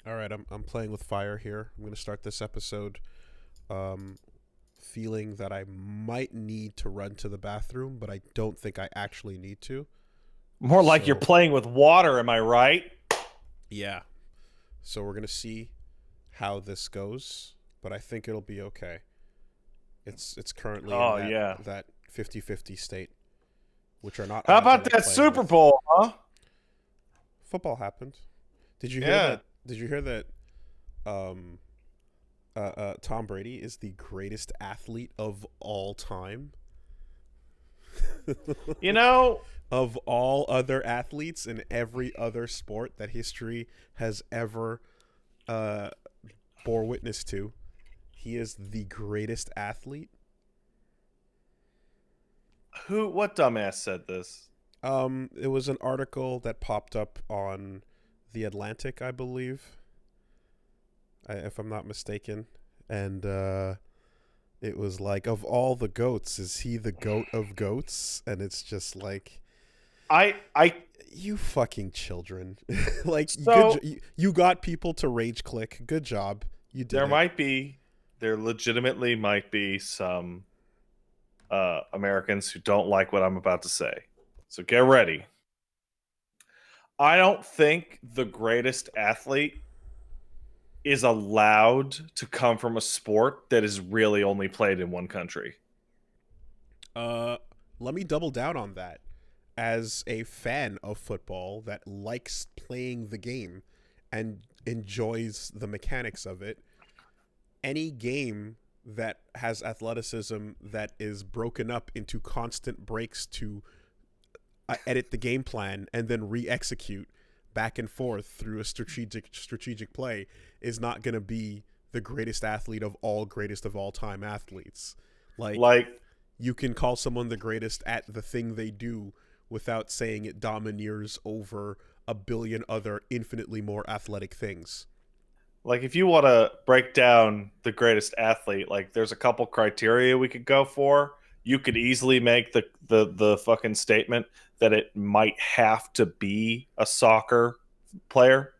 All right, I'm playing with fire here. I'm going to start this episode um, feeling that I might need to run to the bathroom, but I don't think I actually need to. More like you're So, playing with water, am I right? yeah. So we're going to see how this goes, but I think it'll be okay. It's currently in Oh, that yeah. that 50-50 state, which are not How odds I about like that playing Super with. Bowl, huh? Football happened. Did you hear Yeah. that? Did you hear that um Tom Brady is the greatest athlete of all time. You know, Of all other athletes in every other sport that history has ever uh, bore witness to, he is the greatest athlete. what dumbass said this? It was an article that popped up on The Atlantic, I believe, if I'm not mistaken, and it was like, of all the goats, is he the goat of goats? And it's just like, I you fucking children. Like, so you got people to rage click. Good job. You did there it. might be there legitimately might be some Americans who don't like what I'm about to say. So get ready. I don't think the greatest athlete is allowed to come from a sport that is really only played in one country. Uh, Let me double down on that. As a fan of football that likes playing the game and enjoys the mechanics of it, any game that has athleticism that is broken up into constant breaks to edit the game plan and then re-execute back and forth through a strategic play is not going to be the greatest athlete of all greatest of all time athletes. Like, Like you can call someone the greatest at the thing they do without saying it domineers over a billion other infinitely more athletic things. Like if you want to break down the greatest athlete, like there's a couple criteria we could go for. You could easily make the fucking statement that it might have to be a soccer player,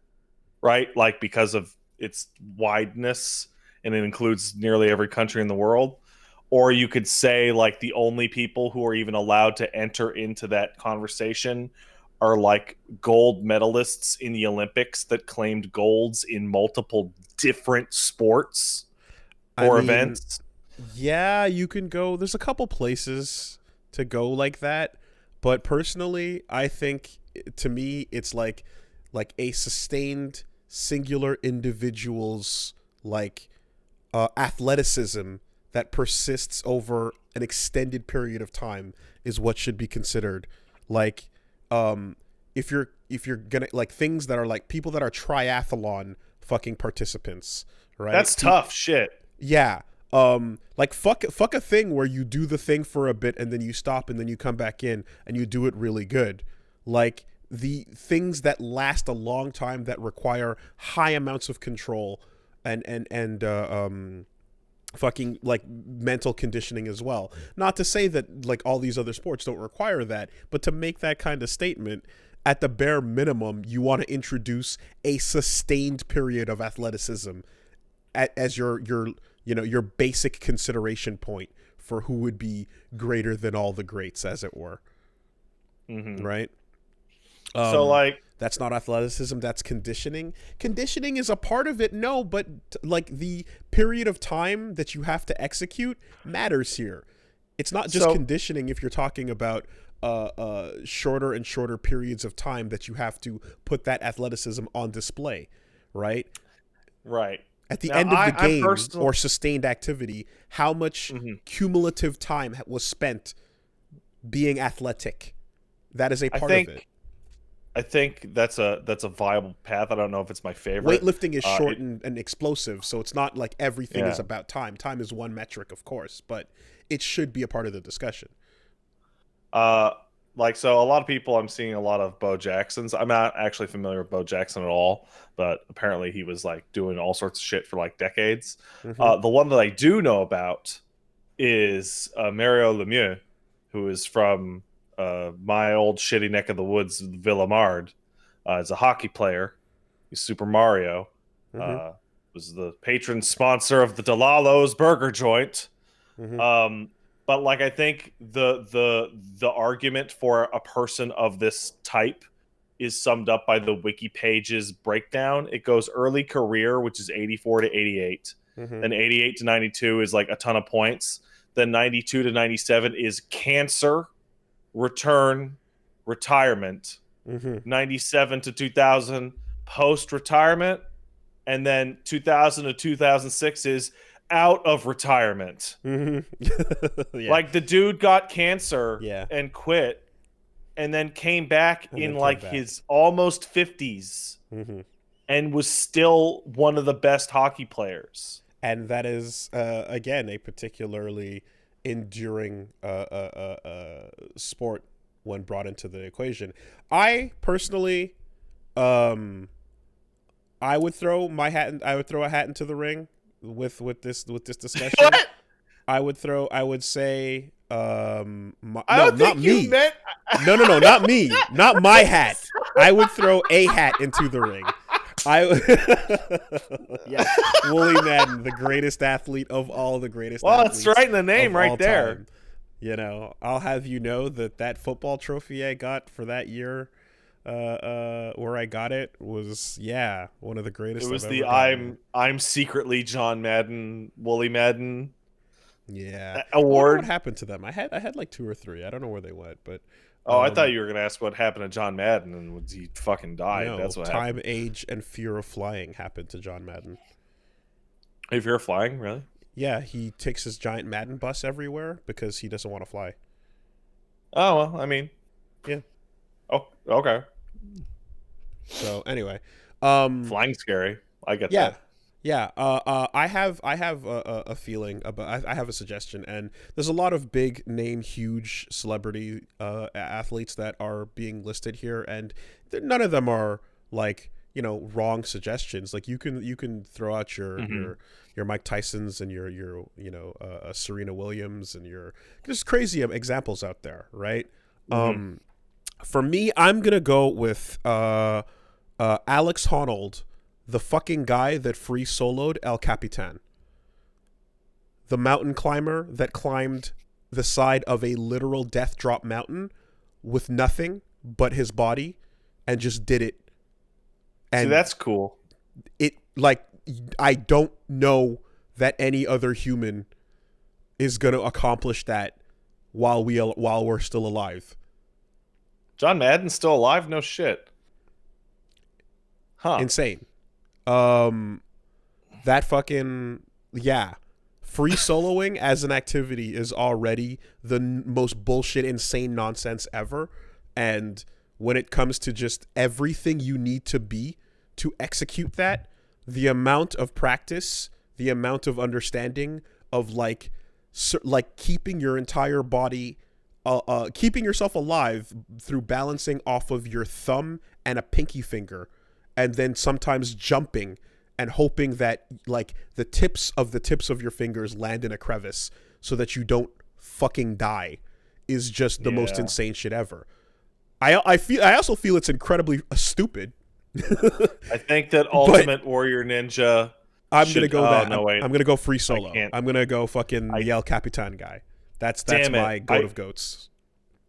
right? Like because of its wideness and it includes nearly every country in the world. Or you could say like the only people who are even allowed to enter into that conversation are like gold medalists in the Olympics that claimed golds in multiple different sports I or mean, events. yeah, you can go. There's a couple places to go like that, but personally, I think to me it's like a sustained singular individual's like athleticism that persists over an extended period of time is what should be considered. Like, um, if you're gonna like things that are like people that are triathlon fucking participants, right? That's tough shit. Yeah. Like fuck a thing where you do the thing for a bit and then you stop and then you come back in and you do it really good. Like the things that last a long time that require high amounts of control and fucking like mental conditioning as well. Not to say that like all these other sports don't require that, but to make that kind of statement, at the bare minimum, you want to introduce a sustained period of athleticism as your basic consideration point for who would be greater than all the greats, as it were. Mm-hmm. Right? So Um, like, that's not athleticism. That's conditioning. Conditioning is a part of it, no, but like the period of time that you have to execute matters here. It's not just so conditioning if you're talking about shorter and shorter periods of time that you have to put that athleticism on display, right? right At the now, end of the I'm game personal. or sustained activity, how much Mhm. cumulative time was spent being athletic? That is a I part of it. think I think that's a viable path. I don't know if it's my favorite. Weightlifting is short It and explosive, so it's not like everything is Yeah. about time. Time is one metric, of course, but it should be a part of the discussion. Uh, like so, a lot of people I'm seeing a lot of Bo Jackson's. I'm not actually familiar with Bo Jackson at all, but apparently he was like doing all sorts of shit for like decades. Hmm. The one that I do know about is Mario Lemieux, who is from my old shitty neck of the woods, Villemard. Is a hockey player. He's Super Mario. Mm-hmm. Was the patron sponsor of the Delalo's Burger Joint. Mm-hmm. But like I think the argument for a person of this type is summed up by the wiki page's breakdown. It goes early career, which is 84 to 88. Mm-hmm. Then 88 to 92 is like a ton of points. Then 92 to 97 is cancer, return, retirement. Mm-hmm. 97 to 2000 post retirement, and then 2000 to 2006 is out of retirement. Mm-hmm. Yeah. Like the dude got cancer Yeah. and quit and then came back And in then like came back. his almost 50s Mm-hmm. and was still one of the best hockey players. And that is again a particularly enduring sport when brought into the equation. I personally, I would throw a hat into the ring with this discussion. What? I would say I no, don't think not you me. meant. No, not me. Not my hat. I would throw a hat into the ring. Yeah, Wooly Madden, the greatest athlete of all the greatest. Well, athletes it's right in the name, of right all there. time. You know, I'll have you know that football trophy I got for that year, where I got it was one of the greatest. It was I've the ever gotten. I'm secretly John Madden, Wooly Madden I wonder award. what happened to them. I had like 2 or 3. I don't know where they went, but Oh, I thought you were gonna ask what happened to John Madden and he fucking died. no, That's what time, happened. age, and fear of flying happened to John Madden. If you're flying, really? Yeah, he takes his giant Madden bus everywhere because he doesn't want to fly. Oh well, I mean, Yeah. Oh, okay. So anyway, Flying's scary. I get yeah, that. yeah. I have a feeling about. I have a suggestion, and there's a lot of big name, huge celebrity athletes that are being listed here, and none of them are like wrong suggestions. Like you can throw out your Mike Tysons and your Serena Williams and your there's crazy examples out there, right? For me, I'm gonna go with Alex Honnold, the fucking guy that free soloed El Capitan, the mountain climber that climbed the side of a literal death drop mountain with nothing but his body and just did it. And see, that's cool. It I don't know that any other human is gonna accomplish that while we're still alive. John Madden's still alive? No shit. Huh. Insane. That fucking free soloing as an activity is already the most bullshit, insane nonsense ever. And when it comes to just everything you need to be to execute that, the amount of practice, the amount of understanding of like keeping your entire body, keeping yourself alive through balancing off of your thumb and a pinky finger, and then sometimes jumping and hoping that like the tips of your fingers land in a crevice so that you don't fucking die, is just the most insane shit ever. I also feel it's incredibly stupid. I think that Ultimate Warrior Ninja. I'm gonna go that. No, wait. I'm gonna go free solo. I'm gonna go fucking the El Capitan guy. That's my goat of goats.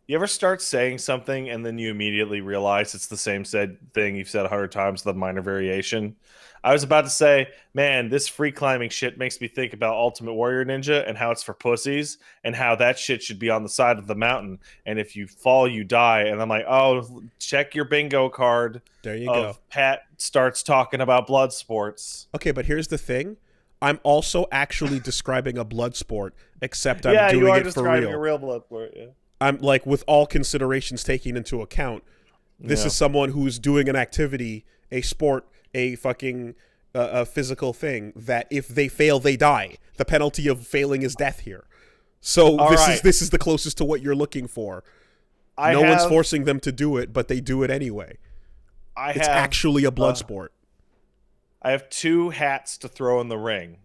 You ever start saying something and then you immediately realize it's the same said thing you've said 100 times, the minor variation? I was about to say, man, this free climbing shit makes me think about Ultimate Warrior Ninja and how it's for pussies and how that shit should be on the side of the mountain. And if you fall, you die. And I'm like, oh, check your bingo card. There you go. Pat starts talking about blood sports. Okay, but here's the thing. I'm also actually describing a blood sport, except I'm doing it for real. Yeah, you are describing a real blood sport, yeah. I'm like, with all considerations taken into account, this is someone who's doing an activity, a sport, a fucking a physical thing that if they fail, they die. The penalty of failing is death here. So this is the closest to what you're looking for. No one's forcing them to do it, but they do it anyway. It's actually a blood sport. I have 2 hats to throw in the ring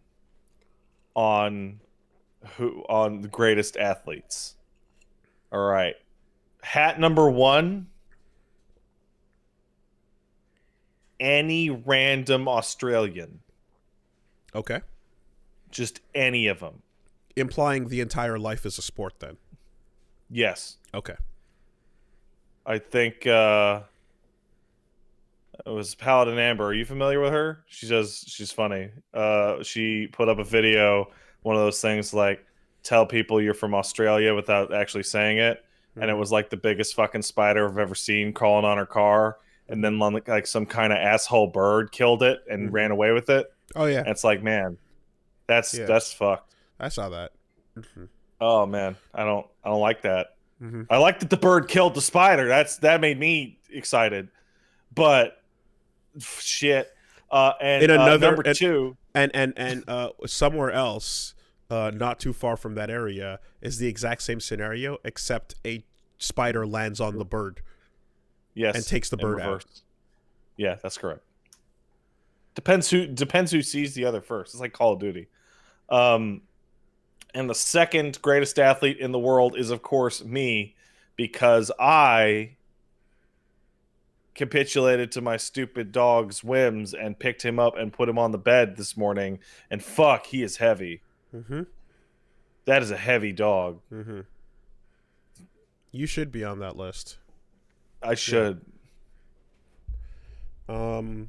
on the greatest athletes. All right. Hat number 1. any random Australian. Okay. Just any of them. Implying the entire life is a sport then. Yes. Okay. I think it was Paladin Amber. Are you familiar with her? She's funny. She put up a video, one of those things like tell people you're from Australia without actually saying it. And it was like the biggest fucking spider I've ever seen crawling on her car. And then like some kind of asshole bird killed it and ran away with it. Oh yeah. And it's like, man, that's fucked. I saw that. Oh man, I don't like that. I like that the bird killed the spider. That made me excited. But shit. And In another number two, and somewhere else, not too far from that area, is the exact same scenario, except a spider lands on the bird. yes, and takes the bird out. Yeah, that's correct. Depends who sees the other first. It's like Call of Duty. And the second greatest athlete in the world is, of course, me, because I capitulated to my stupid dog's whims and picked him up and put him on the bed this morning. And fuck, he is heavy. That is a heavy dog. You should be on that list. I should. Well,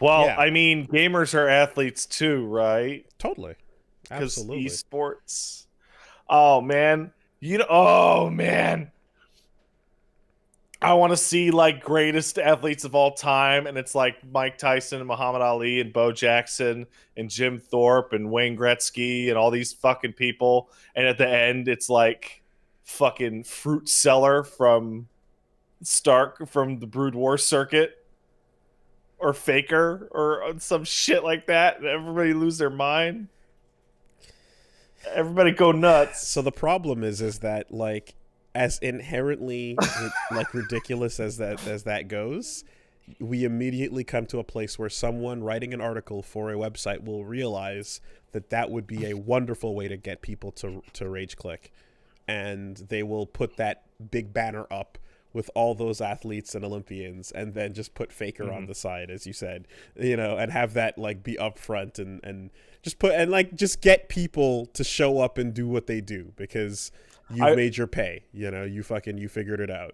yeah. I mean, gamers are athletes too, right? Totally. Absolutely. Esports. Oh man. Oh man. I want to see like greatest athletes of all time, and it's like Mike Tyson and Muhammad Ali and Bo Jackson and Jim Thorpe and Wayne Gretzky and all these fucking people. And at the end, it's like fucking Fruit Seller from the Brood War circuit. Or Faker or some shit like that. Everybody lose their mind. Everybody go nuts. So the problem is that like as inherently like ridiculous as that goes, we immediately come to a place where someone writing an article for a website will realize that would be a wonderful way to get people to rage click, and they will put that big banner up with all those athletes and Olympians, and then just put Faker on the side, as you said, and have that like be up front and just get people to show up and do what they do, because you made your pay, you figured it out.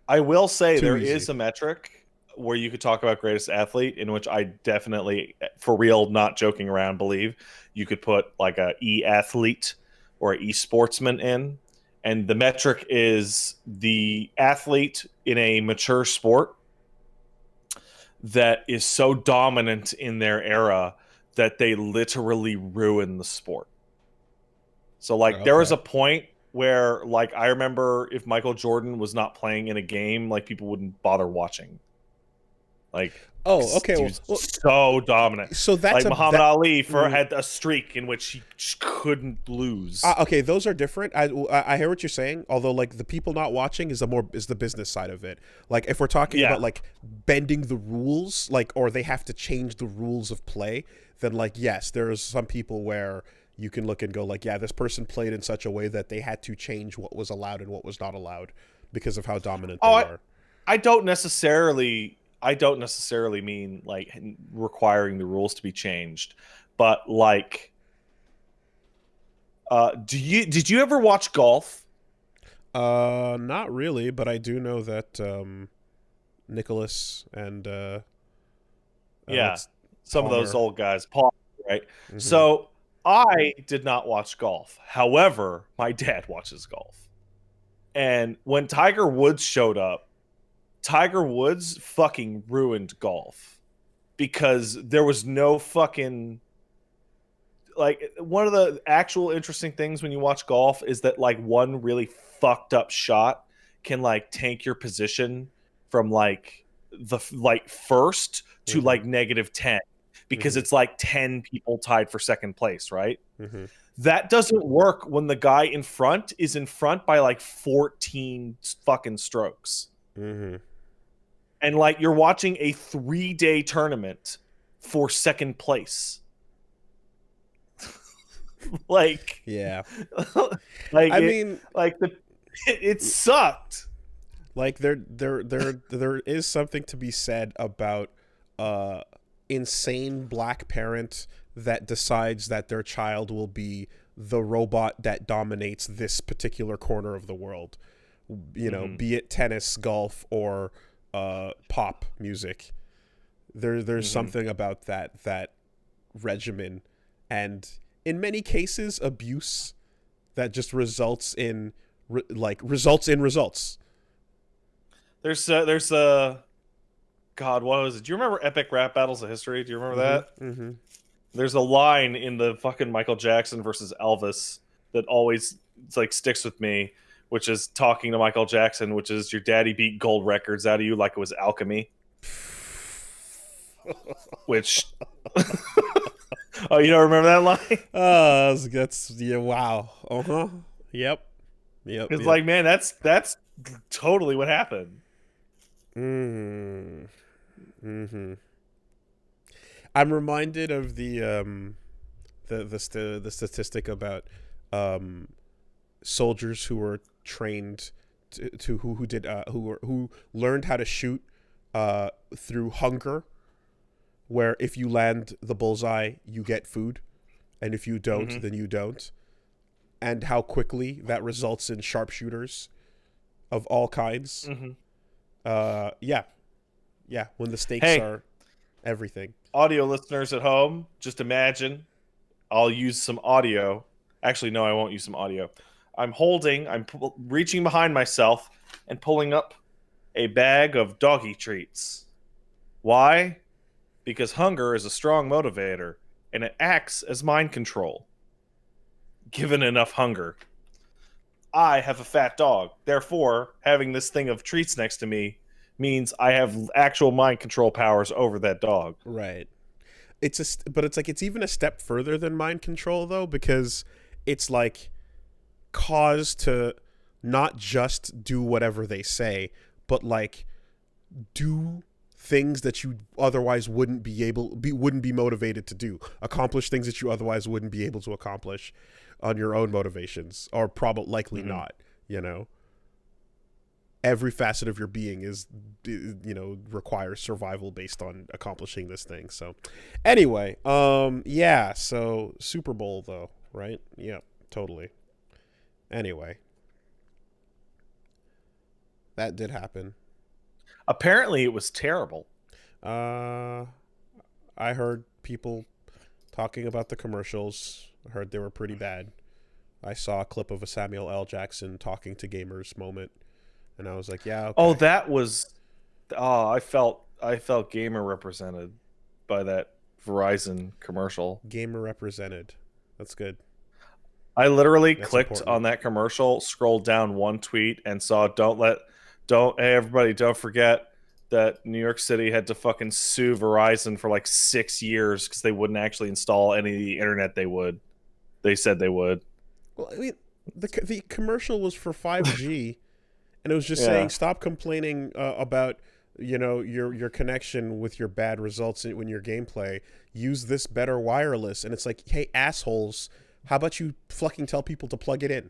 I will say there is a metric where you could talk about greatest athlete, in which I definitely, for real, not joking around, believe you could put like a e-athlete or an e-sportsman in. And the metric is the athlete in a mature sport that is so dominant in their era that they literally ruin the sport. So, like, there was a point where, like, I remember if Michael Jordan was not playing in a game, like, people wouldn't bother watching. Like, he was so dominant. So that's like Muhammad Ali had a streak in which he just couldn't lose. Okay, those are different. I hear what you're saying. Although, like, the people not watching is the business side of it. Like, if we're talking about like bending the rules, like, or they have to change the rules of play, then like yes, there's some people where you can look and go like, yeah, this person played in such a way that they had to change what was allowed and what was not allowed because of how dominant they were. I don't necessarily mean like requiring the rules to be changed, but like, did you ever watch golf? Not really, but I do know that Nicholas and some of those old guys, Paul, right? So I did not watch golf. However, my dad watches golf, and when Tiger Woods showed up, Tiger Woods fucking ruined golf, because there was no fucking, like, one of the actual interesting things when you watch golf is that like one really fucked up shot can like tank your position from like the first to like -10, because it's like 10 people tied for second place, right? That doesn't work when the guy in front is in front by like 14 fucking strokes. And like you're watching a 3-day tournament for second place. Like, yeah. like I mean, like it sucked. Like there is something to be said about insane black parent that decides that their child will be the robot that dominates this particular corner of the world. You know, be it tennis, golf, or pop music. There's something about that regimen, and in many cases abuse that just results in results. There's God, what was it? Do you remember Epic Rap Battles of History? Do you remember that? Mm-hmm. There's a line in the fucking Michael Jackson versus Elvis that always like sticks with me, which is talking to Michael Jackson, which is your daddy beat gold records out of you like it was alchemy. Which oh, you don't remember that line? That's yeah. Wow. Yep. It's like, man, that's totally what happened. I'm reminded of the statistic about soldiers who were trained who learned how to shoot through hunger, where if you land the bullseye you get food, and if you don't then you don't, and how quickly that results in sharpshooters of all kinds. When the stakes are everything. Audio listeners at home, just imagine I'll use some audio. Actually, no, I won't use some audio. I'm reaching behind myself and pulling up a bag of doggy treats. Why? Because hunger is a strong motivator, and it acts as mind control. Given enough hunger, I have a fat dog. Therefore, having this thing of treats next to me means I have actual mind control powers over that dog. Right. But it's even a step further than mind control, though, because it's like cause to not just do whatever they say, but like do things that you otherwise wouldn't be motivated to do, accomplish things that you otherwise wouldn't be able to accomplish on your own motivations, or probably likely not. You know, every facet of your being requires survival based on accomplishing this thing. So anyway, so Super Bowl though, right? Yeah, totally. Anyway, that did happen. Apparently it was terrible. I heard people talking about the commercials. I heard they were pretty bad. I saw a clip of a Samuel L. Jackson talking to gamers moment, and I was like, yeah, okay. Oh, that was... Oh, I felt gamer represented by that Verizon commercial. Gamer represented. That's good. I literally clicked on that commercial, scrolled down one tweet, and saw, hey, everybody, don't forget that New York City had to fucking sue Verizon for like 6 years because they wouldn't actually install any of the internet they said they would. Well, I mean, the commercial was for 5G, and it was just saying, stop complaining about, your connection with your bad results when your gameplay. Use this better wireless. And it's like, hey, assholes, how about you fucking tell people to plug it in?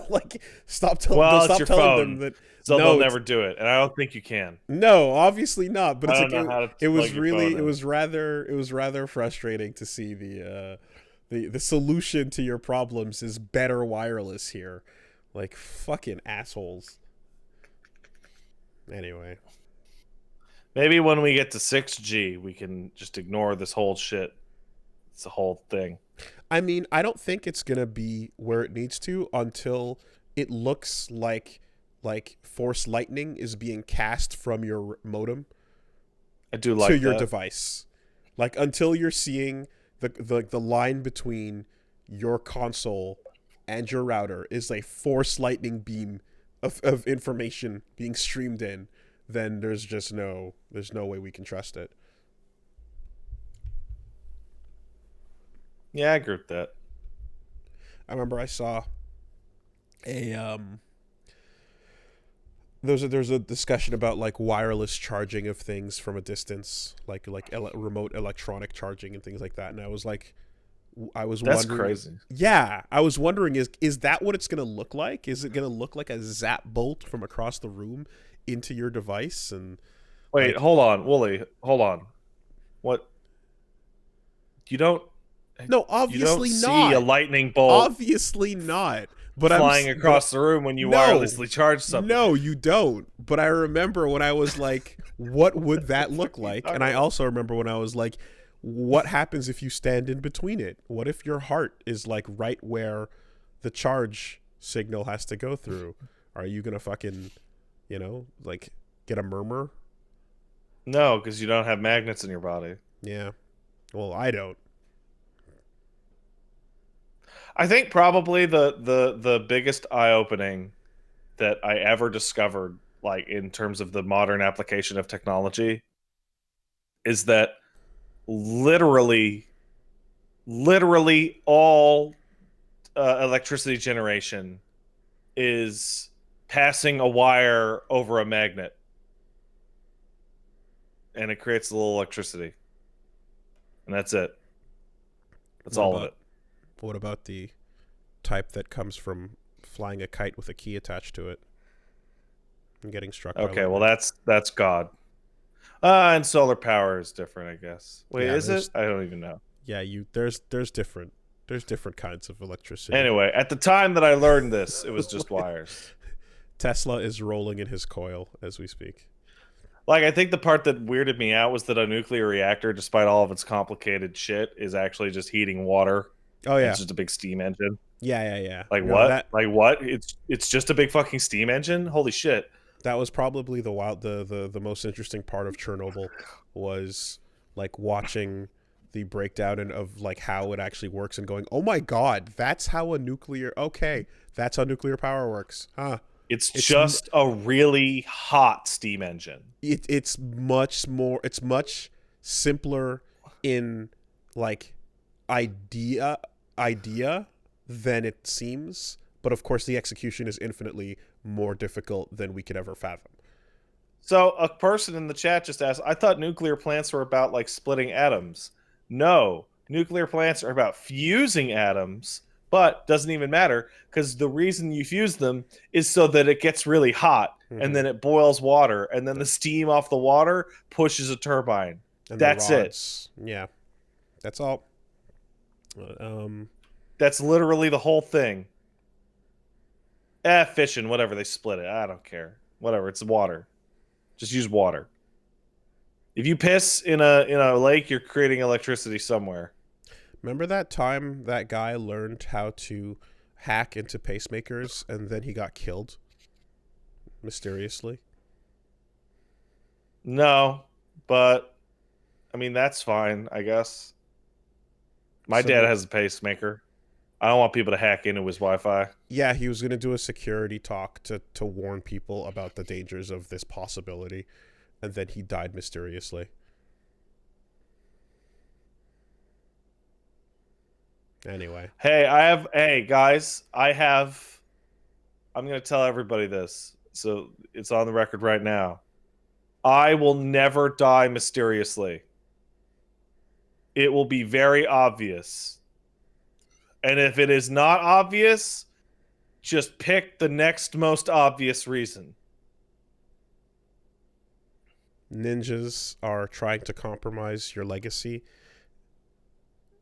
Like, stop telling them that. So they'll never do it, and I don't think you can. No, obviously not. But it was rather frustrating to see the solution to your problems is better wireless here. Like, fucking assholes. Anyway, maybe when we get to 6G, we can just ignore this whole shit. It's a whole thing. I mean, I don't think it's going to be where it needs to until it looks like force lightning is being cast from your modem to your device. Like, until you're seeing the line between your console and your router is a force lightning beam of information being streamed in, then there's no way we can trust it. Yeah, I agree with that. I remember I saw there's a discussion about like wireless charging of things from a distance, like remote electronic charging and things like that, and I was like, I was That's wondering. crazy. Yeah, I was wondering, is that what it's gonna look like? Is it gonna look like a zap bolt from across the room into your device? And Wait, like, hold on, Wooly. Hold on. What? You don't no, you don't obviously see a not. lightning bolt Obviously not. But flying but across the room when you no, wirelessly charge something. no, you don't. But I remember when I was like, what would that What the look fuck are you like? And talking I about? also remember when I was like, what happens if you stand in between it? What if your heart is like right where the charge signal has to go through? Are you gonna fucking, like get a murmur? No, because you don't have magnets in your body. Yeah. Well, I don't. I think probably the biggest eye opening that I ever discovered, like in terms of the modern application of technology, is that literally, literally all electricity generation is passing a wire over a magnet, and it creates a little electricity, and that's it. That's What all of about it. what about the type that comes from flying a kite with a key attached to it and getting struck by Okay, well lightning? that's God. And solar power is different, I guess. Wait, Yeah, is it? there's I don't even know. yeah, you there's different kinds of electricity. Anyway, at the time that I learned this, it was just wires. Tesla is rolling in his coil as we speak. Like, I think the part that weirded me out was that a nuclear reactor, despite all of its complicated shit, is actually just heating water. Oh And yeah. it's just a big steam engine. Yeah. Like No, what? that Like what? It's just a big fucking steam engine? Holy shit. that was probably the most interesting part of Chernobyl was like watching the breakdown of like how it actually works and going, "Oh my god, that's how a nuclear okay, that's how nuclear power works." Huh. It's It's just a really hot steam engine. it's much simpler in like idea idea than it seems, but of course the execution is infinitely more difficult than we could ever fathom. So a person in the chat just asked, I thought nuclear plants were about like splitting atoms. No, nuclear plants are about fusing atoms, but doesn't even matter because the reason you fuse them is so that it gets really hot and Mm-hmm. then it boils water and then the steam off the water pushes a turbine. And the That's it. rods, yeah, that's all. Um, That's literally the whole thing. Fission, whatever, they split it. I don't care. Whatever, it's water. Just use water. If you piss in a lake, you're creating electricity somewhere. remember that time that guy learned how to hack into pacemakers and then he got killed mysteriously? No, but I mean that's fine, I guess. My dad Some has a pacemaker. I don't want people to hack into his Wi-Fi. Yeah, he was going to do a security talk to warn people about the dangers of this possibility, and then he died mysteriously. Anyway, Hey guys, I'm going to tell everybody this. So it's on the record right now. I will never die mysteriously. It will be very obvious. And if it is not obvious, just pick the next most obvious reason. ninjas are trying to compromise your legacy,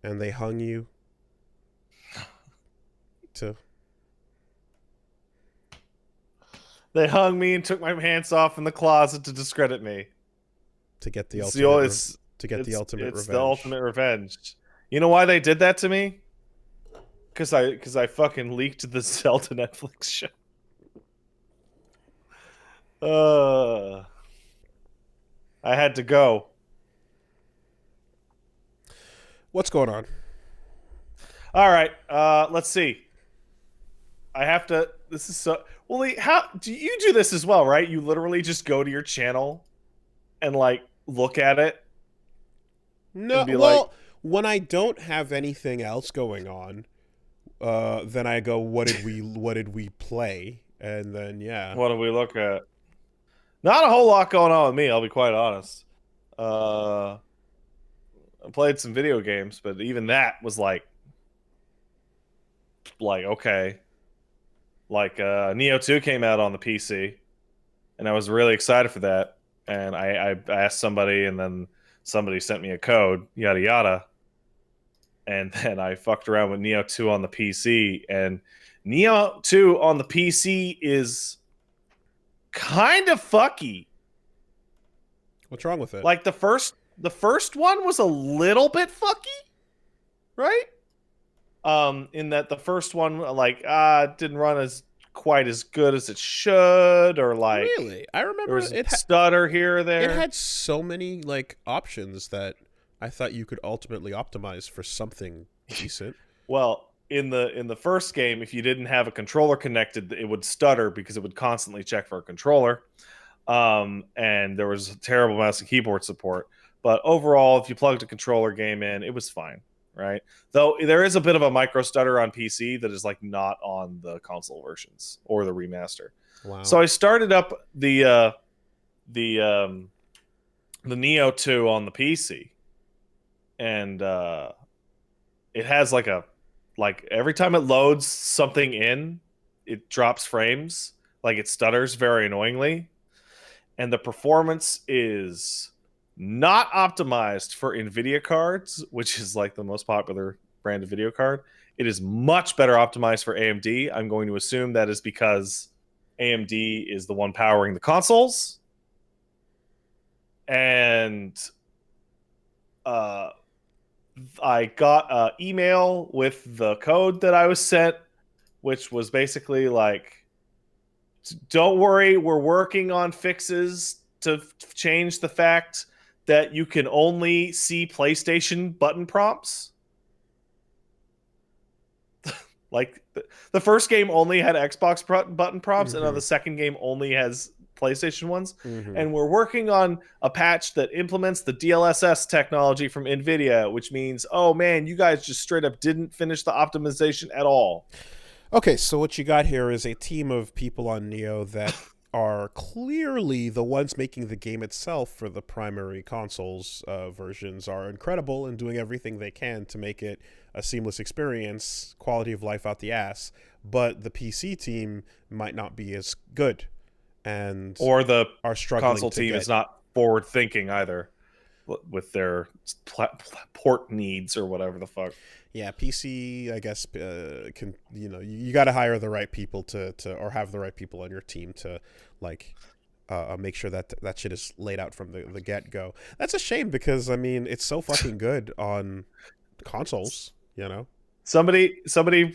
and they hung you to. They hung me and took my pants off in the closet to discredit me. To get the It's ultimate the re- it's to get the ultimate it's the revenge. ultimate revenge. You know why they did that to me? Because I fucking leaked the Zelda Netflix show. I had to go. What's going on? All right, let's see. I have to. This is so. Well, how do you do this as well? Right? You literally just go to your channel and like look at it No, and be like, well, when I don't have anything else going on, then I go, what did we play? And then yeah. "What do we look at?" Not a whole lot going on with me. I'll be quite honest. Uh, I played some video games, but even that was like like, okay, like Neo 2 came out on the PC, and I was really excited for that. And I asked somebody, and then somebody sent me a code, yada yada. And then I fucked around with Neo 2 on the PC, and Neo 2 on the PC is kind of fucky. What's wrong with it? Like the first one was a little bit fucky, right? In that the first one like didn't run as quite as good as it should, or like Really? I there remember was a stutter here or it there. had so many like options that I thought you could ultimately optimize for something decent. Well, in the first game, if you didn't have a controller connected, it would stutter because it would constantly check for a controller. And there was terrible mouse and keyboard support. But overall, if you plugged a controller game in, it was fine, right? Though there is a bit of a micro stutter on PC that is like not on the console versions or the remaster. Wow. So I started up the the Neo 2 on the PC, and it has like every time it loads something in, it drops frames, like it stutters very annoyingly, and the performance is not optimized for Nvidia cards, which is like the most popular brand of video card. It is much better optimized for AMD. I'm going to assume that is because AMD is the one powering the consoles. And uh, I got an email with the code that I was sent, which was basically like, don't worry, we're working on fixes to change the fact that you can only see PlayStation button prompts. Like the first game only had Xbox button prompts, and now the second game only has PlayStation ones. And we're working on a patch that implements the DLSS technology from Nvidia, which means, oh man, you guys just straight up didn't finish the optimization at all. Okay, so what you got here is a team of people on Neo that are clearly the ones making the game itself for the primary consoles versions are incredible and doing everything they can to make it a seamless experience, quality of life out the ass, but the PC team might not be as good and Or the are struggling console to team get. is not forward thinking either with their port needs or whatever the fuck. Yeah, PC, I guess, can, you got to hire the right people to or have the right people on your team to like make sure that that shit is laid out from the get go. That's a shame because I mean it's so fucking good on consoles. Somebody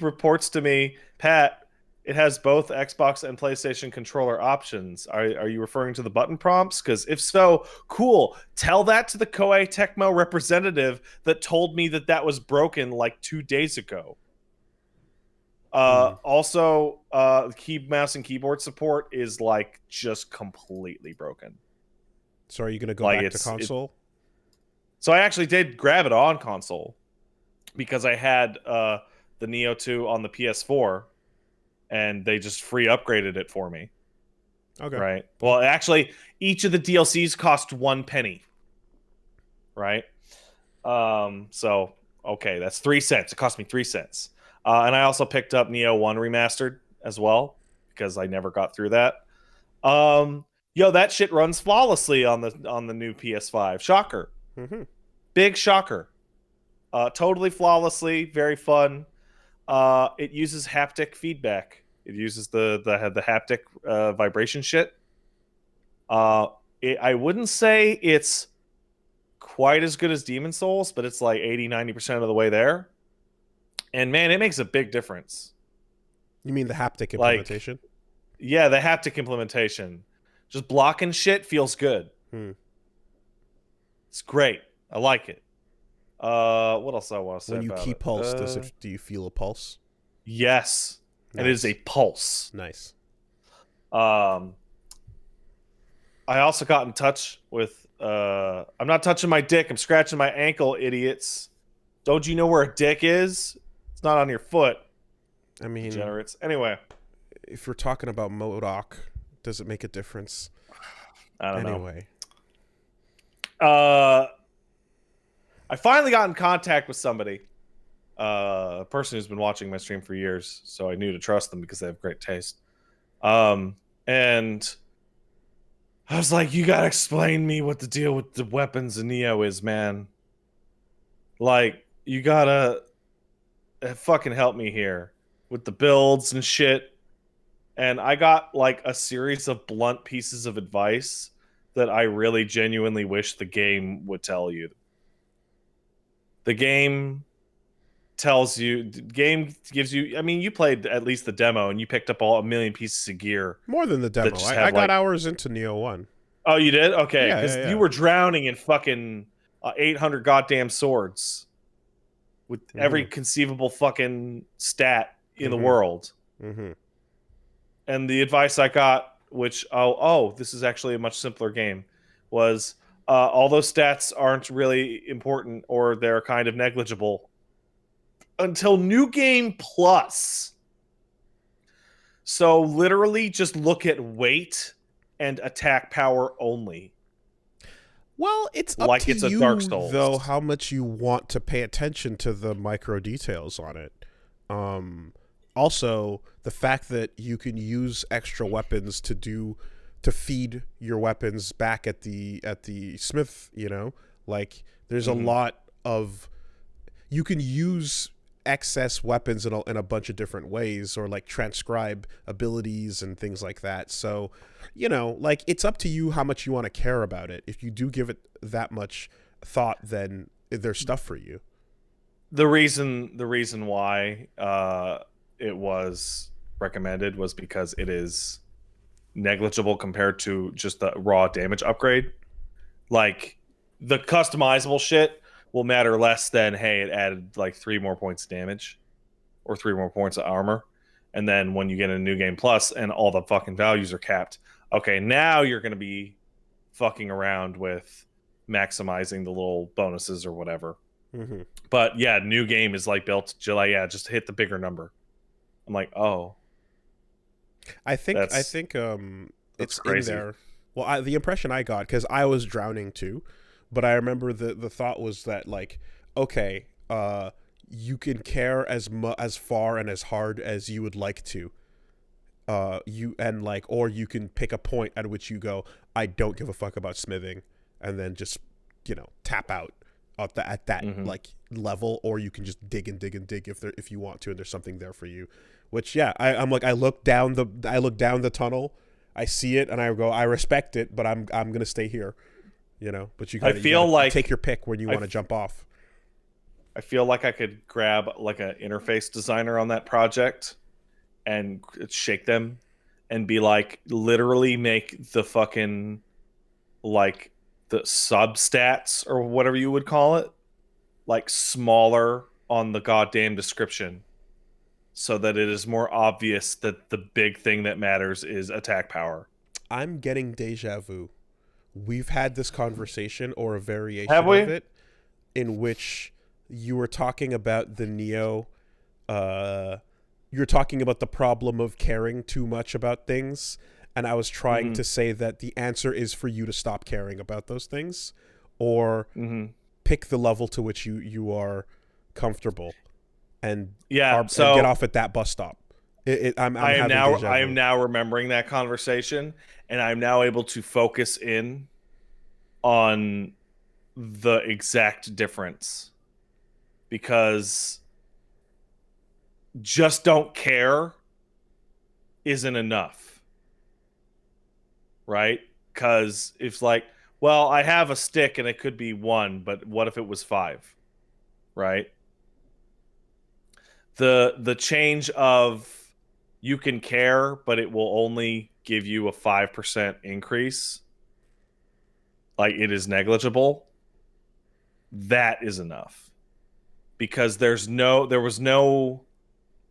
reports to me, Pat, it has both Xbox and PlayStation controller options. Are you referring to the button prompts? Because if so, cool. Tell that to the Koei Tecmo representative that told me that that was broken like 2 days ago. Also, mouse and keyboard support is like just completely broken. So are you gonna go Like back to console? So I actually did grab it on console because I had the Neo 2 on the PS4, and they just free upgraded it for me. Okay. Right. Well, actually, each of the DLCs cost 1 penny. Right. So okay, that's 3 cents. It cost me 3 cents. And I also picked up Neo 1 remastered as well because I never got through that. Yo, that shit runs flawlessly on the new PS5. Shocker. Big shocker. Totally flawlessly, very fun. It uses haptic feedback. It uses the haptic vibration shit. I wouldn't say it's quite as good as Demon Souls, but it's like 80-90% of the way there. And man, it makes a big difference. You mean the haptic implementation? Like, yeah, the haptic implementation. Just blocking shit feels good. It's great. I like it. What else I want to say when you about key it? pulse, do you feel a pulse? Yes. Nice. It is a pulse. Nice. I also got in touch with I'm not touching my dick, I'm scratching my ankle, idiots. Don't you know where a dick is? It's not on your foot. I mean, degenerates. Anyway, if we're talking about MODOK, does it make a difference? I don't know. Anyway. I finally got in contact with somebody a person who's been watching my stream for years, so I knew to trust them because they have great taste. And I was like, you gotta explain me what the deal with the weapons in Neo is, man. Like, you gotta fucking help me here with the builds and shit. And I got like a series of blunt pieces of advice that I really genuinely wish the game would tell you. The game tells you, the game gives you, I mean, you played at least the demo and you picked up a million pieces of gear. More than the That demo. just I have got like, hours into Neo 1. oh, you did? Okay, Yeah, because yeah, you yeah. were drowning in fucking 800 goddamn swords with every conceivable fucking stat in the world. And the advice I got, which this is actually a much simpler game, was all those stats aren't really important or they're kind of negligible until New Game Plus. So literally just look at weight and attack power only. Well, it's up like to it's a you, Dark Souls. though, how much you want to pay attention to the micro details on it. Also, the fact that you can use extra weapons to feed your weapons back at the smith, you know, like there's a lot of, you can use excess weapons in a bunch of different ways, or like transcribe abilities and things like that. So, you know, like it's up to you how much you want to care about it. If you do give it that much thought, then there's stuff for you. The reason why it was recommended was because it is negligible compared to just the raw damage upgrade. Like the customizable shit will matter less than, hey, it added like 3 more points of damage or 3 more points of armor. And then when you get a New Game Plus and all the fucking values are capped, okay, now you're going to be fucking around with maximizing the little bonuses or whatever. But yeah, New Game is like built to like, yeah, just hit the bigger number. I'm like, oh, I think that's it's crazy. in there. Well, the impression I got, because I was drowning too, but I remember the thought was that, like, okay, you can care as far and as hard as you would like to. Or you can pick a point at which you go, I don't give a fuck about smithing, and then just, you know, tap out at that like level, or you can just dig and dig and dig if you want to, and there's something there for you. Which, yeah, I'm like, I look down the tunnel, I see it, and I go, I respect it, but I'm gonna stay here, you know. But you gotta take your pick when you want to jump off. I feel like I could grab like an interface designer on that project and shake them and be like, literally make the fucking like the substats or whatever you would call it, like smaller on the goddamn description, so that it is more obvious that the big thing that matters is attack power. I'm getting deja vu. We've had this conversation, or a variation Have we? of it, in which you were talking about the Neo. You're talking about the problem of caring too much about things, and I was trying to say that the answer is for you to stop caring about those things, or pick the level to which you are comfortable, and and get off at that bus stop. I am now remembering that conversation, and I'm now able to focus in on the exact difference, because just don't care isn't enough, right? Because it's like, well, I have a stick and it could be 1, but what if it was 5, right? The change of, you can care, but it will only give you a 5% increase, like it is negligible, that is enough. Because there was no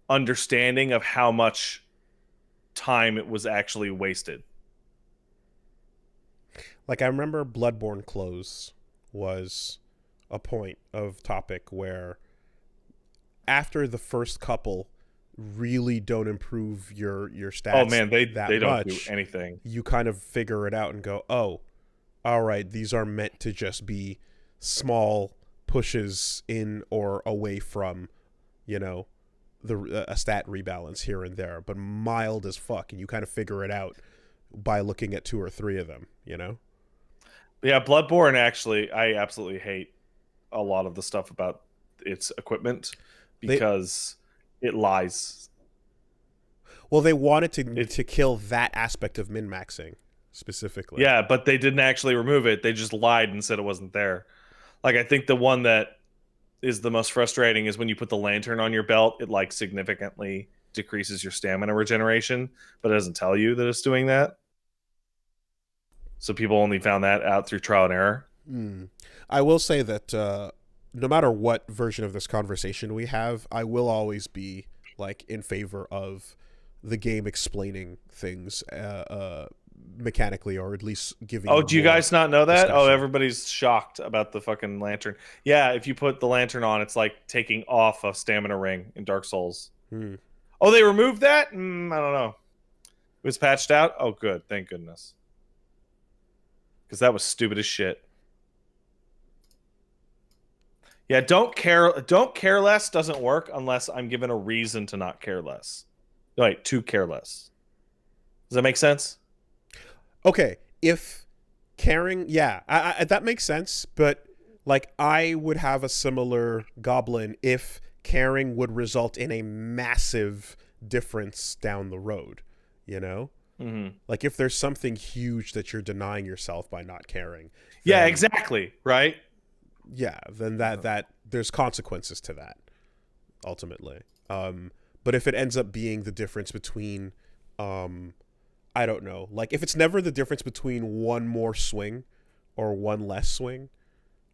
understanding of how much time it was actually wasted. Like, I remember Bloodborne Close was a point of topic where after the first couple really don't improve your stats. Oh man, they don't do anything. You kind of figure it out and go, oh, all right, these are meant to just be small pushes in or away from you know, a stat rebalance here and there, but mild as fuck, and you kind of figure it out by looking at 2 or 3 of them, you know? Yeah, Bloodborne, actually, I absolutely hate a lot of the stuff about its equipment because it lies. Well, they wanted It, to kill that aspect of min-maxing specifically. yeah, but they didn't actually remove it. They just lied and said it wasn't there. Like, I think the one that is the most frustrating is when you put the lantern on your belt, it like significantly decreases your stamina regeneration, but it doesn't tell you that it's doing that. So people only found that out through trial and error. I will say that no matter what version of this conversation we have, I will always be like in favor of the game explaining things mechanically, or at least giving. Oh, do you guys not know that? discussion. Oh, everybody's shocked about the fucking lantern. Yeah, if you put the lantern on, it's like taking off a stamina ring in Dark Souls. Oh, they removed that? I don't know. It was patched out? Oh, good. Thank goodness. Because that was stupid as shit. Yeah, don't care less doesn't work unless I'm given a reason to not care less. Right, to care less. Does that make sense? Okay, if caring, yeah, that makes sense, but like I would have a similar goblin if caring would result in a massive difference down the road, you know? Like if there's something huge that you're denying yourself by not caring. Yeah, exactly, right? Yeah, then that there's consequences to that ultimately. But if it ends up being the difference between I don't know, like if it's never the difference between one more swing or one less swing,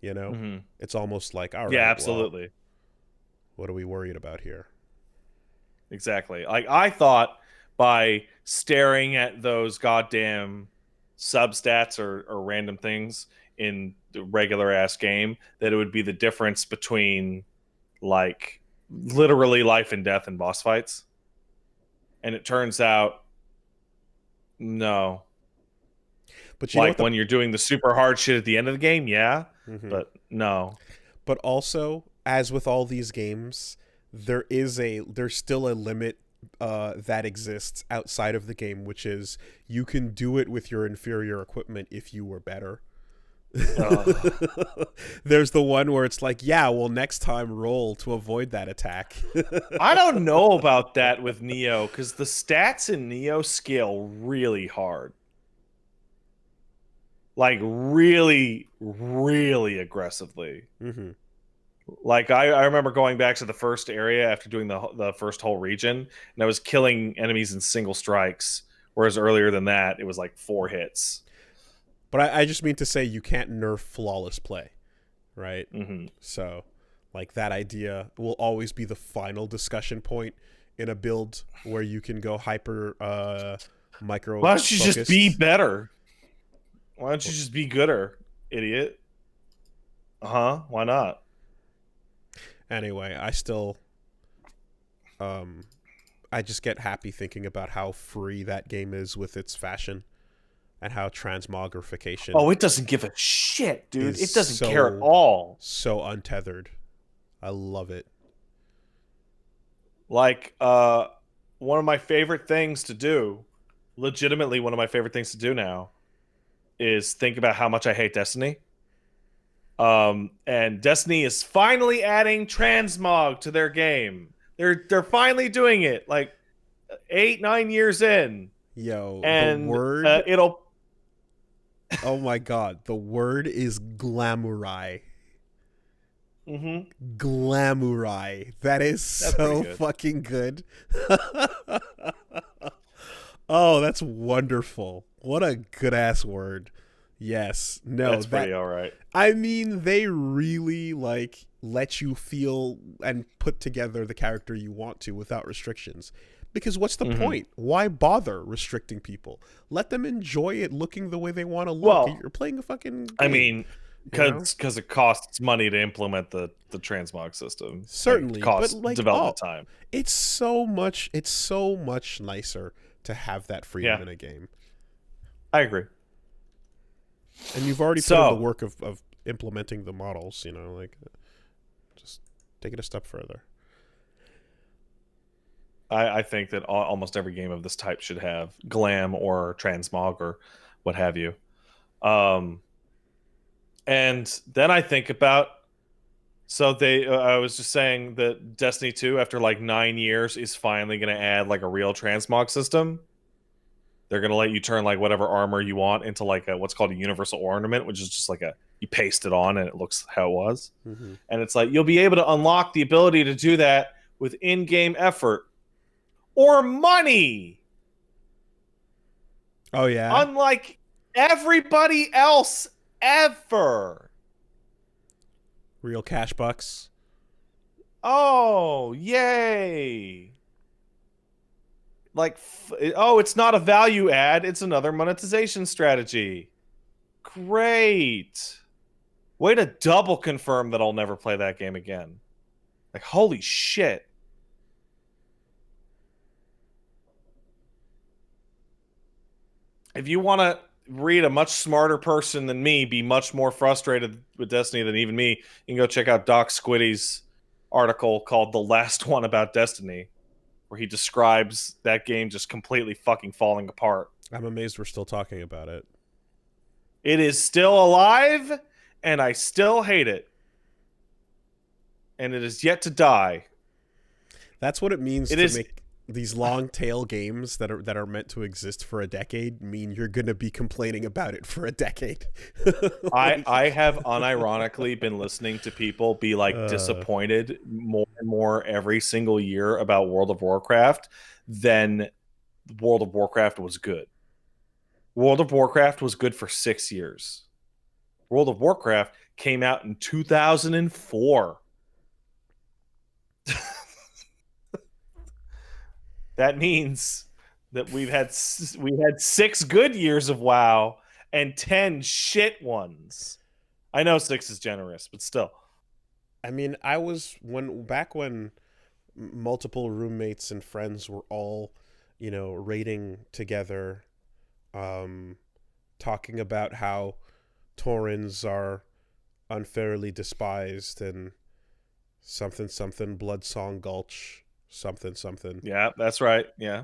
you know, it's almost like, all right, yeah, absolutely. Well, what are we worried about here? Exactly. Like I thought by staring at those goddamn substats or random things in the regular ass game that it would be the difference between like literally life and death in boss fights. And it turns out no. But you know Like when you're doing the super hard shit at the end of the game, yeah, but no. But also, as with all these games, there's still a limit that exists outside of the game, which is you can do it with your inferior equipment if you were better. There's the one where it's like, yeah, well, next time roll to avoid that attack. I don't know about that with Neo because the stats in Neo scale really hard. Like really, really aggressively. Like I remember going back to the first area after doing the first whole region, and I was killing enemies in single strikes, whereas earlier than that, it was like 4 hits. But I just mean to say you can't nerf flawless play, right? So, like that idea will always be the final discussion point in a build where you can go hyper micro. Why don't you just be better? Why don't you just be gooder, idiot? Why not? Anyway, I still I just get happy thinking about how free that game is with its fashion and how transmogrification. Oh, it doesn't give a shit, dude. It doesn't care at all. So untethered. I love it. Like one of my favorite things to do, legitimately one of my favorite things to do now, is think about how much I hate Destiny. And Destiny is finally adding transmog to their game. They're finally doing it, like 8-9 years in. Yo, and the word it'll. Oh my god, the word is Glamurai. Glamurai. That's so fucking good. Oh, that's wonderful. What a good ass word. Yes. No, that's pretty all right. I mean, they really like let you feel and put together the character you want to without restrictions. Because what's the point? Why bother restricting people? Let them enjoy it looking the way they want to look. Well, you're playing a fucking game, I mean, because it costs money to implement the transmog system. Certainly, costs but like development time. It's so much nicer to have that freedom in a game. I agree. And you've already put in the work of implementing the models, you know, like just take it a step further. I think that almost every game of this type should have glam or transmog or what have you. Um, and then I think about, so I was just saying that Destiny 2, after like 9 years, is finally going to add like a real transmog system. They're going to let you turn like whatever armor you want into like what's called a universal ornament, which is just like you paste it on and it looks how it was. Mm-hmm. And it's like you'll be able to unlock the ability to do that with in-game effort or money. Oh yeah, Unlike everybody else ever. real cash bucks. Oh, yay. Like, oh, it's not a value add, it's another monetization strategy. Great. Way to double confirm that I'll never play that game again. Like, holy shit. If you want to read a much smarter person than me be much more frustrated with Destiny than even me, you can go check out Doc Squiddy's article called The Last One About Destiny, where he describes that game just completely fucking falling apart. I'm amazed we're still talking about it. It is still alive, and I still hate it. And it is yet to die. That's what it means make these long tail games that are meant to exist for a decade mean you're going to be complaining about it for a decade. I have unironically been listening to people be like disappointed more and more every single year about World of Warcraft than World of Warcraft was good. World of Warcraft was good for 6 years. World of Warcraft came out in 2004. That means that we had 6 good years of WoW and 10 shit ones. I know 6 is generous, but still. I mean, I was back when multiple roommates and friends were all, raiding together, talking about how Taurens are unfairly despised and something Bloodsong Gulch something. Yeah, that's right. Yeah.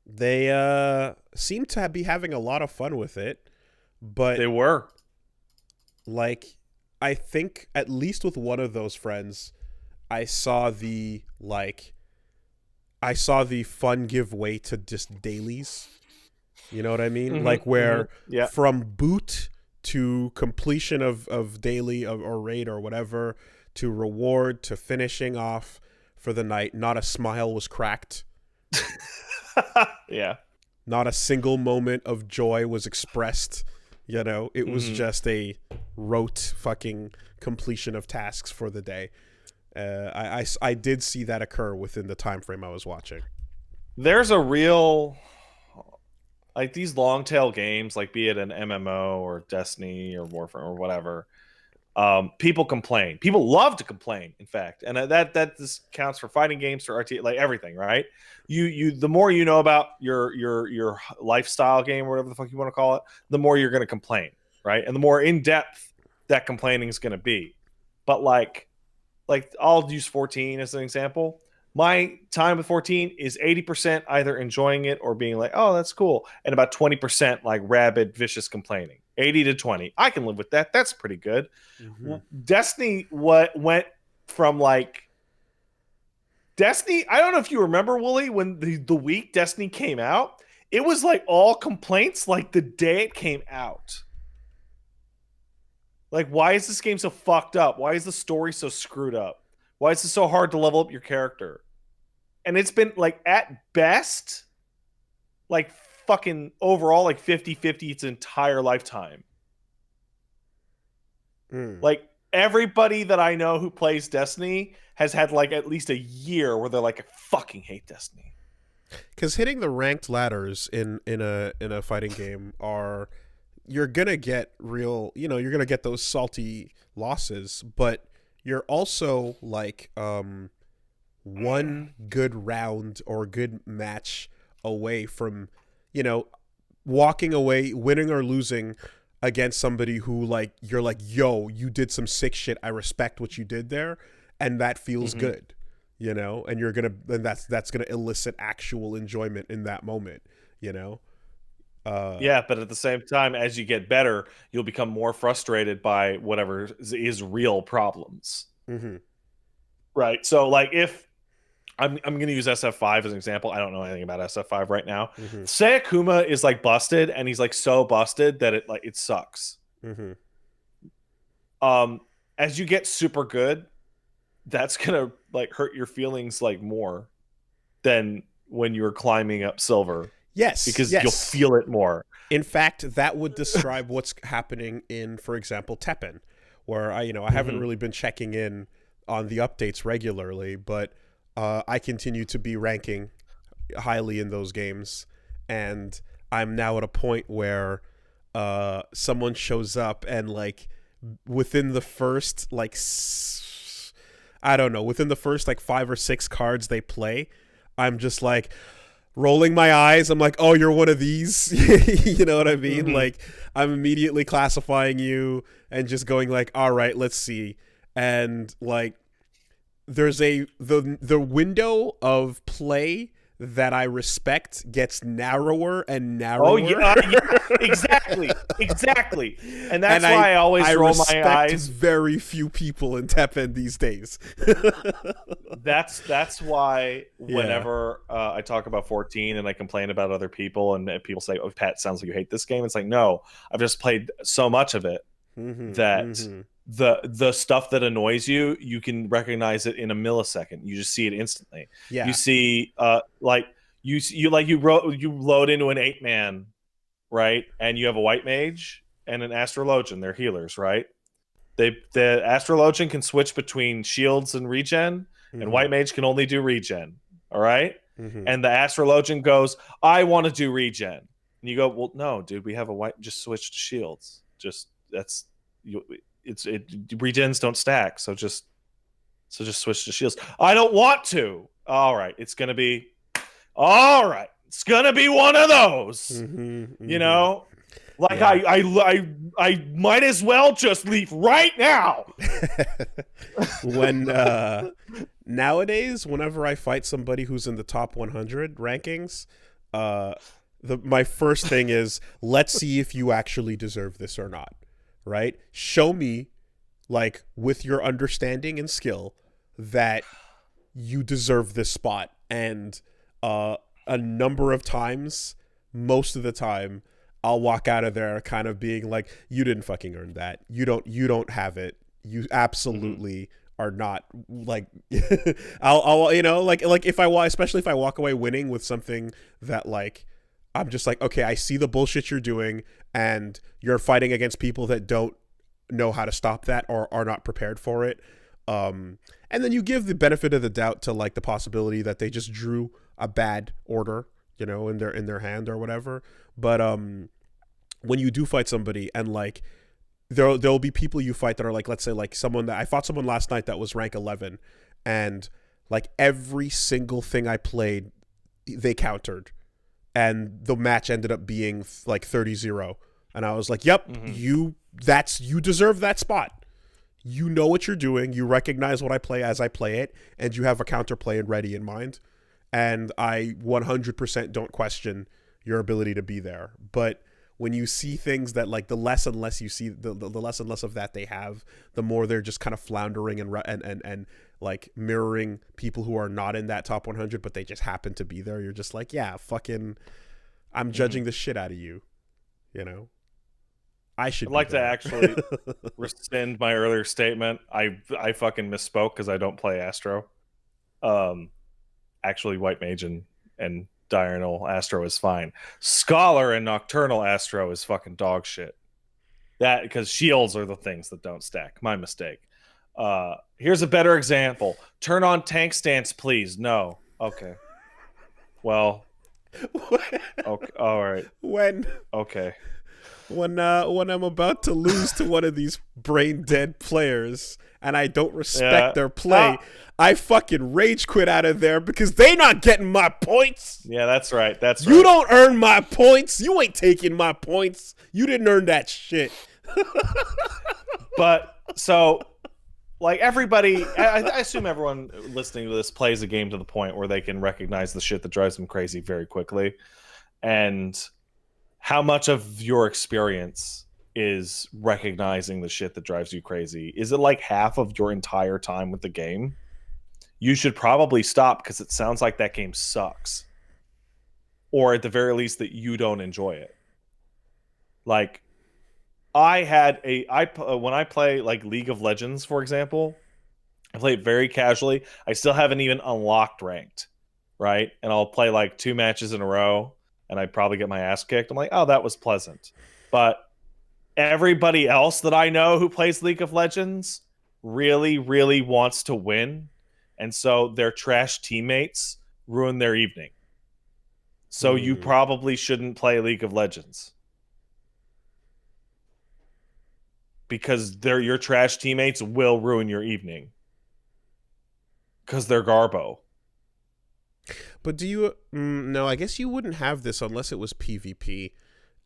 They seem to be having a lot of fun with it, but they were. Like, I think at least with one of those friends, I saw the fun give way to just dailies. You know what I mean? Mm-hmm, like where yeah. From boot to completion of daily or raid or whatever, to reward, to finishing off for the night, not a smile was cracked. Yeah. Not a single moment of joy was expressed. It was just a rote fucking completion of tasks for the day. I did see that occur within the time frame I was watching. There's a real, like, these long tail games, like be it an MMO or Destiny or Warframe or whatever. People complain. People love to complain, in fact, and that this counts for fighting games, for RT, like everything, right? The more you know about your lifestyle game or whatever the fuck you want to call it, the more you're going to complain, right? And the more in depth that complaining is going to be. But like I'll use 14 as an example. My time with 14 is 80% either enjoying it or being like, oh, that's cool, and about 20% like rabid, vicious complaining. 80 to 20. I can live with that. That's pretty good. Mm-hmm. Destiny went from like Destiny. I don't know if you remember, Wooly, when the week Destiny came out, it was like all complaints like the day it came out. Like, why is this game so fucked up? Why is the story so screwed up? Why is it so hard to level up your character? And it's been like at best, like fucking overall like 50-50 its entire lifetime. Like, everybody that I know who plays Destiny has had like at least a year where they're like, I fucking hate Destiny. Because hitting the ranked ladders in a fighting game you're gonna get you're gonna get those salty losses, but you're also like one good round or good match away from walking away, winning or losing against somebody who like you're like, yo, you did some sick shit, I respect what you did there, and that feels good. you know, and that's gonna elicit actual enjoyment in that moment, you know. Yeah, but at the same time, as you get better, you'll become more frustrated by whatever is real problems. Mm-hmm. Right. So, like, if I'm going to use SF5 as an example. I don't know anything about SF5 right now. Mm-hmm. Say Akuma is like busted, and he's like so busted that it sucks. Mm-hmm. As you get super good, that's gonna like hurt your feelings like more than when you're climbing up silver. Yes, because yes. you'll feel it more. In fact, that would describe what's happening in, for example, Teppen, where I haven't really been checking in on the updates regularly, but I continue to be ranking highly in those games, and I'm now at a point where someone shows up and like within the first like within the first like 5 or 6 cards they play, I'm just like rolling my eyes. I'm like, oh, you're one of these. You know what I mean? Mm-hmm. Like, I'm immediately classifying you and just going like, all right, let's see. And like, there's the window of play that I respect gets narrower and narrower. Oh yeah, exactly. And that's why I always roll my eyes. Very few people in Teppen these days. That's why whenever I talk about 14 and I complain about other people and people say, "Oh, Pat, sounds like you hate this game." It's like, no, I've just played so much of it that the stuff that annoys you, you can recognize it in a millisecond. You just see it instantly. Yeah. You see, you load into an 8-man, right? And you have a white mage and an astrologian. They're healers, right? The astrologian can switch between shields and regen, and white mage can only do regen. All right? And the astrologian goes, "I want to do regen," and you go, "Well, no, dude, we have a white. Just switch to shields. Regens don't stack, so just switch to shields." "I don't want to." All right, it's gonna be one of those. You know, like I might as well just leave right now. When nowadays, whenever I fight somebody who's in the top 100 rankings, my first thing is, let's see if you actually deserve this or not. Right? Show me, like, with your understanding and skill, that you deserve this spot. And a number of times, most of the time, I'll walk out of there kind of being like, you didn't fucking earn that. You don't have it. You absolutely are not, like, I'll like especially if I walk away winning with something that, like, I'm just like, okay, I see the bullshit you're doing, and you're fighting against people that don't know how to stop that or are not prepared for it. And then you give the benefit of the doubt to, like, the possibility that they just drew a bad order, you know, in their hand or whatever. But when you do fight somebody, and like there'll be people you fight that are like, let's say, like, I fought someone last night that was rank 11, and like every single thing I played, they countered. And the match ended up being like 30-0. And I was like, yep, you deserve that spot. You know what you're doing. You recognize what I play as I play it. And you have a counterplay and ready in mind. And I 100% don't question your ability to be there. But when you see things that, like, the less and less you see, the less and less of that they have, the more they're just kind of floundering and like mirroring people who are not in that top 100, but they just happen to be there. You're just like, yeah, fucking, I'm judging the shit out of you. You know, I'd like to actually rescind my earlier statement. I fucking misspoke because I don't play Astro. Actually, White Mage and Diurnal Astro is fine. Scholar and Nocturnal Astro is fucking dog shit. That because shields are the things that don't stack. My mistake. Here's a better example. Turn on tank stance, please. No. Okay. Well. Okay. All right. When I'm about to lose to one of these brain dead players and I don't respect their play, I fucking rage quit out of there because they not getting my points. Yeah, that's right. You don't earn my points. You ain't taking my points. You didn't earn that shit. But so, like everybody, I assume everyone listening to this plays a game to the point where they can recognize the shit that drives them crazy very quickly. And how much of your experience is recognizing the shit that drives you crazy? Is it like half of your entire time with the game? You should probably stop because it sounds like that game sucks. Or at the very least that you don't enjoy it. Like, when I play like League of Legends, for example, I play it very casually. I still haven't even unlocked ranked, right? And I'll play like 2 matches in a row and I probably get my ass kicked. I'm like, oh, that was pleasant. But everybody else that I know who plays League of Legends really, really wants to win. And so their trash teammates ruin their evening. So you probably shouldn't play League of Legends. Because your trash teammates will ruin your evening. Because they're Garbo. But do you... no, I guess you wouldn't have this unless it was PvP.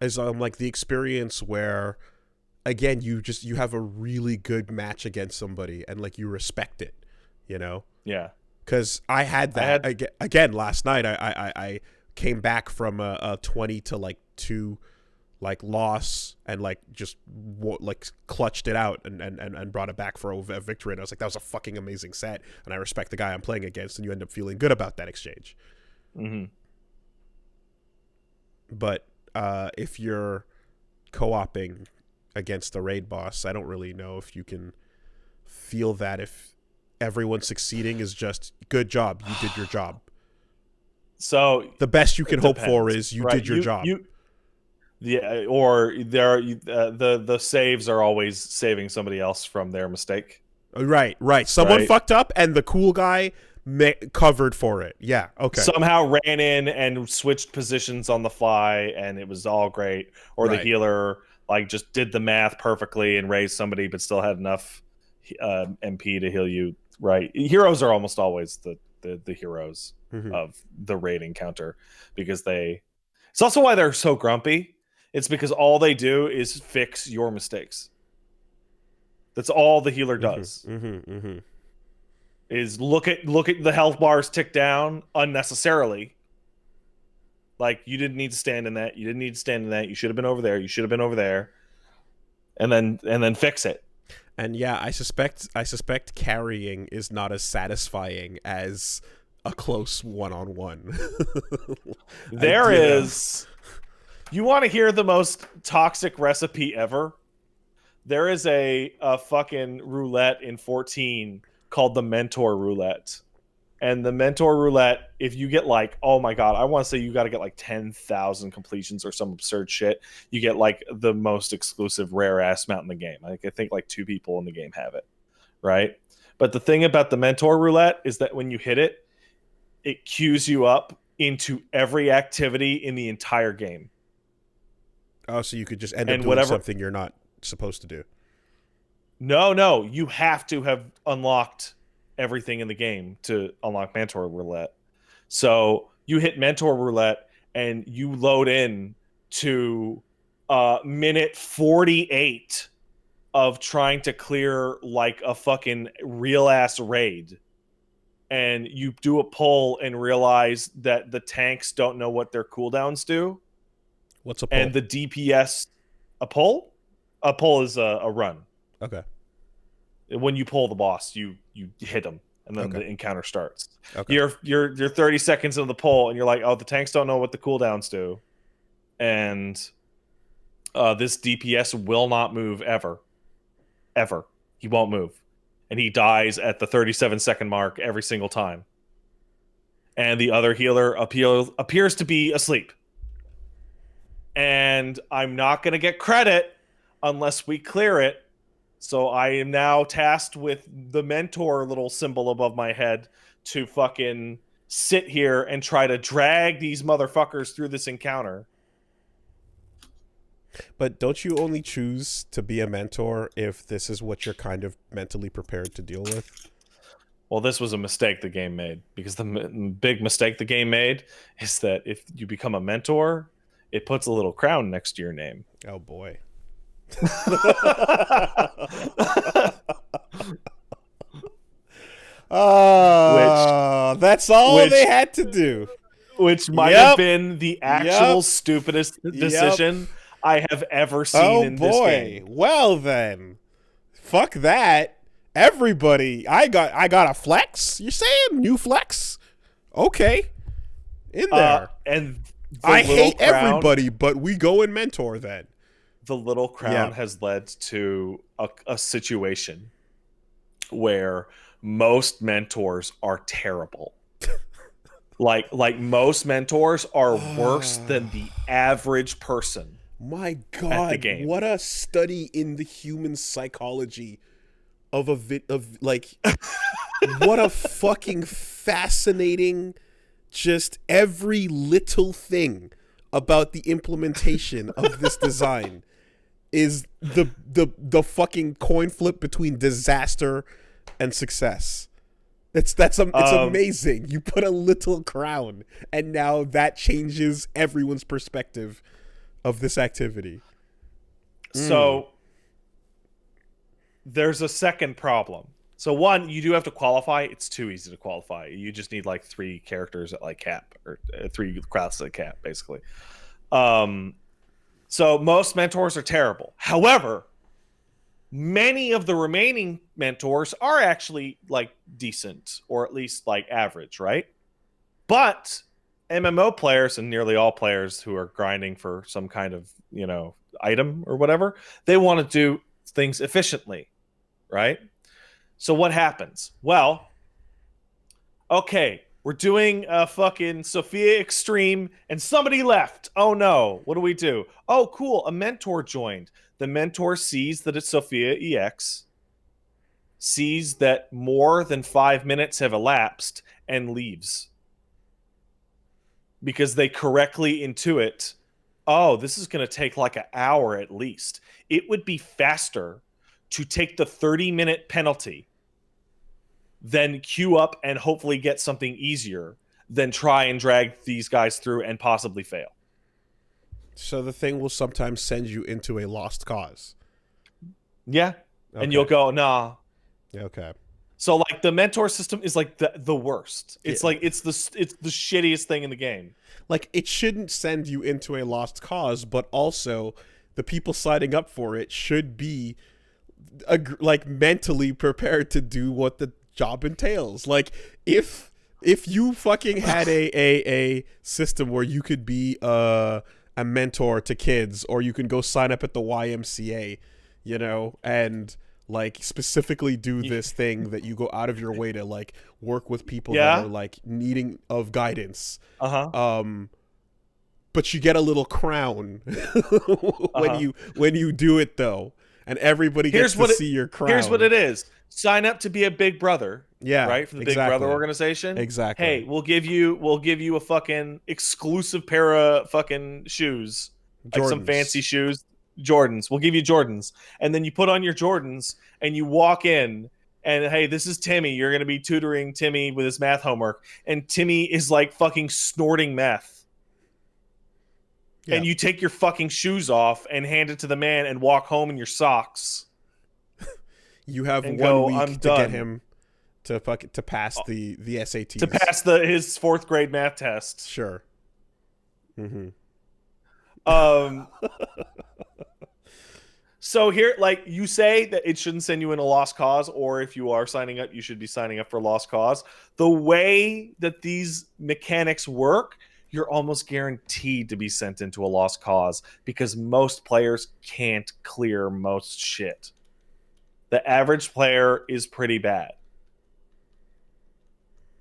As like the experience where, again, you have a really good match against somebody and like you respect it, you know? Yeah. Because I had that again last night. I came back from a 20 to like 2 like loss and like just like clutched it out and brought it back for a victory. And I was like, that was a fucking amazing set. And I respect the guy I'm playing against. And you end up feeling good about that exchange. Mm-hmm. But if you're co-oping against the raid boss, I don't really know if you can feel that if everyone succeeding is just good job, you did your job. So the best you can hope for is you did your job. Yeah, or the saves are always saving somebody else from their mistake. Right. Someone fucked up, and the cool guy covered for it. Yeah, okay. Somehow ran in and switched positions on the fly, and it was all great. Or the healer like just did the math perfectly and raised somebody, but still had enough MP to heal you. Right. Heroes are almost always the heroes of the raid encounter because it's also why they're so grumpy. It's because all they do is fix your mistakes. That's all the healer does. Is look at the health bars tick down unnecessarily. Like, you didn't need to stand in that. You didn't need to stand in that. You should have been over there. You should have been over there. And then fix it. And yeah, I suspect carrying is not as satisfying as a close one-on-one. There is. You want to hear the most toxic recipe ever? There is a fucking roulette in 14 called the Mentor Roulette. And the Mentor Roulette, if you get like, oh my god, I want to say you got to get like 10,000 completions or some absurd shit. You get like the most exclusive rare ass mount in the game. I think like 2 people in the game have it, right? But the thing about the Mentor Roulette is that when you hit it, it queues you up into every activity in the entire game. Oh, so you could just end up doing something you're not supposed to do. No, you have to have unlocked everything in the game to unlock Mentor Roulette. So you hit Mentor Roulette and you load in to minute 48 of trying to clear like a fucking real ass raid. And you do a pull and realize that the tanks don't know what their cooldowns do. What's a pull? And the DPS... A pull? A pull is a run. Okay. When you pull the boss, you hit them, and then the encounter starts. Okay. You're 30 seconds into the pull, and you're like, oh, the tanks don't know what the cooldowns do. And this DPS will not move ever. Ever. He won't move. And he dies at the 37-second mark every single time. And the other healer appears to be asleep. And I'm not going to get credit unless we clear it. So I am now tasked with the mentor little symbol above my head to fucking sit here and try to drag these motherfuckers through this encounter. But don't you only choose to be a mentor if this is what you're kind of mentally prepared to deal with? Well, this was a mistake the game made, because the big mistake the game made is that if you become a mentor, it puts a little crown next to your name. Oh, boy. That's all they had to do. Which might have been the actual stupidest decision I have ever seen in this game. Well then, fuck that. Everybody, I got a flex. You're saying new flex? Okay, in there. And I hate everybody, but we go and mentor then. The little crown has led to a situation where most mentors are terrible. like most mentors are worse than the average person. My God, what a study in the human psychology of what a fucking fascinating, just every little thing about the implementation of this design is the fucking coin flip between disaster and success. It's amazing. You put a little crown and now that changes everyone's perspective of this activity. So there's a second problem. So one, you do have to qualify. It's too easy to qualify. You just need like 3 characters at like cap, or 3 classes at cap, basically. So most mentors are terrible. However, many of the remaining mentors are actually like decent, or at least like average, right? But MMO players, and nearly all players who are grinding for some kind of, item or whatever, they want to do things efficiently, right? So what happens? Well, okay, we're doing a fucking Sophia Extreme and somebody left. Oh no, what do we do? Oh cool, a mentor joined. The mentor sees that it's Sophia EX, sees that more than 5 minutes have elapsed, and leaves. Because they correctly intuit, oh, this is going to take like an hour at least. It would be faster to take the 30-minute penalty than queue up and hopefully get something easier than try and drag these guys through and possibly fail. So the thing will sometimes send you into a lost cause. Yeah. Okay. And you'll go, nah. Okay. So like the mentor system is like the worst. It's like it's the shittiest thing in the game. Like it shouldn't send you into a lost cause, but also the people signing up for it should be like mentally prepared to do what the job entails. Like if you fucking had a system where you could be a mentor to kids, or you can go sign up at the YMCA, and like specifically do this thing that you go out of your way to like work with people that are like needing of guidance. But you get a little crown when you do it though, and everybody gets to see your crown. Here's what it is: sign up to be a big brother. Yeah, right, for the Big Brother organization. Exactly. Hey, we'll give you a fucking exclusive pair of fucking shoes, like some fancy shoes. Jordans. We'll give you Jordans. And then you put on your Jordans and you walk in and, hey, this is Timmy. You're going to be tutoring Timmy with his math homework. And Timmy is like fucking snorting meth. Yeah. And you take your fucking shoes off and hand it to the man and walk home in your socks. You have 1 week to get him to pass the SATs. To pass his 4th grade math test. Sure. Mm-hmm. So here, like you say that it shouldn't send you in a lost cause, or if you are signing up, you should be signing up for a lost cause. The way that these mechanics work, you're almost guaranteed to be sent into a lost cause because most players can't clear most shit. The average player is pretty bad.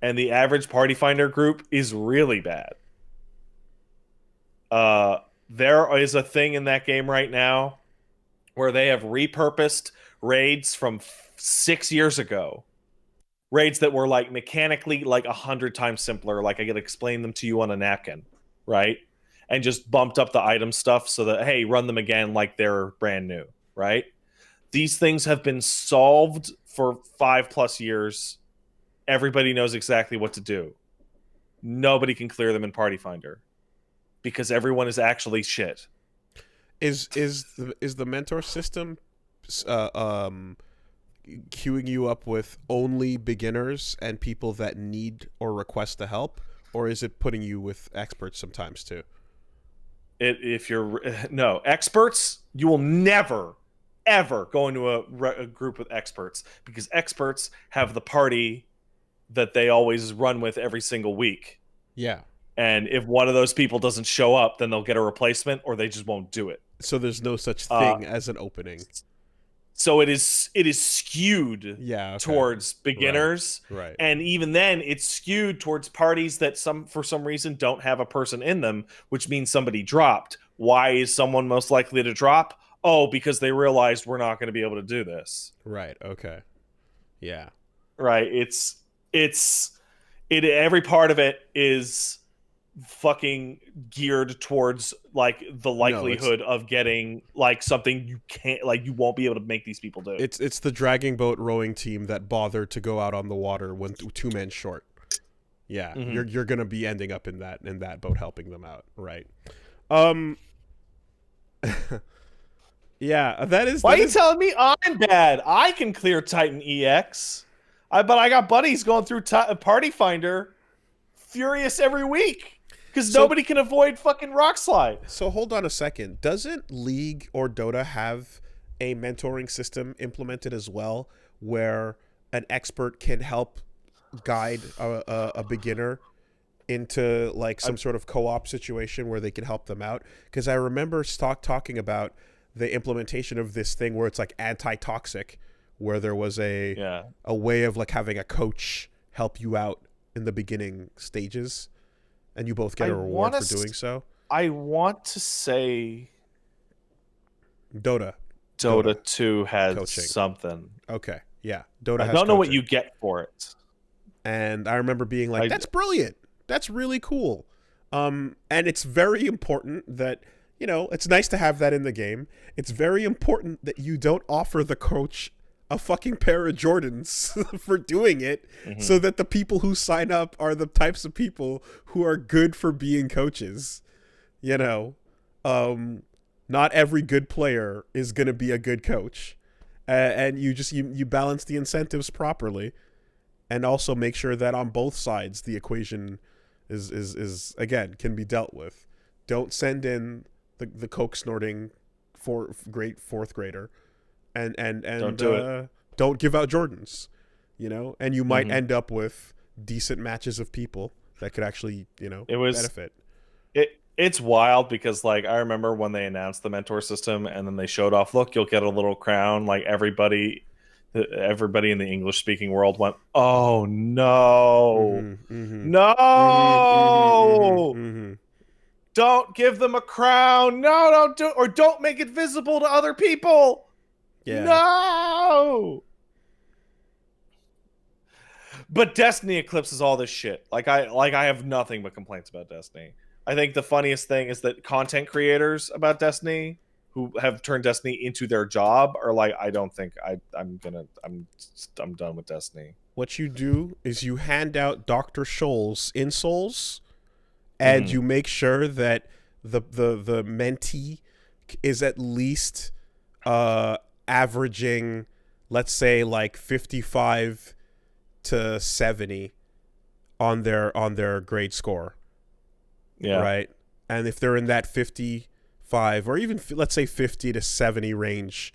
And the average party finder group is really bad. There is a thing in that game right now where they have repurposed raids from 6 years ago. Raids that were like mechanically like 100 times simpler. Like I could explain them to you on a napkin, right? And just bumped up the item stuff so that, hey, run them again like they're brand new, right? These things have been solved for 5+ years. Everybody knows exactly what to do. Nobody can clear them in Party Finder because everyone is actually shit. Is the mentor system queuing you up with only beginners and people that need or request the help, or is it putting you with experts sometimes too? If you're no experts, you will never ever go into a group with experts, because experts have the party that they always run with every single week. Yeah. And if one of those people doesn't show up, then they'll get a replacement, or they just won't do it. So there's no such thing as an opening. So it is skewed towards beginners, right. And even then it's skewed towards parties that for some reason don't have a person in them, which means somebody dropped. Why is someone most likely to drop? Oh, because they realized we're not going to be able to do this. Right. Okay. Yeah. Right. Every part of it is fucking geared towards like the likelihood of getting like something you can't, like you won't be able to make these people do. It's the dragging boat rowing team that bothered to go out on the water when two men short. Yeah, you're gonna be ending up in that boat helping them out, right? Yeah, that is. Why are you telling me I'm bad? I can clear Titan EX, but I got buddies going through Party Finder, furious every week. Because nobody can avoid fucking rock slide. So hold on a second. Doesn't League or Dota have a mentoring system implemented as well, where an expert can help guide a beginner into like some sort of co-op situation where they can help them out? Because I remember talking about the implementation of this thing where it's like anti-toxic, where there was a way of like having a coach help you out in the beginning stages. And you both get a reward for doing so? I want to say Dota 2 has coaching. Something. Okay, yeah. Dota has I don't know what coaching. you get for it. And I remember being like, that's brilliant. That's really cool. And it's very important that, you know, it's nice to have that in the game. It's very important that you don't offer the coach a fucking pair of Jordans for doing it, so that the people who sign up are the types of people who are good for being coaches. You know, not every good player is going to be a good coach. And you balance the incentives properly, and also make sure that on both sides the equation is again can be dealt with. Don't send in the coke snorting great fourth grader. And don't do it. Don't give out Jordans, you know, and you might end up with decent matches of people that could actually, you know, benefit. It's wild because like I remember when they announced the mentor system and then they showed off, look, you'll get a little crown. Like everybody in the English speaking world went, oh no, no. Don't give them a crown. No, don't do it, or don't make it visible to other people. Yeah. No. But Destiny eclipses all this shit. Like I have nothing but complaints about Destiny. I think the funniest thing is that content creators about Destiny who have turned Destiny into their job are like, I don't think I'm done with Destiny. What you do is you hand out Dr. Scholl's insoles, and you make sure that the mentee is at least averaging, let's say, like 55 to 70 on their grade score. Yeah. Right. And if they're in that 55 or even let's say 50 to 70 range,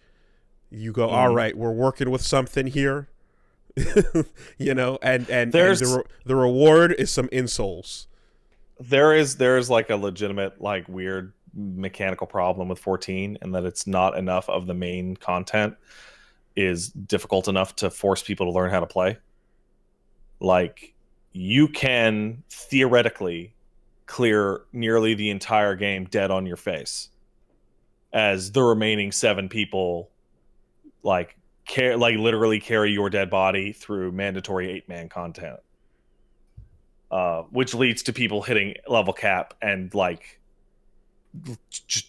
you go, all right, we're working with something here. You know, and the reward is some insoles. There is like a legitimate like weird mechanical problem with 14, and that it's not enough of the main content is difficult enough to force people to learn how to play. Like you can theoretically clear nearly the entire game dead on your face, as the remaining 7 people like literally carry your dead body through mandatory 8-man content, which leads to people hitting level cap and like just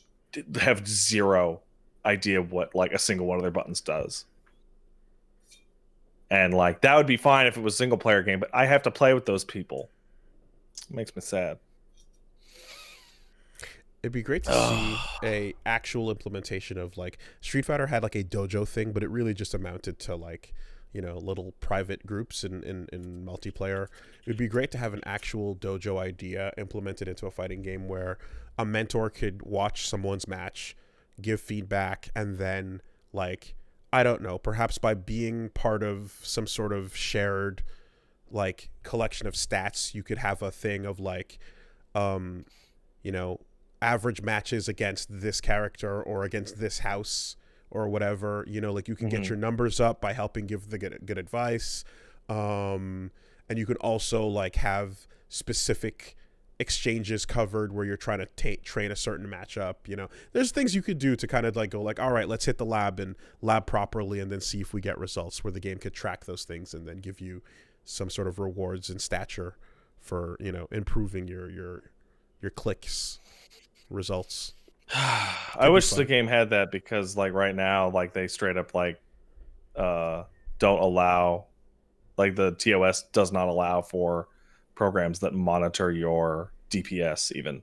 have zero idea what like a single one of their buttons does. And like that would be fine if it was a single player game, but I have to play with those people. It makes me sad. It'd be great to see a actual implementation of like Street Fighter had like a dojo thing, but it really just amounted to like, little private groups in multiplayer. It would be great to have an actual dojo idea implemented into a fighting game where a mentor could watch someone's match, give feedback, and then like, I don't know, perhaps by being part of some sort of shared like collection of stats, you could have a thing of like, um, you know, average matches against this character or against this house or whatever. Like you can get your numbers up by helping give the good advice, and you can also like have specific exchanges covered where you're trying to train a certain matchup. There's things you could do to kind of like go like, all right, let's hit the lab and lab properly and then see if we get results, where the game could track those things and then give you some sort of rewards and stature for improving your clicks results. I wish the game had that, because like right now, like they straight up like don't allow, like the TOS does not allow for programs that monitor your DPS. Even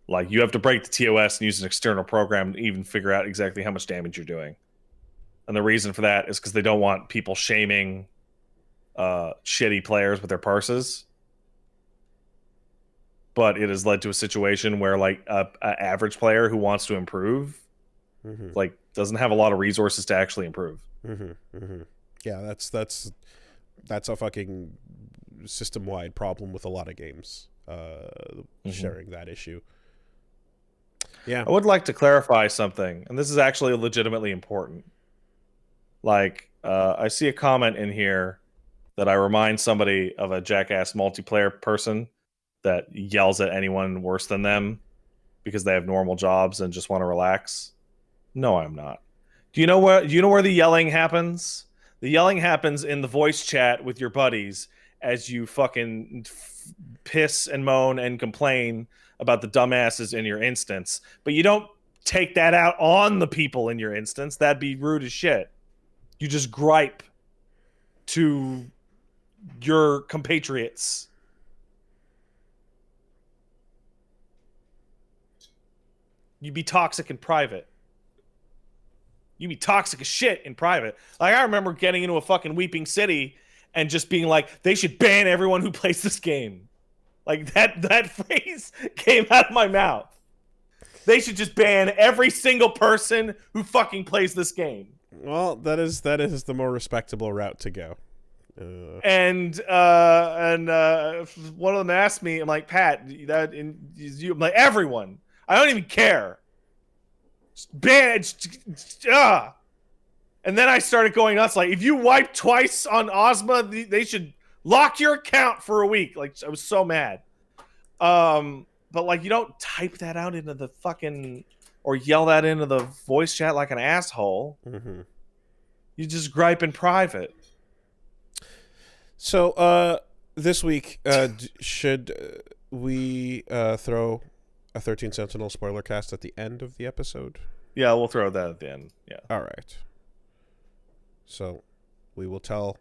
like you have to break the TOS and use an external program to even figure out exactly how much damage you're doing. And the reason for that is because they don't want people shaming shitty players with their purses. But it has led to a situation where like a average player who wants to improve, like doesn't have a lot of resources to actually improve. Yeah, that's a fucking system-wide problem with a lot of games, sharing that issue. Yeah. I would like to clarify something, and this is actually legitimately important. Like, I see a comment in here that I remind somebody of a jackass multiplayer person that yells at anyone worse than them because they have normal jobs and just want to relax. No, I'm not. Do you know where the yelling happens? The yelling happens in the voice chat with your buddies as you fucking piss and moan and complain about the dumbasses in your instance. But you don't take that out on the people in your instance. That'd be rude as shit. You just gripe to your compatriots. You be toxic in private. You be toxic as shit in private. Like, I remember getting into a fucking Weeping City and just being like, they should ban everyone who plays this game. Like, that phrase came out of my mouth. They should just ban every single person who fucking plays this game. Well, that is the more respectable route to go. And one of them asked me, I'm like, Pat, I'm like, everyone. I don't even care. Ban. And then I started going nuts. Like, if you wipe twice on Ozma, they should lock your account for a week. Like, I was so mad. But like, you don't type that out into the fucking, or yell that into the voice chat like an asshole. You just gripe in private. So, this week, should we throw a 13 Sentinel spoiler cast at the end of the episode? Yeah, we'll throw that at the end. Yeah. All right. So, we will tell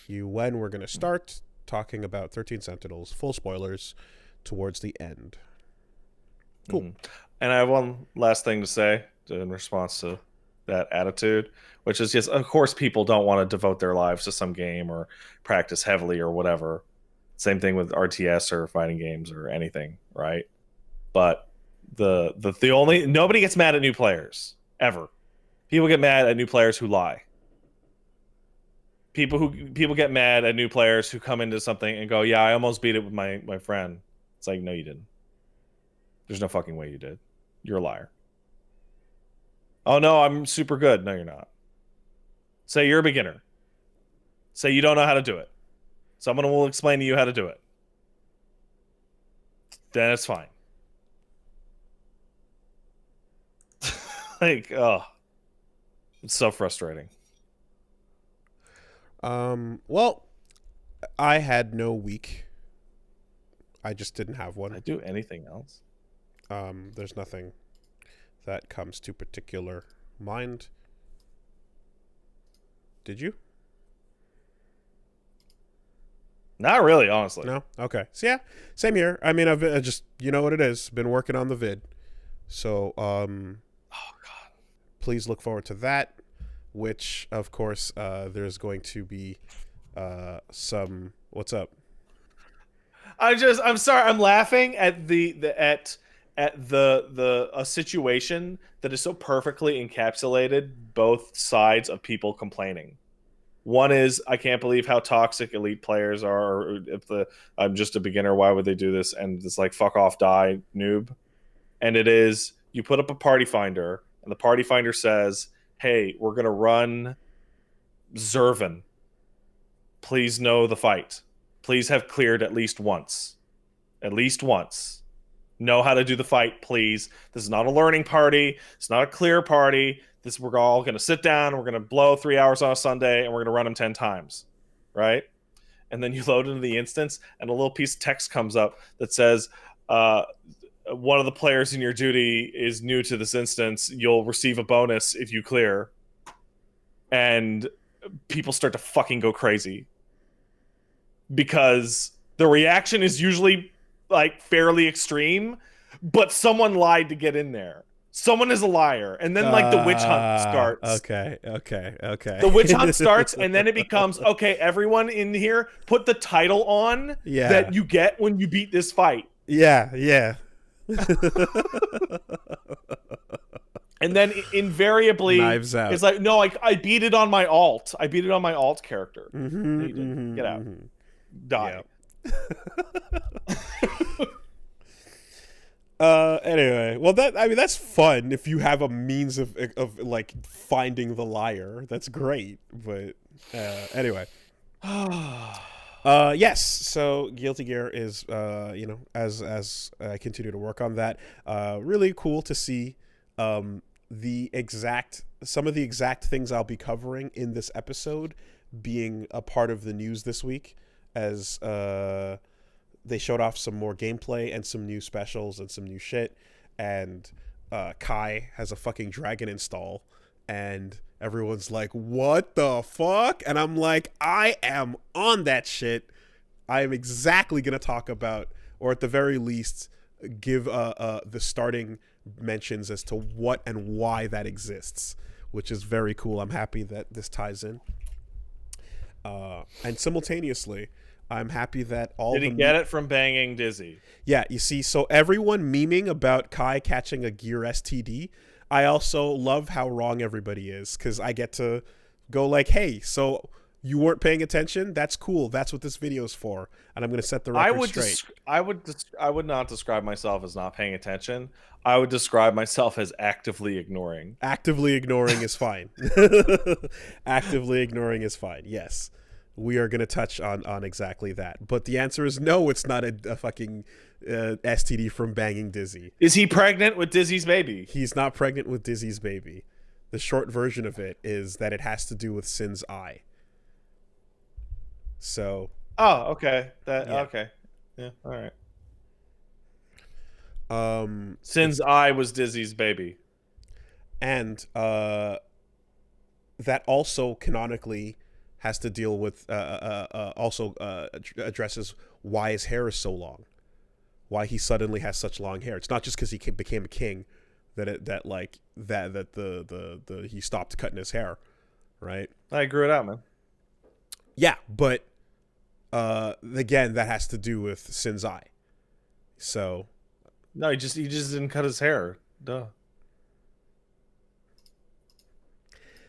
you when we're going to start talking about 13 Sentinels, full spoilers, towards the end. Cool. And I have one last thing to say in response to that attitude, which is, yes, of course people don't want to devote their lives to some game or practice heavily or whatever. Same thing with RTS or fighting games or anything, right? But the only, nobody gets mad at new players ever. People get mad at new players who lie. People get mad at new players who come into something and go, yeah, I almost beat it with my friend. It's like, no, you didn't. There's no fucking way you did. You're a liar. Oh, no, I'm super good. No, you're not. Say you're a beginner. Say you don't know how to do it. Someone will explain to you how to do it. Then it's fine. Like, oh. It's so frustrating. Well, I had no week. I just didn't have one. Did I do anything else? There's nothing that comes to particular mind. Did you? Not really, honestly. No? Okay. So yeah, same here. I mean, I just, you know what it is. Been working on the vid. So, Oh god. please look forward to that, which, of course, there's going to be some... What's up? I'm sorry. I'm laughing at the a situation that is so perfectly encapsulated both sides of people complaining. One is, I can't believe how toxic elite players are. Or if I'm just a beginner, why would they do this? And it's like, fuck off, die, noob. And it is, you put up a party finder, and the party finder says, hey, we're gonna run Zervin. Please know the fight. Please have cleared at least once. At least once. Know how to do the fight, please. This is not a learning party. It's not a clear party. We're all going to sit down. We're going to blow 3 hours on a Sunday, and we're going to run them 10 times. Right? And then you load into the instance, and a little piece of text comes up that says, one of the players in your duty is new to this instance. You'll receive a bonus if you clear. And people start to fucking go crazy. Because the reaction is usually like fairly extreme, but someone lied to get in there. Someone is a liar. And then like the witch hunt starts. Okay. The witch hunt starts, and then it becomes, okay, everyone in here, put the title on that you get when you beat this fight. Yeah. And then invariably, Knives out. It's like, no, I beat it on my alt. I beat it on my alt character. Get out. Die. Anyway, well, that's fun if you have a means of like finding the liar. That's great. But anyway, yes. So Guilty Gear is as I continue to work on that, really cool to see some of the exact things I'll be covering in this episode being a part of the news this week, as they showed off some more gameplay and some new specials and some new shit. And Kai has a fucking dragon install, and everyone's like, what the fuck? And I'm like, I am on that shit. I am exactly going to talk about, or at the very least, give the starting mentions as to what and why that exists, which is very cool. I'm happy that this ties in. And simultaneously, I'm happy that all Did he get it from banging Dizzy? Yeah, you see, so everyone memeing about Kai catching a gear STD, I also love how wrong everybody is, because I get to go like, hey, so you weren't paying attention? That's cool. That's what this video's for. And I'm going to set the record straight. I would not describe myself as not paying attention. I would describe myself as actively ignoring. Actively ignoring is fine. Actively ignoring is fine, yes. We are going to touch on exactly that. But the answer is no, it's not a fucking STD from banging Dizzy. Is he pregnant with Dizzy's baby? He's not pregnant with Dizzy's baby. The short version of it is that it has to do with Sin's eye. So. Oh, okay. Okay. Yeah, all right. Sin's eye was Dizzy's baby. And that also canonically has to deal with addresses why his hair is so long, why he suddenly has such long hair. It's not just because he became a king that he stopped cutting his hair, right? I grew it out, man. Yeah, but again, that has to do with Sin's eye. So no, he just didn't cut his hair. Duh.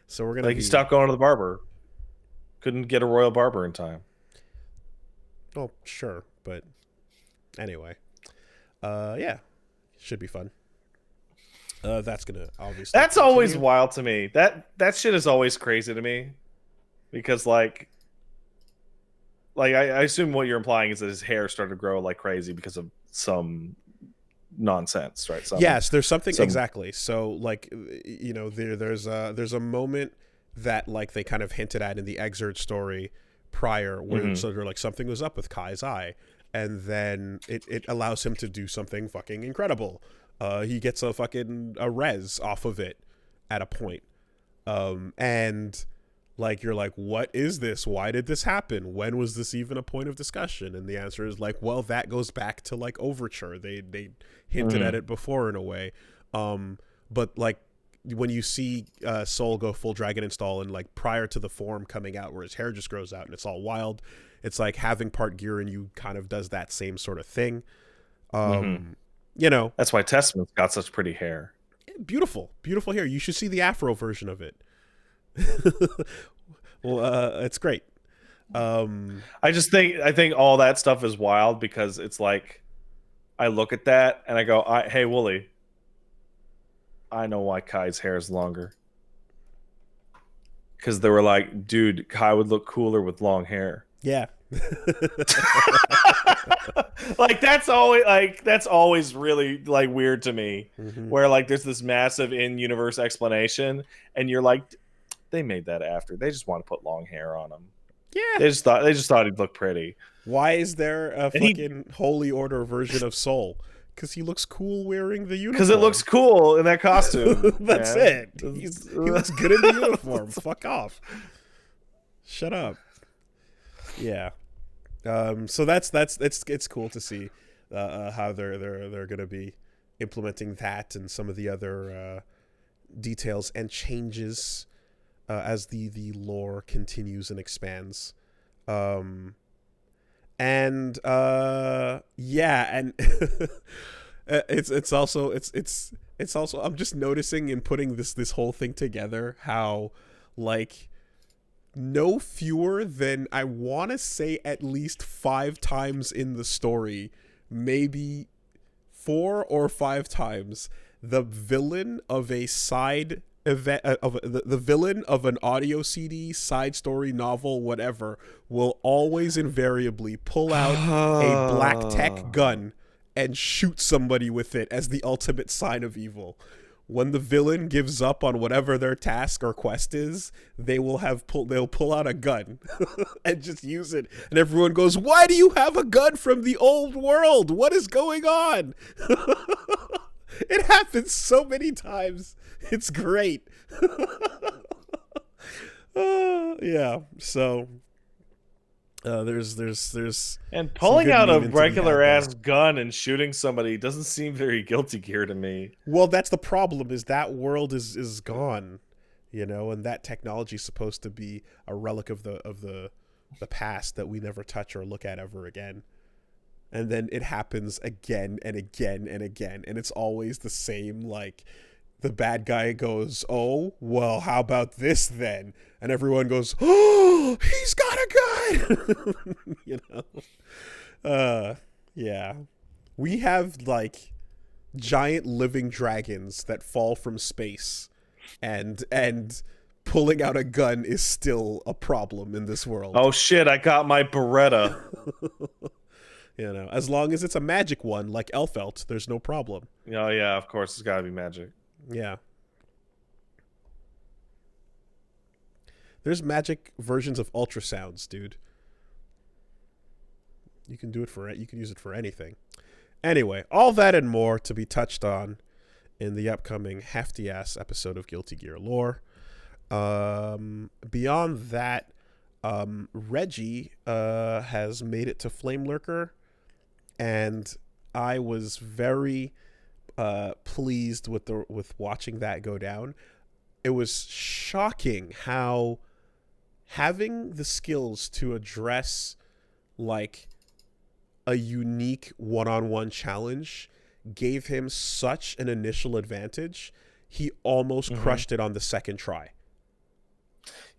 So we're gonna he stopped going to the barber. Couldn't get a royal barber in time. Oh, sure, but anyway, yeah, should be fun. That's gonna obviously. That's always wild to me. That shit is always crazy to me, because like I assume what you're implying is that his hair started to grow like crazy because of some nonsense, right? Yes, there's something exactly. So like, there's a moment that like they kind of hinted at in the excerpt story prior, where so they're like, something was up with Kai's eye, and then it allows him to do something fucking incredible. He gets a res off of it at a point, and Like, you're like, what is this? Why did this happen? When was this even a point of discussion? And the answer is like, well, that goes back to like Overture. They hinted at it before in a way. But like when you see Soul go full Dragon Install and like prior to the form coming out where his hair just grows out and it's all wild, it's like having part gear in you kind of does that same sort of thing. You know, that's why Testament's got such pretty hair. Beautiful hair. You should see the Afro version of it. Well, it's great. I think all that stuff is wild because it's like I look at that and I go, hey Wooly, I know why Kai's hair is longer. Because they were like, dude, Kai would look cooler with long hair. Yeah. Like that's always really like weird to me. Where like there's this massive in-universe explanation and you're like, they made that after. They just want to put long hair on him. Yeah. They just thought he'd look pretty. Why is there a fucking Holy Order version of Soul? Because he looks cool wearing the uniform. Because it looks cool in that costume. That's it. He looks good in the uniform. Fuck off. Shut up. Yeah. So it's cool to see how they're going to be implementing that and some of the other details and changes as the lore continues and expands. And it's also I'm just noticing in putting this whole thing together how like no fewer than I want to say at least 5 times in the story, maybe 4 or 5 times, the villain of a side event the villain of an audio CD, side story, novel, whatever, will always invariably pull out a black tech gun and shoot somebody with it as the ultimate sign of evil. When the villain gives up on whatever their task or quest is, they'll pull out a gun and just use it. And everyone goes, "Why do you have a gun from the old world? What is going on?" It happens so many times. It's great. Yeah. So there's and pulling out a regular ass gun and shooting somebody doesn't seem very Guilty Gear to me. Well, that's the problem. Is that world is gone, you know, and that technology is supposed to be a relic of the past that we never touch or look at ever again. And then it happens again and again and again, and it's always the same. Like, the bad guy goes, "Oh, well, how about this then?" And everyone goes, "Oh, he's got a gun!" You know? Yeah. We have, like, giant living dragons that fall from space, and pulling out a gun is still a problem in this world. Oh, shit, I got my Beretta. You know, as long as it's a magic one, like Elfelt, there's no problem. Oh, yeah, of course, it's got to be magic. Yeah. There's magic versions of ultrasounds, dude. You can do it you can use it for anything. Anyway, all that and more to be touched on in the upcoming hefty-ass episode of Guilty Gear Lore. Beyond that, Reggie has made it to Flame Lurker, and I was very pleased with watching that go down. It was shocking how having the skills to address like a unique one-on-one challenge gave him such an initial advantage. He almost crushed it on the second try.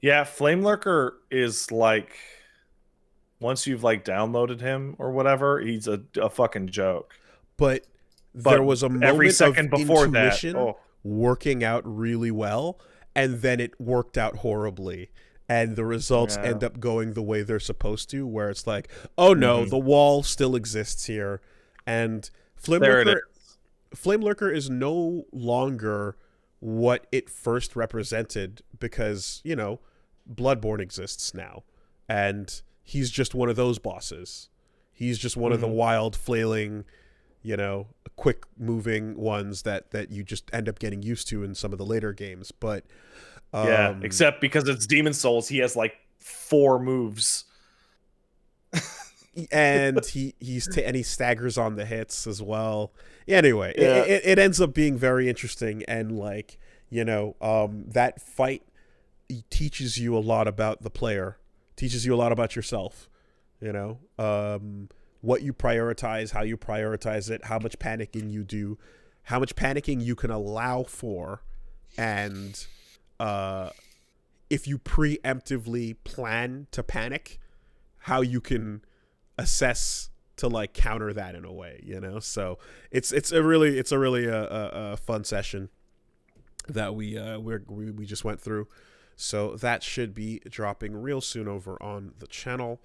Yeah, Flame Lurker is like, once you've like downloaded him or whatever, he's a fucking joke. But there was a moment every second of before intuition working out really well, and then it worked out horribly. And the results end up going the way they're supposed to, where it's like, oh no, the wall still exists here. And Flame Lurker is no longer what it first represented, because, you know, Bloodborne exists now. And he's just one of those bosses. He's just one of the wild, flailing, you know, quick moving ones that you just end up getting used to in some of the later games. But Yeah, except because it's Demon Souls, he has like 4 moves. And he staggers on the hits as well. Anyway, Yeah. it ends up being very interesting, and like, that fight teaches you a lot about the player, teaches you a lot about yourself. What you prioritize, how you prioritize it, how much panicking you do, how much panicking you can allow for, and if you preemptively plan to panic, how you can assess to like counter that in a way, So it's a really fun session that we just went through. So that should be dropping real soon over on the channel.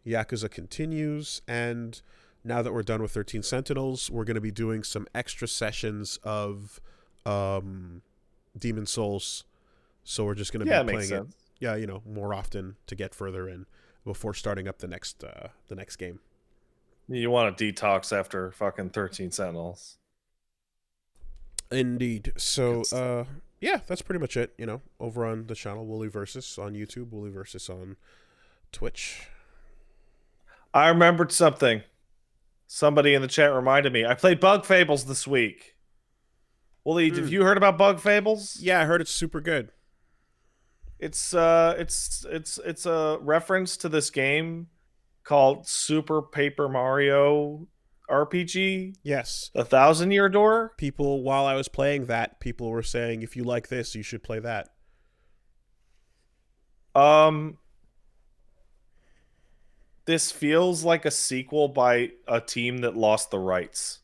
Yakuza continues, and now that we're done with 13 Sentinels, we're going to be doing some extra sessions of Demon Souls. So we're just going to be playing it, more often to get further in before starting up the next game. You want to detox after fucking 13 Sentinels. Indeed. So, yeah, that's pretty much it. Over on the channel, Wooly Versus on YouTube, Wooly Versus on Twitch. I remembered something. Somebody in the chat reminded me. I played Bug Fables this week. Wooly, have you heard about Bug Fables? Yeah, I heard it's super good. It's a reference to this game called Super Paper Mario RPG. Yes. The 1,000-Year Door. People, while I was playing that, people were saying, if you like this, you should play that. This feels like a sequel by a team that lost the rights.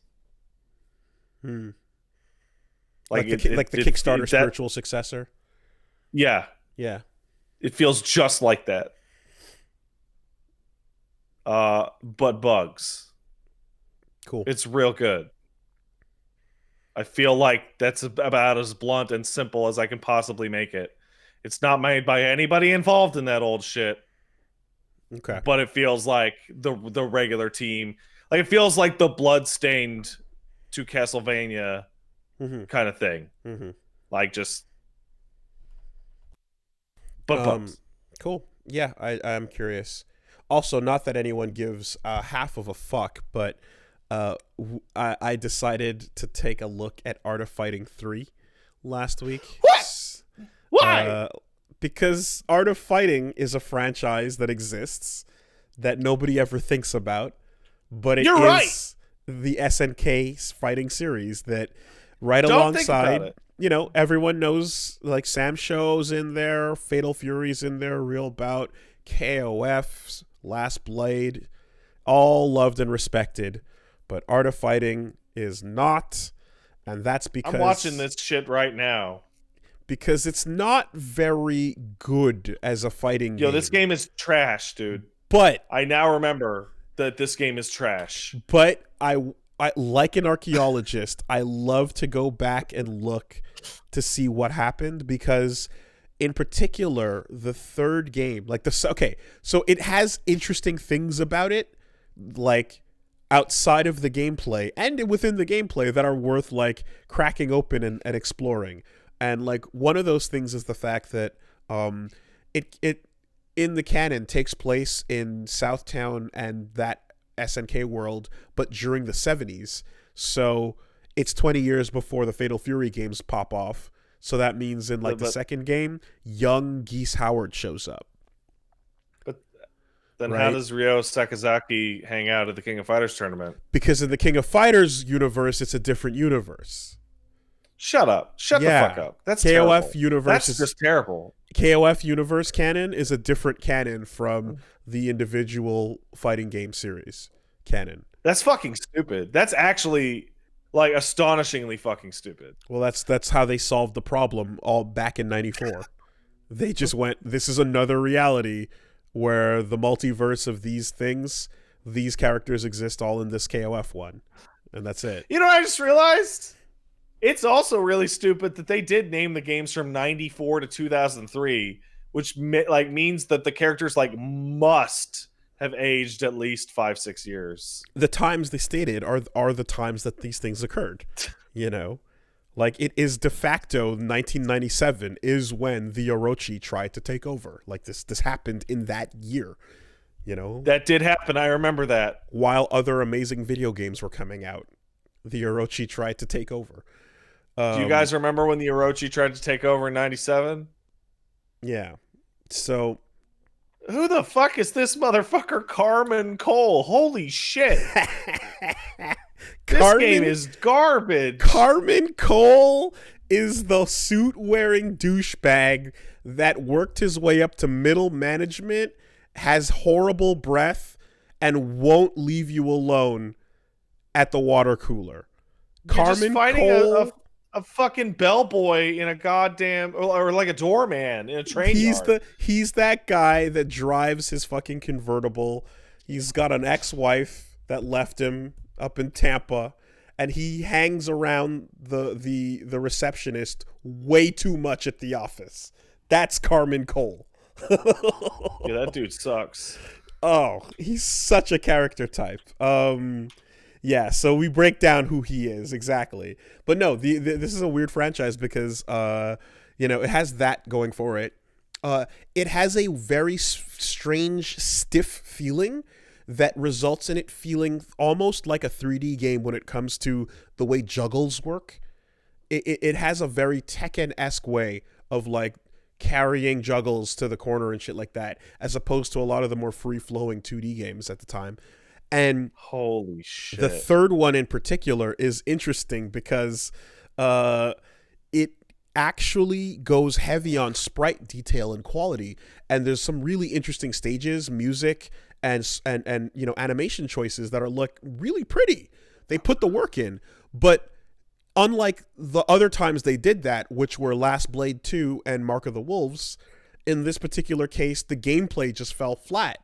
Like the Kickstarter spiritual successor. Yeah. Yeah. It feels just like that. But bugs. Cool. It's real good. I feel like that's about as blunt and simple as I can possibly make it. It's not made by anybody involved in that old shit. Okay. But it feels like the regular team. Like, it feels like the Bloodstained to Castlevania kind of thing. Like, just... But bugs. Cool. Yeah, I'm curious. Also, not that anyone gives half of a fuck, but I decided to take a look Art of Fighting 3 last week. What? Why? Because Art of Fighting is a franchise that exists that nobody ever thinks about, but it is the SNK fighting series that alongside, everyone knows, like, Sam Show's in there, Fatal Fury's in there, Real Bout, KOF, Last Blade, all loved and respected, but Art of Fighting is not, and that's because... I'm watching this shit right now. Because it's not very good as a fighting game. Yo, this game is trash, dude. But... I now remember that this game is trash. But I like an archaeologist, I love to go back and look to see what happened, because in particular, the third game, so it has interesting things about it, like outside of the gameplay and within the gameplay, that are worth like cracking open and exploring. And like one of those things is the fact that it in the canon takes place in Southtown and that SNK world, but during the 70s. So it's 20 years before the Fatal Fury games pop off. So that means in the second game, young Geese Howard shows up. But then how does Ryo Sakazaki hang out at the King of Fighters tournament? Because in the King of Fighters universe, it's a different universe. Shut up. Shut the fuck up. That's KOF terrible. universe That's just terrible. KOF universe canon is a different canon from the individual fighting game series canon. That's fucking stupid. That's actually like astonishingly fucking stupid. Well, that's how they solved the problem all back in 94. They just went, this is another reality where the multiverse of these things, these characters exist all in this KOF one. And that's it. You know what I just realized? It's also really stupid that they did name the games from 94 to 2003, which means that the characters must have aged at least 5-6 years. The times they stated are the times that these things occurred, Like, it is de facto 1997 is when the Orochi tried to take over. Like, this happened in that year, you know? That did happen. I remember that. While other amazing video games were coming out, the Orochi tried to take over. Do you guys remember when the Orochi tried to take over in 97? Yeah. So... Who the fuck is this motherfucker Carmen Cole? Holy shit. This game is garbage. Carmen Cole is the suit-wearing douchebag that worked his way up to middle management, has horrible breath, and won't leave you alone at the water cooler. You're Carmen just fighting Cole... a fucking bellboy in a goddamn... Or like a doorman in a train yard. He's that guy that drives his fucking convertible. He's got an ex-wife that left him up in Tampa, and he hangs around the receptionist way too much at the office. That's Carmen Cole. Yeah, that dude sucks. Oh, he's such a character type. Yeah, so we break down who he is exactly. But no, this is a weird franchise because it has that going for it. It has a very strange, stiff feeling that results in it feeling almost like a 3D game when it comes to the way juggles work. It has a very Tekken-esque way of like carrying juggles to the corner and shit like that, as opposed to a lot of the more free-flowing 2D games at the time. And holy shit, the third one in particular is interesting because it actually goes heavy on sprite detail and quality, and there's some really interesting stages, music, and animation choices that are look really pretty. They put the work in, but unlike the other times they did that, which were Last Blade 2 and Mark of the Wolves, in this particular case, the gameplay just fell flat.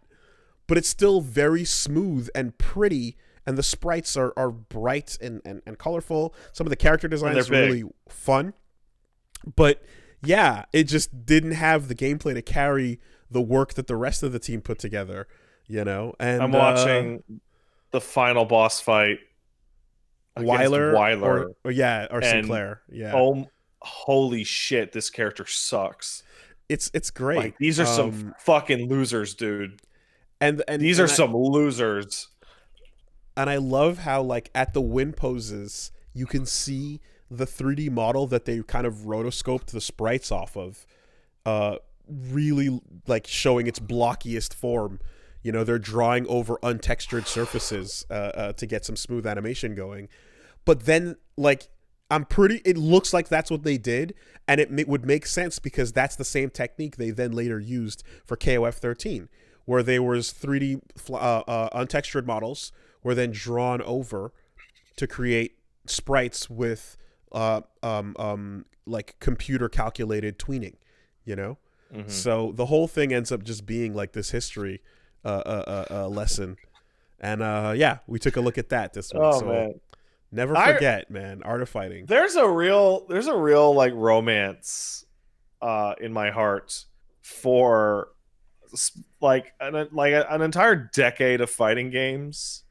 But it's still very smooth and pretty, and the sprites are bright and colorful. Some of the character designs are really fun. But yeah, it just didn't have the gameplay to carry the work that the rest of the team put together, And I'm watching the final boss fight Weiler, Weiler. or Sinclair. Yeah. Oh, holy shit, this character sucks. It's great. Like, these are some fucking losers, dude. And these are some losers. And I love how, like, at the win poses, you can see the 3D model that they kind of rotoscoped the sprites off of, really, like, showing its blockiest form. They're drawing over untextured surfaces to get some smooth animation going. But then, like, it looks like that's what they did, and it would make sense because that's the same technique they then later used for KOF 13. Where there was 3D untextured models were then drawn over to create sprites with like computer calculated tweening, Mm-hmm. So the whole thing ends up just being like this history lesson, and we took a look at that this week. Oh, man. Never forget, man, Art of Fighting. There's a real like romance in my heart for like an entire decade of fighting games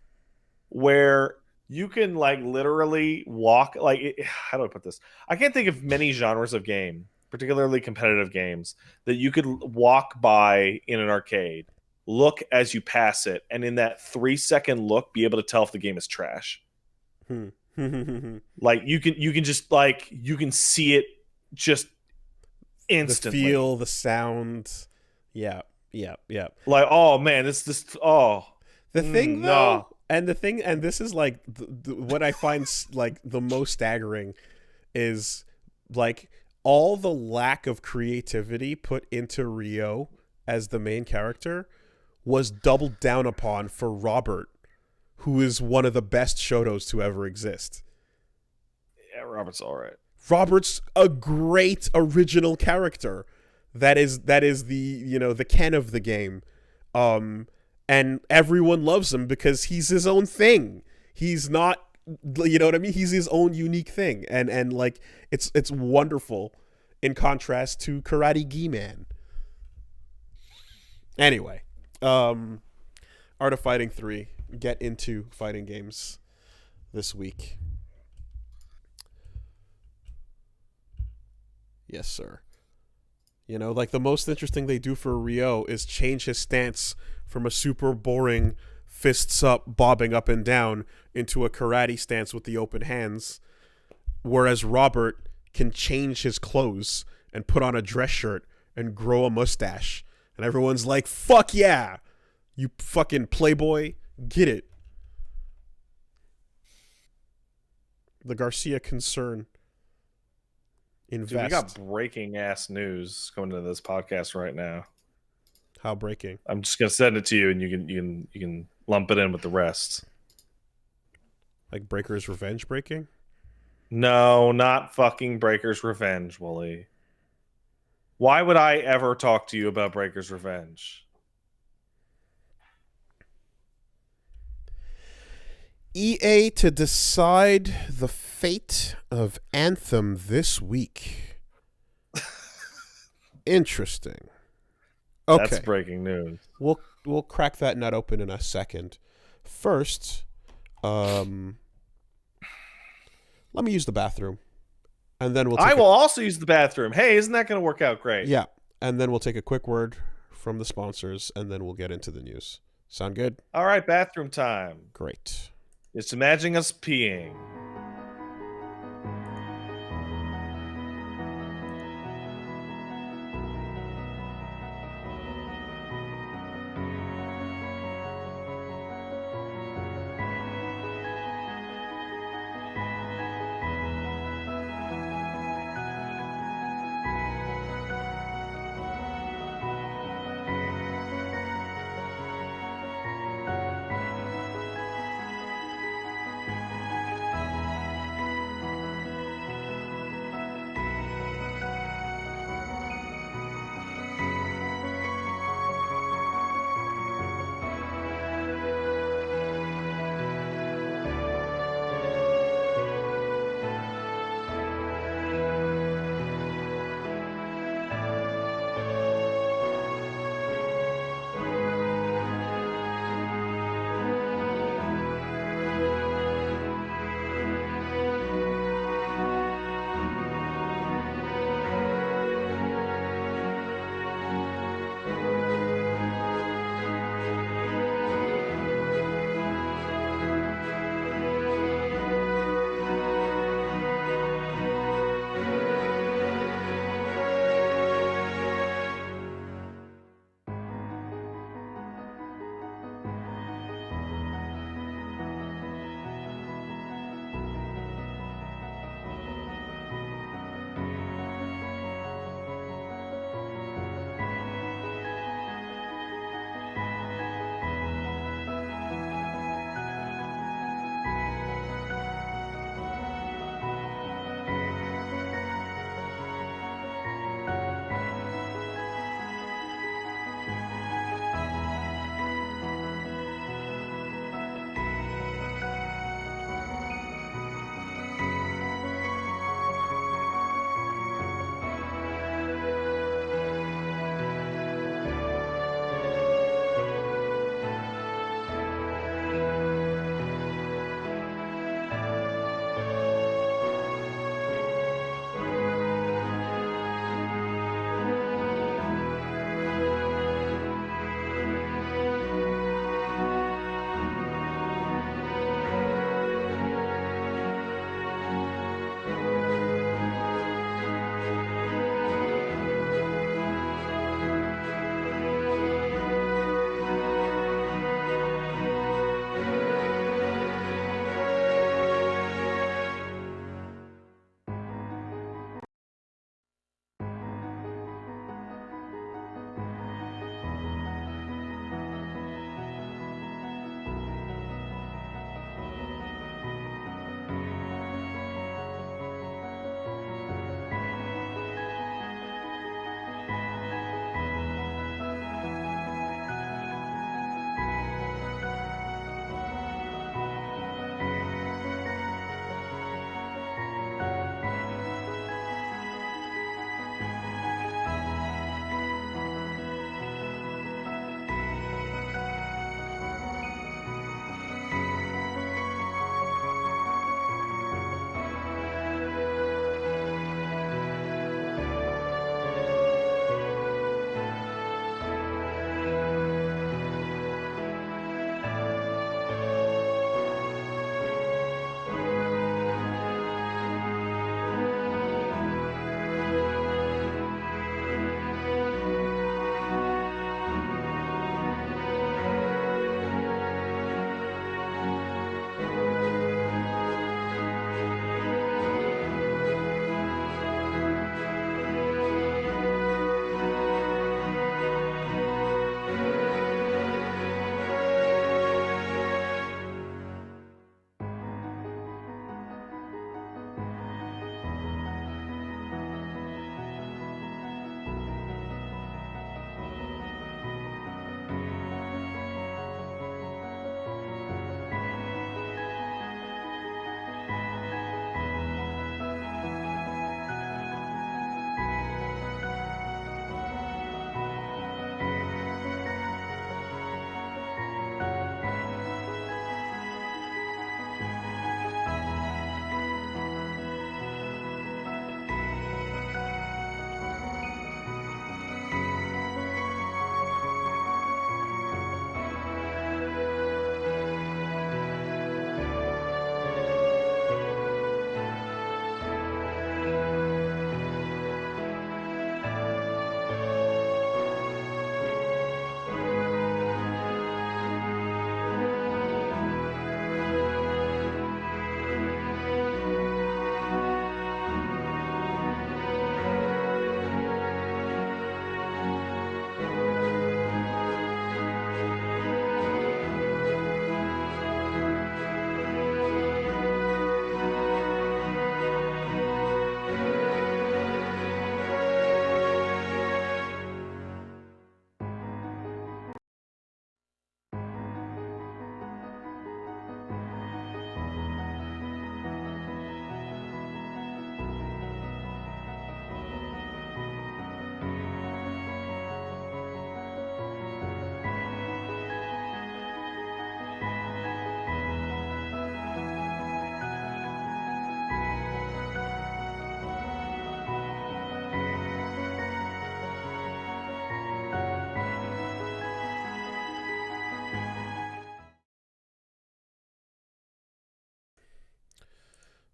where you can like literally walk how do I put this? I can't think of many genres of game, particularly competitive games, that you could walk by in an arcade, look as you pass it, and in that 3-second look be able to tell if the game is trash. Like you can just like you can see it just instantly. The feel, the sound. Yeah. Like, oh man, the thing though, and this is like what I find like the most staggering is like all the lack of creativity put into Ryo as the main character was doubled down upon for Robert, who is one of the best Shotos to ever exist. Yeah, Robert's all right. Robert's a great original character. That is the the Ken of the game, and everyone loves him because he's his own thing. He's not, what I mean. He's his own unique thing, and like it's wonderful in contrast to Karate Gi Man. Anyway, Art of Fighting 3. Get into fighting games this week. Yes, sir. You know, like the most interesting they do for Rio is change his stance from a super boring fists up, bobbing up and down into a karate stance with the open hands. Whereas Robert can change his clothes and put on a dress shirt and grow a mustache. And everyone's like, fuck yeah! You fucking playboy, get it. The Garcia concern. Invest. Dude, we got breaking ass news coming into this podcast right now. How breaking? I'm just gonna send it to you, and you can lump it in with the rest. Like Breaker's Revenge breaking? No, not fucking Breaker's Revenge, Wooly. Why would I ever talk to you about Breaker's Revenge? EA to decide the fate of Anthem this week. Interesting. Okay. That's breaking news. We'll crack that nut open in a second. First, let me use the bathroom. And then I will also use the bathroom. Hey, isn't that going to work out great? Yeah. And then we'll take a quick word from the sponsors, and then we'll get into the news. Sound good? All right, bathroom time. Great. Just imagine us peeing.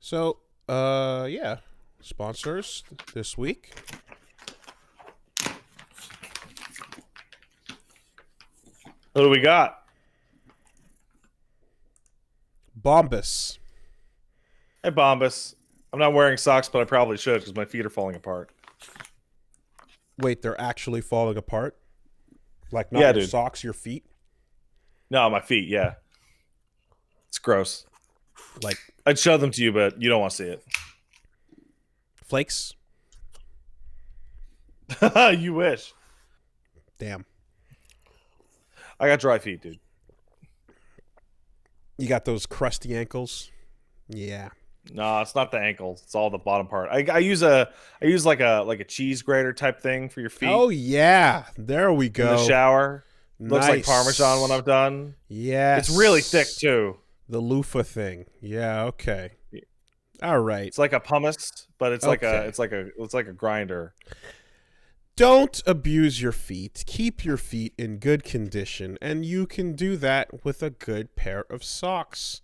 So, yeah, sponsors this week. What do we got? Bombus. Hey, Bombus. I'm not wearing socks, but I probably should because my feet are falling apart. Wait, they're actually falling apart? Like not Yeah, your dude. socks, your feet? No, my feet, yeah. It's gross. Like I'd show them to you, but you don't want to see it. flakes? You wish. Damn. I got dry feet, dude. You got those crusty ankles? Yeah. No, it's not the ankles. It's all the bottom part. I use like a cheese grater type thing for your feet Oh, yeah. There we in go. the shower. Nice. Looks like Parmesan when I'm done. Yes. It's really thick too. The loofah thing. Yeah, okay. All right. It's like a pumice, but it's Okay. like a grinder. Don't abuse your feet. Keep your feet in good condition, and you can do that with a good pair of socks.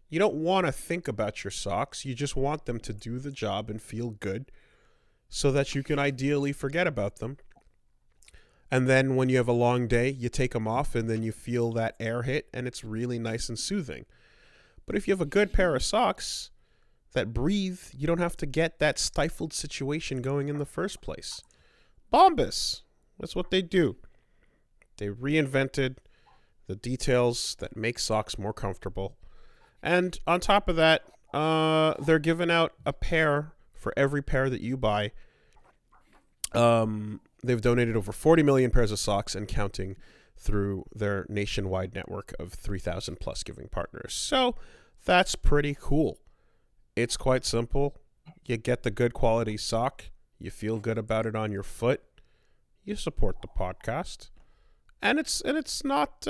You don't want to think about your socks. You just want them to do the job and feel good so that you can ideally forget about them. And then when you have a long day, you take them off and then you feel that air hit and it's really nice and soothing. But if you have a good pair of socks that breathe, you don't have to get that stifled situation going in the first place. Bombus. That's what they do. They reinvented the details that make socks more comfortable. And on top of that, they're giving out a pair for every pair that you buy. They've donated over 40 million pairs of socks and counting through their nationwide network of 3,000 plus giving partners. So that's pretty cool. It's quite simple. You get the good quality sock. You feel good about it on your foot. You support the podcast. And it's not...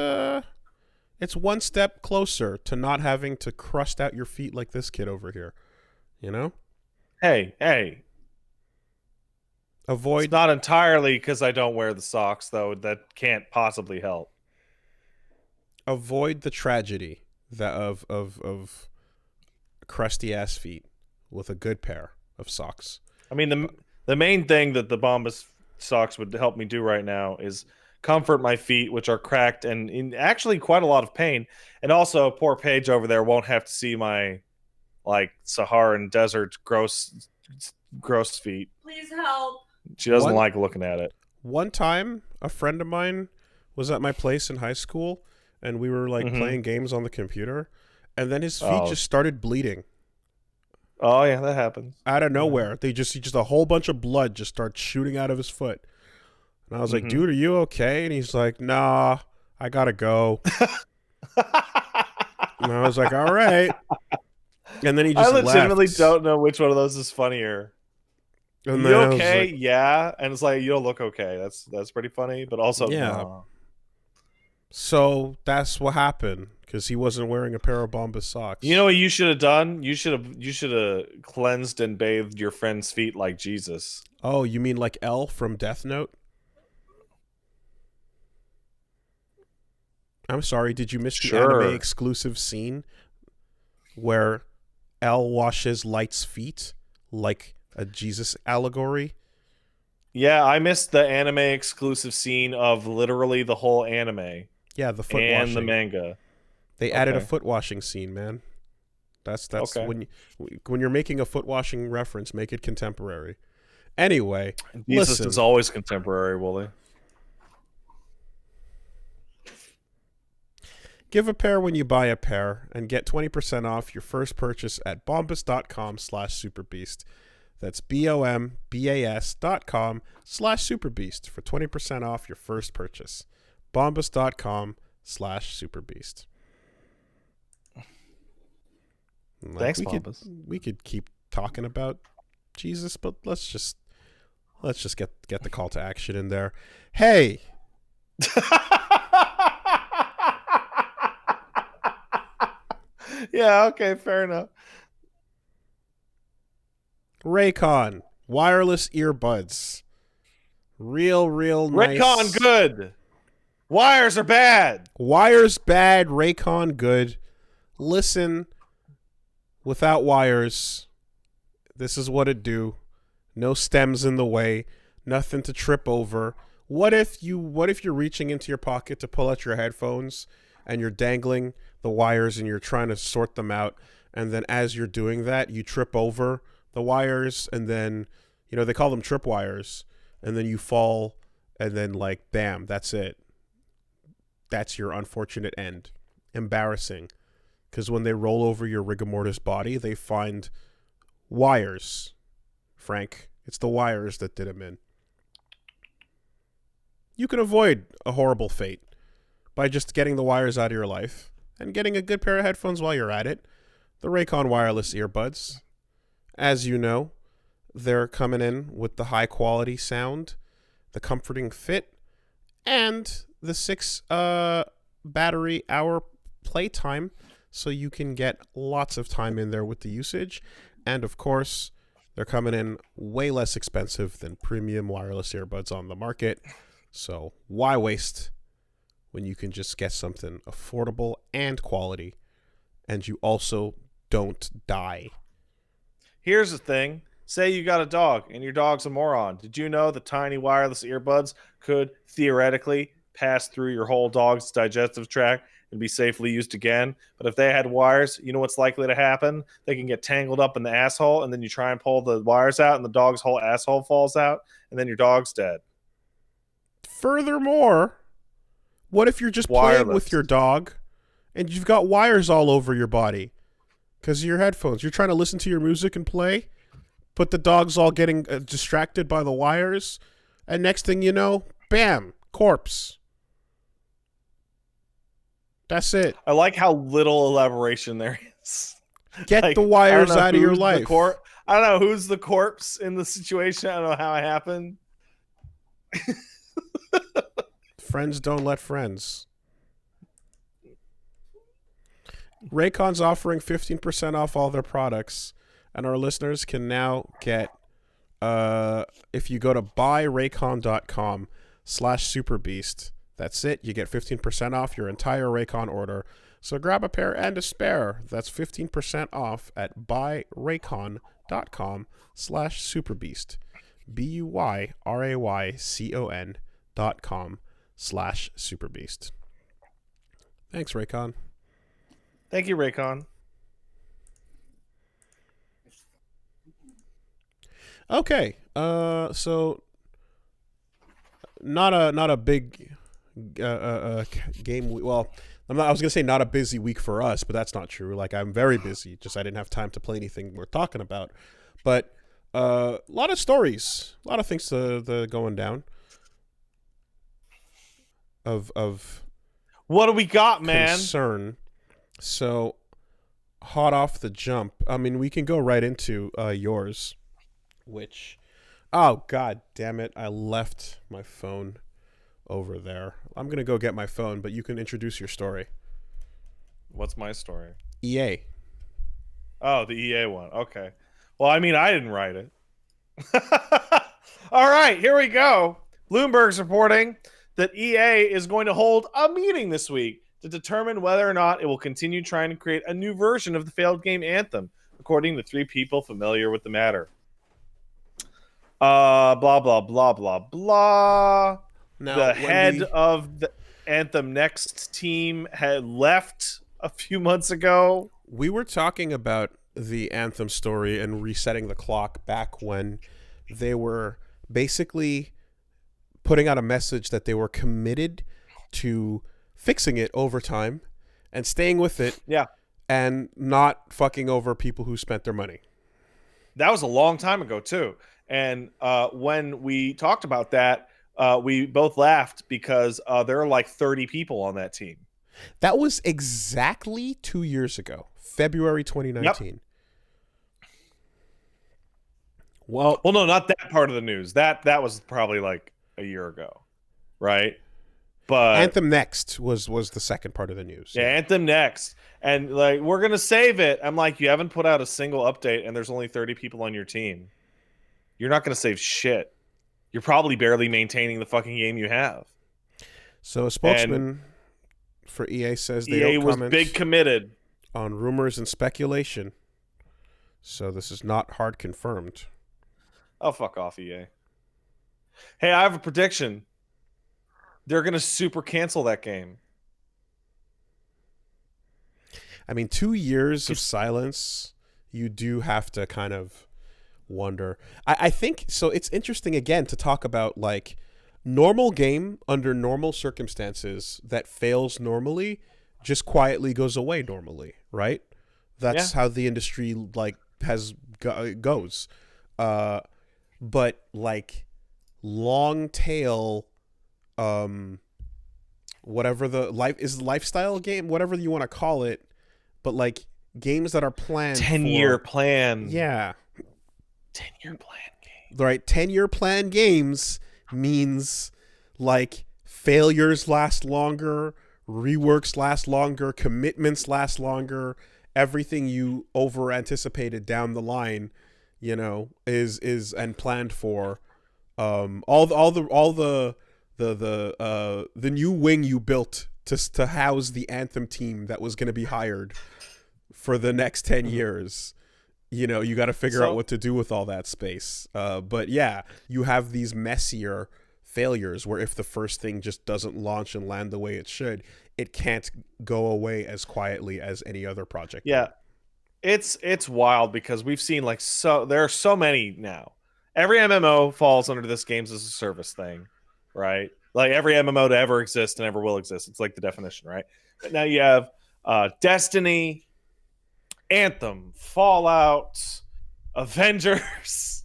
It's one step closer to not having to crust out your feet like this kid over here. You know? Hey. Avoid... It's not entirely because I don't wear the socks, though. That can't possibly help. Avoid the tragedy that of crusty ass feet with a good pair of socks. I mean, the main thing that the Bombas socks would help me do right now is comfort my feet, which are cracked and in actually quite a lot of pain. And also, poor Paige over there won't have to see my Saharan desert gross feet. Please help. She doesn't like looking at it. One time, a friend of mine was at my place in high school, and we were playing games on the computer, and then his feet just started bleeding. Oh yeah, that happens. Out of nowhere. Just a whole bunch of blood just starts shooting out of his foot. And I was like, dude, are you okay? And he's like, nah, I gotta go. And I was like, all right. And then he just left. I legitimately don't know which one of those is funnier. And you okay? Like, yeah. And it's like, you don't look okay. That's pretty funny, but also yeah. No. So that's what happened because he wasn't wearing a pair of Bombas socks. You know what you should have done? You should have cleansed and bathed your friend's feet like Jesus. Oh, you mean like L from Death Note? I'm sorry, did you miss the anime exclusive scene where L washes Light's feet like a Jesus allegory? Yeah, I missed the anime exclusive scene of literally the whole anime. Yeah, the foot and washing. The manga. They added a foot washing scene, man. That's okay. When you're making a foot washing reference, make it contemporary. Anyway, Jesus is always contemporary, Wooly. Give a pair when you buy a pair and get 20% off your first purchase at bombas.com/superbeast. That's BOMBAS.com/superbeast for 20% off your first purchase. Bombas.com/superbeast. Thanks, Bombas. We could keep talking about Jesus, but let's just get the call to action in there. Hey. Yeah, okay, fair enough. Raycon wireless earbuds. Real nice. Raycon good. Wires are bad. Wires bad, Raycon good. Listen without wires. This is what it do. No stems in the way, nothing to trip over. What if you're reaching into your pocket to pull out your headphones and you're dangling the wires and you're trying to sort them out, and then as you're doing that, you trip over the wires, and then, they call them trip wires, and then you fall, and then like bam, that's it. That's your unfortunate end. Embarrassing. Because when they roll over your rigor mortis body, they find wires. Frank, it's the wires that did him in. You can avoid a horrible fate by just getting the wires out of your life and getting a good pair of headphones while you're at it. The Raycon wireless earbuds. As you know, they're coming in with the high quality sound, the comforting fit, and the 6 battery hour playtime, so you can get lots of time in there with the usage. And of course, they're coming in way less expensive than premium wireless earbuds on the market. So why waste when you can just get something affordable and quality, and you also don't die? Here's the thing. Say you got a dog and your dog's a moron. Did you know the tiny wireless earbuds could theoretically pass through your whole dog's digestive tract and be safely used again? But if they had wires, you know what's likely to happen? They can get tangled up in the asshole, and then you try and pull the wires out and the dog's whole asshole falls out, and then your dog's dead. Furthermore, what if you're just playing with your dog and you've got wires all over your body because of your headphones? You're trying to listen to your music and play, but the dog's all getting distracted by the wires, and next thing you know, bam, corpse. That's it. I like how little elaboration there is. Get the wires out of your life. I don't know who's the corpse in the situation. I don't know how it happened. Friends don't let friends. Raycon's offering 15% off all their products, and our listeners can now get, if you go to buyraycon.com/superbeast, that's it. You get 15% off your entire Raycon order. So grab a pair and a spare. That's 15% off at buyraycon.com/superbeast. BUYRAYCON.com/superbeast. Thanks, Raycon. Thank you, Raycon. Okay, so not a big game. Well, I was gonna say not a busy week for us, but that's not true. Like, I'm very busy. Just I didn't have time to play anything we're talking about. But a lot of stories, a lot of things going down. Of what do we got, man? Concern. So hot off the jump. I mean, we can go right into yours. Which, oh god damn it! I left my phone over there. I'm gonna go get my phone, but you can introduce your story. What's my story? EA. Oh, the EA one. Okay. Well, I mean, I didn't write it. All right, here we go. Bloomberg's reporting that EA is going to hold a meeting this week to determine whether or not it will continue trying to create a new version of the failed game Anthem, according to 3 people familiar with the matter. Blah, blah, blah, blah, blah. Now, the head of the Anthem Next team had left a few months ago. We were talking about the Anthem story and resetting the clock back when they were basically putting out a message that they were committed to fixing it over time and staying with it. Yeah. And not fucking over people who spent their money. That was a long time ago, too. And when we talked about that, we both laughed because there are like 30 people on that team. That was exactly 2 years ago, February 2019. Yep. Well, no, not that part of the news. That was probably like a year ago, right? But Anthem Next was the second part of the news. Yeah, Anthem Next. And like, we're going to save it. I'm like, you haven't put out a single update and there's only 30 people on your team. You're not going to save shit. You're probably barely maintaining the fucking game you have. So a spokesman for EA says they EA was big committed on rumors and speculation So this is not hard confirmed. Oh, fuck off, EA. Hey, I have a prediction. They're going to super cancel that game. I mean, 2 years of silence, you do have to kind of wonder. I think, so it's interesting, again, to talk about, like, normal game under normal circumstances that fails normally just quietly goes away normally, right? That's how the industry, like, goes. But, like, long tail, whatever the lifestyle game, whatever you want to call it, but like games that are planned 10-year plan. Yeah. 10-year plan game. Right. 10-year plan games means like failures last longer, reworks last longer, commitments last longer, everything you over anticipated down the line, you know, is and planned for. All the new wing you built to house the Anthem team that was going to be hired for the next 10 years. You know, you got to figure out what to do with all that space. But yeah, you have these messier failures where if the first thing just doesn't launch and land the way it should, it can't go away as quietly as any other project. Yeah. It's wild because we've seen there are so many now. Every MMO falls under this games as a service thing, right? Like every MMO to ever exist and ever will exist. It's like the definition, right? But now you have Destiny, Anthem, Fallout, Avengers,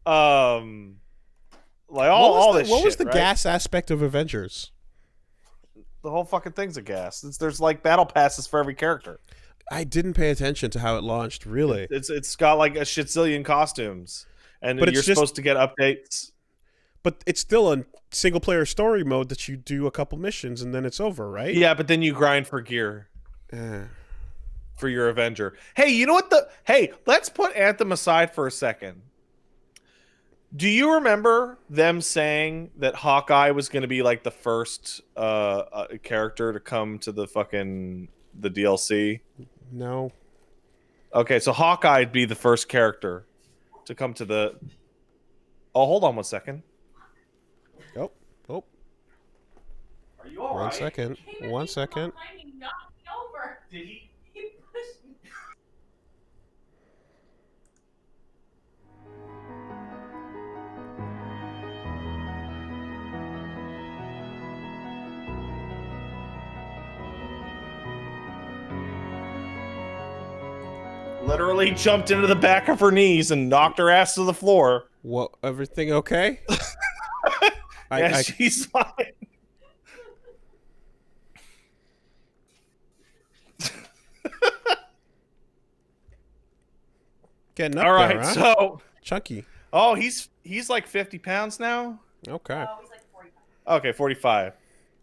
all this shit. What was the right? gas aspect of Avengers? The whole fucking thing's a gas. There's like battle passes for every character. I didn't pay attention to how it launched, really. It's got like a shitzillion costumes, and you're supposed to get updates. But it's still a single-player story mode that you do a couple missions and then it's over, right? Yeah, but then you grind for gear for your Avenger. Hey, you know what Hey, let's put Anthem aside for a second. Do you remember them saying that Hawkeye was going to be like the first character to come to the DLC? No. Okay, so Hawkeye'd be the first character to come to the... Oh, hold on one second. Oh. Are you all right? One second. Did he pushed me? Literally jumped into the back of her knees and knocked her ass to the floor. What? Everything okay? She's fine. Getting up all right, there, huh? so chunky. Oh, he's like 50 pounds now. Okay. He's like 45. Okay, 45.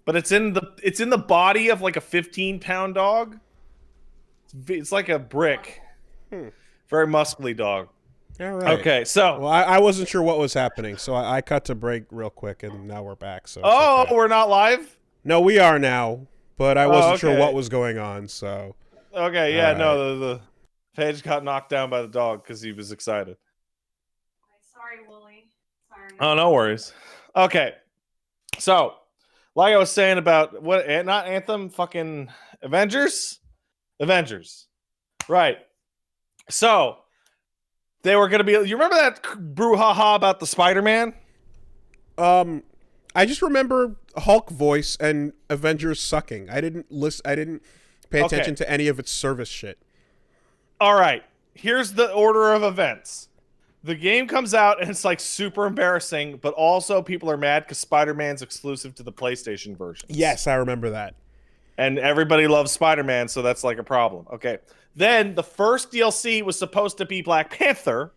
But it's in the body of like a 15-pound dog. It's like a brick. Very muscly dog. All right. Okay, so... Well, I wasn't sure what was happening, so I cut to break real quick, and now we're back. So okay. We're not live? No, we are now, but I wasn't sure what was going on, so... Okay, yeah, no, the page got knocked down by the dog because he was excited. Sorry, Wooly. Sorry. Oh, no worries. Okay, so, like I was saying about... not Anthem, fucking Avengers? Avengers. Right. So... They were going to be... You remember that brouhaha about the Spider-Man? I just remember Hulk voice and Avengers sucking. I didn't pay attention to any of its service shit. All right. Here's the order of events. The game comes out and it's like super embarrassing, but also people are mad because Spider-Man's exclusive to the PlayStation version. Yes, I remember that. And everybody loves Spider-Man, so that's like a problem. Okay. Then the first DLC was supposed to be Black Panther,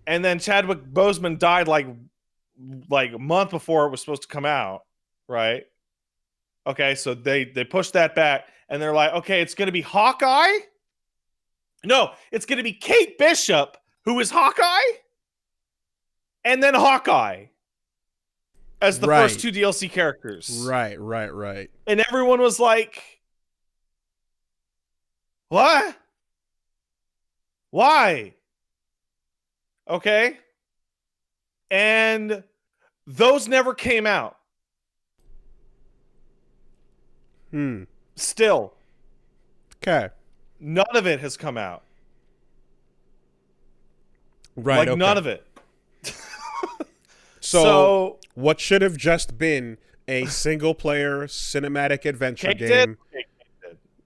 and then Chadwick Boseman died like a month before it was supposed to come out, right? Okay, so they pushed that back, and they're like, okay, it's going to be Hawkeye? No, it's going to be Kate Bishop, who is Hawkeye, and then Hawkeye as the first two DLC characters. Right. And everyone was like... What? Why? Okay. And those never came out. Still. Okay. None of it has come out. Right. Like, okay. none of it. So what should have just been a single-player cinematic adventure game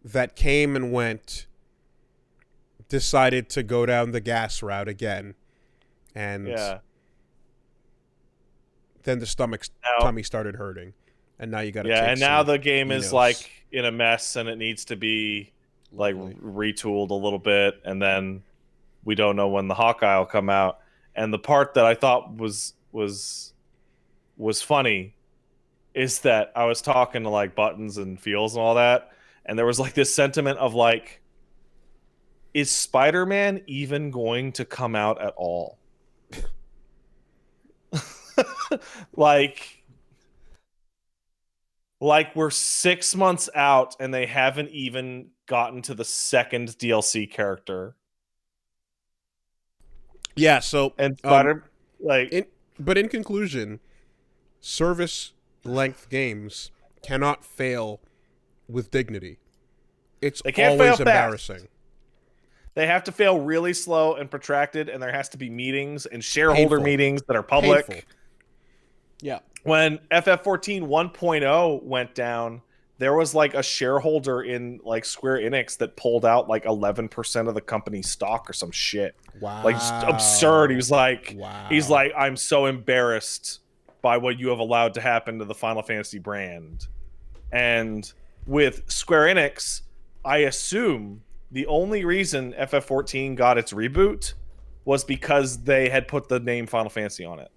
that came and went, decided to go down the gas route again, and then the tummy started hurting, and now you got to take and now the game is Enos. like in a mess, and it needs to be like retooled a little bit, and then we don't know when the Hawkeye will come out. And the part that I thought was funny is that I was talking to like Buttons and Feels and all that, and there was like this sentiment of like, is Spider-Man even going to come out at all? like we're 6 months out and they haven't even gotten to the second DLC character. Yeah, so and but in conclusion, service length games cannot fail with dignity. It's they can't always fail embarrassing. Fast. They have to fail really slow and protracted, and there has to be meetings and shareholder meetings that are public. Painful. Yeah. When FF14 1.0 went down, there was like a shareholder in like Square Enix that pulled out like 11% of the company's stock or some shit. Wow. Like just absurd. He was like, wow. He's like, I'm so embarrassed by what you have allowed to happen to the Final Fantasy brand. And with Square Enix, I assume the only reason FF14 got its reboot was because they had put the name Final Fantasy on it.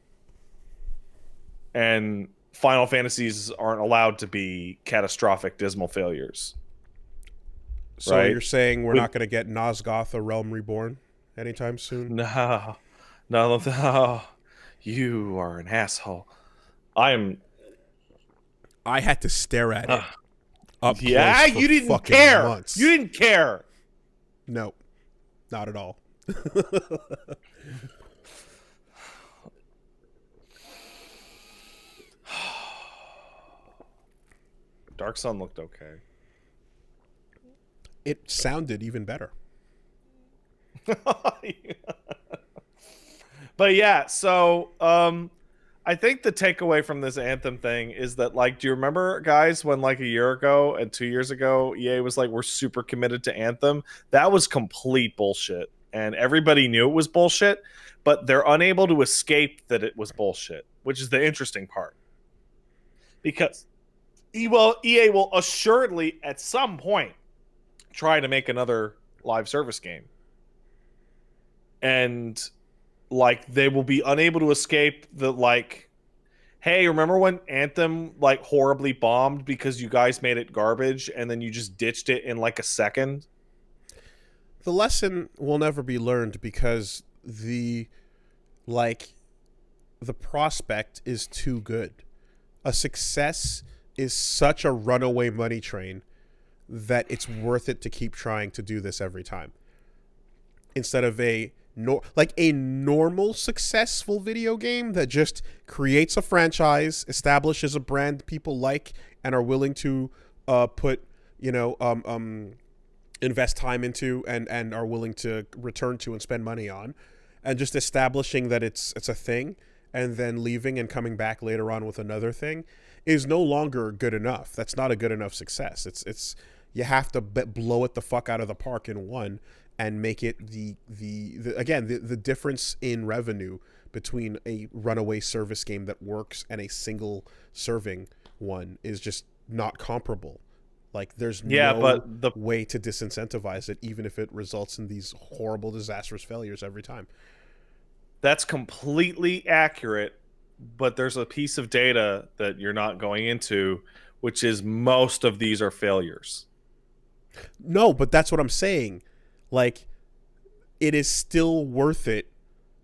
And Final Fantasies aren't allowed to be catastrophic, dismal failures. So right? You're saying we're not going to get Nosgoth: A Realm Reborn anytime soon? No. You are an asshole. I had to stare at it. Up yeah, close for you didn't fucking care. Months. You didn't care. No, not at all. Dark Sun looked okay. It sounded even better. But yeah, so I think the takeaway from this Anthem thing is that, like, do you remember, guys, when like a year ago and 2 years ago, EA was like, we're super committed to Anthem? That was complete bullshit. And everybody knew it was bullshit, but they're unable to escape that it was bullshit, which is the interesting part. Because EA will assuredly, at some point, try to make another live service game. And like they will be unable to escape the like, hey, remember when Anthem like horribly bombed because you guys made it garbage and then you just ditched it in like a second? The lesson will never be learned because the prospect is too good. A success is such a runaway money train that it's worth it to keep trying to do this every time. Instead of a normal successful video game that just creates a franchise, establishes a brand people like and are willing to invest time into and are willing to return to and spend money on, and just establishing that it's a thing and then leaving and coming back later on with another thing is no longer good enough. That's not a good enough success. It's you have to blow it the fuck out of the park in one and make it the difference in revenue between a runaway service game that works and a single serving one is just not comparable. Like there's no way to disincentivize it, even if it results in these horrible, disastrous failures every time. That's completely accurate, but there's a piece of data that you're not going into, which is most of these are failures. No, but that's what I'm saying. Like, it is still worth it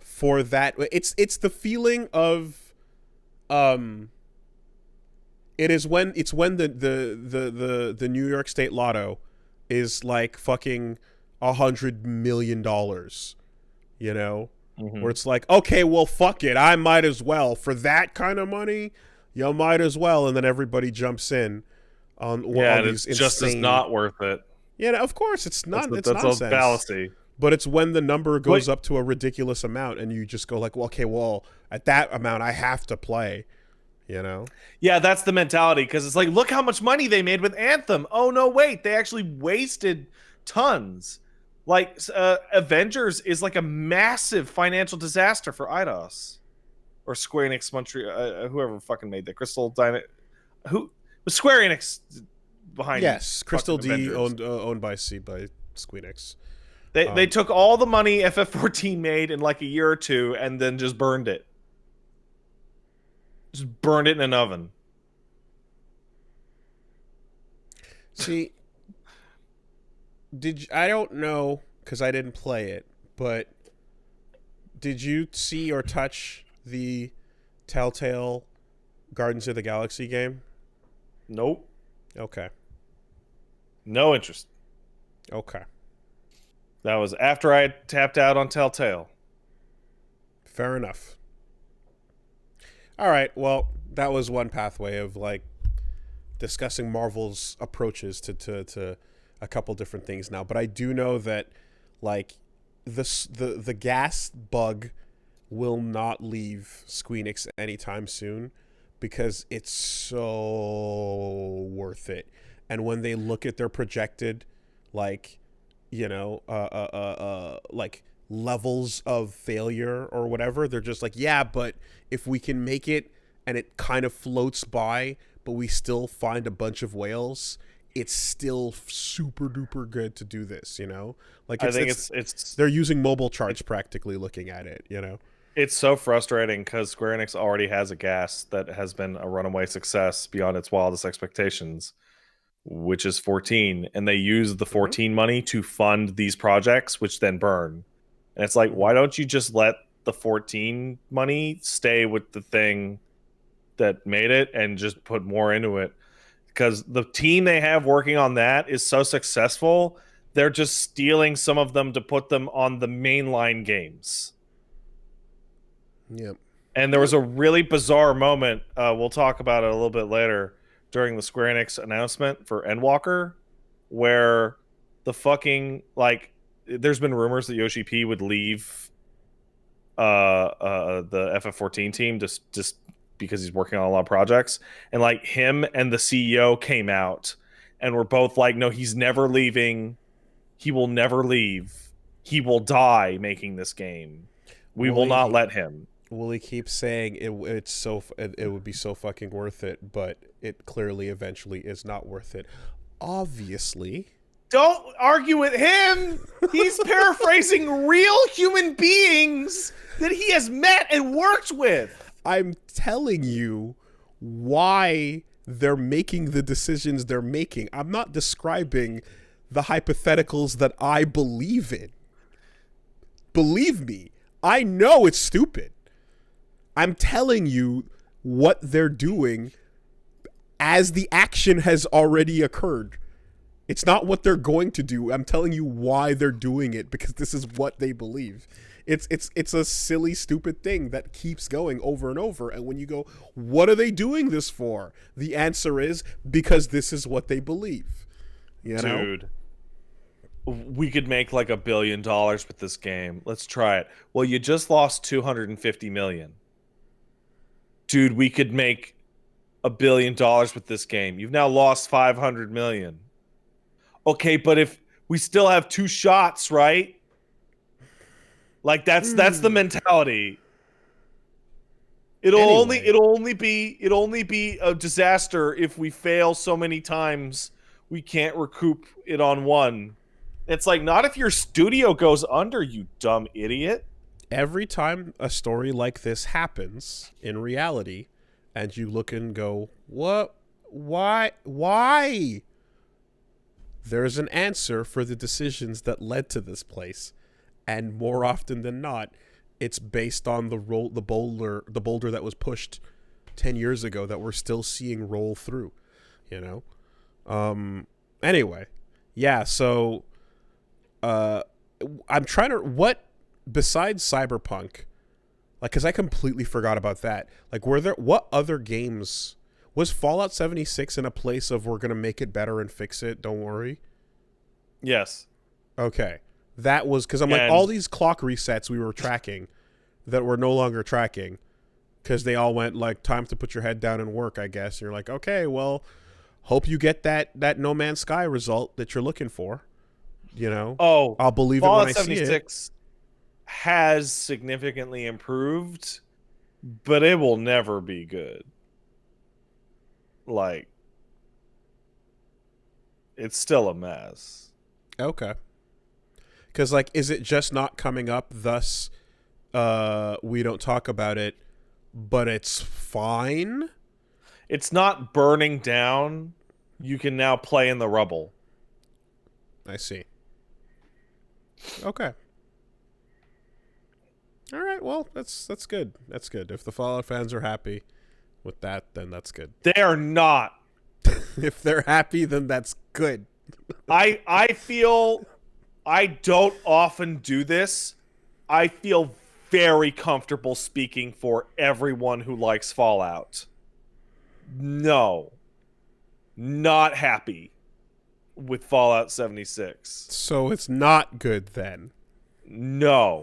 for that. It's the feeling of, it's when the New York State Lotto is like fucking $100 million, you know, Mm-hmm. where it's like, okay, well, fuck it, I might as well for that kind of money. You might as well, and then everybody jumps in on And these it's just as insane. not worth it. Yeah, of course it's not. It's That's a nonsense. fallacy. But it's when the number goes up to a ridiculous amount, and you just go like, well, okay, well, at that amount, I have to play. You know? Yeah, that's the mentality, because it's like, look how much money they made with Anthem. Oh no, wait, they actually wasted tons. Like Avengers is like a massive financial disaster for Eidos or Square Enix, Montreal, whoever fucking made that. Crystal Dynamics, who was Square Enix behind? Yes, Crystal D Avengers. owned by Square Enix. They took all the money FF14 made in like a year or two and then just burned it. Just burned it in an oven. See, I don't know because I didn't play it, but did you see or touch the Telltale Guardians of the Galaxy game? Nope. Okay. No interest. Okay. That was after I had tapped out on Telltale. Fair enough. All right, well, that was one pathway of like discussing Marvel's approaches to a couple different things now. But I do know that like the gas bug will not leave Square Enix anytime soon because it's so worth it. And when they look at their projected like, you know, like levels of failure or whatever, they're just like, yeah, but if we can make it and it kind of floats by, but we still find a bunch of whales, it's still super duper good to do this, you know? Like I think it's they're using mobile charts practically looking at it, you know? It's so frustrating because Square Enix already has a gas that has been a runaway success beyond its wildest expectations, which is 14, and they use the 14 money to fund these projects, which then burn. And it's like, why don't you just let the 14 money stay with the thing that made it and just put more into it? Because the team they have working on that is so successful, they're just stealing some of them to put them on the mainline games. Yep. And there was a really bizarre moment, we'll talk about it a little bit later, during the Square Enix announcement for Endwalker, where the fucking, like, there's been rumors that Yoshi P would leave the FF14 team just because he's working on a lot of projects. And, like, him and the CEO came out and were both like, no, he's never leaving. He will never leave. He will die making this game. We will not let him. Willie keeps saying it would be so fucking worth it, but it clearly eventually is not worth it. Obviously. Don't argue with him. He's paraphrasing real human beings that he has met and worked with. I'm telling you why they're making the decisions they're making. I'm not describing the hypotheticals that I believe in. Believe me, I know it's stupid. I'm telling you what they're doing as the action has already occurred. It's not what they're going to do. I'm telling you why they're doing it, because this is what they believe. It's a silly, stupid thing that keeps going over and over. And when you go, what are they doing this for? The answer is because this is what they believe. You know? Dude, we could make like $1 billion with this game. Let's try it. Well, you just lost $250 million. Dude, we could make $1 billion with this game. You've now lost $500 million. Okay, but if we still have 2 shots, right? Like that's the mentality. It'll only be a disaster if we fail so many times we can't recoup it on one. It's like, not if your studio goes under, you dumb idiot. Every time a story like this happens in reality, and you look and go, what? Why? There's an answer for the decisions that led to this place. And more often than not, it's based on the boulder that was pushed 10 years ago that we're still seeing roll through, you know? Anyway, yeah, so I'm trying to what besides Cyberpunk, like, because I completely forgot about that. Like, what other games was Fallout 76 in a place of we're gonna make it better and fix it? Don't worry. Yes. Okay, that was because I'm like all these clock resets we were tracking that we're no longer tracking because they all went like time to put your head down and work. I guess and you're like, okay, well, hope you get that No Man's Sky result that you're looking for. You know, I'll believe Fallout it when I see it. 76 has significantly improved, but it will never be good. Like, it's still a mess. Okay. Because, like, is it just not coming up, thus we don't talk about it, but it's fine? It's not burning down. You can now play in the rubble. I see. Okay. All right, well, that's good. That's good. If the Fallout fans are happy with that, then that's good. They are not. If they're happy, then that's good. I feel... I don't often do this. I feel very comfortable speaking for everyone who likes Fallout. No. Not happy with Fallout 76. So it's not good then. No.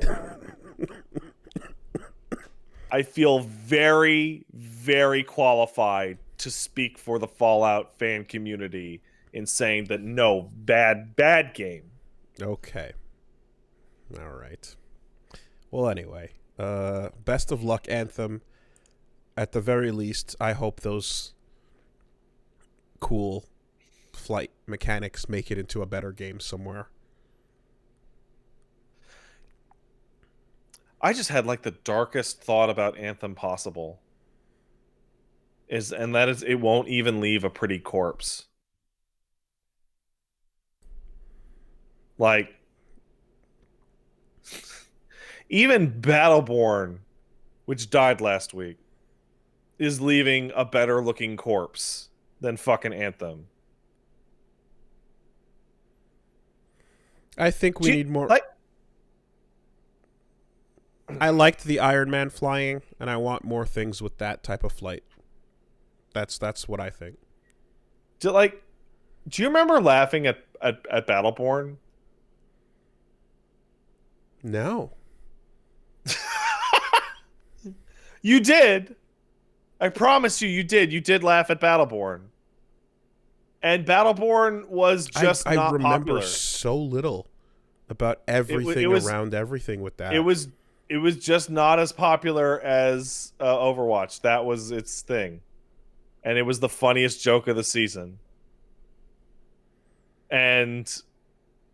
I feel very, very qualified to speak for the Fallout fan community in saying that no, bad game. Okay. All right. Well, anyway, best of luck, Anthem. At the very least, I hope those cool flight mechanics make it into a better game somewhere. I just had like the darkest thought about Anthem possible. That is it won't even leave a pretty corpse. Like, even Battleborn, which died last week, is leaving a better looking corpse than fucking Anthem. I think we need more. Like, I liked the Iron Man flying, and I want more things with that type of flight. That's what I think. do you remember laughing at Battleborn? No. You did. I promise you did. You did laugh at Battleborn. And Battleborn was just I not remember popular. so little about everything around everything with that. It was just not as popular as Overwatch. That was its thing. And it was the funniest joke of the season. And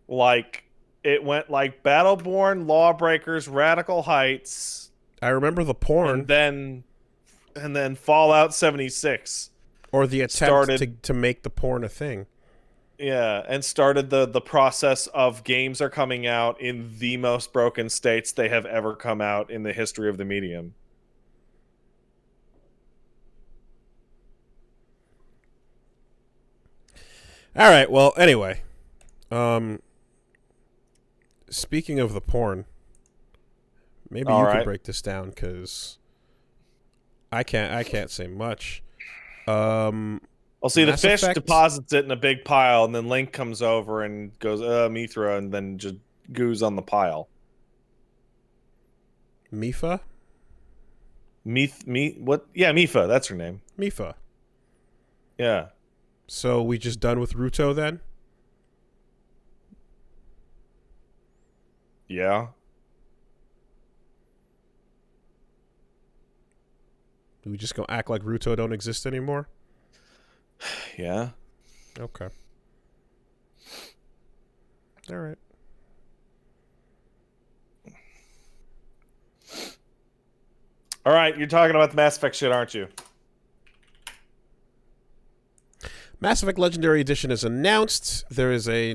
like it went like Battleborn, Lawbreakers, Radical Heights. I remember the porn. And then Fallout 76. Or the attempt to make the porn a thing. Yeah, and started the process of games are coming out in the most broken states they have ever come out in the history of the medium. All right, well, anyway. Speaking of the porn, maybe you could break this down because I can't say much. I'll see the fish deposits it in a big pile, and then Link comes over and goes, Mithra, and then just goos on the pile. Mipha? What? Yeah, Mipha, that's her name. Mipha. Yeah. So we just done with Ruto then? Yeah. Do we just go act like Ruto don't exist anymore? Yeah. Okay. All right. All right, you're talking about the Mass Effect shit, aren't you? Mass Effect Legendary Edition is announced. There is a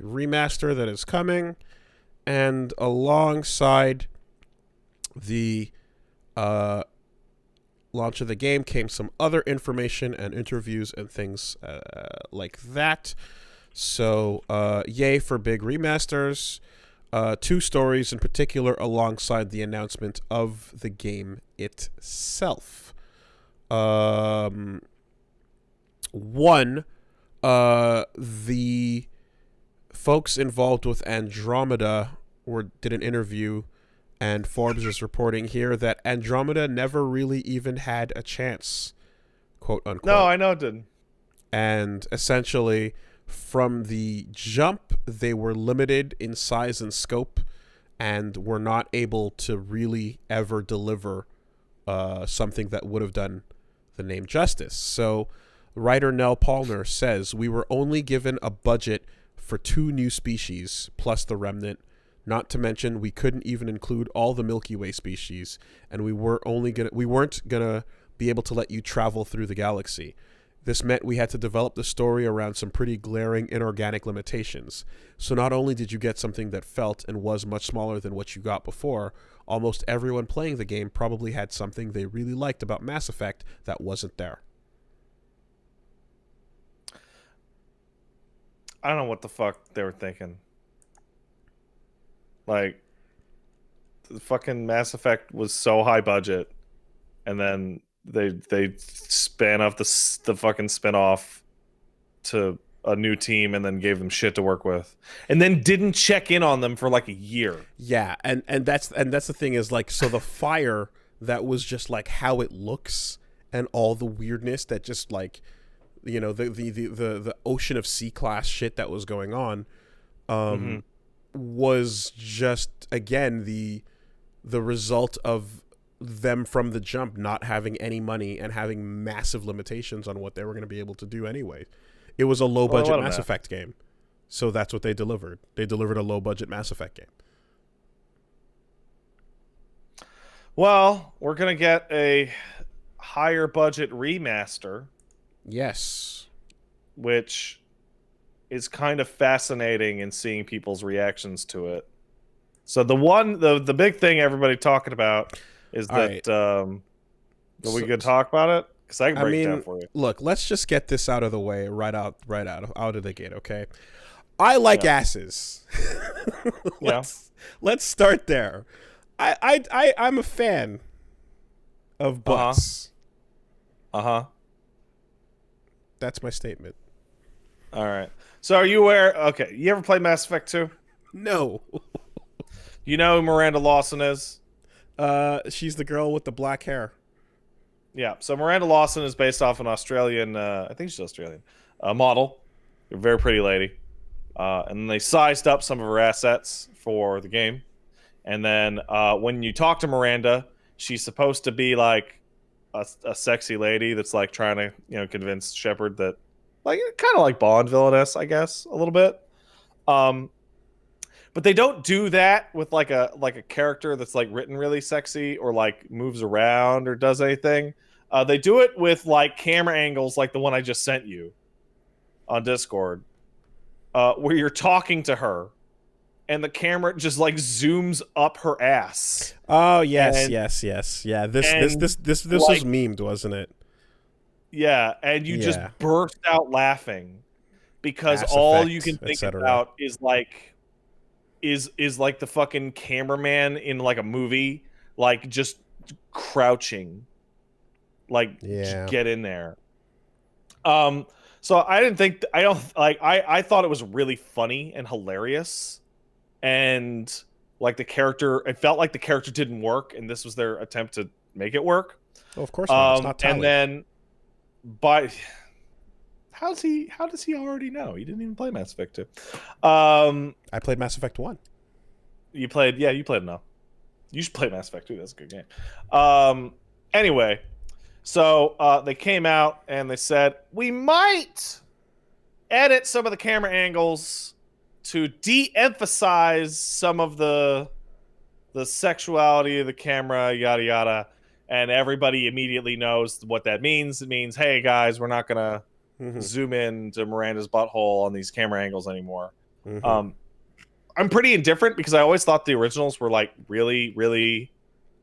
remaster that is coming, and alongside the launch of the game came some other information and interviews and things like that. So, yay for big remasters. Two stories in particular alongside the announcement of the game itself. One, the folks involved with Andromeda did an interview, and Forbes is reporting here that Andromeda never really even had a chance, quote unquote. No, I know it didn't. And essentially, from the jump, they were limited in size and scope, and were not able to really ever deliver something that would have done the name justice. So, writer Nell Palmer says, "We were only given a budget for 2 new species, plus the remnant. Not to mention, we couldn't even include all the Milky Way species, and we weren't gonna be able to let you travel through the galaxy. This meant we had to develop the story around some pretty glaring inorganic limitations. So not only did you get something that felt and was much smaller than what you got before, almost everyone playing the game probably had something they really liked about Mass Effect that wasn't there." I don't know what the fuck they were thinking. Like, the fucking Mass Effect was so high budget, and then they span off the fucking spin-off to a new team, and then gave them shit to work with, and then didn't check in on them for like a year. Yeah, and that's the thing is, like, so the fire that was just like how it looks and all the weirdness that just, like, you know, the ocean of C-class shit that was going on was just, again, the result of them from the jump not having any money and having massive limitations on what they were going to be able to do anyway. It was a low budget Mass Effect game, so that's what they delivered. They delivered a low budget Mass Effect game. Well, we're gonna get a higher budget remaster. Yes. Which is kind of fascinating in seeing people's reactions to it. So the big thing everybody talking about is that are we gonna talk about it? Because I can break it down for you. Look, let's just get this out of the way right out of the gate, okay? I like asses. Let's start there. I'm a fan of butts. That's my statement. All right. So are you aware? Okay, you ever play Mass Effect 2? No. You know who Miranda Lawson is? She's the girl with the black hair. Yeah. So Miranda Lawson is based off an Australian, I think she's Australian, model. A very pretty lady. And they sized up some of her assets for the game. And then when you talk to Miranda, she's supposed to be like a sexy lady that's like trying to, you know, convince Shepard that, like, kind of like Bond villainess, I guess, a little bit. But they don't do that with like a character that's like written really sexy or like moves around or does anything. They do it with like camera angles like the one I just sent you on Discord, where you're talking to her and the camera just like zooms up her ass. Oh yes, yes. Yeah, this like, was memed, wasn't it? Yeah, and you just burst out laughing because Mass all Effect, you can think about is like the fucking cameraman in like a movie, like just crouching, like just get in there. So I thought it was really funny and hilarious, and like the character, it felt like the character didn't work, and this was their attempt to make it work. Well, of course not. It's not Tali. And then, but how does he already know? He didn't even play Mass Effect 2. I played Mass Effect 1. You played enough. You should play Mass Effect 2. That's a good game. Anyway, so they came out and they said, we might edit some of the camera angles to de-emphasize some of the sexuality of the camera, yada yada. And everybody immediately knows what that means. It means, hey guys, we're not gonna zoom in to Miranda's butthole on these camera angles anymore. I'm pretty indifferent because I always thought the originals were like really, really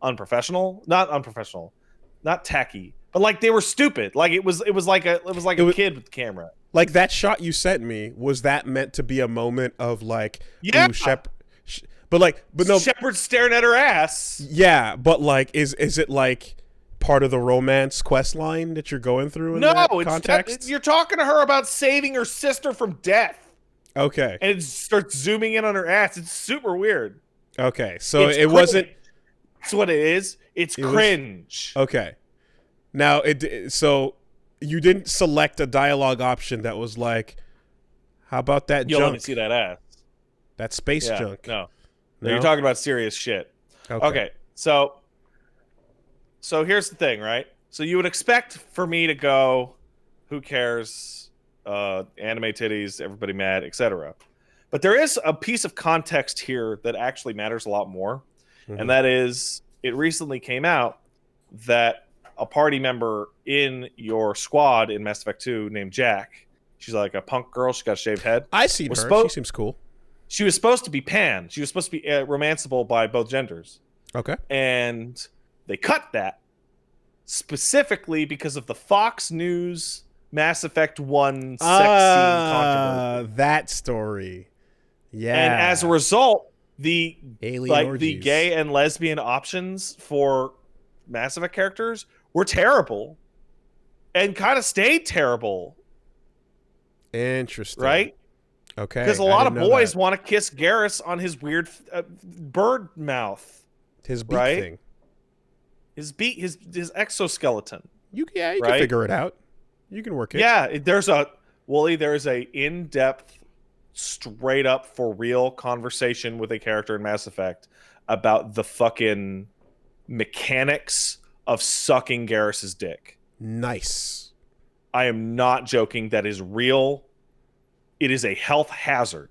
unprofessional. Not unprofessional, not tacky, but like they were stupid. Like it was like a kid with the camera. Like that shot you sent me, was that meant to be a moment of like, Yeah. ooh, but no, Shepard's staring at her ass. yeah, but like, is it like part of the romance quest line that you're going through in that context? You're talking to her about saving her sister from death. Okay. And it starts zooming in on her ass. It's super weird. Okay, so It's it wasn't. That's what it is. It's cringe. Okay. Now so you didn't select a dialogue option that was like, how about that You'll junk? let me see that ass. That space junk. No, you're talking about serious shit. Okay. So here's the thing, right? So you would expect for me to go, who cares? Anime titties, everybody mad, etc. But there is a piece of context here that actually matters a lot more, and that is, it recently came out that a party member in your squad in Mass Effect 2 named Jack, she's like a punk girl, she got a shaved head. I seen her. She seems cool. She was supposed to be pan. She was supposed to be romanceable by both genders. Okay. And they cut that specifically because of the Fox News Mass Effect 1 sex scene controversy. That story. Yeah. And as a result, the orgies. gay and lesbian options for Mass Effect characters were terrible. And kind of stayed terrible. Interesting. Right? Okay. Because a lot of boys want to kiss Garrus on his weird bird mouth. His beak thing. His exoskeleton. You can figure it out. You can work it. Yeah, there's a in-depth, straight up for real conversation with a character in Mass Effect about the fucking mechanics of sucking Garrus's dick. Nice. I am not joking. That is real. It is a health hazard.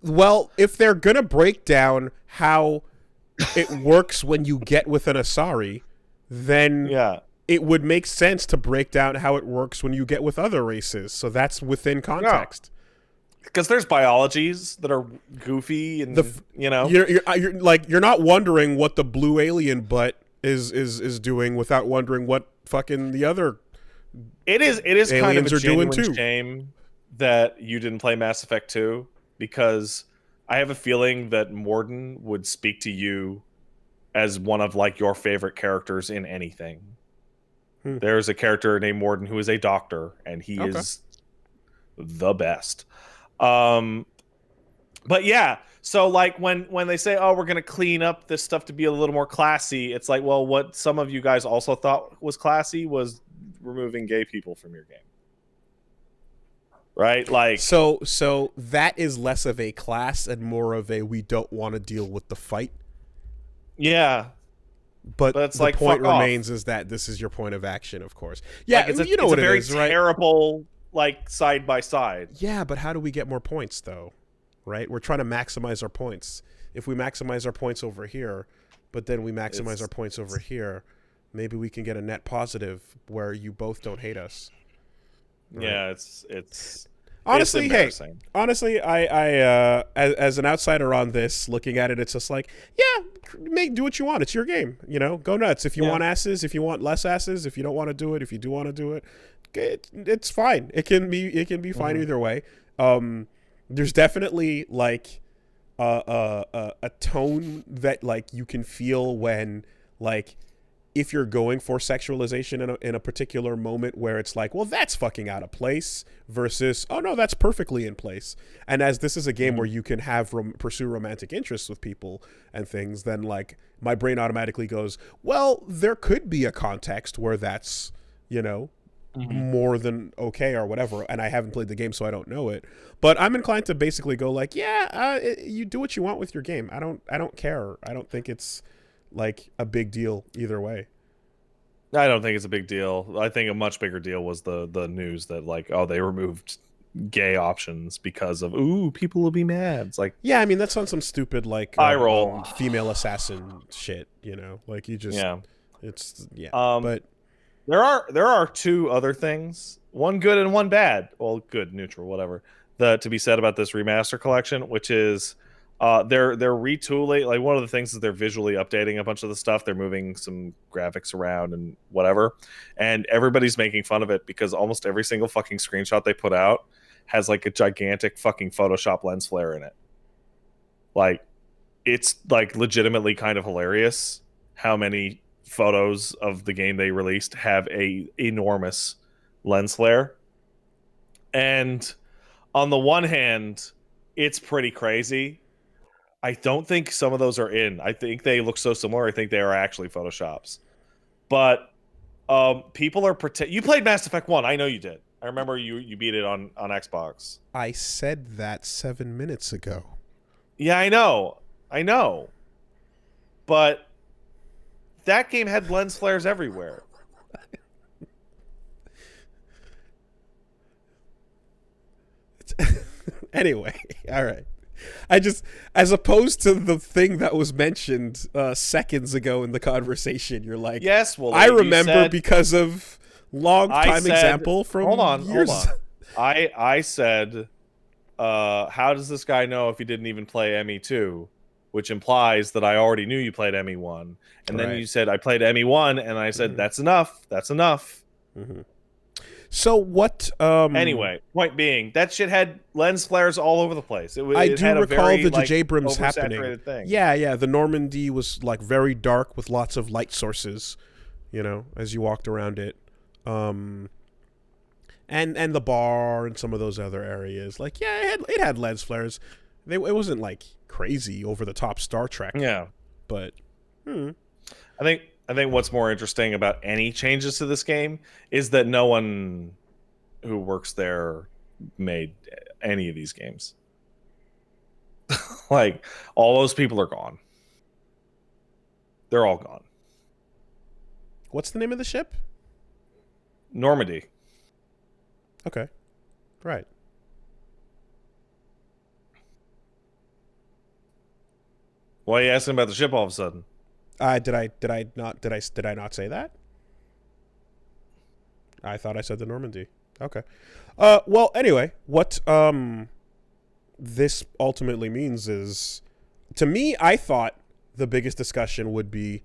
Well, if they're gonna break down how it works when you get with an Asari, then it would make sense to break down how it works when you get with other races. So that's within context. Because there's biologies that are goofy, and you're not wondering what the blue alien butt is doing without wondering what fucking the other. It is kind of a genuine shame that you didn't play Mass Effect 2, because I have a feeling that Mordin would speak to you as one of like your favorite characters in anything. There's a character named Mordin who is a doctor, and he is the best. But yeah, so like when they say, oh, we're gonna clean up this stuff to be a little more classy, it's like, well, what some of you guys also thought was classy was removing gay people from your game. Right? Like, so that is less of a class and more of a, we don't want to deal with the fight. Yeah. But it's the like, point fuck remains off. is that this is your point of action, of course. Yeah, like, you know what it is, right? Right? Terrible, like, side by side. Yeah, but how do we get more points, though? Right? We're trying to maximize our points. If we maximize our points over here, but then we maximize our points over here, maybe we can get a net positive where you both don't hate us. Right? Yeah, it's honestly, embarrassing. I as an outsider on this, looking at it, it's just like, yeah, do what you want. It's your game. You know, go nuts. If you want asses, if you want less asses, if you don't want to do it, if you do want to do it, it's fine. It can be fine either way. There's definitely like a tone that like you can feel when like, if you're going for sexualization in a particular moment where it's like, well, that's fucking out of place, versus, oh no, that's perfectly in place. And as this is a game where you can have pursue romantic interests with people and things, then like my brain automatically goes, well, there could be a context where that's, you know, more than okay or whatever. And I haven't played the game, so I don't know it. But I'm inclined to basically go like, you do what you want with your game. I don't care. I don't think it's like a big deal either way. I don't think it's a big deal. I think a much bigger deal was the news that like, oh, they removed gay options because of, ooh, people will be mad. It's like, yeah, I mean, that's on some stupid like eye roll female assassin shit, you know, like you just it's but there are two other things, one good and one bad, well, good, neutral, whatever, to be said about this remaster collection, which is They're retooling. Like one of the things is they're visually updating a bunch of the stuff. They're moving some graphics around and whatever, and everybody's making fun of it because almost every single fucking screenshot they put out has like a gigantic fucking Photoshop lens flare in it. Like, it's like legitimately kind of hilarious how many photos of the game they released have a enormous lens flare. And on the one hand, it's pretty crazy. I don't think some of those are in. I think they look so similar. I think they are actually Photoshops. But people are You played Mass Effect 1. I know you did. I remember you beat it on Xbox. I said that 7 minutes ago. Yeah, I know. But that game had lens flares everywhere. Anyway, all right. I just, as opposed to the thing that was mentioned seconds ago in the conversation, you're like, yes, well, I remember because of long time example from years. Hold on. I said, how does this guy know if he didn't even play ME2? Which implies that I already knew you played ME1. And then you said, I played ME1, and I said, that's enough. That's enough. Mm-hmm. So what... anyway, point being, that shit had lens flares all over the place. I do had recall very, the J.J. Abrams happening. Thing. Yeah. The Normandy was like very dark with lots of light sources, you know, as you walked around it. And the bar and some of those other areas. Like, yeah, it had lens flares. It wasn't like crazy over the top Star Trek. Yeah. But I think what's more interesting about any changes to this game is that no one who works there made any of these games. Like, all those people are gone. They're all gone. What's the name of the ship? Normandy. Okay. Right. Why are you asking about the ship all of a sudden? Did I not say that? I thought I said the Normandy. Okay. Well, anyway, what this ultimately means is, to me, I thought the biggest discussion would be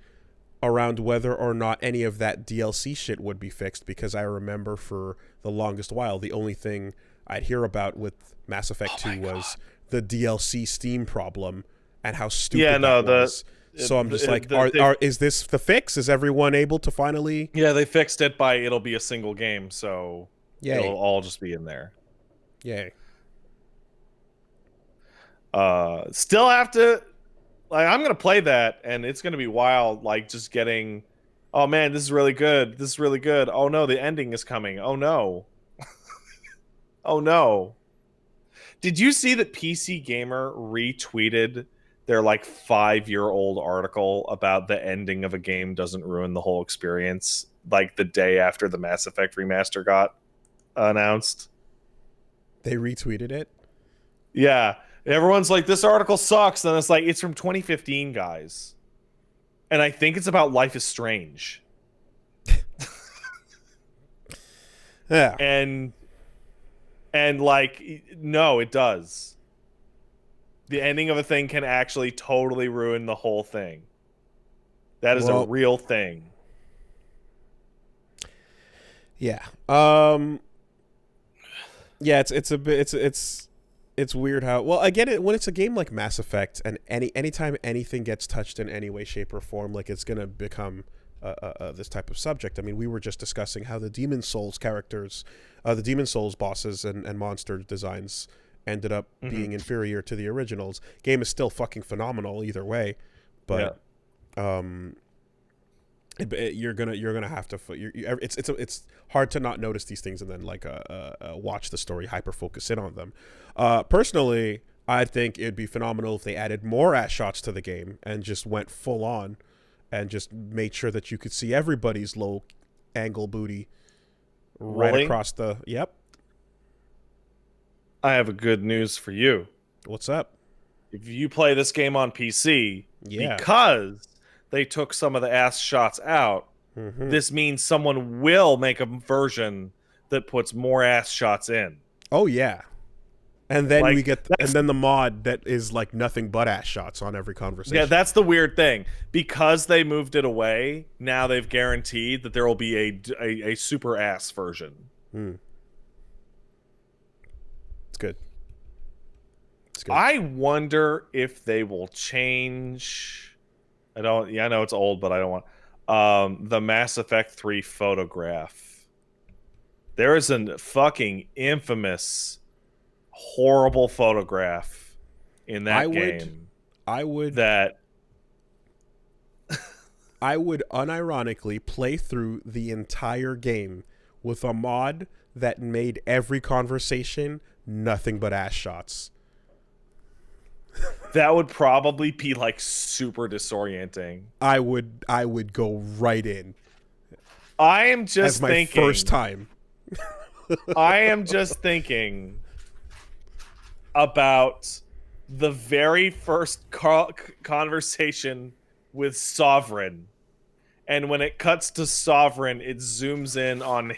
around whether or not any of that DLC shit would be fixed, because I remember for the longest while the only thing I'd hear about with Mass Effect 2 was the DLC Steam problem and how stupid that was. So I'm just is this the fix? Is everyone able to finally... Yeah, they fixed it by it'll be a single game, so it'll all just be in there. Yay. Still have to... Like, I'm going to play that, and it's going to be wild, like, just getting... Oh, man, this is really good. This is really good. Oh, no, the ending is coming. Oh, no. Oh, no. Did you see that PC Gamer retweeted their like 5-year-old article about the ending of a game doesn't ruin the whole experience, like the day after the Mass Effect remaster got announced? They retweeted it? Yeah. Everyone's like, this article sucks. And it's like, it's from 2015, guys. And I think it's about Life is Strange. Yeah. And like, no, it does. The ending of a thing can actually totally ruin the whole thing. That is a real thing. Yeah. Yeah, it's weird how... Well, I get it when it's a game like Mass Effect, and anytime anything gets touched in any way, shape, or form, like, it's going to become this type of subject. I mean, we were just discussing how the Demon Souls characters, the Demon Souls bosses and monster designs ended up being inferior to the originals. Game is still fucking phenomenal either way, but you're gonna have to. It's hard to not notice these things and then like watch the story, hyper focus in on them. Personally, I think it'd be phenomenal if they added more ass shots to the game and just went full on, and just made sure that you could see everybody's low angle booty right across the. Yep. I have a good news for you. What's up? If you play this game on PC, because they took some of the ass shots out, this means someone will make a version that puts more ass shots in. Oh, yeah. And then Like, we get, and then the mod that is like nothing but ass shots on every conversation. Yeah, that's the weird thing. Because they moved it away, now they've guaranteed that there will be a super ass version. It's good. It's good. I wonder if they will change. I know it's old, but I don't want the Mass Effect 3 photograph. There is a fucking infamous, horrible photograph in that game. I would unironically play through the entire game with a mod that made every conversation nothing but ass shots. That would probably be like super disorienting. I would go right in. I am just as my thinking, first time. I am just thinking about the very first conversation with Sovereign, and when it cuts to Sovereign, it zooms in on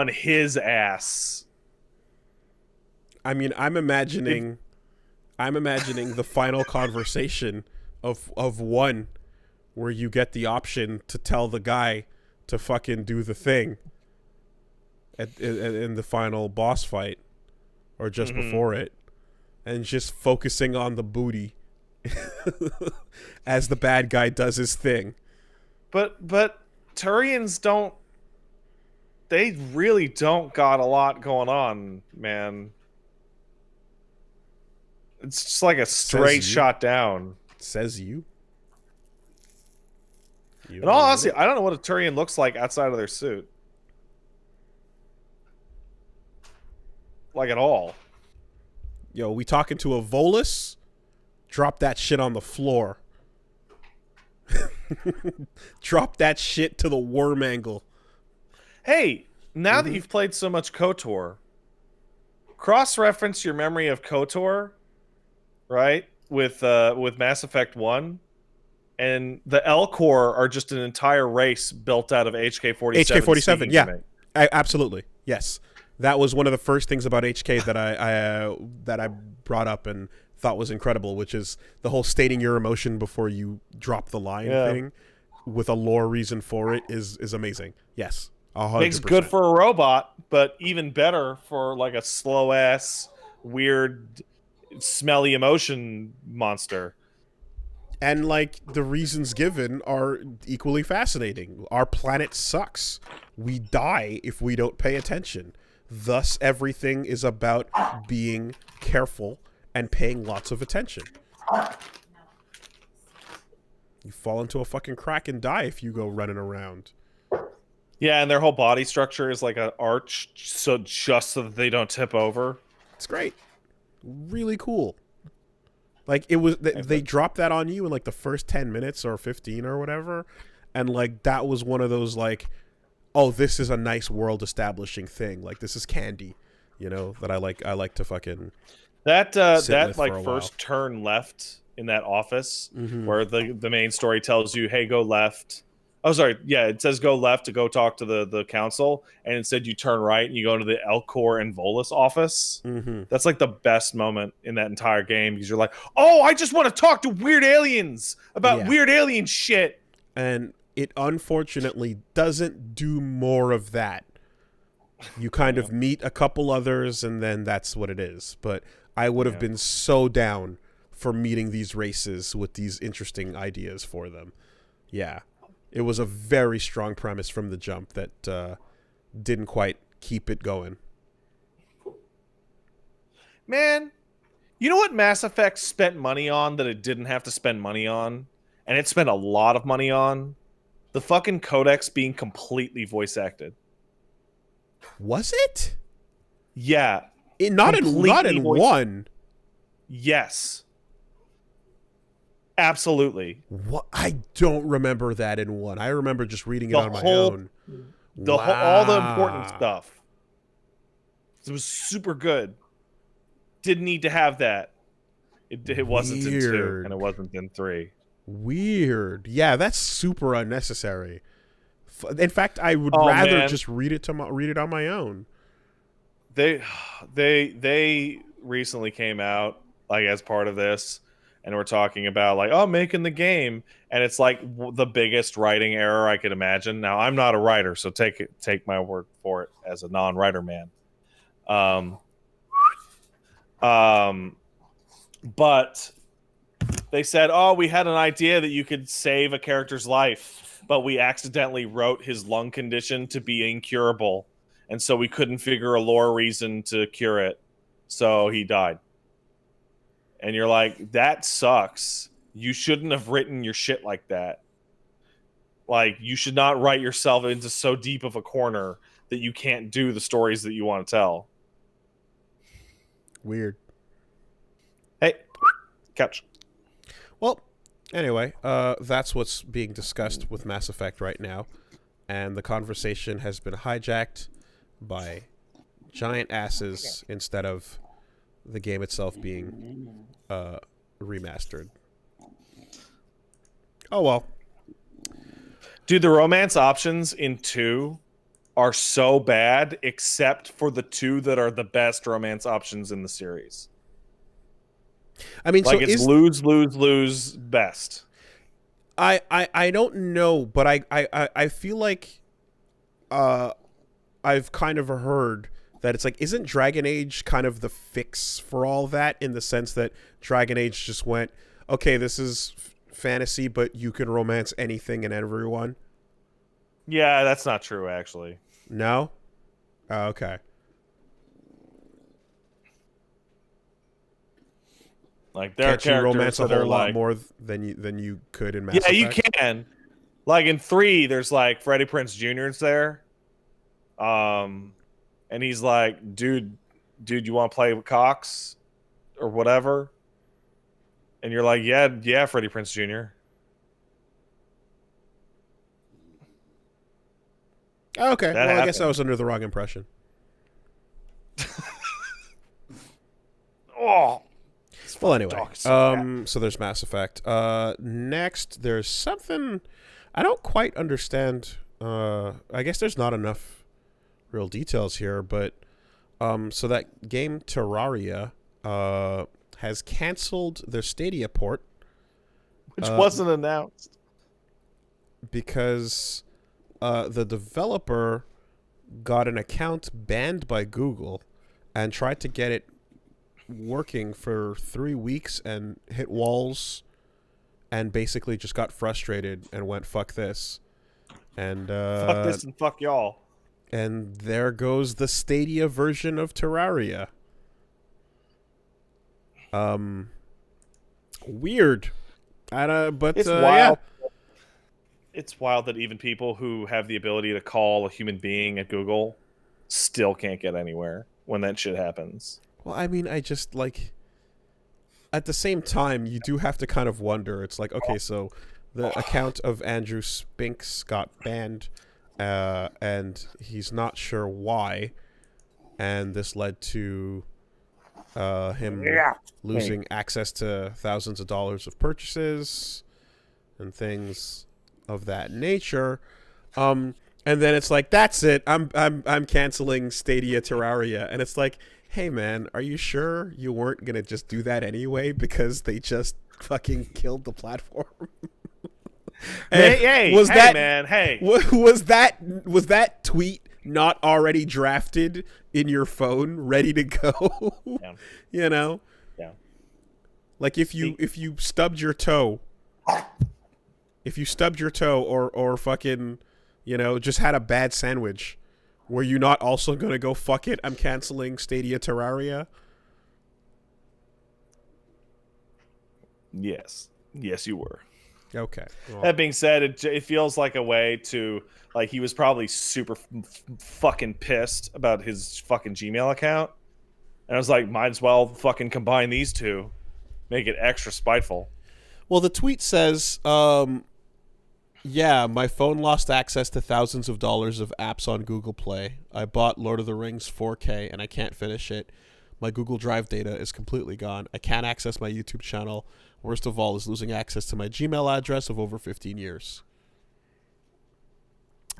his ass. I mean, I'm imagining the final conversation of one where you get the option to tell the guy to fucking do the thing in the final boss fight or just before it, and just focusing on the booty as the bad guy does his thing. But Turians don't. They really don't got a lot going on, man. It's just like a straight shot down. Says you. In all honesty, I don't know what a Turian looks like outside of their suit. Like at all. Yo, we talking to a Volus? Drop that shit on the floor. Drop that shit to the worm angle. Hey, now that you've played so much KOTOR, cross-reference your memory of KOTOR, right? With Mass Effect 1. And the L-Core are just an entire race built out of HK-47. HK-47, yeah. Absolutely. Yes. That was one of the first things about HK that I brought up and thought was incredible, which is the whole stating your emotion before you drop the line thing with a lore reason for it is amazing. Yes. 100%. Makes good for a robot, but even better for like a slow-ass, weird, smelly emotion monster. And like the reasons given are equally fascinating. Our planet sucks. We die if we don't pay attention. Thus, everything is about being careful and paying lots of attention. You fall into a fucking crack and die if you go running around. Yeah, and their whole body structure is like an arch, so that they don't tip over. It's great. Really cool. Like, it was, they dropped that on you in like the first 10 minutes or 15 or whatever. And like, that was one of those like, oh, this is a nice world establishing thing. Like, this is candy, you know, that I like to fucking that like first turn left in that office where the main story tells you, hey, go left. Oh, sorry. Yeah, it says go left to go talk to the council, and instead you turn right and you go to the L-Core and Volus office. That's like the best moment in that entire game because you're like, oh, I just want to talk to weird aliens about weird alien shit. And it unfortunately doesn't do more of that. You kind of meet a couple others and then that's what it is. But I would have been so down for meeting these races with these interesting ideas for them. Yeah. It was a very strong premise from the jump that didn't quite keep it going. Man, you know what Mass Effect spent money on that it didn't have to spend money on? And it spent a lot of money on? The fucking codex being completely voice acted. Was it? Yeah. Not in one. Yes. Absolutely. What? I don't remember that in one. I remember just reading it on my own. All the important stuff. It was super good. Didn't need to have that. It wasn't in 2, and it wasn't in 3. Weird. Yeah, that's super unnecessary. In fact, I would rather just read it on my own. they recently came out like as part of this, and we're talking about like, oh, making the game, and it's like the biggest writing error I could imagine. Now, I'm not a writer, so take my word for it as a non-writer man. But they said, oh, we had an idea that you could save a character's life, but we accidentally wrote his lung condition to be incurable, and so we couldn't figure a lore reason to cure it, so he died. And you're like, that sucks. You shouldn't have written your shit like that. Like, you should not write yourself into so deep of a corner that you can't do the stories that you want to tell. Weird. Hey, couch. Well, anyway, that's what's being discussed with Mass Effect right now. And the conversation has been hijacked by giant asses instead of the game itself being remastered. Oh, well. Dude, the romance options in 2 are so bad, except for the 2 that are the best romance options in the series. I mean, like, so it's lose, lose, lose best. I don't know, but I feel like I've kind of heard that it's like, isn't Dragon Age kind of the fix for all that, in the sense that Dragon Age just went, okay, this is fantasy, but you can romance anything and everyone? Yeah, that's not true, actually. No? Oh, okay. Like, there Can't are you romance a whole lot like, more than you could in Mass Effect? Yeah, you can. Like, in 3, there's like Freddie Prinze Jr.'s there. And he's like, dude, you want to play with Cox or whatever? And you're like, yeah, Freddie Prinze Jr. Okay, well, happened. I guess I was under the wrong impression. Oh. Well, anyway, so there's Mass Effect. Next, there's something I don't quite understand. I guess there's not enough real details here, but so that game Terraria has canceled their Stadia port, which wasn't announced because the developer got an account banned by Google and tried to get it working for 3 weeks and hit walls and basically just got frustrated and went, fuck this. And fuck this and fuck y'all. And there goes the Stadia version of Terraria. Weird. But it's yeah. wild. It's wild that even people who have the ability to call a human being at Google still can't get anywhere when that shit happens. Well, I mean, I just, like, at the same time, you do have to kind of wonder. It's like, okay, so the account of Andrew Spinks got banned, and he's not sure why, and this led to him losing access to thousands of dollars of purchases and things of that nature. And then it's like, that's it. I'm canceling Stadia Terraria, and it's like, hey man, are you sure you weren't gonna just do that anyway because they just fucking killed the platform? Was that tweet not already drafted in your phone, ready to go? Yeah. You know? Yeah. Like if you stubbed your toe, or fucking, you know, just had a bad sandwich, were you not also going to go, fuck it, I'm canceling Stadia Terraria? Yes. Yes, you were. Okay. Well, that being said, it feels like a way to, like, he was probably super fucking pissed about his fucking Gmail account. And I was like, might as well fucking combine these two. Make it extra spiteful. Well, the tweet says, yeah, my phone lost access to thousands of dollars of apps on Google Play. I bought Lord of the Rings 4K and I can't finish it. My Google Drive data is completely gone. I can't access my YouTube channel. Worst of all is losing access to my Gmail address of over 15 years.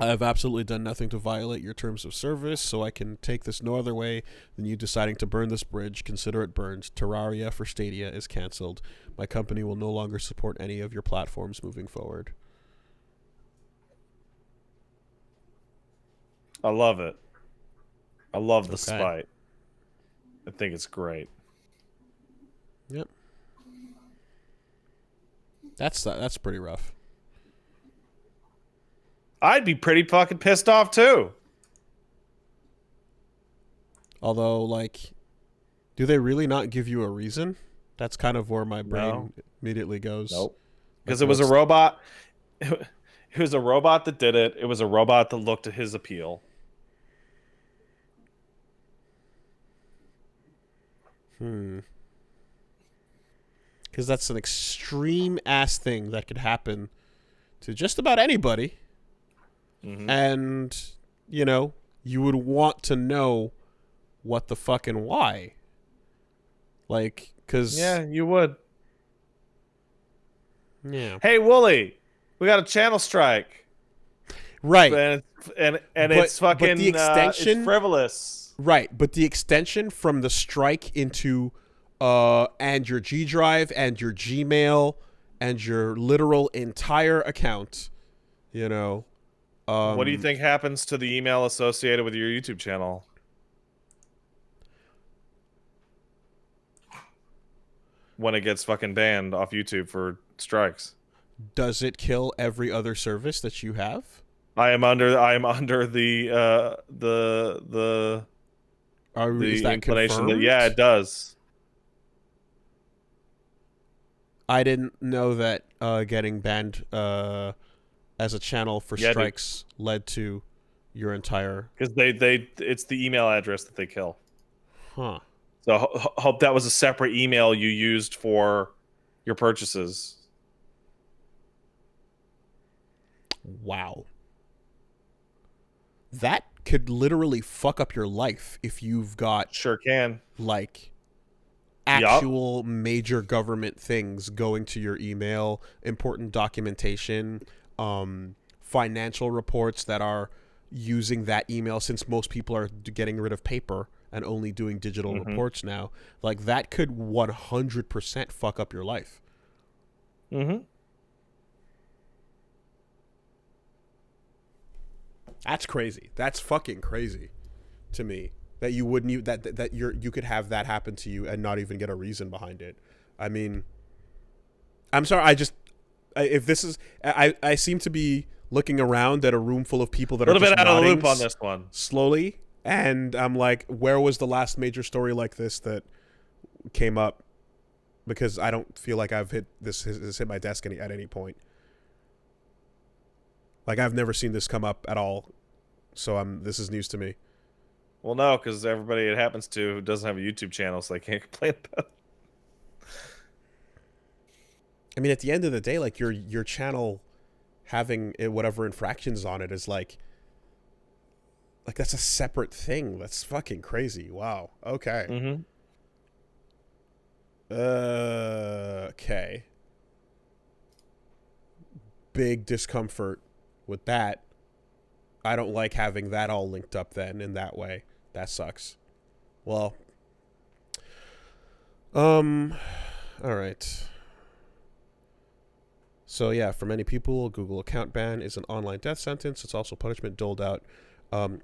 I have absolutely done nothing to violate your terms of service, so I can take this no other way than you deciding to burn this bridge. Consider it burned. Terraria for Stadia is cancelled. My company will no longer support any of your platforms moving forward. I love it. I love the Okay. spite. I think it's great. Yep. That's pretty rough. I'd be pretty fucking pissed off too. Although, like, do they really not give you a reason? That's kind of where my brain No. immediately goes. Nope. Like, Because it was a robot. It was a robot that did it. It was a robot that looked at his appeal. Because that's an extreme ass thing that could happen to just about anybody. Mm-hmm. And, you know, you would want to know what the fucking why. Like, because... Yeah, you would. Yeah. Hey, Wooly, we got a channel strike. Right. And it's fucking but the extension, it's frivolous. Right, but the extension from the strike into and your G Drive and your Gmail and your literal entire account, you know. What do you think happens to the email associated with your YouTube channel? When it gets fucking banned off YouTube for strikes. Does it kill every other service that you have? I am under the Is that inclination confirmed? that yeah, it does. I didn't know that getting banned as a channel for strikes led to your entire... Because it's the email address that they kill. Huh. So hope that was a separate email you used for your purchases. Wow. That could literally fuck up your life if you've got... Sure can. Like... actual major government things going to your email, important documentation, financial reports that are using that email, since most people are getting rid of paper and only doing digital reports now. Like, that could 100% fuck up your life. Mm-hmm. That's crazy. That's fucking crazy to me. That you wouldn't that you could have that happen to you and not even get a reason behind it. I mean, I'm sorry. If this is, I seem to be looking around at a room full of people that are a little bit out of the loop on this one slowly, and I'm like, where was the last major story like this that came up? Because I don't feel like I've hit my desk at any point. Like, I've never seen this come up at all, so this is news to me. Well, no, because everybody it happens to doesn't have a YouTube channel, so they can't complain about it. I mean, at the end of the day, like, your channel having whatever infractions on it is like that's a separate thing. That's fucking crazy. Wow. Okay. Mm-hmm. Okay. Big discomfort with that. I don't like having that all linked up then in that way. That sucks. Well, all right. So yeah, for many people, a Google account ban is an online death sentence. It's also punishment doled out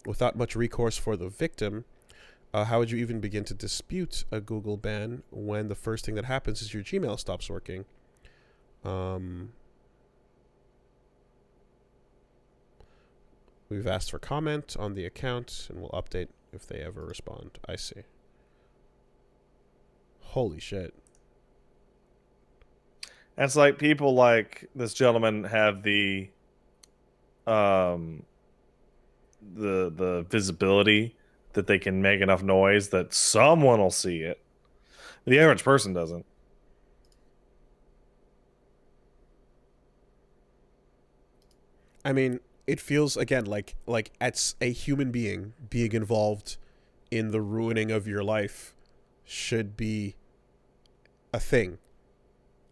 without much recourse for the victim. How would you even begin to dispute a Google ban when the first thing that happens is your Gmail stops working? We've asked for comment on the account, and we'll update if they ever respond. I see. Holy shit. It's like people like this gentleman have the visibility that they can make enough noise that someone will see it. The average person doesn't. I mean, it feels, again, like it's a human being involved in the ruining of your life should be a thing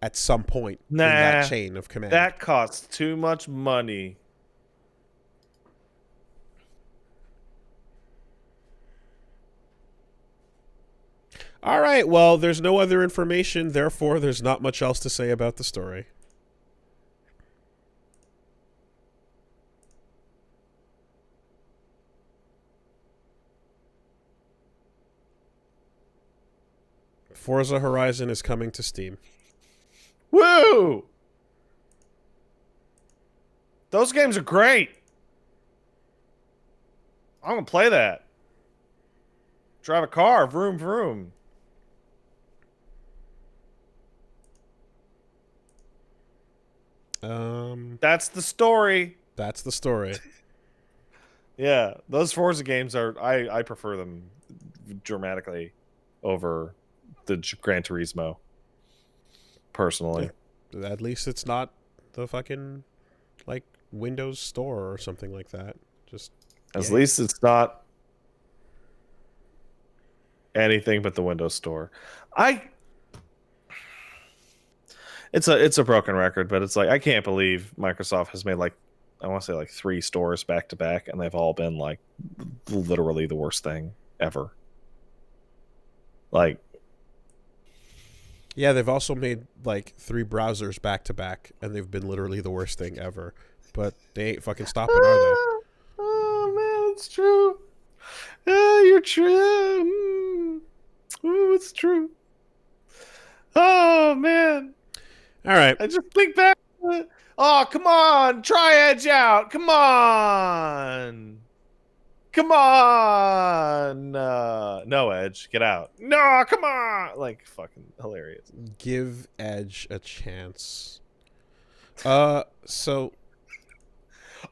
at some point in that chain of command. That costs too much money. All right, well, there's no other information, therefore there's not much else to say about the story. Forza Horizon is coming to Steam. Woo! Those games are great. I'm gonna play that. Drive a car, vroom vroom. That's the story. That's the story. Yeah, those Forza games are. I prefer them dramatically over the Gran Turismo. Personally, Yeah. At least it's not the fucking like Windows Store or something like that. Just at least it's not anything but the Windows Store. It's a broken record, but it's like I can't believe Microsoft has made like I want to say like 3 stores back to back, and they've all been like literally the worst thing ever. Like, yeah, they've also made like 3 browsers back to back, and they've been literally the worst thing ever. But they ain't fucking stopping, are they? Oh man, it's true. You're true. Ooh, it's true. Oh man. All right. I just think back. Oh, come on. Try Edge out. Come on. Come on. No, Edge. Get out. No, come on. Like, fucking hilarious. Give Edge a chance. So.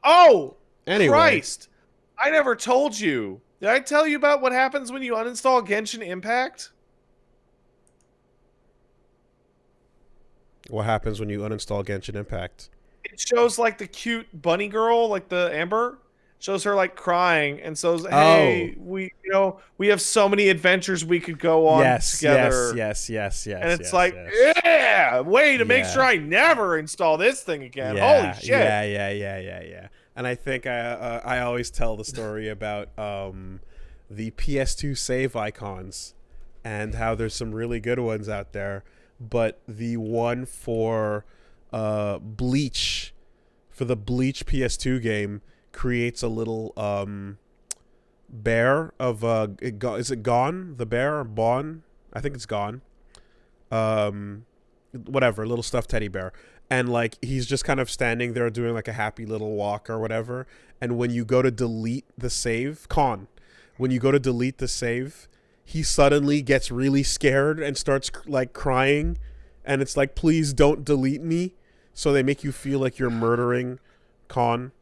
Oh, anyway. Christ. I never told you. Did I tell you about what happens when you uninstall Genshin Impact? What happens when you uninstall Genshin Impact? It shows like the cute bunny girl, like the Amber, shows her like crying and says, "Hey, we have so many adventures we could go on together." Yes. And it's like, yeah, way to make sure I never install this thing again. Holy shit! Yeah. And I think I always tell the story about the PS2 save icons and how there's some really good ones out there. But the one for Bleach, for the Bleach PS2 game, creates a little bear of is it Gone? The bear or Bon? I think it's Gone. Whatever, little stuffed teddy bear. And like he's just kind of standing there doing like a happy little walk or whatever. And when you go to delete the save, when you go to delete the save, he suddenly gets really scared and starts like crying, and it's like, please don't delete me. So they make you feel like you're murdering Khan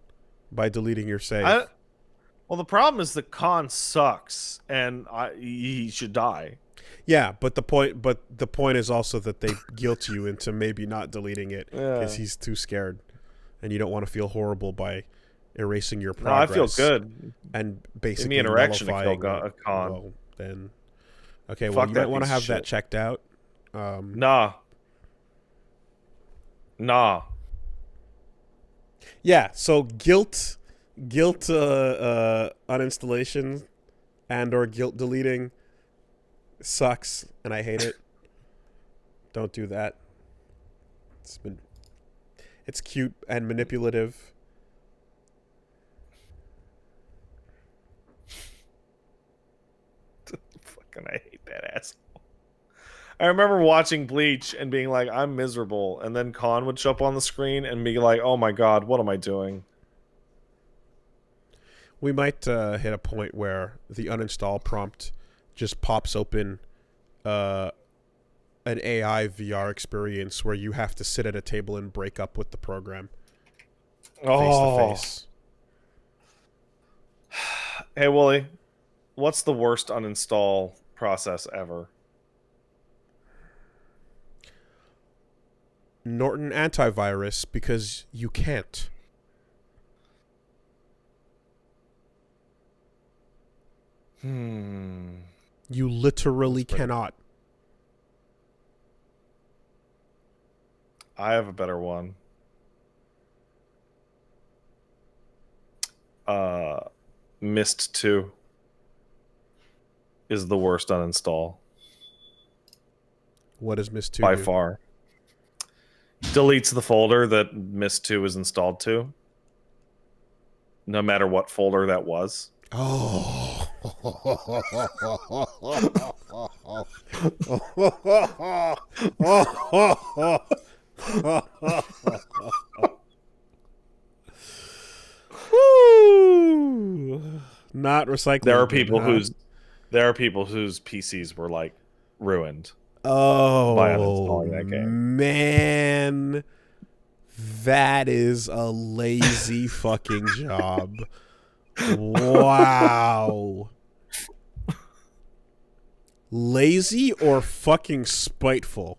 by deleting your save. Well, the problem is that Khan sucks, and he should die. Yeah, but the point is also that they guilt you into maybe not deleting it because he's too scared, and you don't want to feel horrible by erasing your progress. No, I feel good. And basically give me an erection to kill Khan. Well, then, okay, well, you might want to have that checked out. Nah. Yeah, so guilt uninstallation and or guilt deleting sucks, and I hate it. Don't do that. It's cute and manipulative. Fucking I hate that asshole. I remember watching Bleach and being like, I'm miserable. And then Khan would show up on the screen and be like, oh my god, what am I doing? We might hit a point where the uninstall prompt just pops open an AI VR experience where you have to sit at a table and break up with the program. Face to face. Hey, Wooly, what's the worst uninstall process ever? Norton antivirus, because you can't. You literally cannot. I have a better one. Myst 2 is the worst uninstall. What does Mist 2 by do? far. Deletes the folder that Mist 2 is installed to, no matter what folder that was. Oh. Not recycling. There are people whose PCs were like ruined by uninstalling that game. Man, that is a lazy fucking job. Wow. Lazy or fucking spiteful?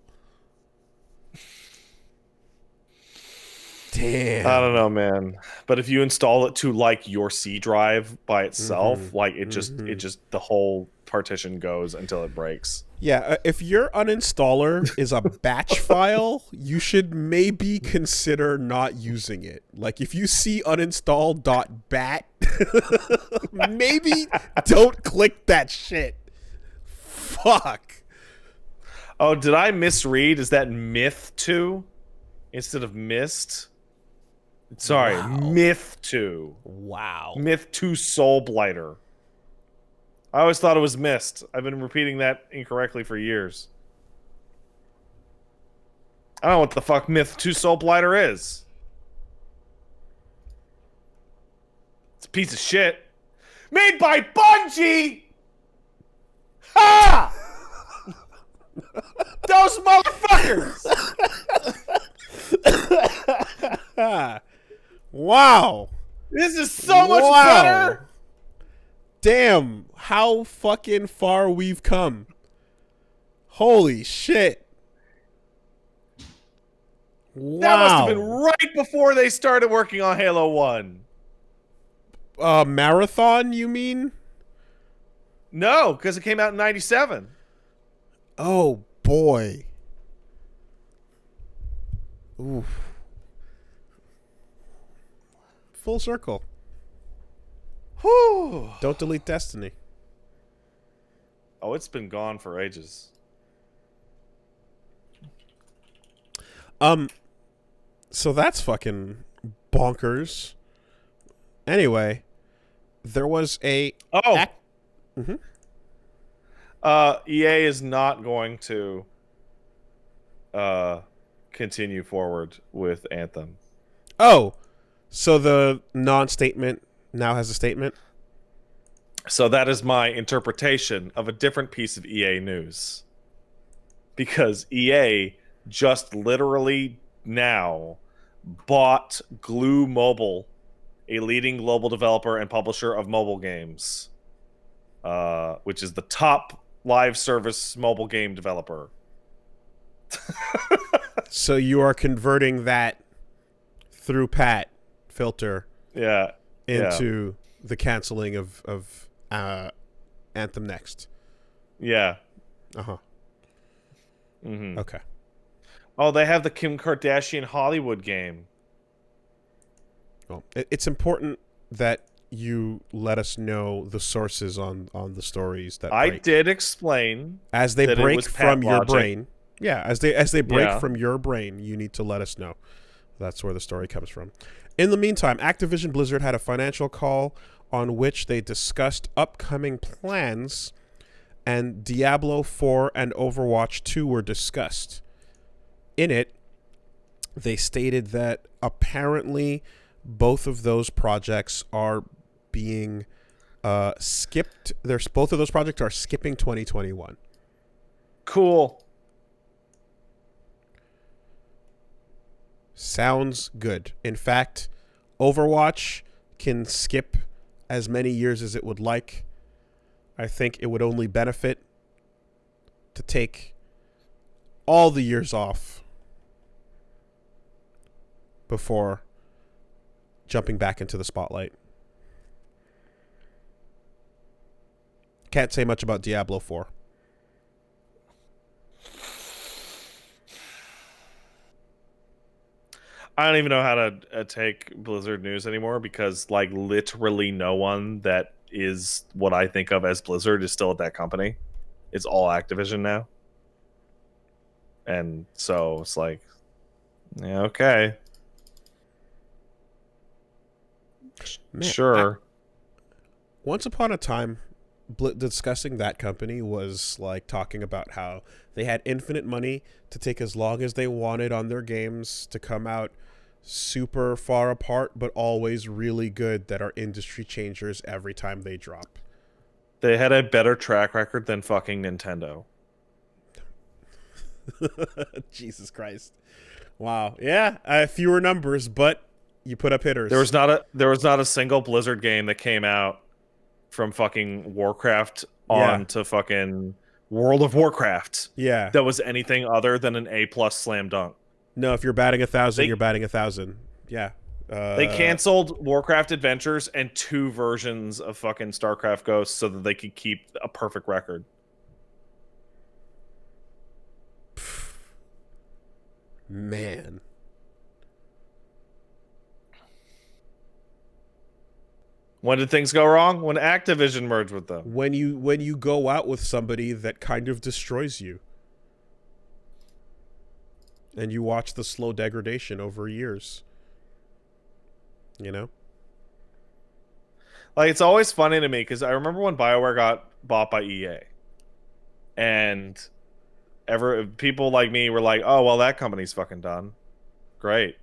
Damn. I don't know, man. But if you install it to like your C drive by itself, like it just the whole partition goes until it breaks. Yeah, if your uninstaller is a batch file, you should maybe consider not using it. Like if you see uninstall.bat, maybe don't click that shit. Fuck. Oh, did I misread? Is that Myth 2 instead of Mist? Sorry, Wow. Myth 2. Wow. Myth 2 Soul Blighter. I always thought it was Mist. I've been repeating that incorrectly for years. I don't know what the fuck Myth 2 Soul Blighter is. It's a piece of shit. Made by Bungie! Ha! Those motherfuckers! Wow. This is so much better! Damn, how fucking far we've come. Holy shit. Wow. That must have been right before they started working on Halo 1. Marathon, you mean? No, because it came out in 97. Oh, boy. Oof. Full circle. Whew. Don't delete Destiny. Oh, it's been gone for ages. So that's fucking bonkers. Anyway, there was a... EA is not going to continue forward with Anthem. Oh, so the non-statement now has a statement? So that is my interpretation of a different piece of EA news. Because EA just literally now bought Glue Mobile, a leading global developer and publisher of mobile games, which is the top live service mobile game developer. So you are converting that through Pat filter into the canceling of Anthem Next. Yeah. Uh-huh. Mm-hmm. Okay. Oh, they have the Kim Kardashian Hollywood game. Well, it's important that you let us know the sources on the stories that I break. did explain As they that it break was from Pat your Logic. brain. Yeah, as they break Yeah. from your brain, you need to let us know. That's where the story comes from. In the meantime, Activision Blizzard had a financial call on which they discussed upcoming plans, and Diablo IV and Overwatch 2 were discussed. In it, they stated that apparently both of those projects are being skipped. Both of those projects are skipping 2021. Cool. Sounds good. In fact, Overwatch can skip as many years as it would like. I think it would only benefit to take all the years off before jumping back into the spotlight. Can't say much about Diablo 4. I don't even know how to take Blizzard news anymore because, like, literally no one that is what I think of as Blizzard is still at that company. It's all Activision now. And so it's like, yeah, okay, Man, sure. once upon a time, discussing that company was like talking about how they had infinite money to take as long as they wanted on their games to come out super far apart, but always really good, that are industry changers every time they drop. They had a better track record than fucking Nintendo. Jesus Christ. Wow. Yeah, fewer numbers, but you put up hitters. There was not a single Blizzard game that came out from fucking Warcraft Yeah. on to fucking World of Warcraft Yeah. that was anything other than an A+ slam dunk. No, if you're batting 1,000, They- you're batting 1,000. Yeah. They canceled Warcraft Adventures and 2 versions of fucking StarCraft Ghosts so that they could keep a perfect record. Man. When did things go wrong? When Activision merged with them. When you go out with somebody that kind of destroys you, and you watch the slow degradation over years, you know? Like, it's always funny to me because I remember when BioWare got bought by EA, and people like me were like, "Oh, well, that company's fucking done. Great."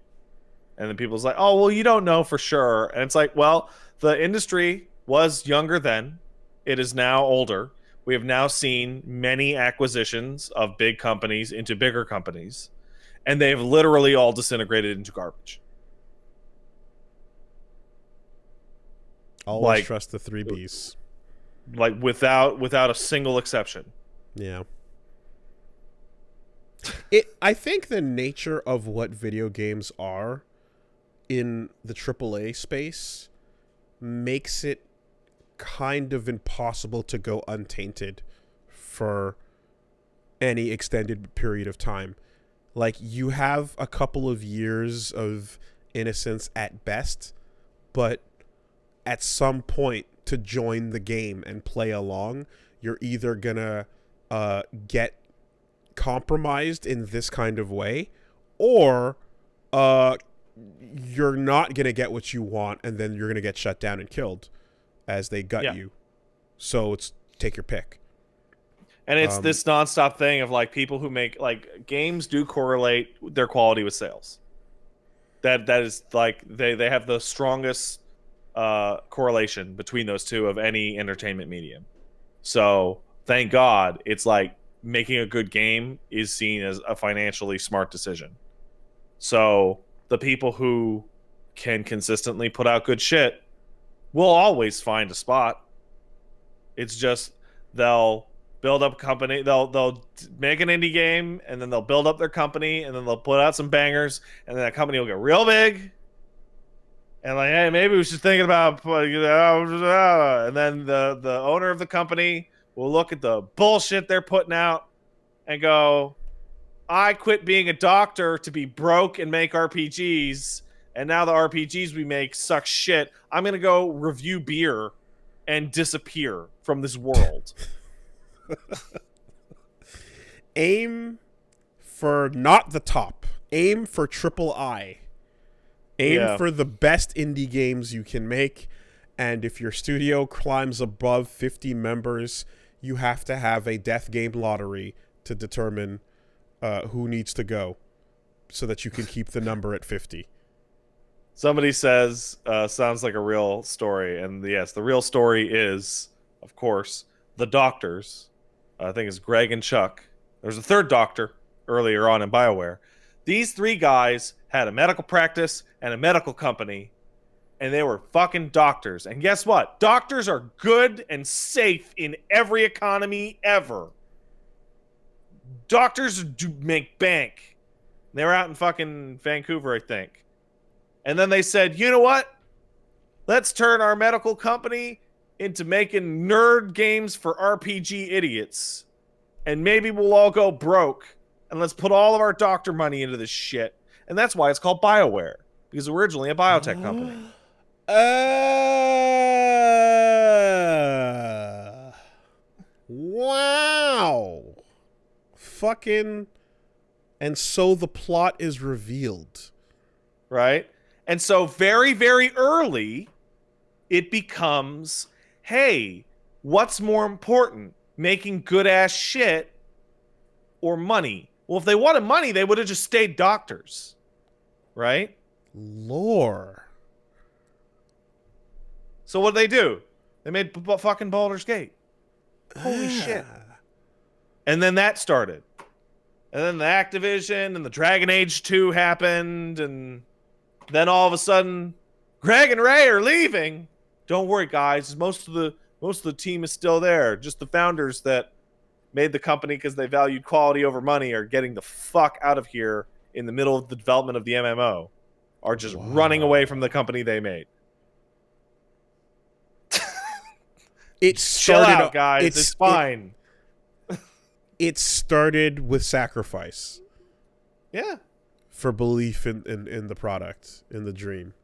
And then people's like, "Oh, well, you don't know for sure." And it's like, well, the industry was younger then. It is now older. We have now seen many acquisitions of big companies into bigger companies, and they've literally all disintegrated into garbage. Always trust the 3Bs. Like without a single exception. Yeah. I think the nature of what video games are in the AAA space makes it kind of impossible to go untainted for any extended period of time. Like, you have a couple of years of innocence at best, but at some point to join the game and play along, you're either gonna get compromised in this kind of way, or you're not gonna get what you want, and then you're gonna get shut down and killed as they gut you. So it's take your pick. And it's this nonstop thing of like people who make like games do correlate their quality with sales. That is like they have the strongest correlation between those two of any entertainment medium. So thank God it's like making a good game is seen as a financially smart decision. So the people who can consistently put out good shit will always find a spot. It's just they'll build up a company, they'll make an indie game, and then they'll build up their company, and then they'll put out some bangers, and then that company will get real big. And like, hey, maybe we should think about, and then the owner of the company will look at the bullshit they're putting out and go, I quit being a doctor to be broke and make RPGs, and now the RPGs we make suck shit. I'm going to go review beer and disappear from this world. Aim for not the top. Aim for AAA. Aim for the best indie games you can make, and if your studio climbs above 50 members, you have to have a death game lottery to determine who needs to go so that you can keep the number at 50. Somebody says, sounds like a real story, and yes, the real story is, of course, the doctors. I think it's Greg and Chuck. There's a third doctor earlier on in BioWare. These 3 guys had a medical practice and a medical company, and they were fucking doctors. And guess what? Doctors are good and safe in every economy ever. Doctors do make bank. They were out in fucking Vancouver, I think. And then they said, you know what? Let's turn our medical company into making nerd games for RPG idiots. And maybe we'll all go broke. And let's put all of our doctor money into this shit. And that's why it's called BioWare. Because originally a biotech company. Wow. Fucking And so the plot is revealed. Right? And so very, very early, it becomes, hey, what's more important? Making good-ass shit or money? Well, if they wanted money, they would have just stayed doctors. Right? Lore. So what did they do? They made fucking Baldur's Gate. Holy shit. And then that started. And then the Activision and the Dragon Age 2 happened, and then all of a sudden, Greg and Ray are leaving. Don't worry, guys. Most of the team is still there. Just the founders that made the company because they valued quality over money are getting the fuck out of here in the middle of the development of the MMO. Are just running away from the company they made. It Chill started out, guys. It's fine. It started with sacrifice. Yeah. For belief in the product, in the dream.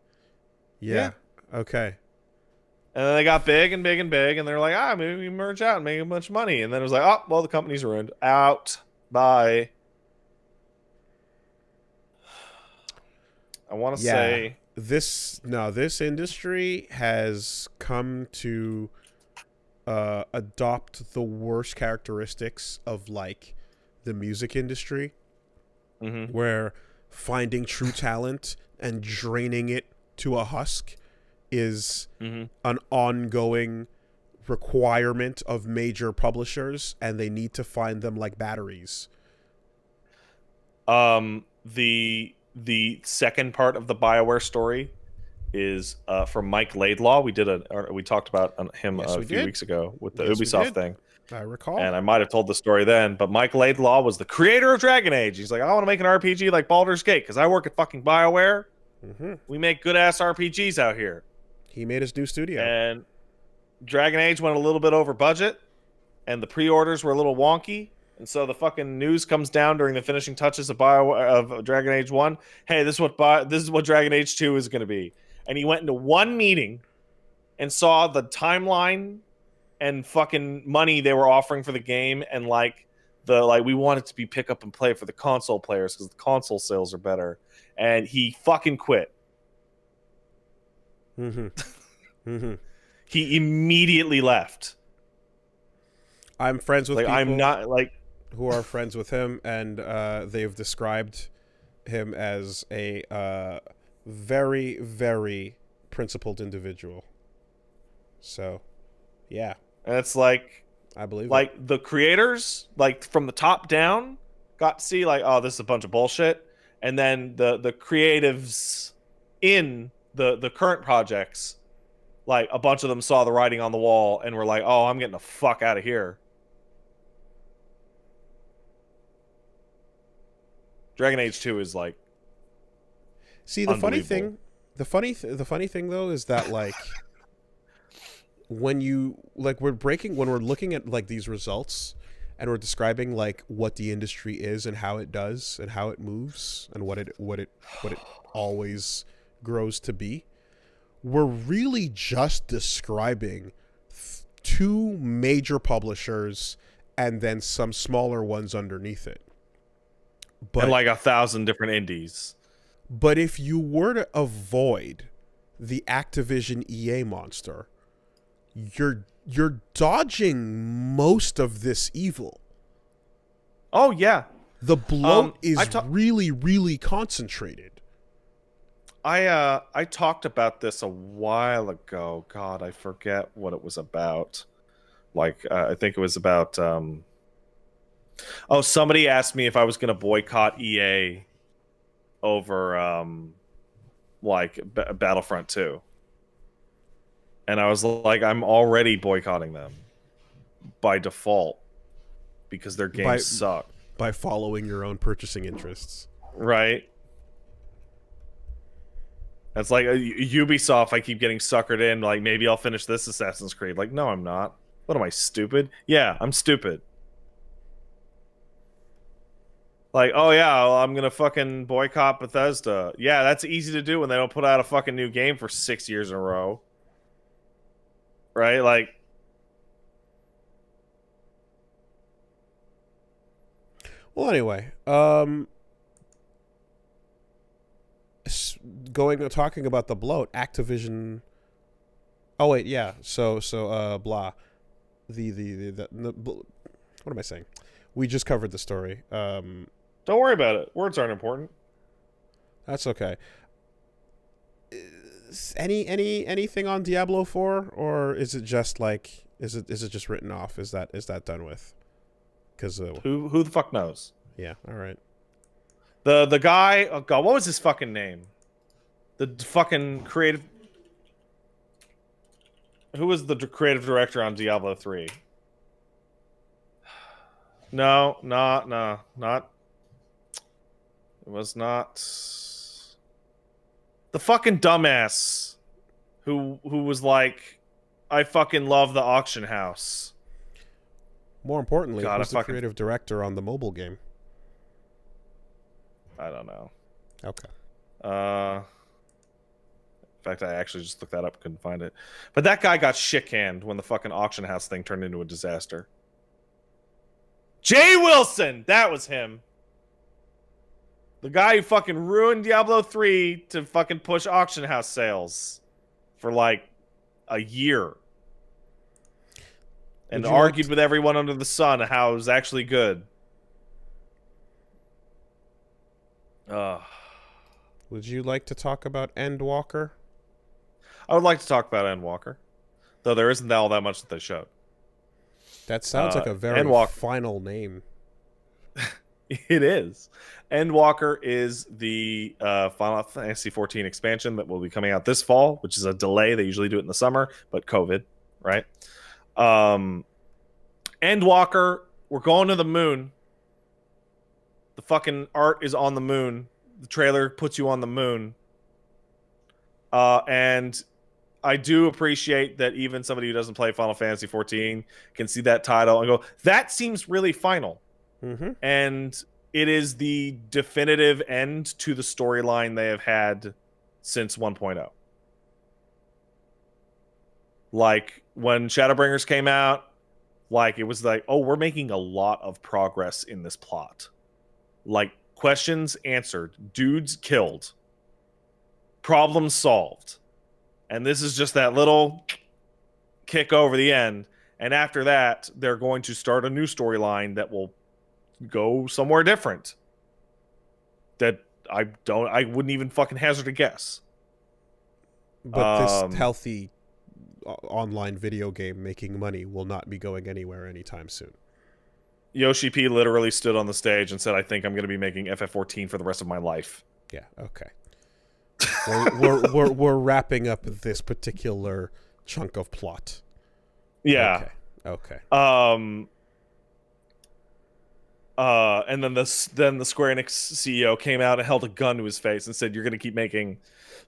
Yeah. Okay. And then they got big and big and big, and they're like, maybe we merge out and make a bunch of money. And then it was like, oh, well, the company's ruined. Out. Bye. I want to say this industry has come to adopt the worst characteristics of like the music industry, where finding true talent and draining it to a husk is an ongoing requirement of major publishers, and they need to find them like batteries. The second part of the BioWare story is from Mike Laidlaw. We talked about him a few weeks ago with the Ubisoft thing. I recall. And I might have told the story then, but Mike Laidlaw was the creator of Dragon Age. He's like, I want to make an RPG like Baldur's Gate because I work at fucking BioWare. We make good-ass RPGs out here. He made his new studio. And Dragon Age went a little bit over budget, and the pre-orders were a little wonky. And so the fucking news comes down during the finishing touches of Dragon Age 1. Hey, this is what Dragon Age 2 is going to be. And he went into one meeting and saw the timeline and fucking money they were offering for the game, and we want it to be pick up and play for the console players because the console sales are better. And he fucking quit. He immediately left. I'm friends with people. I'm not like who are friends with him, and they've described him as a very, very principled individual. So, yeah. And it's like, I believe the creators, from the top down, got to see this is a bunch of bullshit. And then the creatives in the current projects, a bunch of them saw the writing on the wall and were like, oh, I'm getting the fuck out of here. Dragon Age 2 is see, the funny thing though is that when we're looking at these results and we're describing what the industry is and how it does and how it moves and what it always grows to be, we're really just describing two major publishers and then some smaller ones underneath it. But 1,000 different indies. But if you were to avoid the Activision EA monster, you're dodging most of this evil. Oh yeah. The bloat is really, really concentrated. I talked about this a while ago. God, I forget what it was about. I think it was about somebody asked me if I was going to boycott EA over Battlefront 2. And I was like, I'm already boycotting them by default because their games suck. By following your own purchasing interests. Right. It's like Ubisoft, I keep getting suckered in, maybe I'll finish this Assassin's Creed. No, I'm not. What am I, stupid? Yeah, I'm stupid. Oh yeah, well, I'm gonna fucking boycott Bethesda. Yeah, that's easy to do when they don't put out a fucking new game for 6 years in a row. Right? Well, anyway, talking about the bloat, Activision. Oh wait, yeah. So blah. What am I saying? We just covered the story. Don't worry about it. Words aren't important. That's okay. Anything on Diablo 4, or is it just like is it just written off? Is that done with? Because who the fuck knows? Yeah. All right. The guy. Oh god, what was his fucking name? The fucking creative. Who was the creative director on Diablo 3? No, not. It was not. The fucking dumbass who was like, I fucking love the auction house. More importantly, God, who's the creative director on the mobile game? I don't know. Okay. In fact, I actually just looked that up, couldn't find it. But that guy got shit-canned when the fucking auction house thing turned into a disaster. Jay Wilson! That was him. The guy who fucking ruined Diablo 3 to fucking push auction house sales for like a year. And argued with everyone under the sun how it was actually good. Would you like to talk about Endwalker? I would like to talk about Endwalker. Though there isn't all that much that they showed. That sounds like a very final name. It is. Endwalker is the Final Fantasy XIV expansion that will be coming out this fall, which is a delay. They usually do it in the summer, but COVID, right? Endwalker, we're going to the moon. The fucking art is on the moon. The trailer puts you on the moon. And I do appreciate that even somebody who doesn't play Final Fantasy XIV can see that title and go, that seems really final. Mm-hmm. And it is the definitive end to the storyline they have had since 1.0. Like, when Shadowbringers came out, like, it was like, oh, we're making a lot of progress in this plot. Like, questions answered, dudes killed, problems solved. And this is just that little kick over the end. And after that, they're going to start a new storyline that will go somewhere different. That I wouldn't even fucking hazard a guess. But this healthy online video game making money will not be going anywhere anytime soon. Yoshi P literally stood on the stage and said, I think I'm going to be making FF14 for the rest of my life. Yeah, okay. we're wrapping up this particular chunk of plot. Yeah. Okay. And then the Square Enix CEO came out and held a gun to his face and said, "You're going to keep making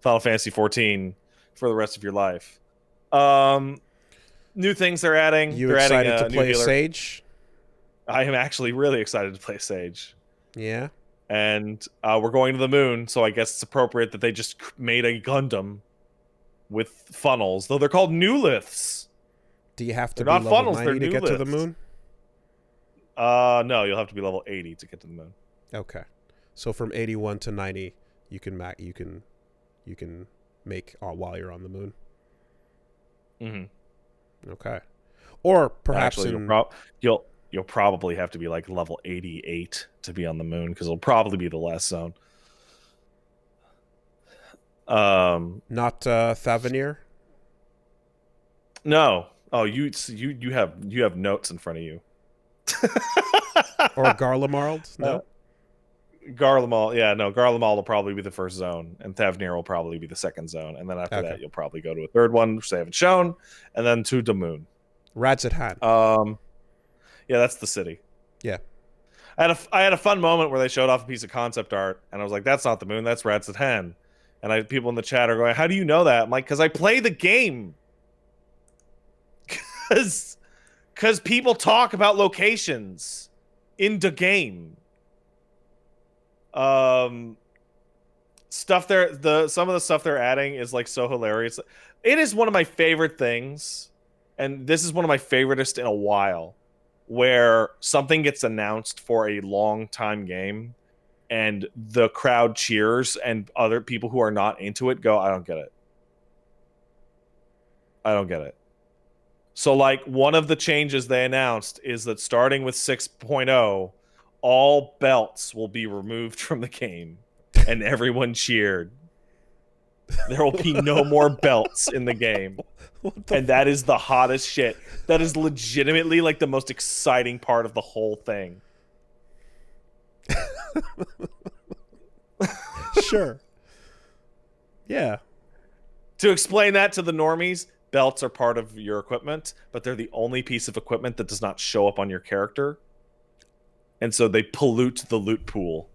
Final Fantasy XIV for the rest of your life." New things they're adding. They're excited adding to play Sage? I am actually really excited to play Sage. Yeah. And we're going to the moon, so I guess it's appropriate that they just made a Gundam with funnels, though they're called Newliths. Do you have to be level funnels, 90 to get to the moon? No, you'll have to be level 80 to get to the moon. Okay. So from 81 to 90, you can make while you're on the moon. Mm-hmm. Okay. Or perhaps actually, you'll probably have to be like level 88 to be on the moon, because it'll probably be the last zone. Not Thavanir? No. Oh, you have notes in front of you. Or Garlemald? No. Garlemald, yeah, no. Garlemald will probably be the first zone, and Thavnir will probably be the second zone, and then after that, you'll probably go to a third one, which they haven't shown, and then to the moon. Radzat-Han. Yeah, that's the city. Yeah. I had a fun moment where they showed off a piece of concept art, and I was like, "That's not the moon. That's Radzat-Han." And people in the chat are going, "How do you know that?" I'm like, "Because I play the game." Because people talk about locations in the game. Stuff there, some of the stuff they're adding is like so hilarious. It is one of my favorite things, and this is one of my favoritist in a while, where something gets announced for a long time game, and the crowd cheers, and other people who are not into it go, I don't get it. I don't get it. So, like, one of the changes they announced is that starting with 6.0, all belts will be removed from the game, and everyone cheered. There will be no more belts in the game. And that is the hottest shit. That is legitimately, like, the most exciting part of the whole thing. Sure. Yeah. To explain that to the normies, belts are part of your equipment, but they're the only piece of equipment that does not show up on your character. And so they pollute the loot pool.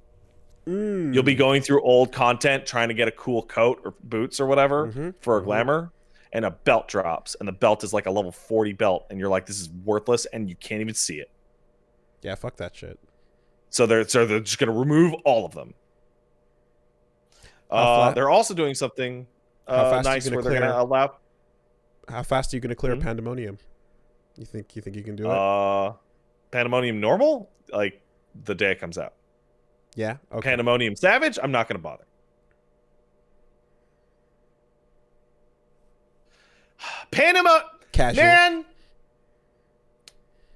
You'll be going through old content trying to get a cool coat or boots or whatever for a glamour, and a belt drops, and the belt is like a level 40 belt, and you're like, this is worthless, and you can't even see it. Yeah, fuck that shit. So they're just going to remove all of them. They're also doing something nice where they're going to allow... How fast are you going to clear Pandemonium? You think you can do it? Pandemonium normal? Like, the day it comes out. Yeah. Okay. Pandemonium Savage, I'm not going to bother. Casual. Man,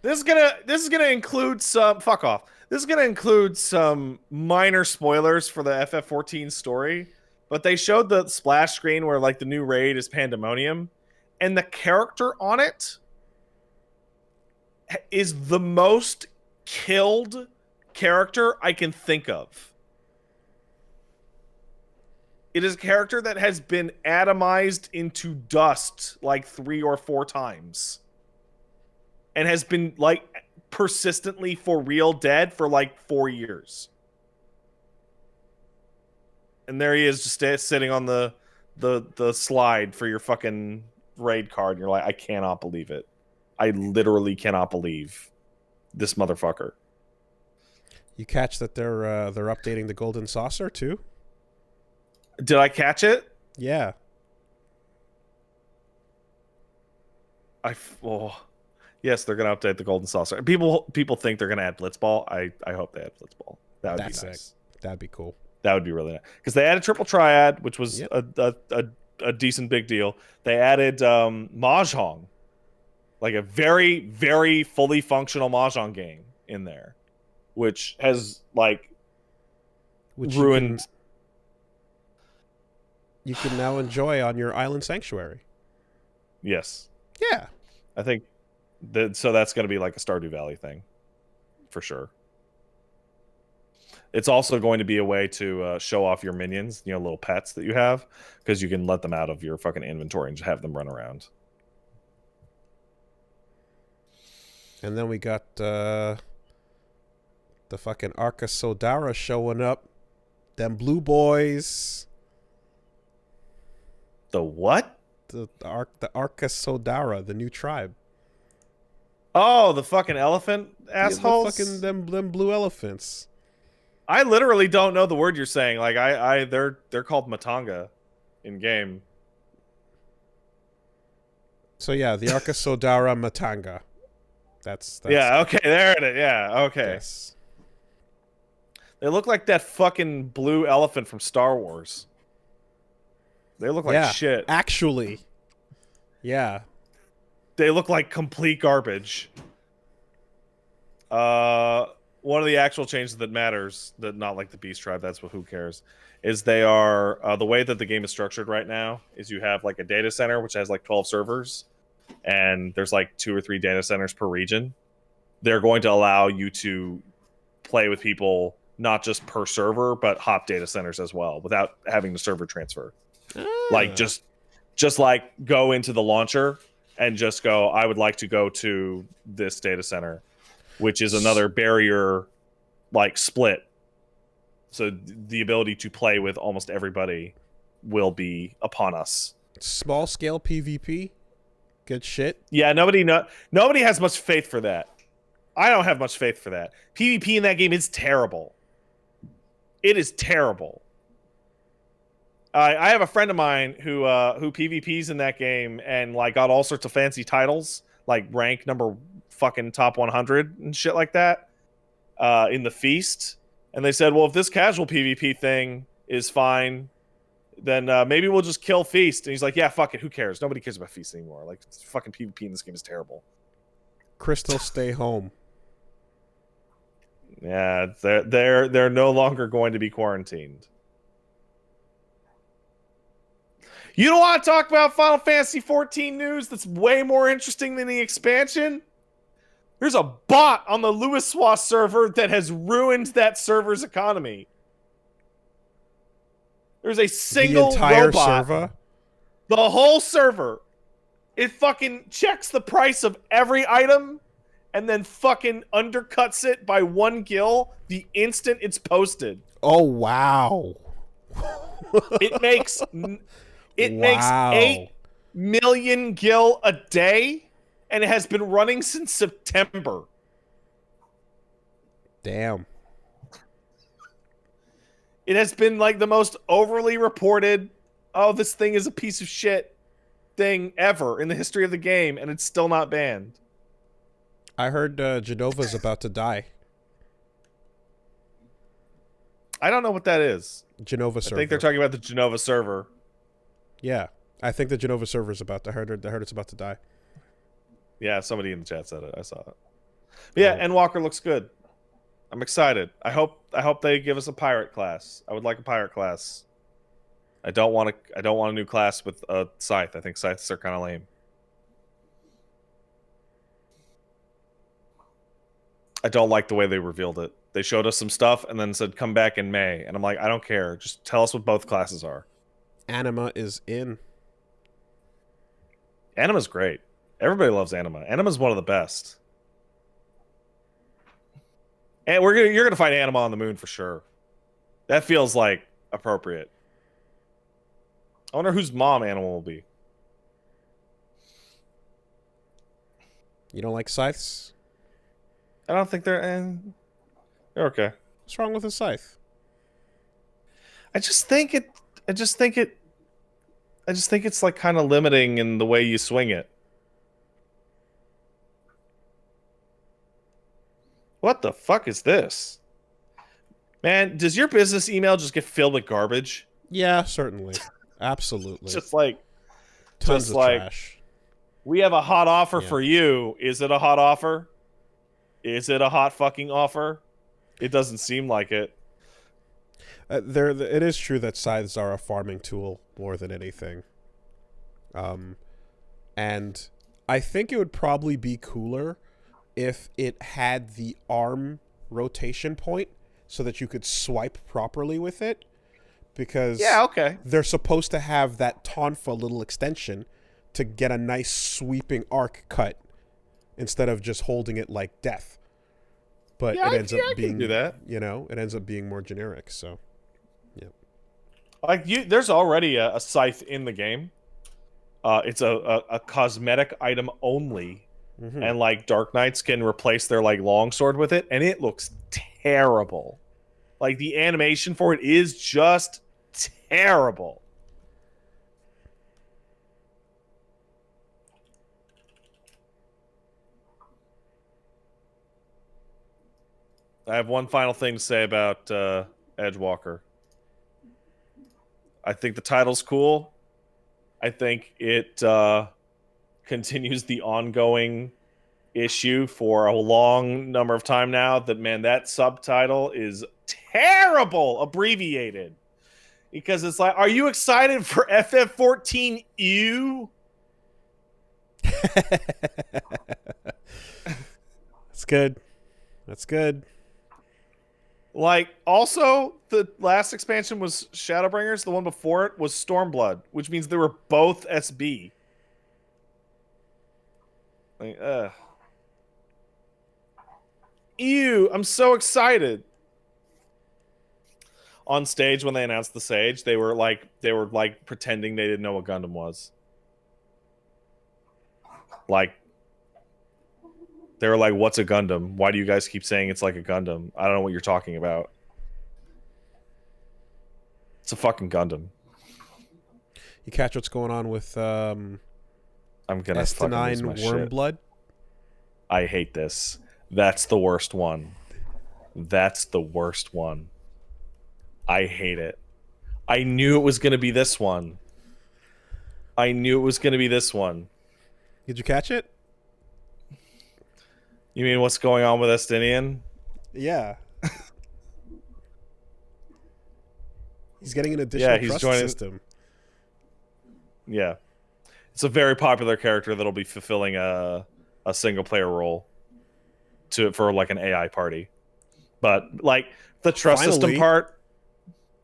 this is gonna include some fuck off. This is gonna include some minor spoilers for the FF14 story, but they showed the splash screen where like the new raid is Pandemonium, and the character on it is the most killed character I can think of. It is a character that has been atomized into dust like 3 or 4 times. And has been like persistently for real dead for like 4 years. And there he is just sitting on the slide for your fucking raid card. And you're like, I cannot believe it. I literally cannot believe this motherfucker. You catch that they're updating the Golden Saucer too? Did I catch it? Yeah. Yes, they're gonna update the Golden Saucer. People think they're gonna add Blitzball. I hope they add Blitzball. That would be nice. Sick. That'd be cool. That would be really nice because they added Triple Triad, which was a decent big deal. They added Mahjong, like a very very fully functional Mahjong game in there, which has like ruined. You can now enjoy on your island sanctuary. Yes. Yeah. I think so that's going to be like a Stardew Valley thing for sure. It's also going to be a way to show off your minions, little pets that you have, because you can let them out of your fucking inventory and just have them run around. And then we got the fucking Arca Sodara showing up. Them blue boys. The what? The Arca Sodara, the new tribe. Oh, the fucking elephant assholes. Yeah, them blue elephants. I literally don't know the word you're saying. Like they're called Matanga in game. So yeah, the Arca Sodara Matanga. That's yeah. Okay, there it is. Yeah. Okay. Yes. They look like that fucking blue elephant from Star Wars. They look like shit. Actually. Yeah. They look like complete garbage. One of the actual changes that matters, that not like the Beast Tribe, that's what who cares, is they are the way that the game is structured right now is you have like a data center which has like 12 servers, and there's like 2 or 3 data centers per region. They're going to allow you to play with people not just per server, but hop data centers as well without having to server transfer. Like just like go into the launcher and just go, I would like to go to this data center, which is another barrier like split. So the ability to play with almost everybody will be upon us. Small scale PvP. Good shit. Yeah, nobody has much faith for that. I don't have much faith for that. PvP in that game is terrible. It is terrible. I have a friend of mine who PvPs in that game and like got all sorts of fancy titles, like rank number fucking top 100 and shit like that, in the feast. And they said, well, if this casual PvP thing is fine, then maybe we'll just kill Feast. And he's like, yeah, fuck it. Who cares? Nobody cares about Feast anymore. Like, fucking PvP in this game is terrible. Crystal, stay home. Yeah, they're no longer going to be quarantined. You don't want to talk about Final Fantasy XIV news that's way more interesting than the expansion? There's a bot on the Louisoix server that has ruined that server's economy. There's a single the entire robot. server? The whole server. It fucking checks the price of every item and then fucking undercuts it by 1 gil the instant it's posted. Oh, wow. It makes 8 million gil a day, and it has been running since September. Damn. It has been like the most overly reported, oh, this thing is a piece of shit thing ever in the history of the game, and it's still not banned. I heard Genova's about to die. I don't know what that is. Genova server. I think they're talking about the Genova server. Yeah. I think the Genova server is about to... I heard it's about to die. Yeah, somebody in the chat said it. I saw it. But yeah, Endwalker looks good. I'm excited. I hope they give us a pirate class. I would like a pirate class. I don't want a new class with a scythe. I think scythes are kind of lame. I don't like the way they revealed it. They showed us some stuff and then said come back in May, and I'm like, I don't care. Just tell us what both classes are. Anima is in. Anima's great. Everybody loves Anima. Anima's one of the best. And you're gonna find Anima on the moon for sure. That feels like appropriate. I wonder whose mom Anima will be. You don't like scythes? I don't think they're okay. What's wrong with a scythe? I just think it's like kind of limiting in the way you swing it. What the fuck is this? Man, does your business email just get filled with garbage? Yeah, certainly. Absolutely. Just like Tons of trash. We have a hot offer for you. Is it a hot offer? Is it a hot fucking offer? It doesn't seem like it. It is true that scythes are a farming tool more than anything. And I think it would probably be cooler if it had the arm rotation point so that you could swipe properly with it. Because they're supposed to have that tonfa little extension to get a nice sweeping arc cut instead of just holding it like death. But it ends up being, it ends up being more generic. So, yeah. Like there's already a scythe in the game. It's a cosmetic item only, and like Dark Knights can replace their like longsword with it, and it looks terrible. Like the animation for it is just terrible. I have one final thing to say about Edgewalker. I think the title's cool. I think it continues the ongoing issue for a long number of time now that, man, that subtitle is terrible abbreviated. Because it's like, are you excited for FF14 EU? That's good. That's good. Like, also, the last expansion was Shadowbringers. The one before it was Stormblood, which means they were both SB. Like, ew, I'm so excited. On stage, when they announced the Sage, they were like pretending they didn't know what Gundam was. Like, they were like, what's a Gundam? Why do you guys keep saying it's like a Gundam? I don't know what you're talking about. It's a fucking Gundam. You catch what's going on with I'm gonna S9 fucking lose my Worm shit. Blood? I hate this. That's the worst one. That's the worst one. I hate it. I knew it was going to be this one. Did you catch it? You mean what's going on with Estinian? Yeah. He's getting an additional he's trust joining. system. Yeah. It's a very popular character that'll be fulfilling a single player role for like an AI party. But like the trust system Finally, part,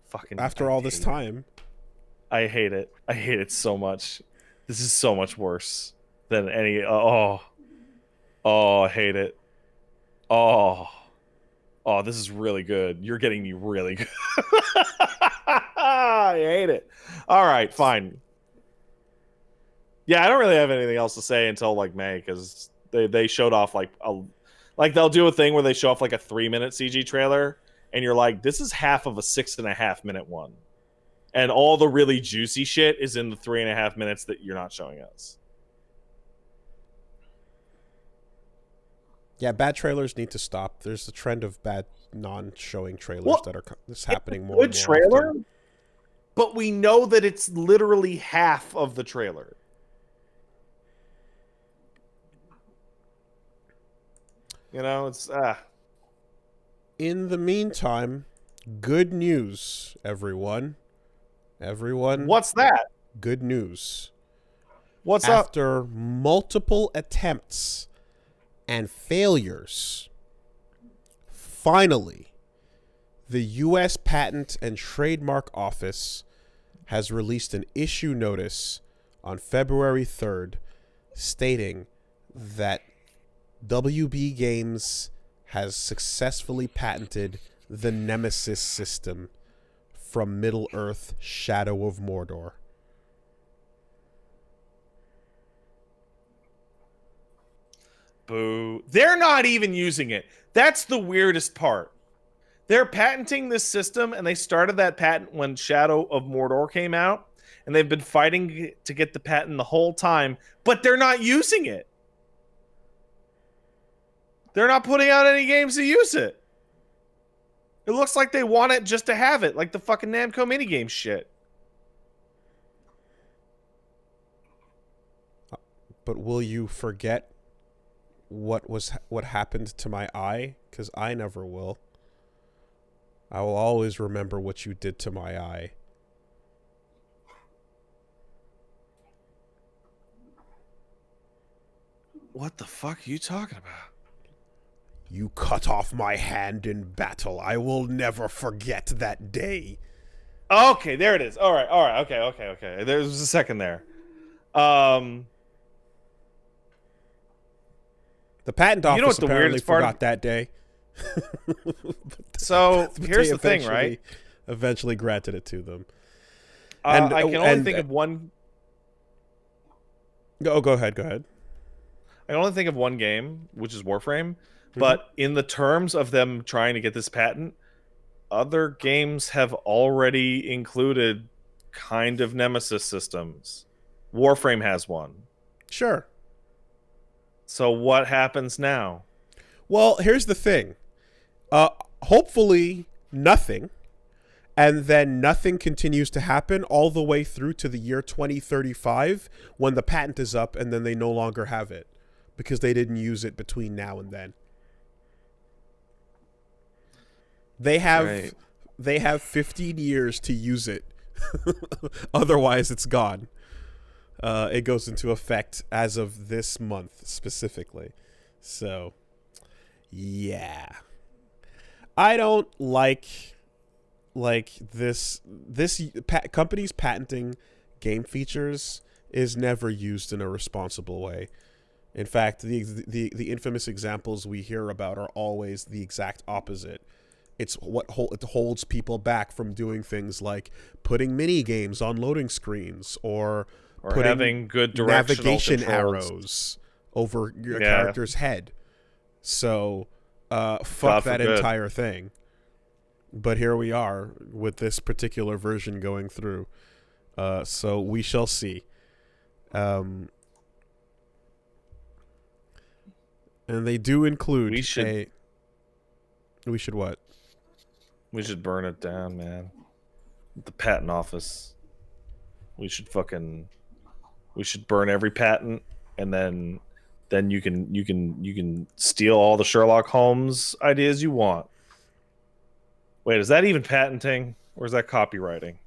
fucking after all this time. I hate it. I hate it so much. This is so much worse than any. I hate it. This is really good. You're getting me really good. I hate it. All right, fine. Yeah, I don't really have anything else to say until like May because they showed off like they'll do a thing where they show off like a 3-minute CG trailer and you're like, this is half of a 6.5-minute one. And all the really juicy shit is in the 3.5 minutes that you're not showing us. Yeah, bad trailers need to stop. There's a trend of bad non-showing trailers that's happening more and more trailer, often. But we know that it's literally half of the trailer. You know, it's In the meantime, good news, everyone. What's that? Good news. What's up? After multiple attempts and failures, finally, the U.S. Patent and Trademark Office has released an issue notice on February 3rd stating that WB Games has successfully patented the Nemesis system from Middle-earth Shadow of Mordor. Boo. They're not even using it. That's the weirdest part. They're patenting this system, and they started that patent when Shadow of Mordor came out, and they've been fighting to get the patent the whole time, but they're not using it. They're not putting out any games to use it. It looks like they want it just to have it, like the fucking Namco minigame shit. But will you forget what happened to my eye? Because I never will. I will always remember what you did to my eye. What the fuck are you talking about? You cut off my hand in battle. I will never forget that day. Okay, there it is. All right. Okay. There was a second there. The patent office apparently forgot that day. So here's the thing, right? Eventually granted it to them. And I can only think of one. Go ahead. I can only think of one game, which is Warframe. But in the terms of them trying to get this patent, other games have already included kind of Nemesis systems. Warframe has one. Sure. So what happens now? Well, here's the thing. Hopefully nothing. And then nothing continues to happen all the way through to the year 2035 when the patent is up and then they no longer have it because they didn't use it between now and then. They have 15 years to use it. Otherwise, it's gone. It goes into effect as of this month specifically. So, yeah. I don't like this companies patenting game features is never used in a responsible way. In fact, the infamous examples we hear about are always the exact opposite. It's it holds people back from doing things like putting mini games on loading screens or putting having good navigation arrows over your character's head. So, fuck that entire thing. But here we are with this particular version going through. So we shall see. And they do include We should what? We should burn it down, man. The patent office. We should burn every patent, and then you can steal all the Sherlock Holmes ideas you want. Wait, is that even patenting or is that copywriting?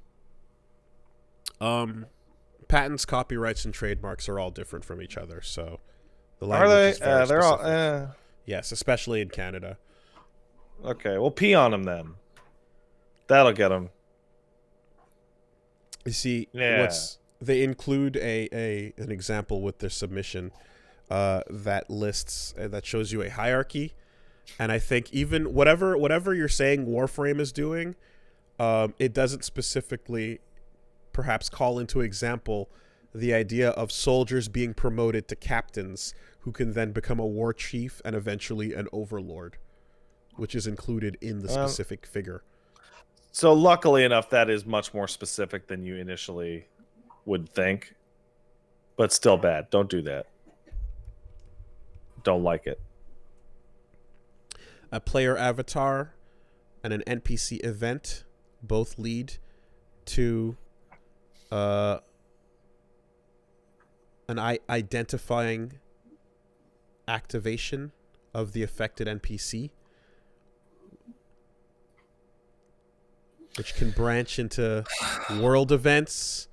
Patents, copyrights, and trademarks are all different from each other, so the Are language they? is very They're specific. all. Yes, especially in Canada. Okay, well, pee on them then. That'll get them. You see, Yeah. they include an example with their submission that lists that shows you a hierarchy, and I think even whatever you're saying Warframe is doing, it doesn't specifically perhaps call into example the idea of soldiers being promoted to captains who can then become a war chief and eventually an overlord, which is included in the specific figure. So luckily enough, that is much more specific than you initially would think. But still bad. Don't do that. Don't like it. A player avatar and an NPC event both lead to an identifying activation of the affected NPC, which can branch into world events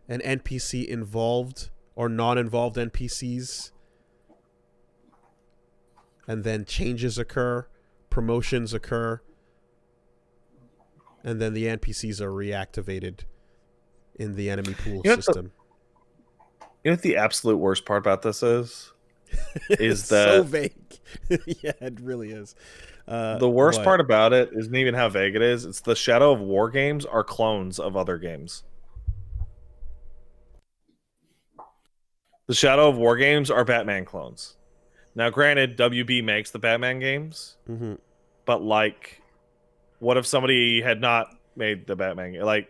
and NPC involved or non-involved NPCs. And then changes occur, promotions occur, and then the NPCs are reactivated in the enemy pool system. You know what the absolute worst part about this is? Is that so vague. Yeah, it really is. The worst part about it isn't even how vague it is. It's the Shadow of War games are clones of other games. The Shadow of War games are Batman clones. Now, granted, WB makes the Batman games, but like, what if somebody had not made the Batman game?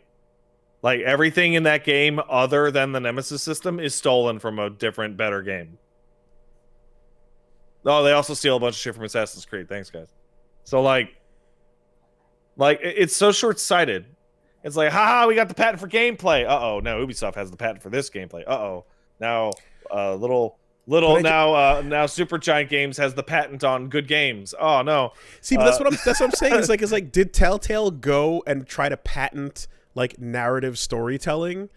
Like everything in that game, other than the Nemesis system, is stolen from a different, better game. Oh, they also steal a bunch of shit from Assassin's Creed. Thanks, guys. So like it's so short-sighted. It's like, haha, we got the patent for gameplay. Uh-oh, now Ubisoft has the patent for this gameplay. Uh-oh, now now Supergiant Games has the patent on good games. Oh no. See, but that's what I'm saying. Is like, did Telltale go and try to patent like narrative storytelling?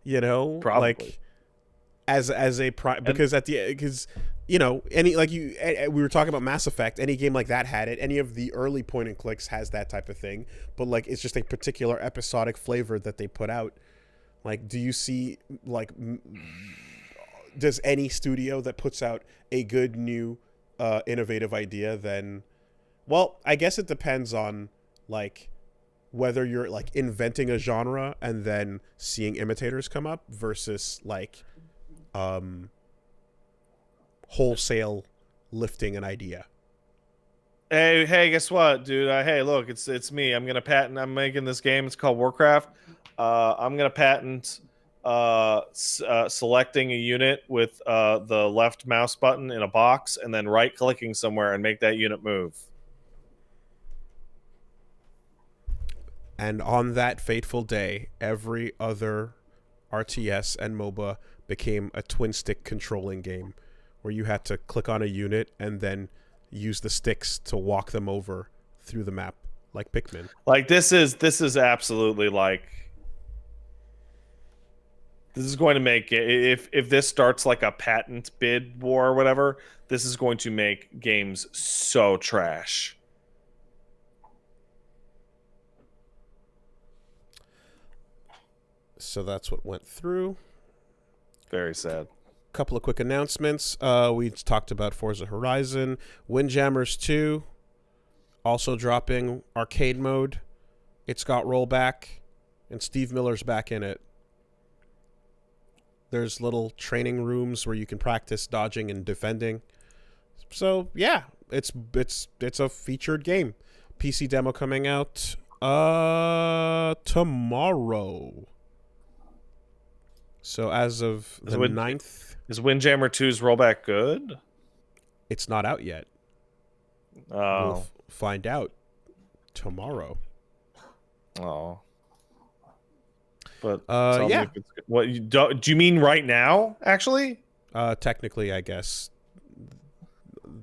You know, probably. Like as a because you know, we were talking about Mass Effect. Any game like that had it. Any of the early point and clicks has that type of thing. But like, it's just a particular episodic flavor that they put out. Like, do you see like? Does any studio that puts out a good new innovative idea then, well, I guess it depends on like whether you're like inventing a genre and then seeing imitators come up versus like wholesale lifting an idea. Hey, guess what, dude? Hey, look, it's me. I'm making this game. It's called Warcraft. I'm gonna patent selecting a unit with the left mouse button in a box and then right-clicking somewhere and make that unit move. And on that fateful day, every other RTS and MOBA became a twin-stick controlling game where you had to click on a unit and then use the sticks to walk them over through the map, like Pikmin. Like, this is absolutely like... This is going to make it, if this starts like a patent bid war or whatever, this is going to make games so trash. So that's what went through. Very sad. Couple of quick announcements. We talked about Forza Horizon. Windjammers 2 also dropping arcade mode. It's got rollback, and Steve Miller's back in it. There's little training rooms where you can practice dodging and defending. So yeah, it's a featured game. PC demo coming out tomorrow. So as of the 9th, is Windjammer 2's rollback good? It's not out yet. Oh, We'll find out tomorrow. Oh. But yeah. me if it's good. What do you mean right now? Actually, Technically, I guess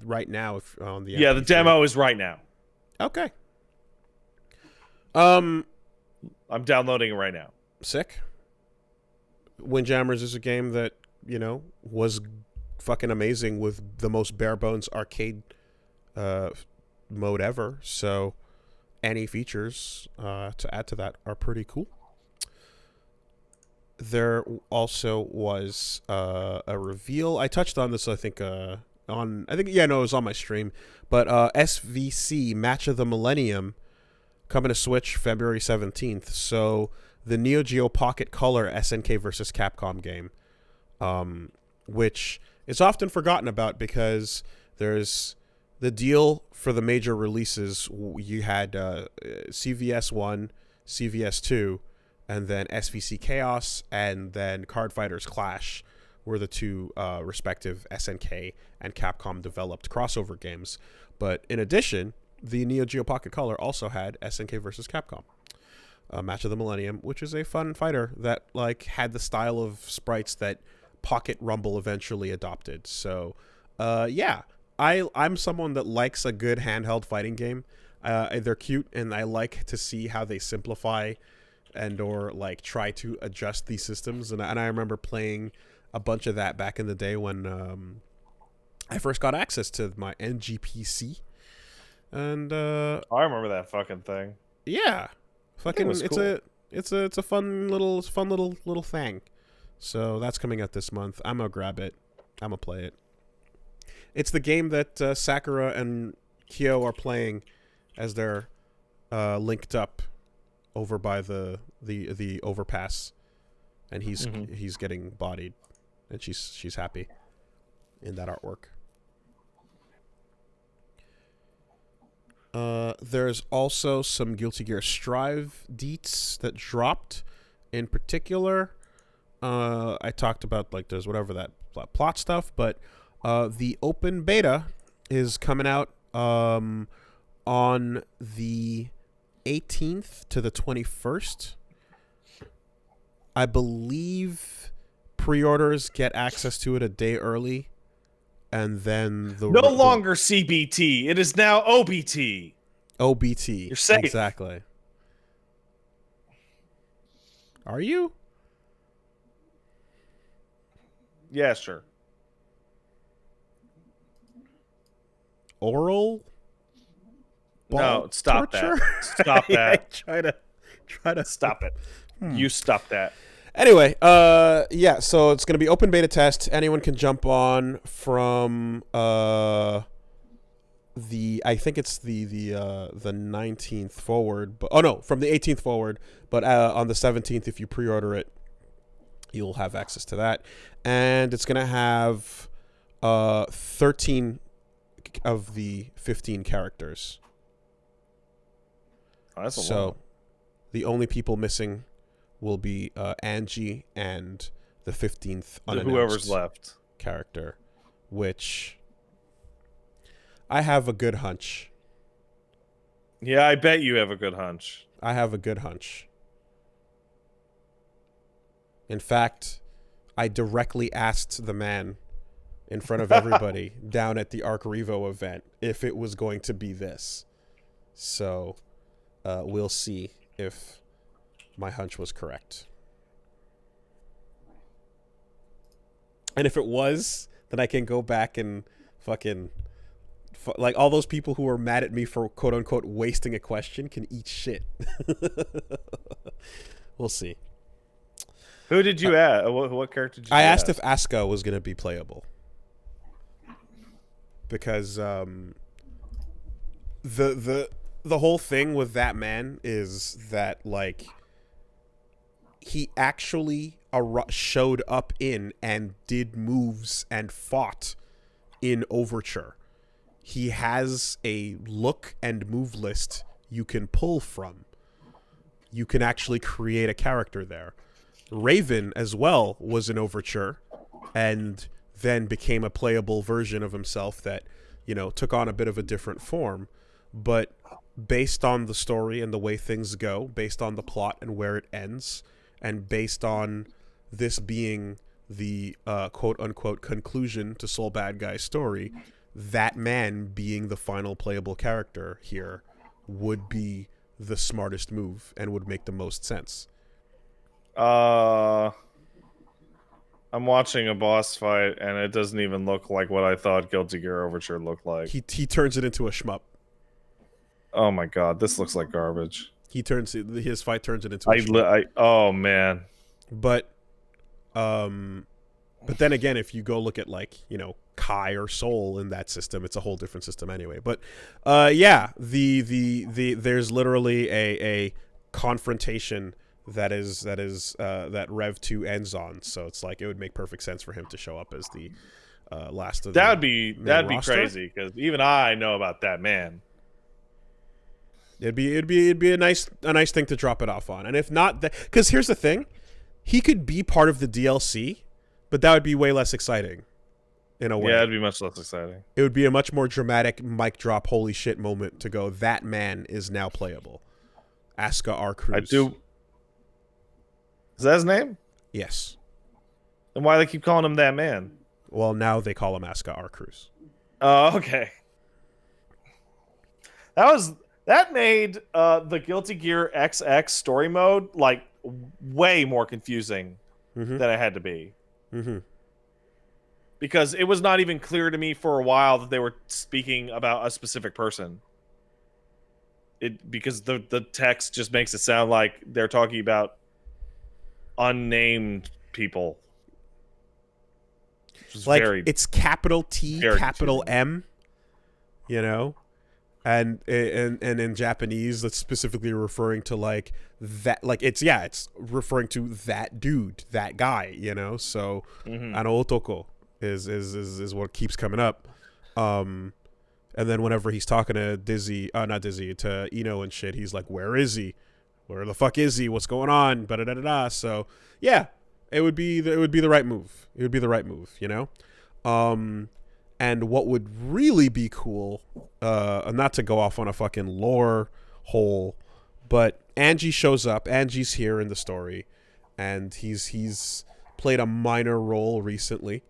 right now, if on the the MP3. demo is right now. Okay. I'm downloading it right now. Sick. Windjammers is a game that was fucking amazing with the most bare bones arcade mode ever. So any features to add to that are pretty cool. There also was a reveal. I touched on this, I think, it was on my stream. But SVC, Match of the Millennium, coming to Switch February 17th. So the Neo Geo Pocket Color SNK versus Capcom game, which is often forgotten about because there's the deal for the major releases. You had CVS 1, CVS 2, and then SVC Chaos, and then Card Fighters Clash were the two respective SNK and Capcom developed crossover games. But in addition, the Neo Geo Pocket Color also had SNK versus Capcom, Match of the Millennium, which is a fun fighter that had the style of sprites that Pocket Rumble eventually adopted. So, I'm someone that likes a good handheld fighting game. They're cute, and I like to see how they simplify and or try to adjust these systems. And I remember playing a bunch of that back in the day when I first got access to my NGPC. And I remember that fucking thing. Yeah, fucking it's cool. it's a fun little thing. So that's coming out this month. I'm gonna grab it. I'm gonna play it. It's the game that Sakura and Kyo are playing as they're linked up over by the overpass, and he's getting bodied, and she's happy in that artwork. There's also some Guilty Gear Strive deets that dropped. In particular, I talked about there's whatever that plot stuff, but the open beta is coming out on the 18th to the 21st. I believe pre-orders get access to it a day early, and then no longer CBT. It is now OBT. OBT. You're safe. Exactly. Are you? Yeah, sure. Oral? No, stop torture? that. Stop that. Try to stop it. You stop that. Anyway, so it's going to be open beta test. Anyone can jump on from I think it's the 19th forward, but from the 18th forward, but on the 17th, if you pre-order it, you'll have access to that. And it's going to have 13 of the 15 characters. Oh, that's a lot. So the only people missing will be Angie and the 15th unannounced whoever's left character, which I have a good hunch. Yeah, I bet you have a good hunch. I have a good hunch. In fact, I directly asked the man in front of everybody down at the Arc Revo event if it was going to be this. So we'll see if my hunch was correct. And if it was, then I can go back and fucking all those people who were mad at me for quote unquote wasting a question can eat shit. We'll see. Who did you ask? What character did you I ask? asked if Asuka was going to be playable. Because the whole thing with that man is that he actually showed up in and did moves and fought in Overture. He has a look and move list you can pull from. You can actually create a character there. Raven as well was in Overture and then became a playable version of himself that, took on a bit of a different form. But based on the story and the way things go, based on the plot and where it ends, and based on this being the quote-unquote conclusion to Soul Bad Guy's story, that man being the final playable character here would be the smartest move and would make the most sense. I'm watching a boss fight, and it doesn't even look like what I thought Guilty Gear Overture looked like. He turns it into a shmup. Oh my god, this looks like garbage. His fight turns it into a shmup. Oh man. But then again, if you go look at like, you know, Kai or Soul in that system, it's a whole different system anyway. But yeah, there's literally a confrontation that Rev 2 ends on. So it's like it would make perfect sense for him to show up as the last of that'd be roster. crazy, because even I know about that man. It'd be a nice thing to drop it off on. And if not, because here's the thing, he could be part of the DLC, but that would be way less exciting. In a way, yeah, it'd be much less exciting. It would be a much more dramatic mic drop, holy shit moment to go, that man is now playable. Asuka R. Cruz. I do. Is that his name? Yes. Then why do they keep calling him that man? Well, now they call him Asuka R. Cruz. Oh, okay. That made the Guilty Gear XX story mode like way more confusing than it had to be. Mm-hmm. Because it was not even clear to me for a while that they were speaking about a specific person. Because the text just makes it sound like they're talking about unnamed people. Like it's capital T, capital confusing. M, you know? And in Japanese, that's specifically referring to like that, like it's referring to that dude, that guy, you know? So ano otoko is what keeps coming up. And then whenever he's talking to to Ino and shit, he's like, where is he? Where the fuck is he? What's going on? Ba-da-da-da-da. So yeah, it would be the right move. It would be the right move, you know? And what would really be cool, not to go off on a fucking lore hole, but Angie shows up. Angie's here in the story, and he's played a minor role recently.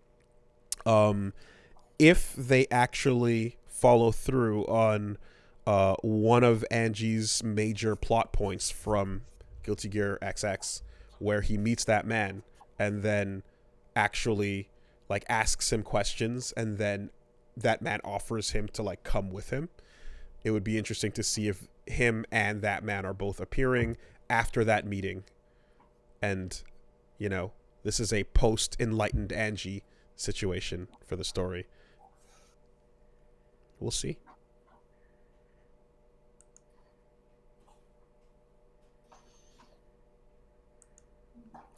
If they actually follow through on one of Angie's major plot points from Guilty Gear XX, where he meets that man and then actually like asks him questions, and then that man offers him to like come with him, it would be interesting to see if him and that man are both appearing after that meeting. And, you know, this is a post-enlightened Angie situation for the story. We'll see.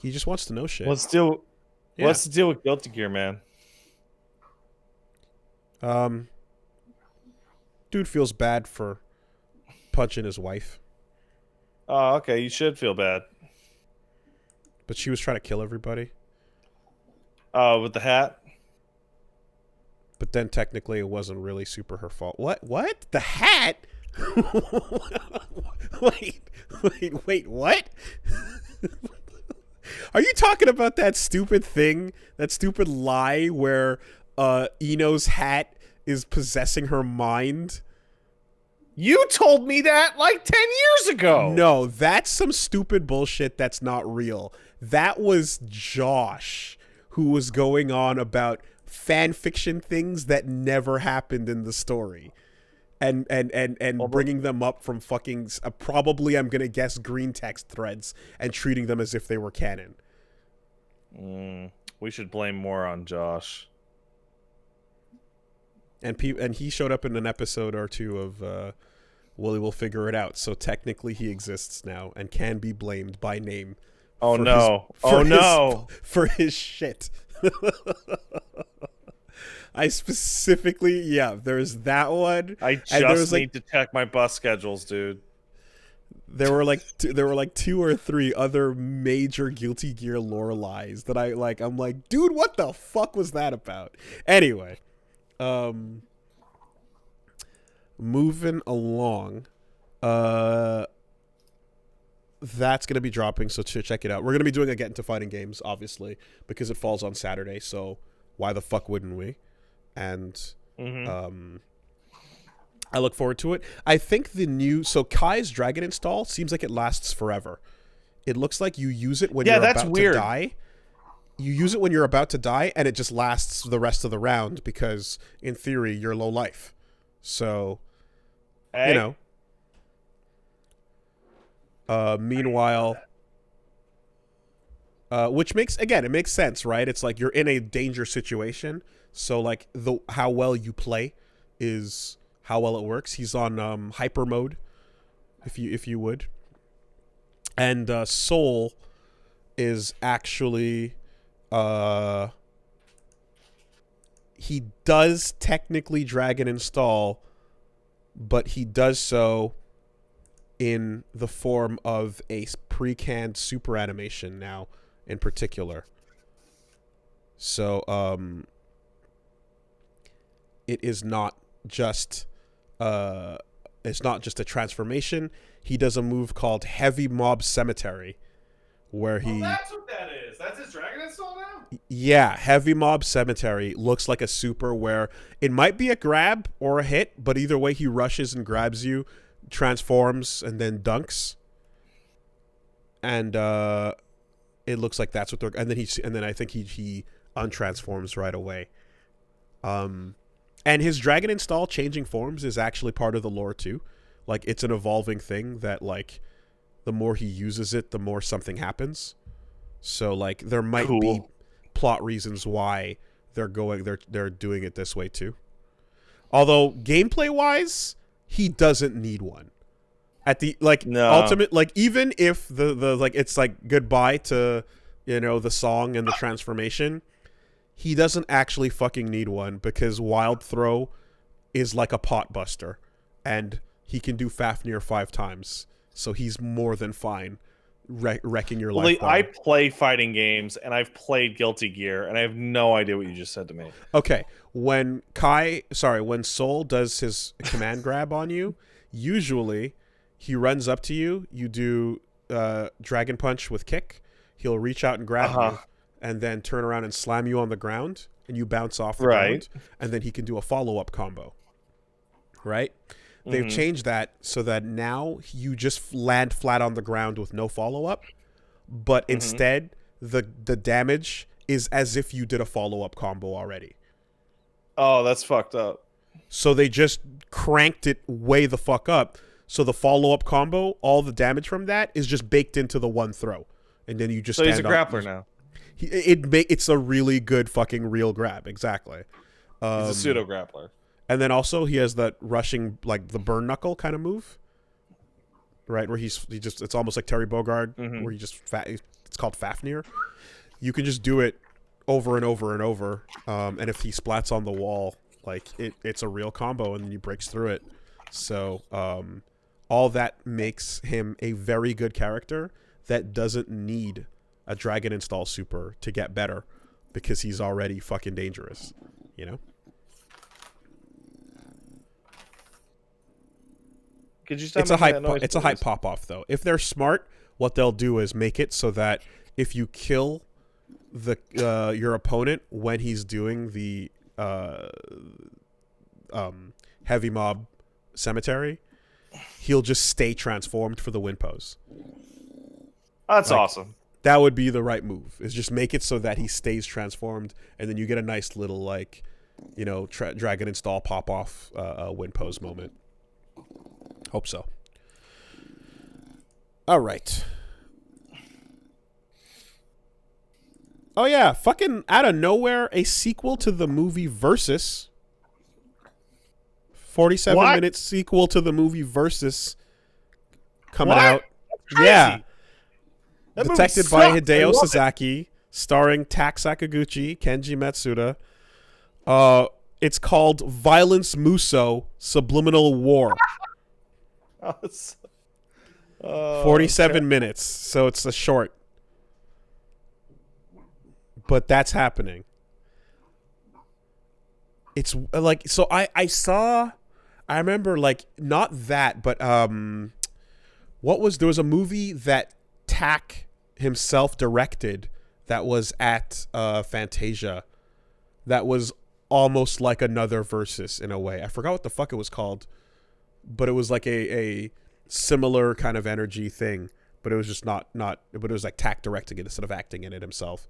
He just wants to know shit. What's the deal with Guilty Gear, man? Dude feels bad for punching his wife. Oh, okay. You should feel bad. But she was trying to kill everybody. With the hat? But then technically it wasn't really super her fault. What? The hat? Wait, what? Are you talking about that stupid thing, that stupid lie where Ino's hat is possessing her mind? You told me that like 10 years ago. No, that's some stupid bullshit that's not real. That was Josh who was going on about fan fiction things that never happened in the story. And bringing them up from fucking probably, I'm gonna guess, green text threads and treating them as if they were canon. We should blame more on Josh. And he showed up in an episode or two of Willie Will Figure It Out. So technically he exists now and can be blamed by name. For his shit. I specifically, there's that one. I just need to check my bus schedules, dude. There were like two or three other major Guilty Gear lore lies that I'm like, dude, what the fuck was that about? Anyway, moving along, That's going to be dropping, so check it out. We're going to be doing a Get Into Fighting Games, obviously, because it falls on Saturday, so why the fuck wouldn't we? And I look forward to it. I think so Kai's Dragon install seems like it lasts forever. It looks like you use it when you're about to die. You use it when you're about to die, and it just lasts the rest of the round because, in theory, you're low life. So, you know. Meanwhile, which it makes sense, right? It's like you're in a danger situation, so like how well you play is how well it works. He's on hyper mode, if you would, and Soul is actually he does technically drag and install, but he does so in the form of a pre-canned super animation now in particular. So it is not just it's not just a transformation. He does a move called Heavy Mob Cemetery where he that's what that is. That's his dragon install now? Yeah, Heavy Mob Cemetery looks like a super where it might be a grab or a hit, but either way he rushes and grabs you, transforms, and then dunks. And it looks like that's what they're and then I think he untransforms right away. And his dragon install changing forms is actually part of the lore too. Like it's an evolving thing that like the more he uses it, the more something happens. So like there might be plot reasons why they're doing it this way too. Although gameplay wise, he doesn't need one. At the ultimate, like even if the like it's like goodbye to the song and the transformation, he doesn't actually fucking need one because Wild Throw is like a pot buster and he can do Fafnir 5 times. So he's more than fine wrecking your life. I play fighting games and I've played Guilty Gear and I have no idea what you just said to me. Okay, when Soul does his command grab on you, usually he runs up to you, you do Dragon Punch with kick, he'll reach out and grab you, and then turn around and slam you on the ground, and you bounce off the ground, and then he can do a follow-up combo. Right? They've changed that so that now you just land flat on the ground with no follow-up, but instead the damage is as if you did a follow-up combo already. Oh, that's fucked up. So they just cranked it way the fuck up. So the follow-up combo, all the damage from that is just baked into the one throw. And then you just he's a grappler now. It's a really good fucking real grab, exactly. He's a pseudo-grappler. And then also he has that rushing, like the burn knuckle kind of move, right? Where it's almost like Terry Bogard, where it's called Fafnir. You can just do it over and over and over, and if he splats on the wall, like it's a real combo, and then he breaks through it. So all that makes him a very good character that doesn't need a dragon install super to get better because he's already fucking dangerous, Could you stop it's a hype pop off though. If they're smart, what they'll do is make it so that if you kill your opponent when he's doing the Heavy Mob Cemetery, he'll just stay transformed for the win pose. That's awesome. That would be the right move. Is just make it so that he stays transformed, and then you get a nice little dragon install pop off win pose moment. Hope so. All right. Oh yeah, fucking out of nowhere, a sequel to the movie Versus. 47-minute sequel to the movie Versus coming out. Yeah. Detected by Hideo Sasaki, starring Tak Sakaguchi, Kenji Matsuda. It's called Violence Muso Subliminal War. 47 minutes, so it's a short. But that's happening. It's like, so I I remember like not that, but there was a movie that Tack himself directed that was at Fantasia that was almost like another Versus in a way. I forgot what the fuck it was called, but it was like a similar kind of energy thing, but it was just not but it was like Tack directing it instead of acting in it himself.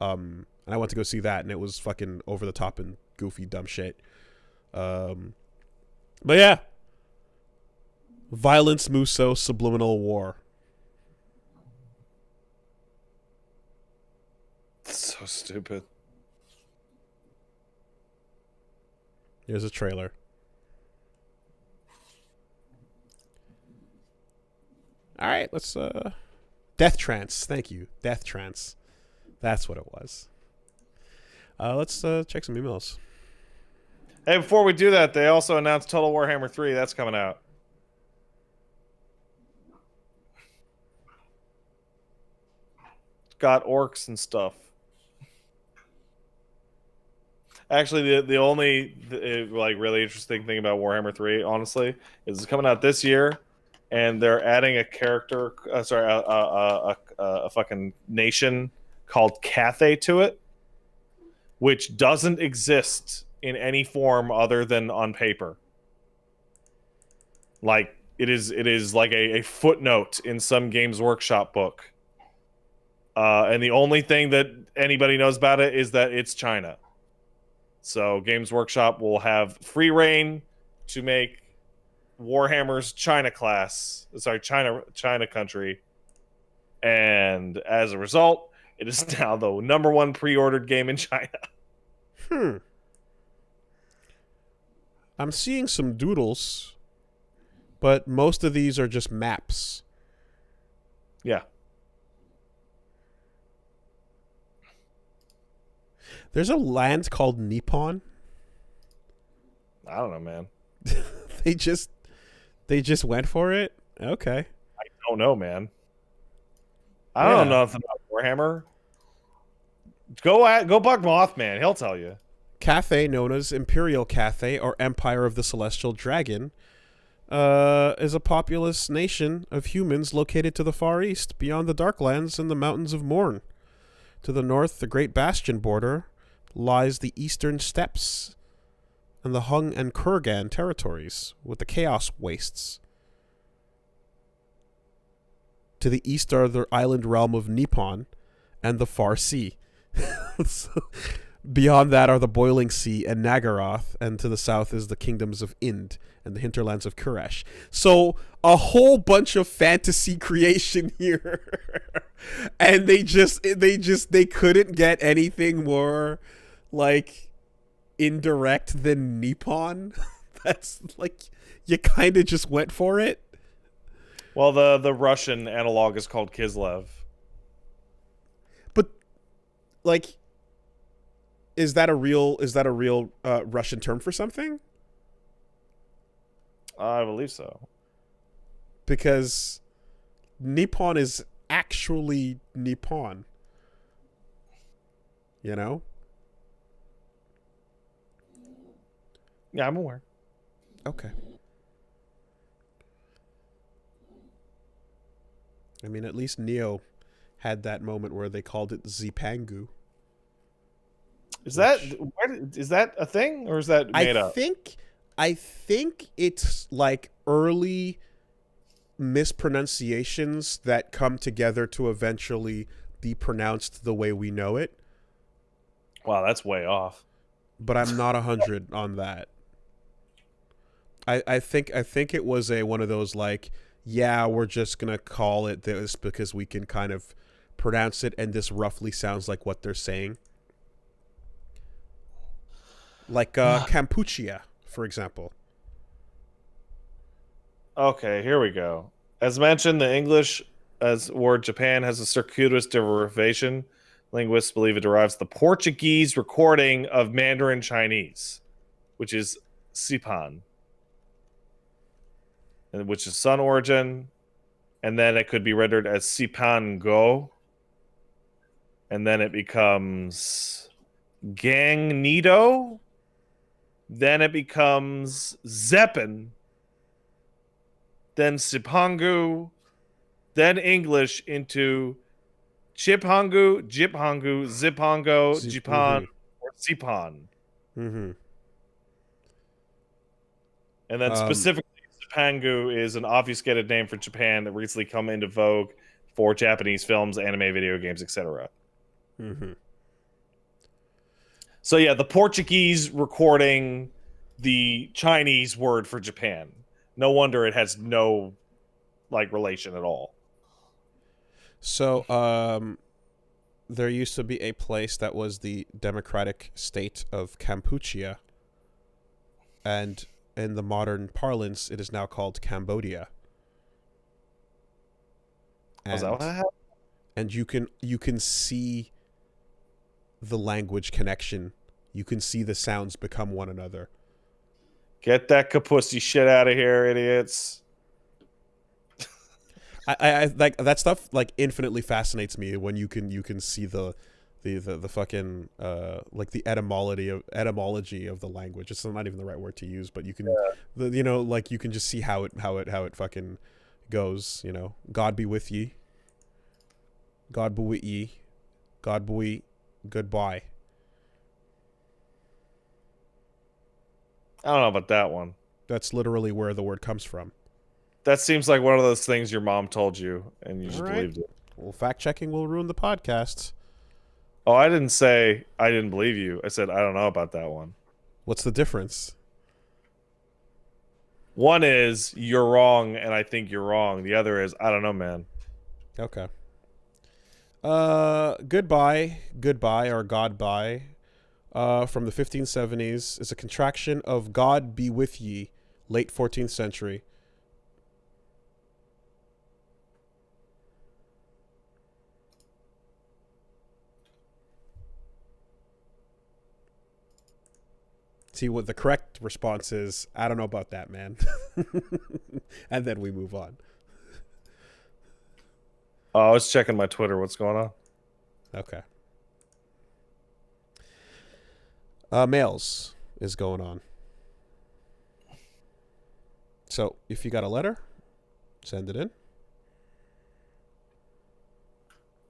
And I went to go see that, and it was fucking over the top and goofy dumb shit. But yeah, Violence Muso Subliminal War. So stupid. Here's a trailer. All right, let's Death Trance. Thank you, Death Trance. That's what it was. Let's check some emails. Hey, before we do that, they also announced Total Warhammer 3. That's coming out. It's got orcs and stuff. Actually, the only like really interesting thing about Warhammer 3, honestly, is it's coming out this year, and they're adding a character, a fucking nation called Cathay to it, which doesn't exist in any form other than on paper. Like it is like a footnote in some Games Workshop book, and the only thing that anybody knows about it is that it's China. So Games Workshop will have free reign to make Warhammer's China country, and as a result, it is now the #1 pre-ordered game in China. I'm seeing some doodles, but most of these are just maps. Yeah. There's a land called Nippon. I don't know, man. They just went for it? Okay. I don't know, man. I don't know nothing about Warhammer. Go bug Mothman. He'll tell you. Cathay, known as Imperial Cathay or Empire of the Celestial Dragon, is a populous nation of humans located to the far east, beyond the Darklands and the Mountains of Morn. To the north, the Great Bastion border, lies the Eastern Steppes and the Hung and Kurgan territories, with the Chaos Wastes. To the east are the island realm of Nippon and the Far Sea. So, beyond that are the Boiling Sea and Nagaroth, and to the south is the kingdoms of Ind and the hinterlands of Kuresh. So a whole bunch of fantasy creation here. And they couldn't get anything more like indirect than Nippon. That's like, you kind of just went for it. Well, the Russian analog is called Kislev. But like, is that a real Russian term for something? I believe so. Because Nippon is actually Nippon. You know? Yeah, I'm aware. Okay. I mean, at least Neo had that moment where they called it Zipangu. Is that a thing, or is that made up? I think it's like early mispronunciations that come together to eventually be pronounced the way we know it. Wow, that's way off. But I'm not 100 on that. I think it was one of those like, yeah, we're just gonna call it this because we can kind of pronounce it, and this roughly sounds like what they're saying. Like Kampuchea, for example. Okay, here we go. As mentioned, the English word Japan has a circuitous derivation. Linguists believe it derives the Portuguese recording of Mandarin Chinese, which is Sipan, which is Sun origin, and then it could be rendered as Sipan Go, and then it becomes Gang Nido, Then it becomes Zeppin, then Sipangu, then English into Chiphangu, Jiphangu, Zipango, Jipan, or Sipan. Mm-hmm. And then specifically, Zipangu is an obfuscated name for Japan that recently come into vogue for Japanese films, anime, video games, etc. Mm-hmm. So yeah, the Portuguese recording the Chinese word for Japan. No wonder it has no relation at all. So, there used to be a place that was the democratic state of Kampuchea, and in the modern parlance, it is now called Cambodia. Was that what that happened? And you can see the language connection. You can see the sounds become one another. Get that kapussy shit out of here, idiots. I like that stuff. Like, infinitely fascinates me when you can see the fucking like the etymology of the language. It's not even the right word to use, but you can like you can just see how it fucking goes. You know, God be with ye. God be with ye. God be goodbye. I don't know about that one. That's literally where the word comes from. That seems like one of those things your mom told you and you just believed it. Well, fact checking will ruin the podcast. Oh, I didn't say I didn't believe you. I said I don't know about that one. What's the difference? One is you're wrong and I think you're wrong. The other is I don't know, man. Okay. Goodbye or Godbye, from the 1570s, is a contraction of God be with ye, late 14th century. See, what the correct response is, I don't know about that, man. And then we move on. Oh, I was checking my Twitter. What's going on? Okay. Mails is going on. So, if you got a letter, send it in.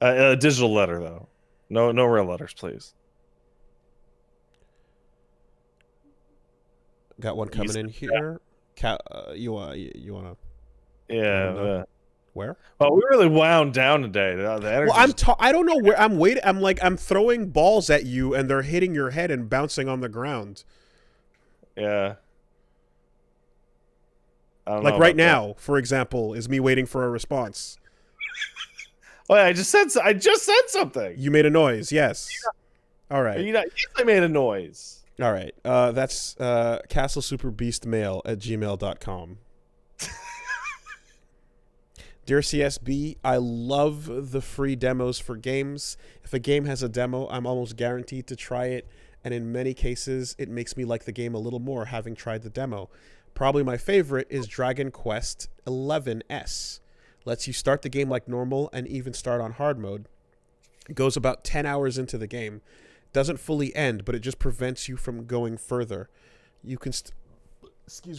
A digital letter, though. No real letters, please. Got one coming in here. You wanna? Yeah. Where? Well, we really wound down today. The energy. Well, I don't know where I'm waiting. I'm throwing balls at you, and they're hitting your head and bouncing on the ground. Yeah. I don't like know right about now, for example, is me waiting for a response. Oh, yeah, I just said something. You made a noise. Yes. Yeah. All right. Yes, I made a noise. All right. That's castlesuperbeastmail@gmail.com. Dear CSB, I love the free demos for games. If a game has a demo, I'm almost guaranteed to try it, and in many cases, it makes me like the game a little more having tried the demo. Probably my favorite is Dragon Quest XI's. Lets you start the game like normal and even start on hard mode. It goes about 10 hours into the game. Doesn't fully end, but it just prevents you from going further. You can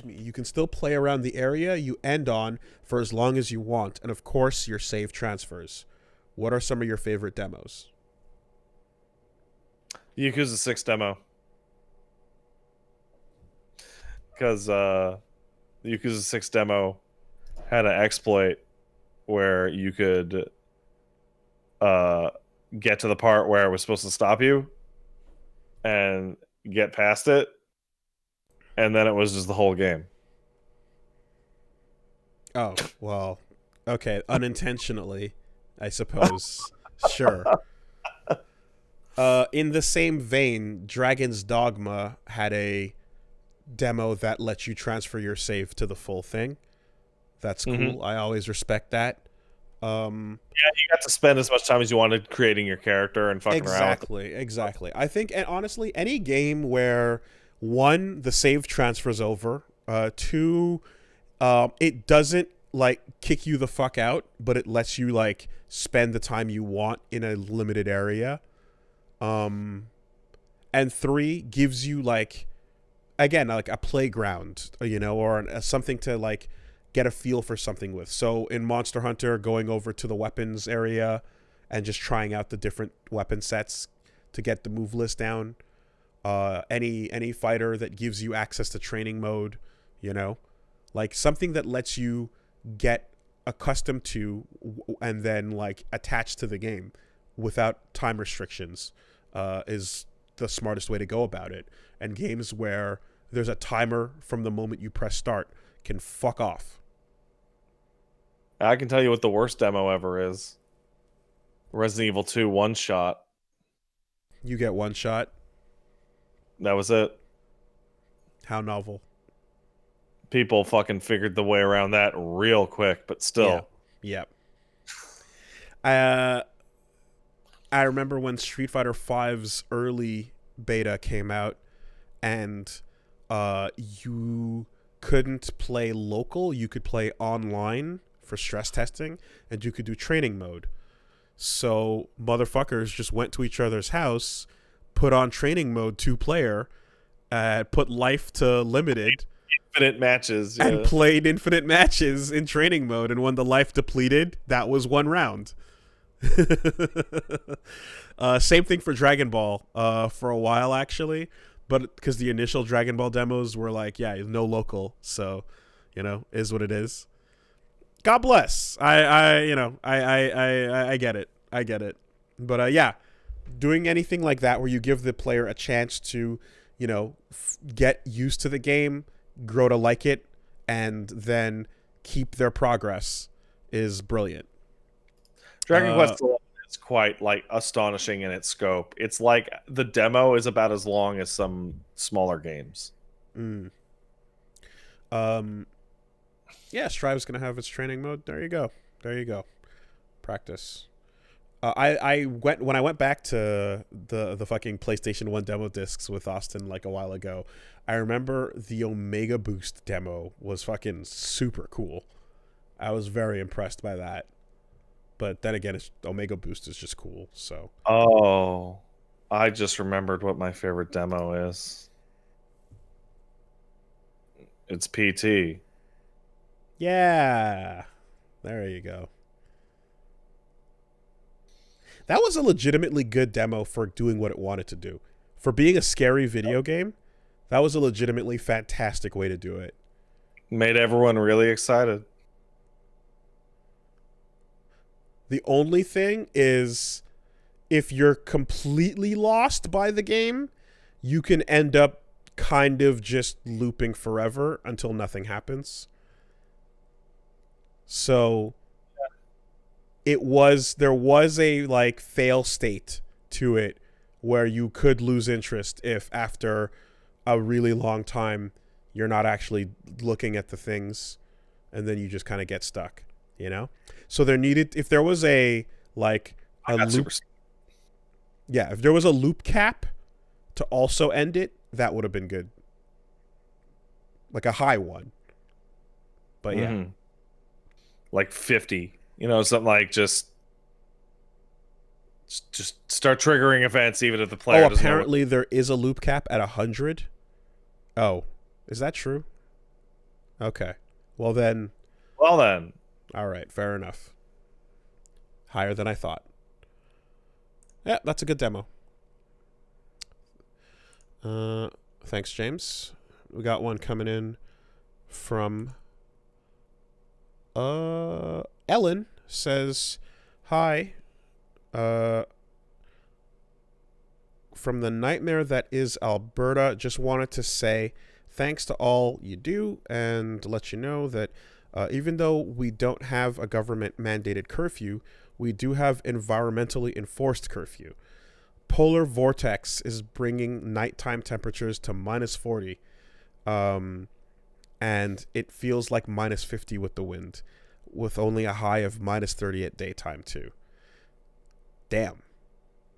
you can still play around the area you end on for as long as you want, and of course your save transfers. What are some of your favorite demos? Yakuza 6 demo. Because the Yakuza 6 demo had an exploit where you could get to the part where it was supposed to stop you and get past it, and then it was just the whole game. Oh, well, okay, unintentionally, I suppose. Sure. In the same vein, Dragon's Dogma had a demo that lets you transfer your save to the full thing. That's cool. Mm-hmm. I always respect that. Yeah, you got to spend as much time as you wanted creating your character and fucking around. Exactly. I think, and honestly, any game where, one, the save transfers over, two, it doesn't like kick you the fuck out, but it lets you like spend the time you want in a limited area, and three, gives you like again, like a playground, or something to like get a feel for something with. So in Monster Hunter, going over to the weapons area and just trying out the different weapon sets to get the move list down. Any fighter that gives you access to training mode, like something that lets you get accustomed to and then like attach to the game without time restrictions is the smartest way to go about it. And games where there's a timer from the moment you press start can fuck off. I can tell you what the worst demo ever is. Resident Evil 2 one shot. You get one shot. That was it. How novel. People fucking figured the way around that real quick, but still. Yeah. I remember when Street Fighter V's early beta came out, and you couldn't play local. You could play online for stress testing, and you could do training mode. So motherfuckers just went to each other's house, put on training mode 2-player, put life to limited, infinite matches, and played infinite matches in training mode. And when the life depleted, that was one round. Same thing for Dragon Ball for a while, actually, but because the initial Dragon Ball demos were like, yeah, no local, so is what it is. God bless. I get it. But yeah, doing anything like that where you give the player a chance to get used to the game, grow to like it, and then keep their progress is brilliant. Dragon Quest XI is quite like astonishing in its scope. It's like the demo is about as long as some smaller games. Yeah, Strive's gonna have its training mode. There you go. Practice. When I went back to the fucking PlayStation 1 demo discs with Austin like a while ago, I remember the Omega Boost demo was fucking super cool. I was very impressed by that. But then again, Omega Boost is just cool. So. Oh, I just remembered what my favorite demo is. It's PT. Yeah. There you go. That was a legitimately good demo for doing what it wanted to do. For being a scary video game, that was a legitimately fantastic way to do it. Made everyone really excited. The only thing is, if you're completely lost by the game, you can end up kind of just looping forever until nothing happens. So there was a like fail state to it where you could lose interest if after a really long time you're not actually looking at the things, and then you just kind of get stuck, So if there was a loop, if there was a loop cap to also end it, that would have been good. Like a high one. But yeah. Mm-hmm. Like 50. Something like just start triggering events even if the player doesn't apparently there is a loop cap at 100. Oh, is that true? Okay. Well then. All right, fair enough. Higher than I thought. Yeah, that's a good demo. Thanks, James. We got one coming in from Ellen says, hi. From the nightmare that is Alberta, just wanted to say thanks to all you do and let you know that even though we don't have a government mandated curfew, we do have environmentally enforced curfew. Polar vortex is bringing nighttime temperatures to -40. And it feels like -50 with the wind, with only a high of -30 at daytime too. Damn.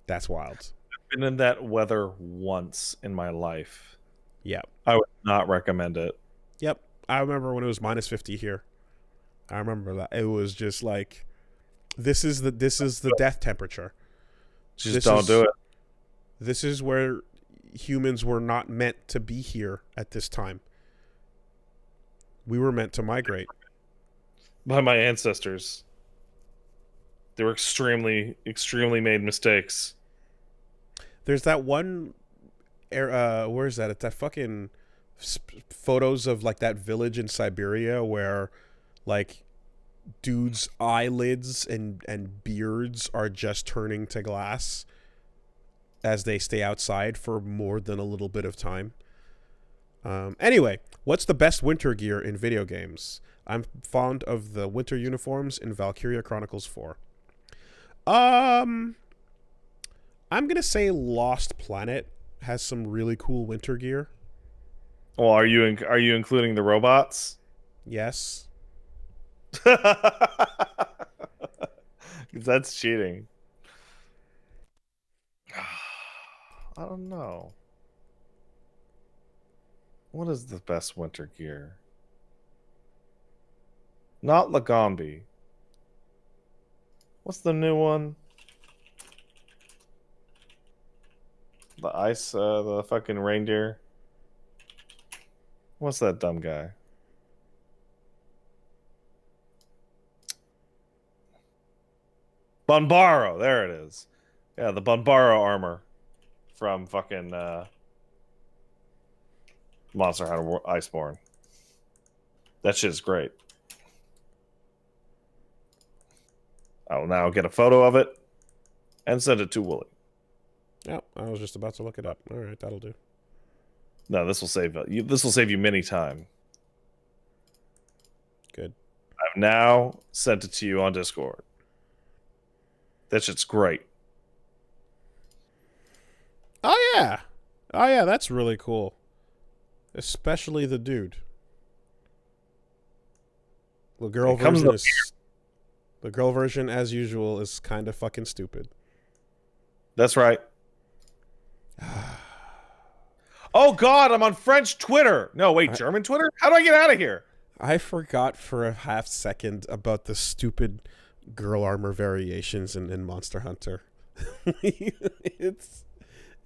That's wild. I've been in that weather once in my life. Yep. I would not recommend it. Yep. I remember when it was -50 here. I remember that. It was just like, this is the death temperature. Just don't do it. This is where humans were not meant to be here at this time. We were meant to migrate. By my ancestors. They were extremely, extremely made mistakes. There's that one, where is that? It's that fucking photos of like that village in Siberia where like dudes' eyelids and beards are just turning to glass as they stay outside for more than a little bit of time. Anyway, what's the best winter gear in video games? I'm fond of the winter uniforms in Valkyria Chronicles 4. I'm gonna say Lost Planet has some really cool winter gear. Well, are you including the robots? Yes. That's cheating. I don't know. What is the best winter gear? Not Lagombi. What's the new one? The ice, the fucking reindeer. What's that dumb guy? Bunbaro, there it is. Yeah, the Bunbaro armor from fucking Monster Hunter Iceborne. That shit's great. I will now get a photo of it and send it to Wooly. Yep, I was just about to look it up. All right, that'll do. No, this will save you. This will save you many time. Good. I've now sent it to you on Discord. That shit's great. Oh yeah, that's really cool. Especially the dude. The girl version, as usual, is kind of fucking stupid. That's right. Oh God, I'm on French Twitter. No, wait, German Twitter? How do I get out of here? I forgot for a half second about the stupid girl armor variations in Monster Hunter.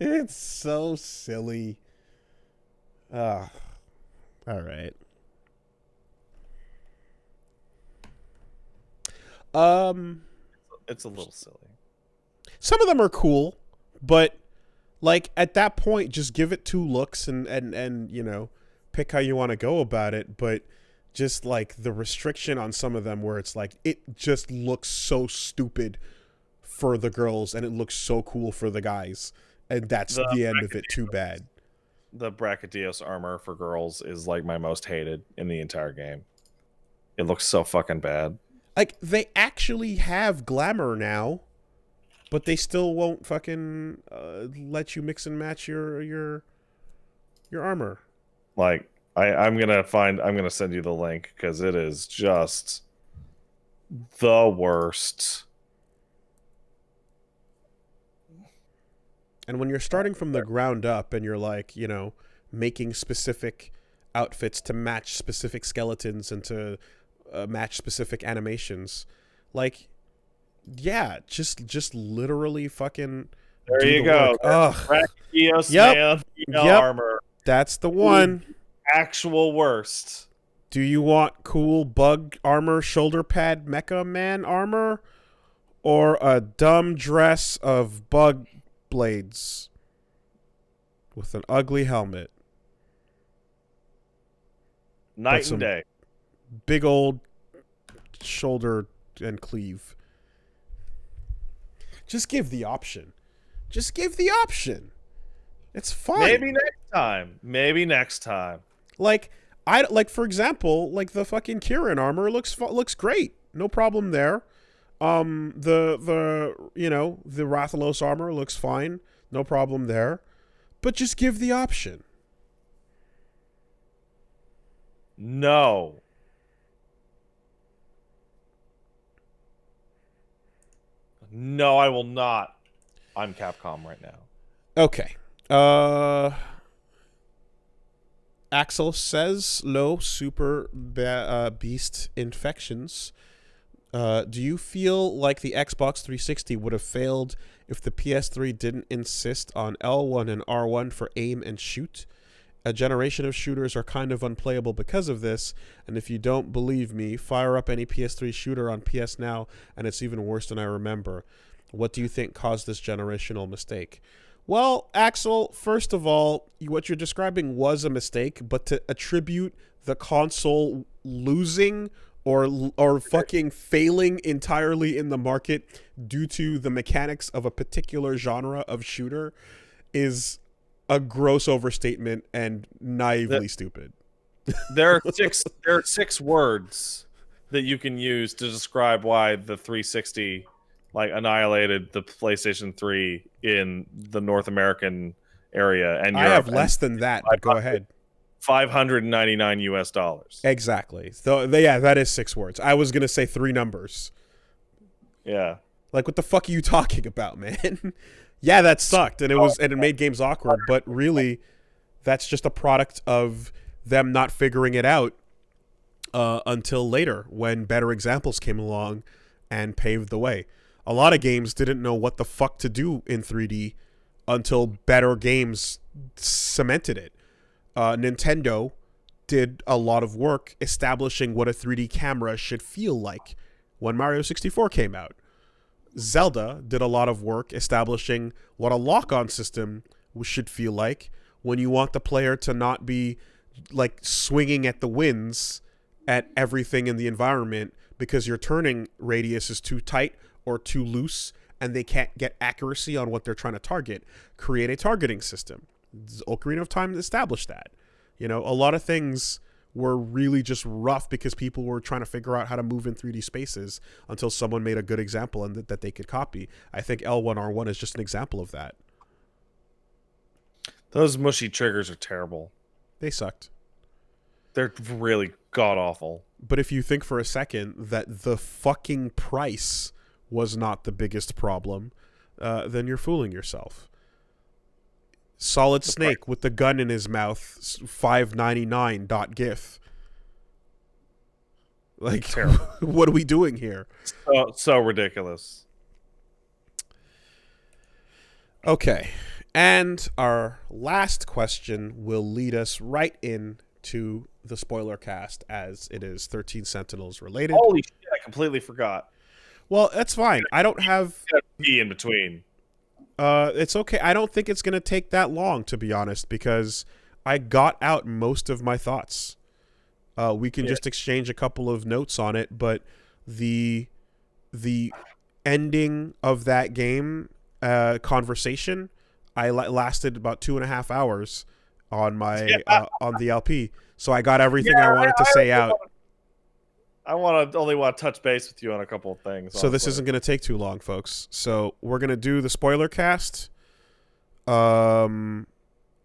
It's so silly. All right. It's a little silly. Some of them are cool, but like at that point, just give it 2 looks and you know, pick how you want to go about it. But just like the restriction on some of them, where it's like it just looks so stupid for the girls and it looks so cool for the guys, and that's the end of it. Too bad. The Brachydios armor for girls is like my most hated in the entire game. It looks so fucking bad. Like they actually have glamour now, but they still won't fucking let you mix and match your armor. Like I'm gonna send you the link because it is just the worst. And when you're starting from the ground up and you're like, you know, making specific outfits to match specific skeletons and to match specific animations, like, yeah, just literally fucking. There you go. Brachydios yep. armor. That's the one. Actual worst. Do you want cool bug armor, shoulder pad, mecha man armor, or a dumb dress of bug blades with an ugly helmet? Night and day. Big old shoulder and cleave. Just give the option. Just give the option. It's fine. Maybe next time. Like for example, like the fucking Kirin armor looks great. No problem there. The you know, the Rathalos armor looks fine. No problem there. But just give the option. No. No, I will not. I'm Capcom right now. Okay. Axel says low super beast infections. Do you feel like the Xbox 360 would have failed if the PS3 didn't insist on L1 and R1 for aim and shoot? A generation of shooters are kind of unplayable because of this, and if you don't believe me, fire up any PS3 shooter on PS Now, and it's even worse than I remember. What do you think caused this generational mistake? Well, Axel, first of all, what you're describing was a mistake, but to attribute the console losing or fucking failing entirely in the market due to the mechanics of a particular genre of shooter is a gross overstatement and naively stupid. There are six words that you can use to describe why the 360 annihilated the PlayStation 3 in the North American area and Europe. I have less than that, but go ahead. $599 US. Exactly. So yeah, that is 6 words. I was gonna say 3 numbers. Yeah. Like, what the fuck are you talking about, man? Yeah, that sucked, and it made games awkward. But really, that's just a product of them not figuring it out until later, when better examples came along and paved the way. A lot of games didn't know what the fuck to do in 3D until better games cemented it. Nintendo did a lot of work establishing what a 3D camera should feel like when Mario 64 came out. Zelda did a lot of work establishing what a lock-on system should feel like when you want the player to not be like swinging at the winds at everything in the environment because your turning radius is too tight or too loose and they can't get accuracy on what they're trying to target. Create a targeting system. Ocarina of Time established that. You know, a lot of things were really just rough because people were trying to figure out how to move in 3D spaces until someone made a good example and that they could copy. I think L1R1 is just an example of that. Those mushy triggers are terrible. They sucked. They're really god-awful. But if you think for a second that the fucking price was not the biggest problem, then you're fooling yourself. Solid Snake with the gun in his mouth, $5.99.gif. Like, what are we doing here? So ridiculous. Okay, and our last question will lead us right into the spoiler cast, as it is 13 Sentinels related. Holy shit, I completely forgot. Well, that's fine. I don't have E in between. It's okay. I don't think it's going to take that long, to be honest, because I got out most of my thoughts. We can just exchange a couple of notes on it, but the ending of that game conversation, I lasted about 2.5 hours on my on the LP, so I got everything I wanted to say out. I only want to touch base with you on a couple of things. So this isn't going to take too long, folks. So we're going to do the spoiler cast. Yeah,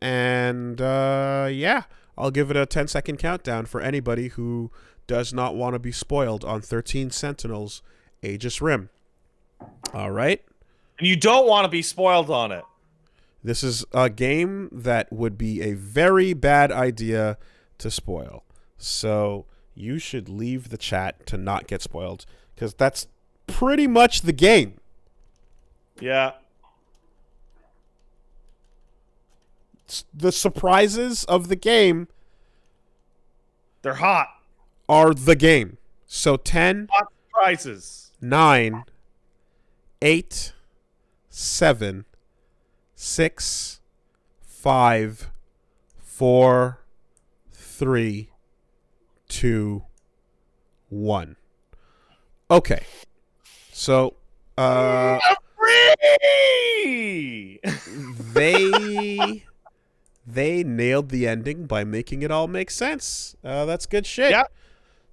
I'll give it a 10-second countdown for anybody who does not want to be spoiled on 13 Sentinels Aegis Rim. All right? And you don't want to be spoiled on it. This is a game that would be a very bad idea to spoil. So you should leave the chat to not get spoiled, because that's pretty much the game. Yeah. The surprises of the game, they're hot, are the game. So 10, hot surprises. 9, 8, 7, 6, 5, 4, 3, 2, 1. Okay. So they nailed the ending by making it all make sense. That's good shit. Yeah.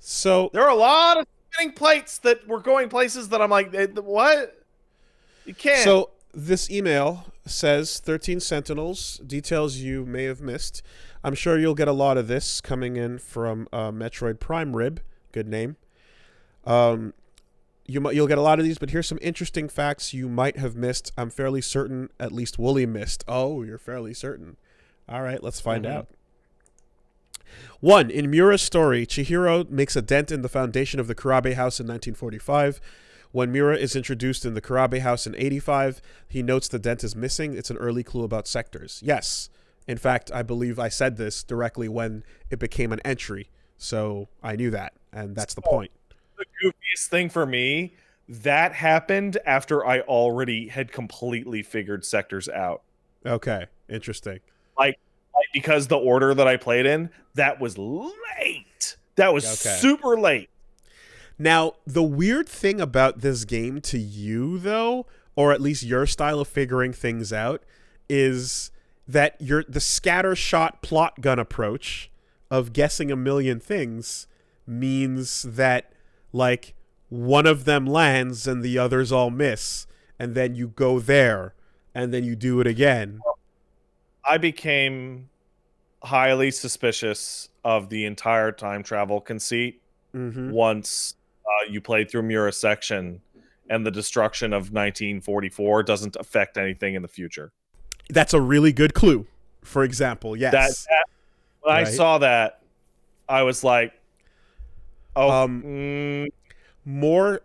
So there are a lot of spinning plates that were going places that I'm like, what? You can't. So this email says 13 Sentinels, details you may have missed. I'm sure you'll get a lot of this coming in from Metroid Prime Rib. Good name. You'll get a lot of these, but here's some interesting facts you might have missed. I'm fairly certain at least Wooly missed. Oh, you're fairly certain. All right, let's find out. 1. In Miura's story, Chihiro makes a dent in the foundation of the Kurabe house in 1945. When Miura is introduced in the Kurabe house in 85, he notes the dent is missing. It's an early clue about sectors. Yes. In fact, I believe I said this directly when it became an entry. So I knew that, and that's the point. The goofiest thing for me, that happened after I already had completely figured sectors out. Okay, interesting. Like because the order that I played in, that was late. That was super late. Now, the weird thing about this game to you, though, or at least your style of figuring things out, is that the scattershot plot gun approach of guessing a million things means that, like, one of them lands and the others all miss, and then you go there, and then you do it again. I became highly suspicious of the entire time travel conceit once you played through Miura's section, and the destruction of 1944 doesn't affect anything in the future. That's a really good clue. For example, yes. When I saw that, I was like, more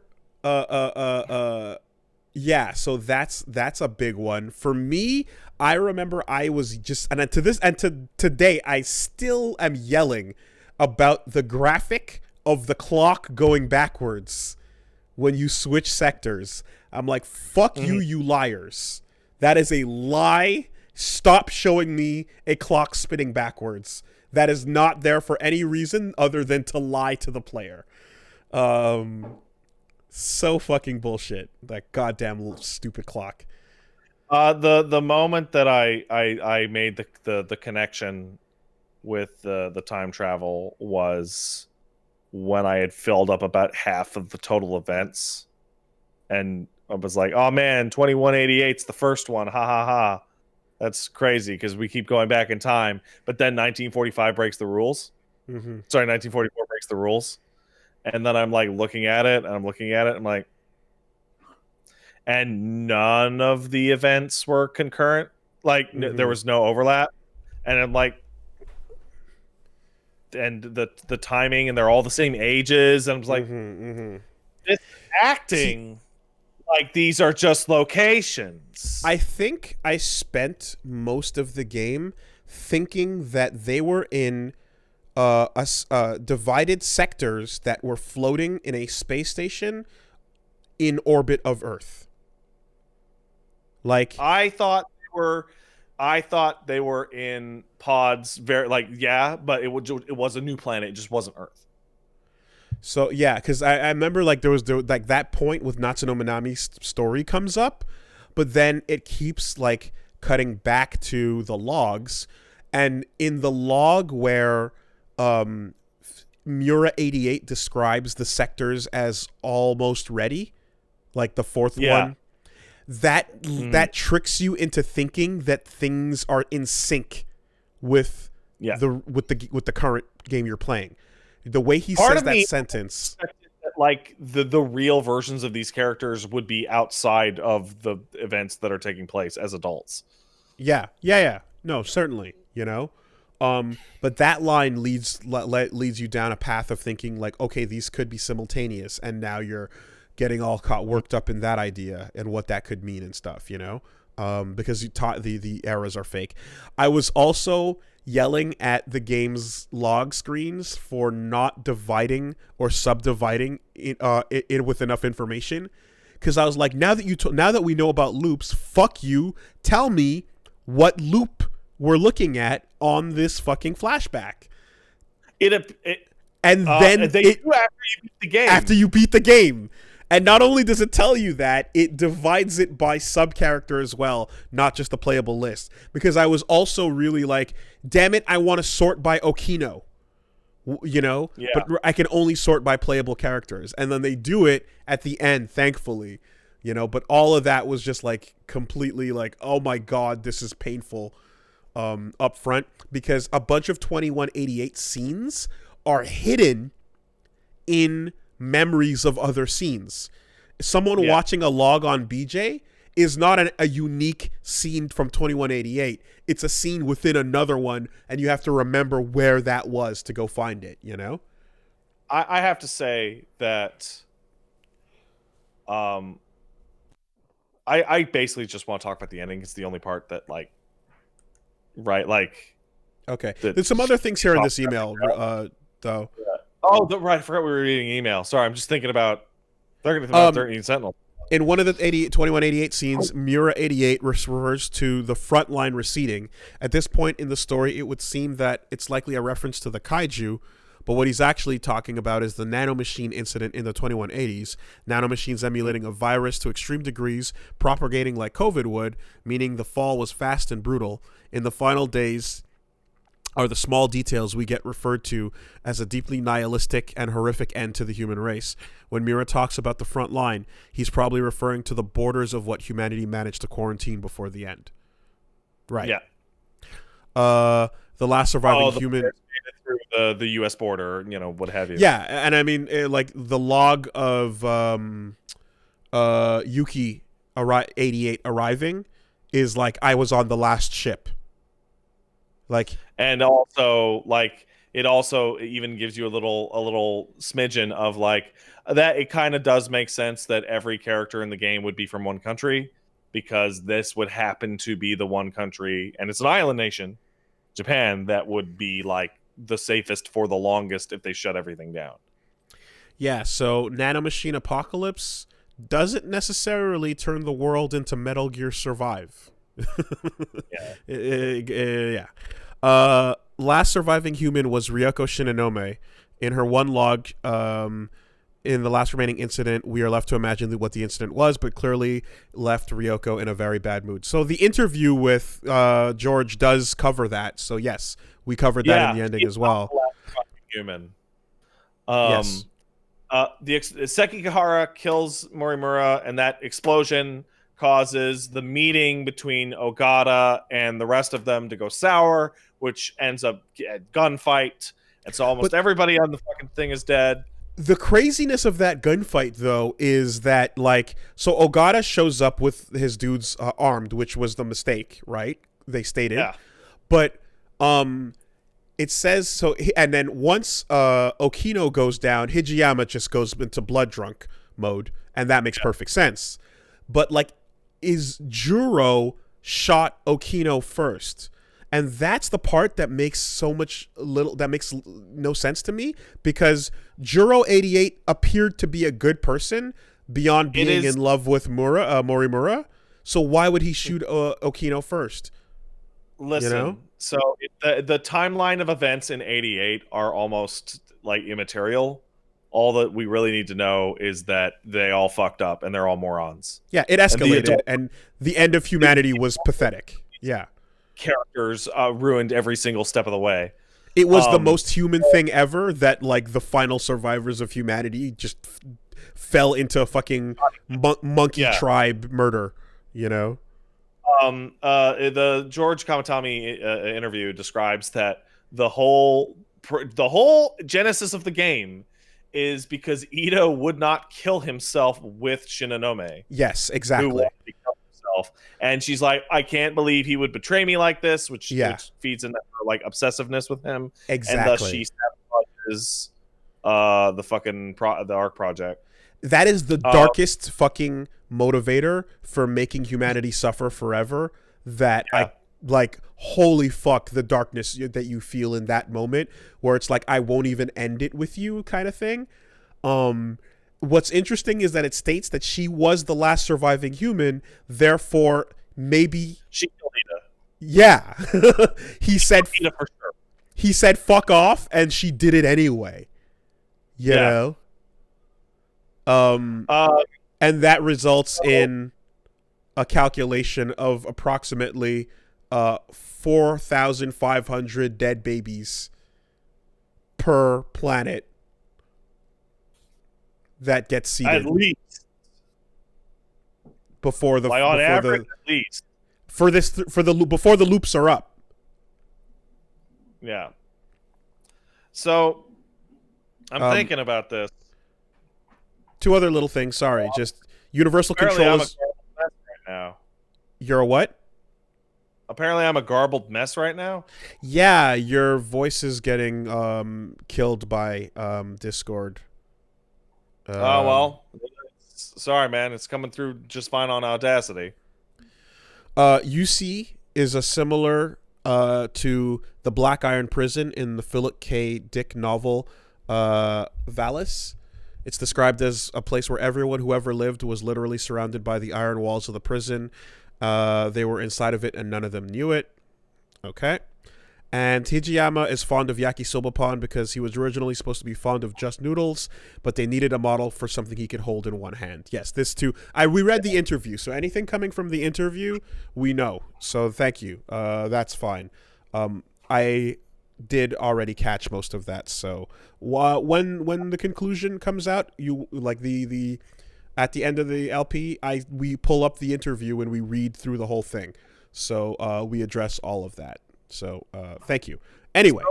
yeah, so that's a big one for me. I remember I was just, and to today I still am yelling about the graphic of the clock going backwards when you switch sectors. I'm like, fuck you liars. That is a lie. Stop showing me a clock spinning backwards. That is not there for any reason other than to lie to the player. So fucking bullshit. That goddamn little stupid clock. The moment that I made the connection with the time travel was when I had filled up about half of the total events, and I was like, "Oh man, 2188's the first one, ha ha ha." That's crazy because we keep going back in time. But then 1945 breaks the rules. Sorry, 1944 breaks the rules. And then I'm like looking at it, and I'm looking at it. I'm like, and none of the events were concurrent. Like there was no overlap. And I'm like, and the timing, and they're all the same ages. And I was like, this acting. Like these are just locations. I think I spent most of the game thinking that they were in divided sectors that were floating in a space station in orbit of Earth. Like I thought they were in pods. But it was a new planet. It just wasn't Earth. So yeah, because I remember like there was like that point with Natsuno Minami's story comes up, but then it keeps like cutting back to the logs, and in the log where Miura 88 describes the sectors as almost ready, like the fourth one, that tricks you into thinking that things are in sync with the current game you're playing. The way he says that sentence, that, like the real versions of these characters would be outside of the events that are taking place as adults. Yeah. No, certainly, you know. But that line leads you down a path of thinking like, okay, these could be simultaneous, and now you're getting all worked up in that idea and what that could mean and stuff, you know. Because you taught the eras are fake. I was also yelling at the game's log screens for not dividing or subdividing it with enough information, because I was like, now that we know about loops, fuck you, tell me what loop we're looking at on this fucking flashback. And then they do after you beat the game. After you beat the game. And not only does it tell you that, it divides it by sub-character as well, not just the playable list. Because I was also really like, damn it, I want to sort by Okino. You know? Yeah. But I can only sort by playable characters. And then they do it at the end, thankfully. You know? But all of that was just like completely like, oh my god, this is painful up front. Because a bunch of 2188 scenes are hidden in memories of other scenes. Someone watching a log on BJ is not a unique scene from 2188. It's a scene within another one, and you have to remember where that was to go find it, you know? I have to say that I basically just want to talk about the ending. It's the only part that Okay. There's some other things here in this email, though. Oh, right. I forgot we were reading email. Sorry, I'm just thinking about 13 Sentinels. In one of the 2188 scenes, Mura 88 refers to the front line receding. At this point in the story, it would seem that it's likely a reference to the kaiju, but what he's actually talking about is the nanomachine incident in the 2180s. Nanomachines emulating a virus to extreme degrees, propagating like COVID would, meaning the fall was fast and brutal. In the final days are the small details we get referred to as a deeply nihilistic and horrific end to the human race. When Mira talks about the front line, he's probably referring to the borders of what humanity managed to quarantine before the end. Right. Yeah. The last surviving human through the U.S. border, what have you. Yeah, and I mean, like the log of Yuki 88 arriving is like, I was on the last ship. Like, and also it also even gives you a little smidgen of that. It kind of does make sense that every character in the game would be from one country, because this would happen to be the one country, and it's an island nation, Japan, that would be the safest for the longest if they shut everything down. Yeah, so nanomachine apocalypse doesn't necessarily turn the world into Metal Gear Survive. Yeah. Last surviving human was Ryoko Shinonome. In her one log, in the last remaining incident, we are left to imagine what the incident was, but clearly left Ryoko in a very bad mood. So the interview with George does cover that. So yes, we covered that in the ending as well. Human. Yes. Sekigahara kills Morimura, and that explosion causes the meeting between Ogata and the rest of them to go sour, which ends up a gunfight. And so almost everybody on the fucking thing is dead. The craziness of that gunfight, though, is that, so Ogata shows up with his dudes armed, which was the mistake, right? They stated. Yeah. But it says, so, and then once Okino goes down, Hijiyama just goes into blood drunk mode, and that makes perfect sense. But, is Juro shot Okino first? And that's the part that makes that makes no sense to me, because Juro 88 appeared to be a good person beyond being in love with Morimura. So why would he shoot Okino first? Listen, so the timeline of events in 88 are almost immaterial. All that we really need to know is that they all fucked up and they're all morons. Yeah, it escalated, and the end of humanity was pathetic. Yeah. Characters ruined every single step of the way. It was the most human thing ever that the final survivors of humanity just fell into a fucking monkey tribe murder, The George Kamatami interview describes that the whole genesis of the game is because Ito would not kill himself with Shinonome. Yes, exactly. Who wanted to kill himself. And she's like, I can't believe he would betray me like this, which feeds into her obsessiveness with him. Exactly. And thus she sabotages the ARC project. That is the darkest fucking motivator for making humanity suffer forever. That holy fuck, the darkness that you feel in that moment, where it's I won't even end it with you kind of thing. What's interesting is that it states that she was the last surviving human, therefore maybe she killed Ida. Yeah. He said Ida for sure. He said fuck off, and she did it anyway. You know? And that results in a calculation of approximately 4,500 dead babies per planet that gets seeded. At least. Before the on average, at least. Before the loops are up. Yeah. So I'm thinking about this. Two other little things. Sorry, just universal control is. Right now. You're a what? Apparently, I'm a garbled mess right now. Yeah, your voice is getting killed by Discord. Oh well. Sorry, man. It's coming through just fine on Audacity. UC is a similar to the Black Iron Prison in the Philip K. Dick novel Valis. It's described as a place where everyone who ever lived was literally surrounded by the iron walls of the prison. They were inside of it and none of them knew it. Okay. And Hijiyama is fond of yakisoba because he was originally supposed to be fond of just noodles, but they needed a model for something he could hold in one hand. Yes, this too. We read the interview, so anything coming from the interview, we know. So thank you. That's fine. I did already catch most of that. So when the conclusion comes out, you like the at the end of the LP, we pull up the interview and we read through the whole thing. So we address all of that. So thank you. Anyway,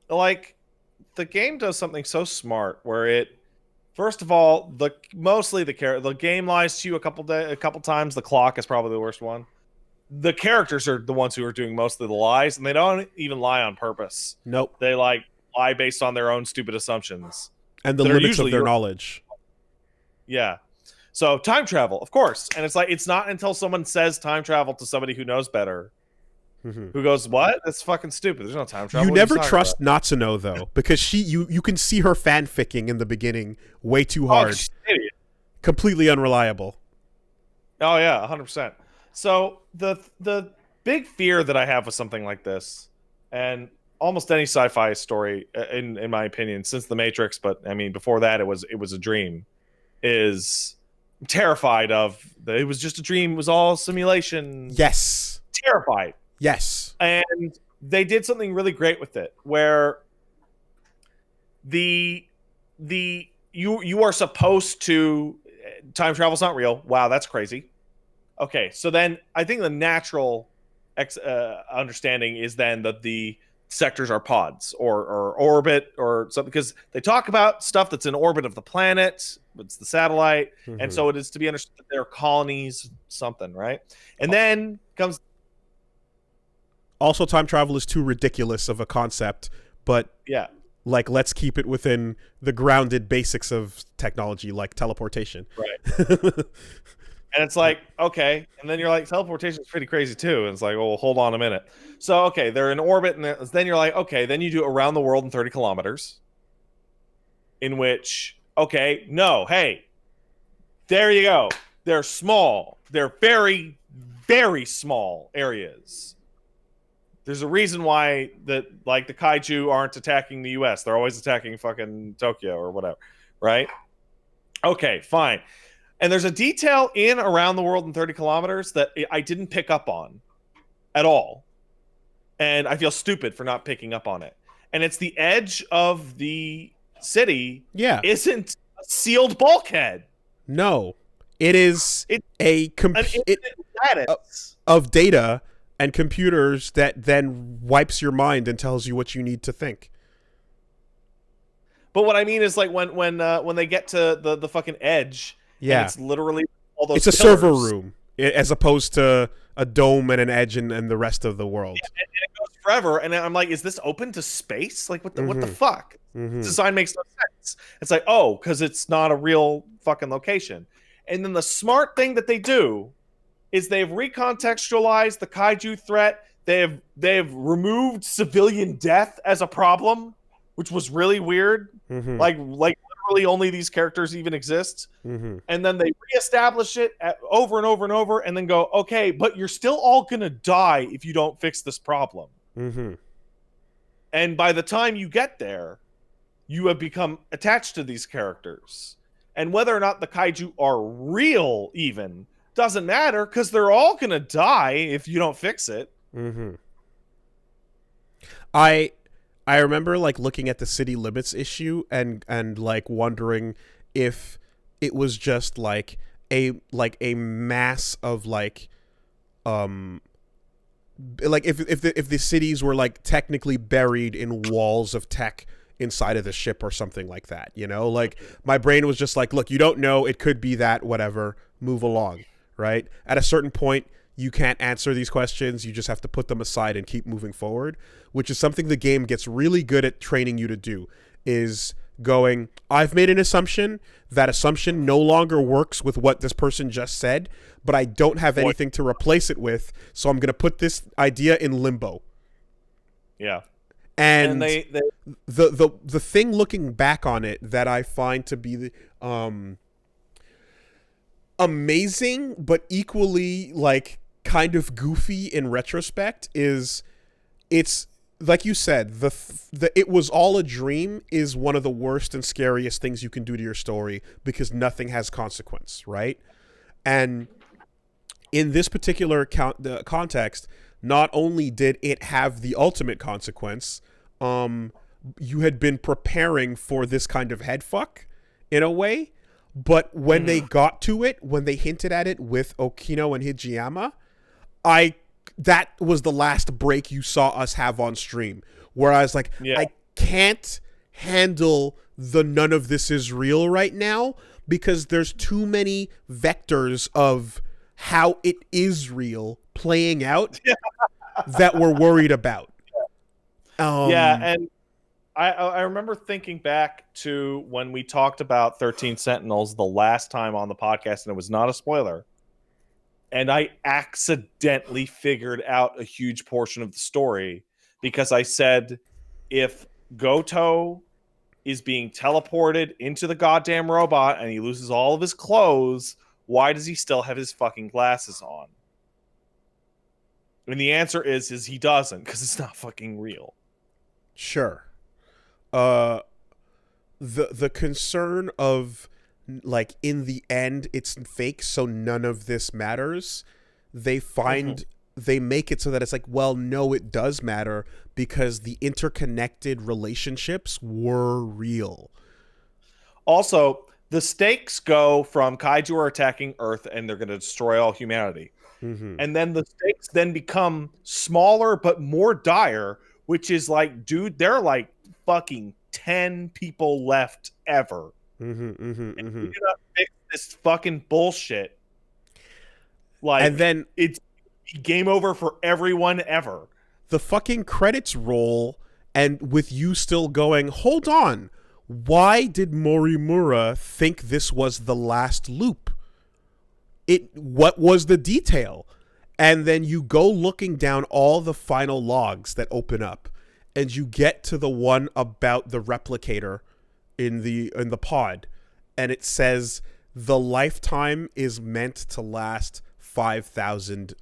like the game does something so smart where it, first of all, mostly the game lies to you a couple times. The clock is probably the worst one. The characters are the ones who are doing most of the lies, and they don't even lie on purpose. Nope. They lie based on their own stupid assumptions and the limits of their knowledge. Yeah. So time travel, of course. And it's not until someone says time travel to somebody who knows better, who goes, "What? That's fucking stupid. There's no time travel." You never trust Natsuno though, because you can see her fanficking in the beginning way too hard. She's an idiot. Completely unreliable. Oh yeah, 100%. So the big fear that I have with something like this, and almost any sci-fi story, in my opinion, since The Matrix, but I mean before that it was a dream, is terrified of it was just a dream, it was all simulation. Yes. Terrified. Yes. And they did something really great with it where you are supposed to, time travel's not real. Wow, that's crazy. Okay, so then I think the natural understanding is then that the sectors are pods or orbit or something, because they talk about stuff that's in orbit of the planet. It's the satellite, and so it is to be understood that they're colonies, something, right? And then comes. Also, time travel is too ridiculous of a concept, but yeah, like let's keep it within the grounded basics of technology, like teleportation. Right. And it's like, okay, and then you're like, teleportation is pretty crazy too. And it's like, well, hold on a minute. So, okay, they're in orbit, and then you're like, okay, then you do around the world in 30 kilometers, in which, okay, no, hey, there you go. They're small. They're very, very small areas. There's a reason why the kaiju aren't attacking the U.S. They're always attacking fucking Tokyo or whatever, right? Okay, fine. And there's a detail in around the world in 30 kilometers that I didn't pick up on at all. And I feel stupid for not picking up on it. And it's the edge of the city isn't a sealed bulkhead. No. It is of data and computers that then wipes your mind and tells you what you need to think. But what I mean is like when they get to the fucking edge, and it's literally all those. It's a server room as opposed to a dome and an edge and the rest of the world. Yeah, and it goes forever, and I'm like, is this open to space? Like what the fuck? Design makes no sense. It's like, oh, because it's not a real fucking location. And then the smart thing that they do is they've recontextualized the kaiju threat. They've removed civilian death as a problem, which was really weird. Like literally only these characters even exist. And then they reestablish it over and over and over, and then go, okay, but you're still all gonna die if you don't fix this problem. And by the time you get there, you have become attached to these characters. And whether or not the kaiju are real even doesn't matter, because they're all gonna die if you don't fix it. I remember like looking at the city limits issue and like wondering if it was just like a mass of like if the cities were like technically buried in walls of tech inside of the ship or something like that, you know? Like my brain was just like, look, you don't know, it could be that, whatever, move along, right? At a certain point, you can't answer these questions. You just have to put them aside and keep moving forward, which is something the game gets really good at training you to do, is going, I've made an assumption. That assumption no longer works with what this person just said, but I don't have anything to replace it with, so I'm going to put this idea in limbo. Yeah. And the thing looking back on it that I find to be the amazing but equally like kind of goofy in retrospect is, it's like you said, the it was all a dream is one of the worst and scariest things you can do to your story because nothing has consequence, right? And in this particular context, not only did it have the ultimate consequence, you had been preparing for this kind of headfuck in a way, but when they got to it, when they hinted at it with Okino and Hijiyama, that was the last break you saw us have on stream, where I was like, I can't handle the none of this is real right now because there's too many vectors of how it is real playing out that we're worried about. And I remember thinking back to when we talked about 13 Sentinels the last time on the podcast, and it was not a spoiler. And I accidentally figured out a huge portion of the story because I said, if Goto is being teleported into the goddamn robot and he loses all of his clothes, why does he still have his fucking glasses on? And the answer is he doesn't, because it's not fucking real. Sure. The concern of, like, in the end it's fake, so none of this matters. They make it so that it's like, well, no, it does matter because the interconnected relationships were real. Also, the stakes go from kaiju are attacking Earth and they're going to destroy all humanity. And then the stakes then become smaller but more dire, which is like, dude, there are like fucking 10 people left ever. And we do not fix this fucking bullshit. Like, and then it's game over for everyone ever. The fucking credits roll, and with you still going, hold on, why did Morimura think this was the last loop? What was the detail? And then you go looking down all the final logs that open up, and you get to the one about the replicator in the pod, and it says the lifetime is meant to last 5,000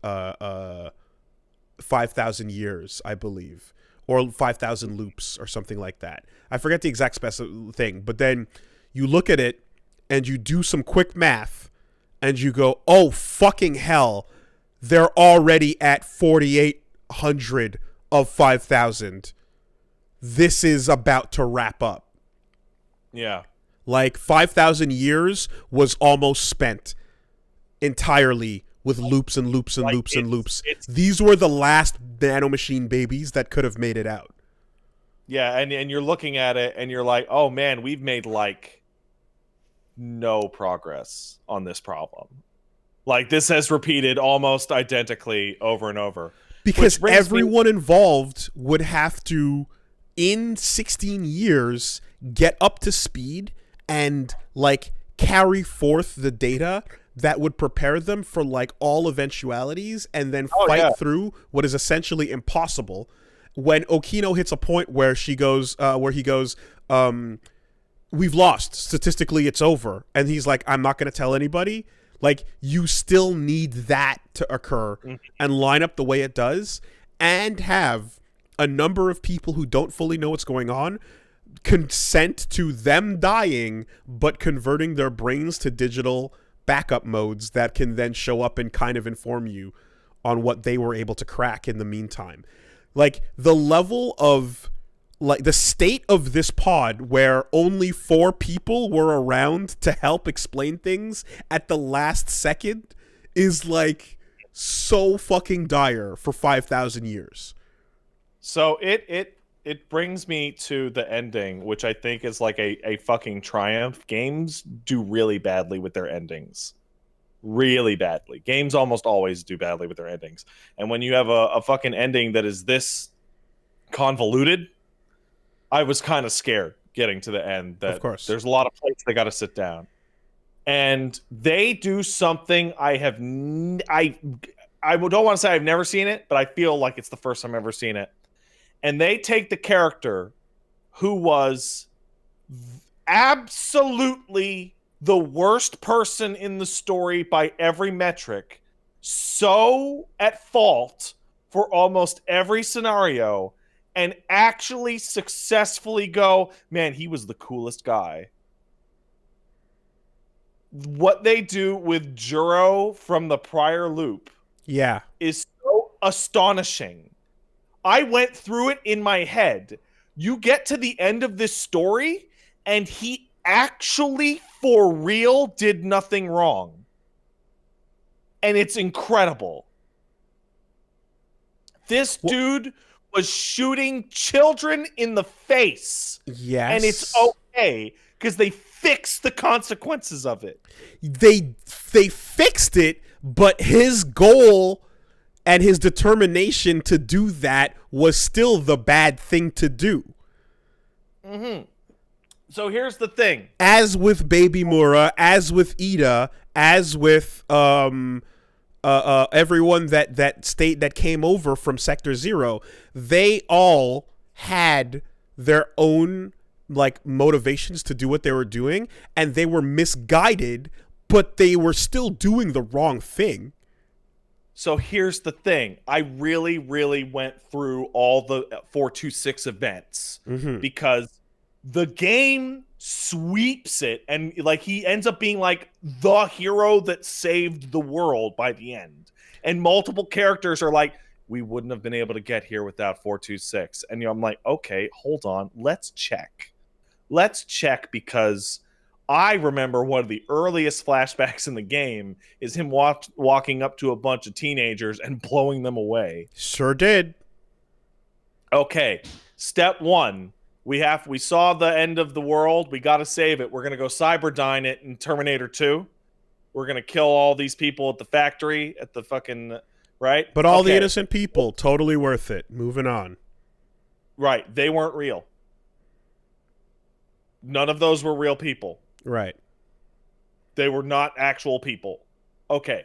years, I believe, or 5,000 loops or something like that. I forget the exact thing, but then you look at it and you do some quick math and you go, oh fucking hell, they're already at 4,800 of 5,000. This is about to wrap up. Yeah. Like 5,000 years was almost spent entirely with loops and loops and loops and loops. These were the last nanomachine babies that could have made it out. Yeah, and you're looking at it and you're like, oh man, we've made like no progress on this problem. Like, this has repeated almost identically over and over. Because everyone involved would have to, in 16 years, get up to speed and like carry forth the data that would prepare them for like all eventualities, and then fight through what is essentially impossible. When Okino hits a point where he goes, we've lost. Statistically, it's over. And he's like, I'm not going to tell anybody. Like, you still need that to occur and line up the way it does, and have a number of people who don't fully know what's going on consent to them dying, but converting their brains to digital backup modes that can then show up and kind of inform you on what they were able to crack in the meantime. Like, the level of, like, the state of this pod where only 4 people were around to help explain things at the last second is like so fucking dire for 5,000 years. So it brings me to the ending, which I think is like a fucking triumph. Games do really badly with their endings. really badly. Games almost always do badly with their endings. And when you have a fucking ending that is this convoluted, I was kind of scared getting to the end that Of course. there's a lot of places they got to sit down. And they do something I don't want to say I've never seen it, but I feel like it's the first time I've ever seen it. And they take the character who was absolutely the worst person in the story by every metric, so at fault for almost every scenario, and actually successfully go, man, he was the coolest guy. What they do with Juro from the prior loop is so astonishing. I went through it in my head. You get to the end of this story, and he actually, for real, did nothing wrong. And it's incredible. This dude was shooting children in the face. Yes. And it's okay, because they fixed the consequences of it. They fixed it, but his goal and his determination to do that was still the bad thing to do. Mm-hmm. So here's the thing. As with Baby Mura, as with Ida, as with everyone that came over from Sector Zero, they all had their own like motivations to do what they were doing, and they were misguided, but they were still doing the wrong thing. So here's the thing. I really, really went through all the 426 events because the game sweeps it, and like he ends up being like the hero that saved the world by the end. And multiple characters are like, we wouldn't have been able to get here without 426. And I'm like, okay, hold on. Let's check, because I remember one of the earliest flashbacks in the game is him walking up to a bunch of teenagers and blowing them away. Sure did. Okay, step one. We saw the end of the world. We got to save it. We're going to go Cyberdyne it in Terminator 2. We're going to kill all these people at the factory, at the fucking, right? But all the innocent people, totally worth it. Moving on. Right, they weren't real. None of those were real people. Right. They were not actual people. Okay.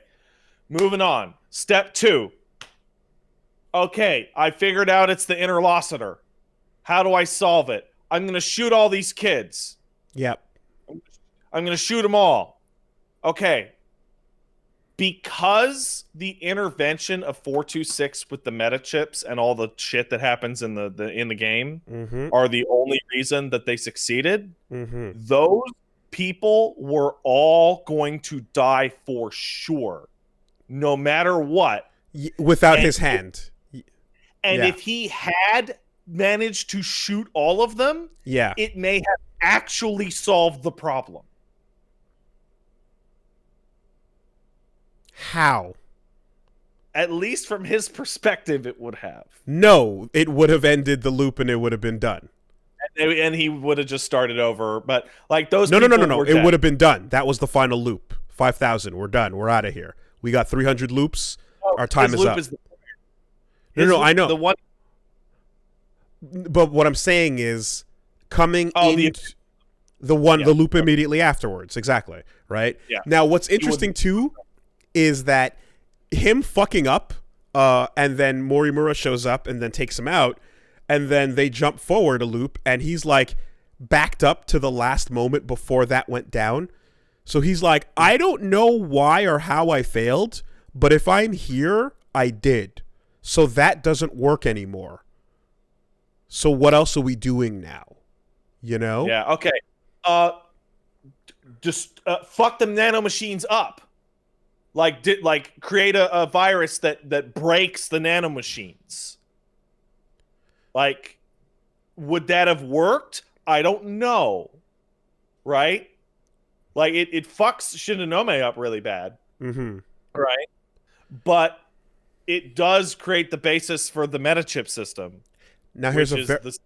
Moving on. Step 2. Okay, I figured out it's the interlocutor. How do I solve it? I'm going to shoot all these kids. Yep. I'm going to shoot them all. Okay. Because the intervention of 426 with the meta chips and all the shit that happens in the game are the only reason that they succeeded, those people were all going to die for sure, no matter what. Without his hand. And if he had managed to shoot all of them, it may have actually solved the problem. How? At least from his perspective, it would have. No, it would have ended the loop and it would have been done. And he would have just started over. But like those No. were It dead. would have been done. That was the final loop. 5,000. We're done. We're out of here. We got 300 loops. Our time is up. No, I know. The one. But what I'm saying is coming in the loop immediately afterwards. Exactly. Right? Yeah. Now, what's interesting too is that him fucking up and then Morimura shows up and then takes him out, and then they jump forward a loop and he's like backed up to the last moment before that went down. So he's like, I don't know why or how I failed, but if I'm here, I did. So that doesn't work anymore. So what else are we doing now? You know? Yeah, okay. Just fuck them nanomachines up. Like create a virus that breaks the nanomachines. Like, would that have worked? I don't know. Right? Like, it fucks Shinonome up really bad. Right? But it does create the basis for the metachip system. Now here's the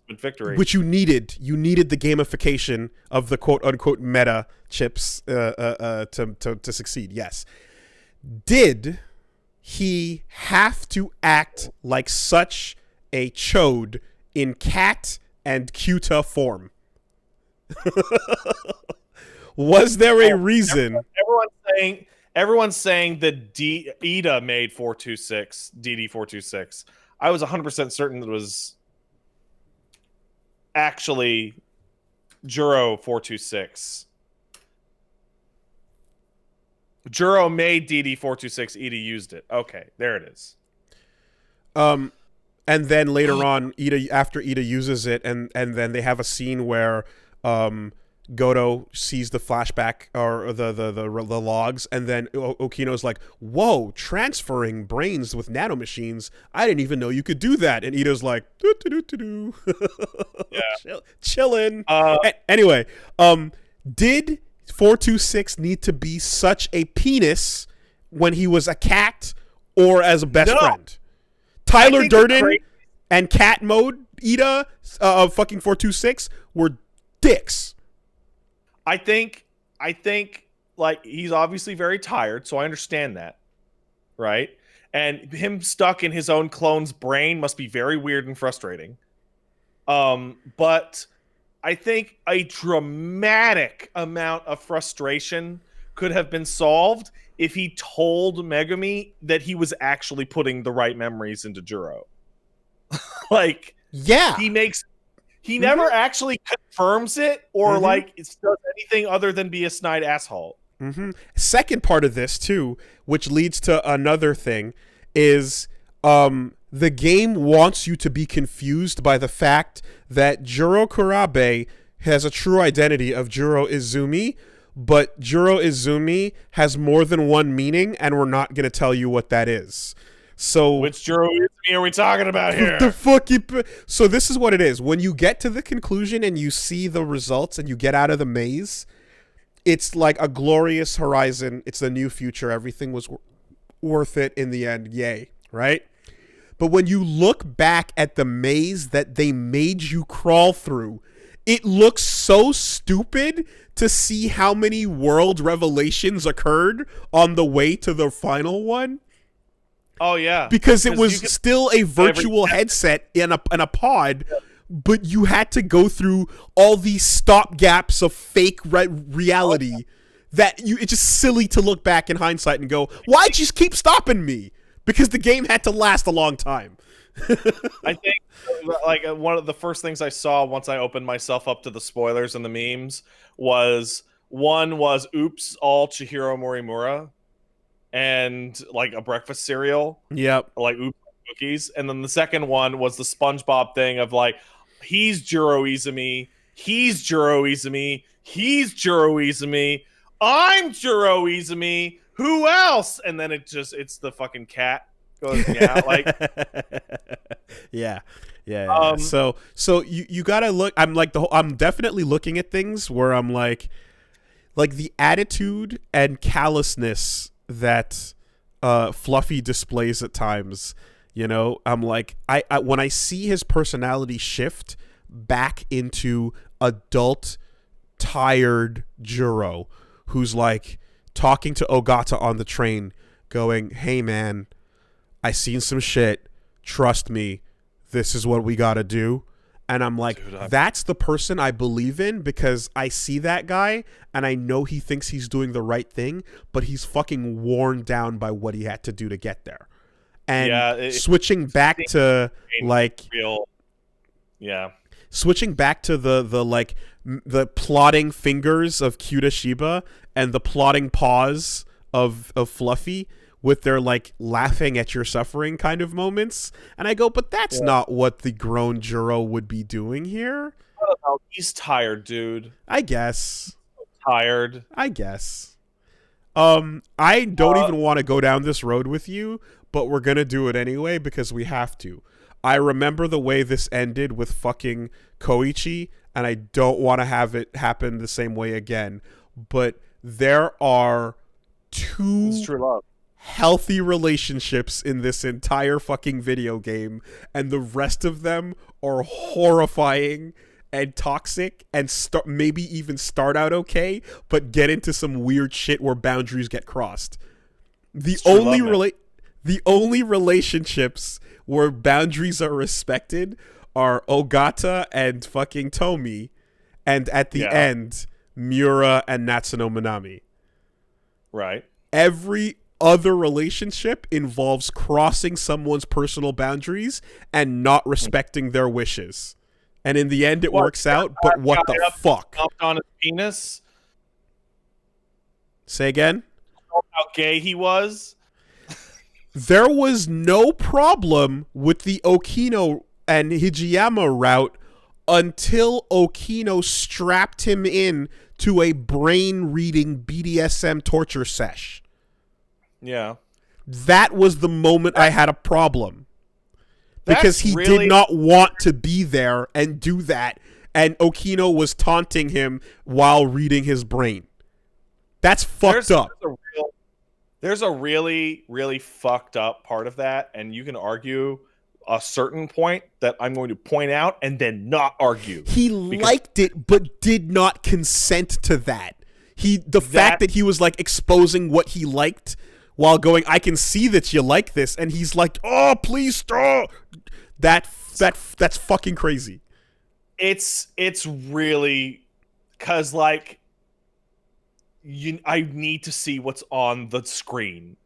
ultimate victory. Which you needed. You needed the gamification of the quote unquote meta chips to succeed. Yes. Did he have to act like such a chode in cat and Cuta form? Was there a reason? Everyone's saying that Ida made 426 DD426. I was 100% certain it was actually Juro 426. Juro made DD426. Ida used it. Okay, there it is. And then later on, after Ida uses it, and then they have a scene where Goto sees the flashback or the logs, and then Okino's like, "Whoa, transferring brains with nanomachines! I didn't even know you could do that." And Ida's like, "Do." Yeah, chilling. Anyway, did 426 need to be such a penis when he was a cat or as a best friend? Tyler Durden and cat mode Ida of fucking 426 were dicks. I think like he's obviously very tired, so I understand that. Right? And him stuck in his own clone's brain must be very weird and frustrating. But I think a dramatic amount of frustration could have been solved if he told Megumi that he was actually putting the right memories into Juro. Like, yeah, he never actually confirms it or like it does anything other than be a snide asshole. Second part of this too, which leads to another thing, is the game wants you to be confused by the fact that Juro Kurabe has a true identity of Juro Izumi, but Juro Izumi has more than one meaning, and we're not going to tell you what that is. So which Juro Izumi are we talking about here? So this is what it is. When you get to the conclusion and you see the results and you get out of the maze, it's like a glorious horizon. It's the new future. Everything was worth it in the end. Yay, right? But when you look back at the maze that they made you crawl through, it looks so stupid to see how many world revelations occurred on the way to the final one. Oh, yeah. Because it was still a virtual headset in a pod, but you had to go through all these stop gaps of fake reality that it's just silly to look back in hindsight and go, why'd you keep stopping me? Because the game had to last a long time. I think like one of the first things I saw once I opened myself up to the spoilers and the memes was oops, all Chihiro Morimura and like a breakfast cereal. Yep. Like oops cookies. And then the second one was the SpongeBob thing of like, he's Juro Izumi, he's Juro Izumi, he's Juro Izumi, I'm Juro Izumi, who else? And then it's the fucking cat goes yeah, like yeah. So you gotta look. I'm definitely looking at things where I'm like the attitude and callousness that Fluffy displays at times. You know, I'm like I when I see his personality shift back into adult, tired Juro, who's like talking to Ogata on the train, going, "Hey man, I seen some shit. Trust me, this is what we gotta do." And I'm like, dude, that's the person I believe in, because I see that guy and I know he thinks he's doing the right thing, but he's fucking worn down by what he had to do to get there. And switching back to like real, switching back to the plotting fingers of Kyuta Shiba and the plotting paws of Fluffy with their like laughing at your suffering kind of moments. And I go, but that's not what the grown Juro would be doing here. I don't know. He's tired, dude. I guess. Tired. I guess. I don't even want to go down this road with you, but we're going to do it anyway because we have to. I remember the way this ended with fucking Koichi, and I don't want to have it happen the same way again. But there are two... It's true love. healthy relationships in this entire fucking video game, and the rest of them are horrifying and toxic and maybe even start out okay, but get into some weird shit where boundaries get crossed. The only relationships where boundaries are respected are Ogata and fucking Tomi, and at the end, Miura and Natsuno Minami. Right. Every other relationship involves crossing someone's personal boundaries and not respecting their wishes. And in the end, it works out, but what the fuck? On his penis. Say again? How gay he was? There was no problem with the Okino and Hijiyama route until Okino strapped him in to a brain-reading BDSM torture sesh. Yeah. That was the moment I had a problem. Because he did not want to be there and do that, and Okino was taunting him while reading his brain. That's fucked up. There's a really, really fucked up part of that, and you can argue a certain point that I'm going to point out and then not argue. He liked it, but did not consent to that. The fact that he was like exposing what he liked while going, I can see that you like this, and he's like, oh, please stop. That's fucking crazy. It's really, because like, I need to see what's on the screen,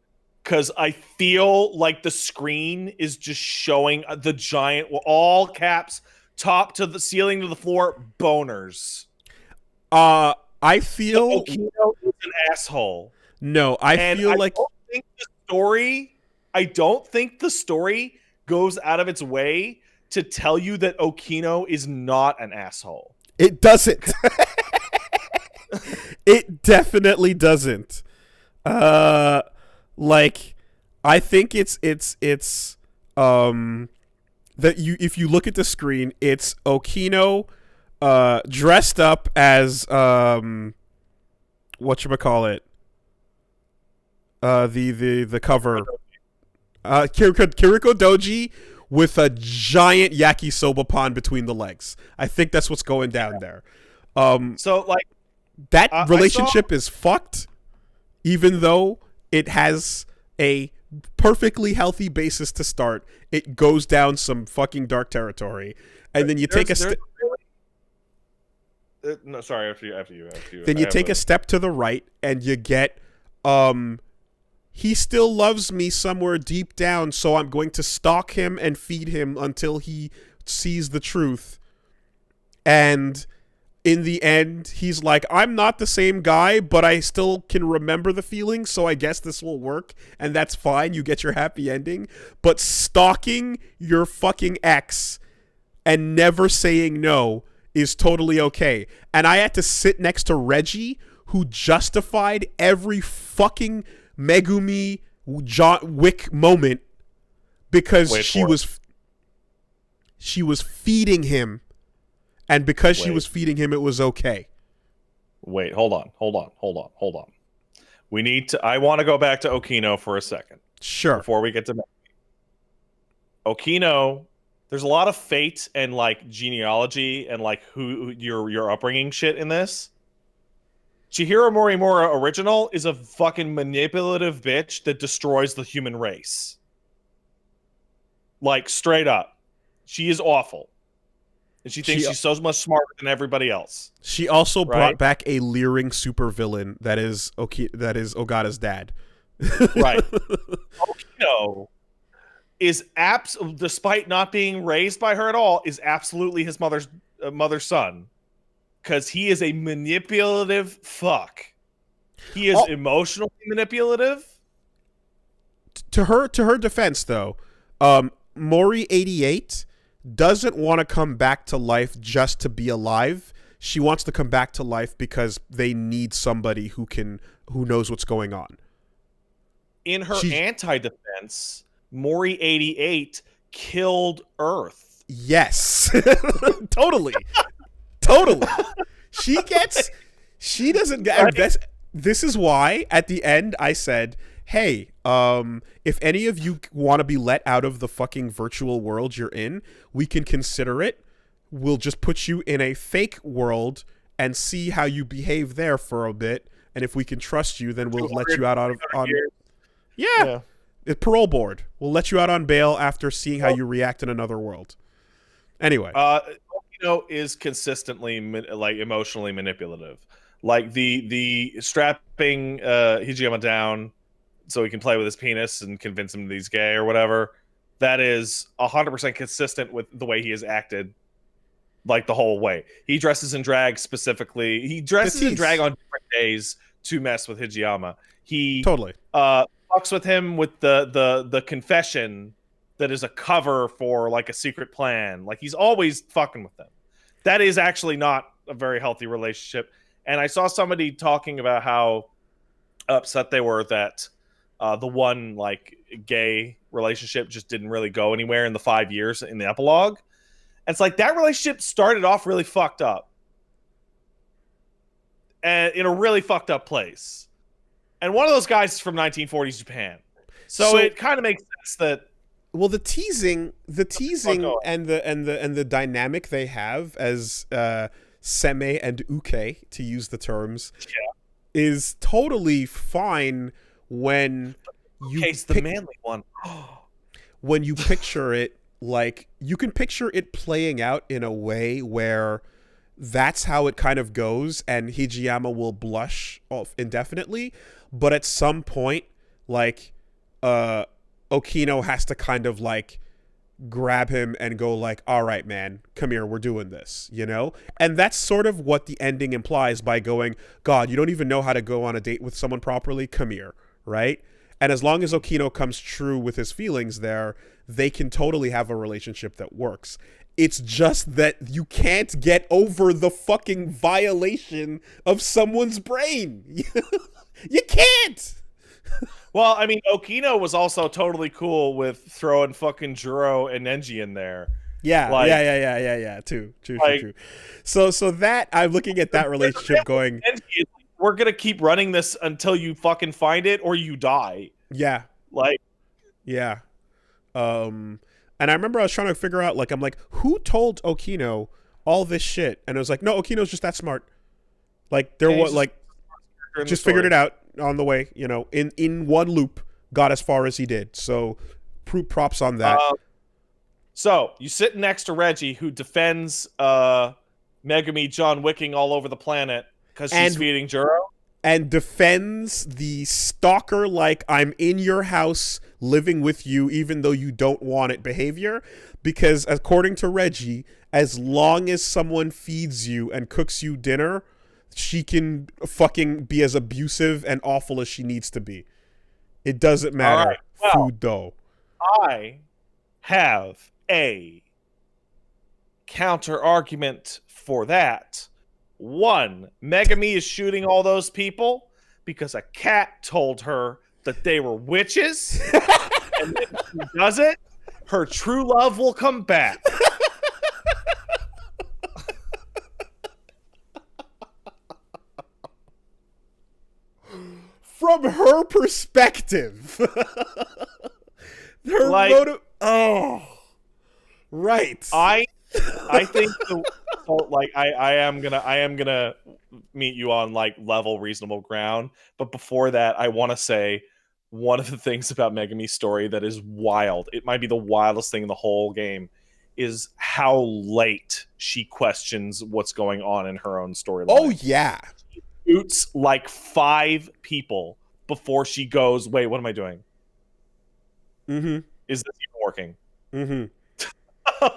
because I feel like the screen is just showing the giant, all caps, top to the ceiling to the floor, boners. I feel Okino is an asshole. No, I don't think the story goes out of its way to tell you that Okino is not an asshole. It doesn't. It definitely doesn't. Like, I think it's that if you look at the screen, it's Okino dressed up as whatchamacallit, the cover, Kiriko Doji with a giant yakisoba pan between the legs. I think that's what's going down there. So like that relationship is fucked, even though it has a perfectly healthy basis to start. It goes down some fucking dark territory, and then you take a step. No, sorry. After you. Then you take a step to the right, and you get, he still loves me somewhere deep down, so I'm going to stalk him and feed him until he sees the truth. And in the end, he's like, I'm not the same guy, but I still can remember the feeling, so I guess this will work, and that's fine. You get your happy ending. But stalking your fucking ex and never saying no is totally okay. And I had to sit next to Reggie, who justified every fucking Megumi John Wick moment because she was feeding him. And because she was feeding him, it was okay. Wait, hold on. I want to go back to Okino for a second. Sure. Before we get to Okino, there's a lot of fate and like genealogy and like who your upbringing shit in this. Chihiro Morimura original is a fucking manipulative bitch that destroys the human race. Like straight up. She is awful. And she thinks she's so much smarter than everybody else. She also brought back a leering supervillain that is Ogata's dad. Right. Okino is despite not being raised by her at all, is absolutely his mother's son. Because he is a manipulative fuck. He is emotionally manipulative. To her defense, though, Mori 88 doesn't want to come back to life just to be alive. She wants to come back to life because they need somebody who knows what's going on. In her anti-defense, Mori 88 killed Earth. Yes. Totally. She doesn't get this is why at the end I said, hey, if any of you want to be let out of the fucking virtual world you're in, we can consider it. We'll just put you in a fake world and see how you behave there for a bit. And if we can trust you, then we'll let you out on Yeah. parole board. We'll let you out on bail after seeing how you react in another world. Anyway, is consistently like emotionally manipulative. Like the strapping Hijiyama down so he can play with his penis and convince him that he's gay or whatever. That is 100% consistent with the way he has acted. Like the whole way he dresses in drag specifically. He dresses in drag on different days to mess with Hijiyama. He totally fucks with him with the confession that is a cover for like a secret plan. Like he's always fucking with them. That is actually not a very healthy relationship. And I saw somebody talking about how upset they were that the one like gay relationship just didn't really go anywhere in the 5 years in the epilogue. And it's like that relationship started off really fucked up and in a really fucked up place. And one of those guys is from 1940s Japan. So it kind of makes sense that the teasing and the dynamic they have as Seme and Uke, to use the terms, is totally fine when Uke's the manly one. When you picture it, like you can picture it playing out in a way where that's how it kind of goes, and Hijiyama will blush off indefinitely, but at some point, like, Okino has to kind of like grab him and go like, all right, man, come here, we're doing this, you know? And that's sort of what the ending implies by going, God, you don't even know how to go on a date with someone properly, come here, right? And as long as Okino comes true with his feelings there, they can totally have a relationship that works. It's just that you can't get over the fucking violation of someone's brain. You can't. Well, I mean, Okino was also totally cool with throwing fucking Juro and Nenji in there. Yeah, like, yeah. True. So that I'm looking at that relationship going, we're gonna keep running this until you fucking find it or you die. Yeah. Like, yeah. And I remember I was trying to figure out, like, I'm like, who told Okino all this shit? And it was like, no, Okino's just that smart. Like, there was like, just figured it out on the way, you know, in one loop, got as far as he did. So, props on that. So you sit next to Reggie, who defends Megami John Wicking all over the planet because she's feeding Juro. And defends the stalker like I'm in your house living with you even though you don't want it behavior. Because according to Reggie, as long as someone feeds you and cooks you dinner, she can fucking be as abusive and awful as she needs to be. It doesn't matter. Right. Well, food though. I have a counter argument for that. One, Megami is shooting all those people because a cat told her that they were witches. And if she does it, her true love will come back. From her perspective. Her like, motive. Oh. Right. I think I am gonna meet you on like level reasonable ground, but before that I want to say one of the things about Megami's story that is wild, it might be the wildest thing in the whole game, is how late she questions what's going on in her own storyline. Oh yeah. She shoots like 5 people before she goes, wait, what am I doing? Mm-hmm. Is this even working? Mm-hmm.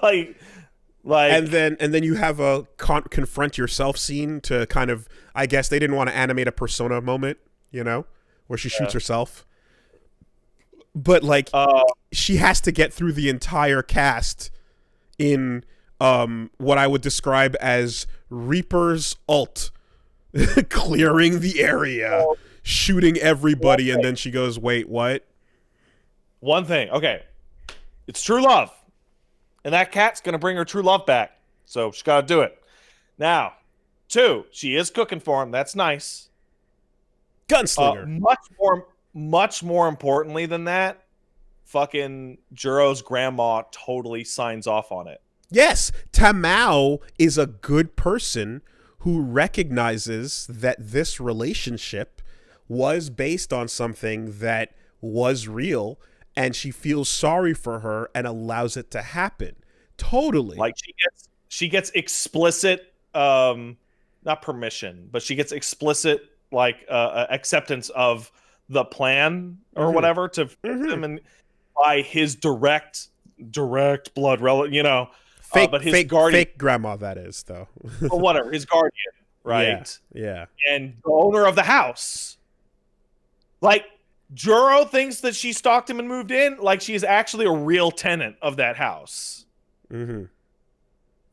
like and then you have a confront yourself scene to kind of, I guess they didn't want to animate a Persona moment, you know, where she shoots herself. But like she has to get through the entire cast in what I would describe as Reaper's ult, clearing the area, shooting everybody, and then she goes, wait, what? One thing, okay. It's true love. And that cat's going to bring her true love back. So she's got to do it. Now, 2, she is cooking for him. That's nice. Gunslinger. much more importantly than that, fucking Juro's grandma totally signs off on it. Yes, Tamao is a good person who recognizes that this relationship was based on something that was real, and she feels sorry for her and allows it to happen. Totally. Like she gets explicit, not permission, but she gets explicit like acceptance of the plan or whatever to fix him, and by his direct blood relative, Fake, but his fake, guardian, fake grandma, that is, though. or whatever, his guardian, right? Yeah. And the owner of the house. Like, Juro thinks that she stalked him and moved in, like she is actually a real tenant of that house. Mm-hmm.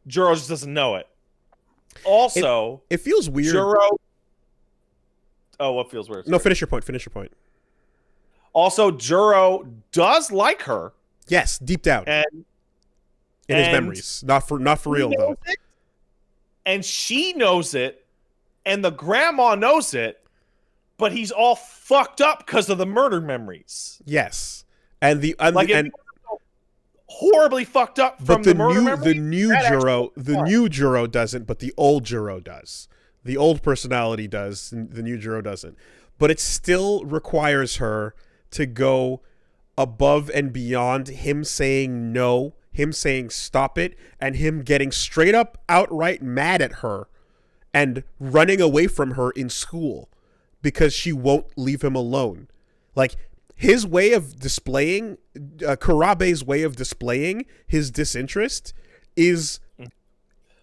Juro just doesn't know it. Also, it feels weird. Juro. Oh, what feels weird? No, finish your point. Also, Juro does like her. Yes, deep down. In his memories. Not for real, though. And she knows it, and the grandma knows it, but he's all fucked up because of the murder memories. Yes. And horribly fucked up from the murder memories. The new Juro doesn't, but the old Juro does. The old personality does, the new Juro doesn't. But it still requires her to go above and beyond him saying no, him saying stop it, and him getting straight up outright mad at her and running away from her in school because she won't leave him alone. Like, his way of displaying, Kurabe's way of displaying his disinterest is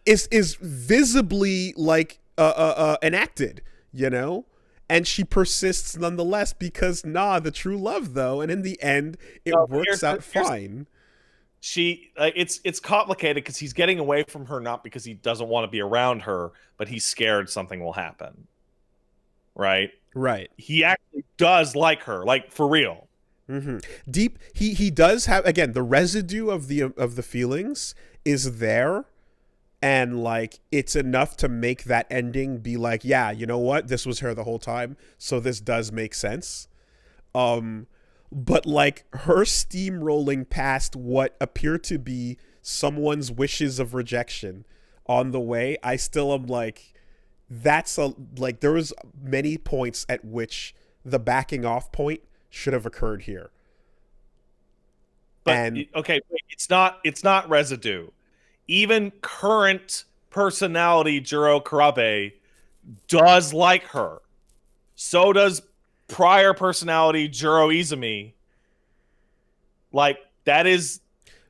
visibly like enacted, and she persists nonetheless because the true love though, and in the end it works out fine. It's complicated because he's getting away from her not because he doesn't want to be around her, but he's scared something will happen. Right. He actually does like her, like for real. Mm-hmm. Deep. He does have, again, the residue of the feelings is there, and like it's enough to make that ending be like, yeah, you know what, this was her the whole time, so this does make sense. But like her steamrolling past what appear to be someone's wishes of rejection on the way, I still am like, there was many points at which the backing off point should have occurred here. But okay, it's not residue. Even current personality Juro Kurabe does like her. So does prior personality Juro Izumi. Like, that is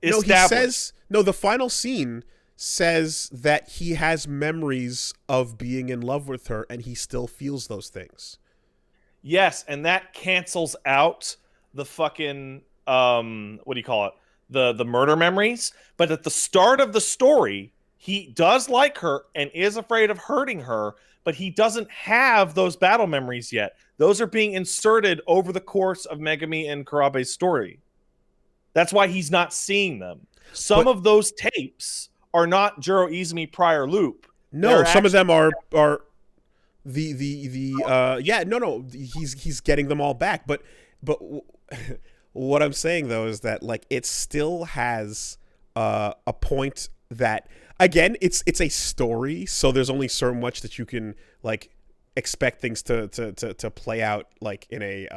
established. The final scene says that he has memories of being in love with her and he still feels those things. Yes, and that cancels out the fucking what do you call it? The murder memories. But at the start of the story, he does like her and is afraid of hurting her, but he doesn't have those battle memories yet. Those are being inserted over the course of Megami and Kurabe's story. That's why he's not seeing them. Some of those tapes are not Juro Izumi prior loop. No, some of them are he's getting them all back. But what I'm saying though is that like it still has a point that, again, it's a story, so there's only so much that you can like expect things to play out like in a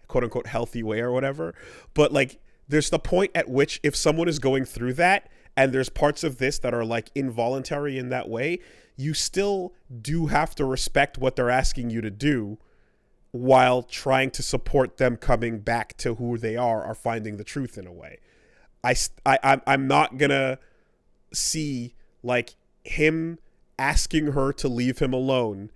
quote unquote healthy way or whatever. But like there's the point at which if someone is going through that and there's parts of this that are like involuntary in that way, you still do have to respect what they're asking you to do while trying to support them coming back to who they are or finding the truth in a way. I'm not gonna see like him asking her to leave him alone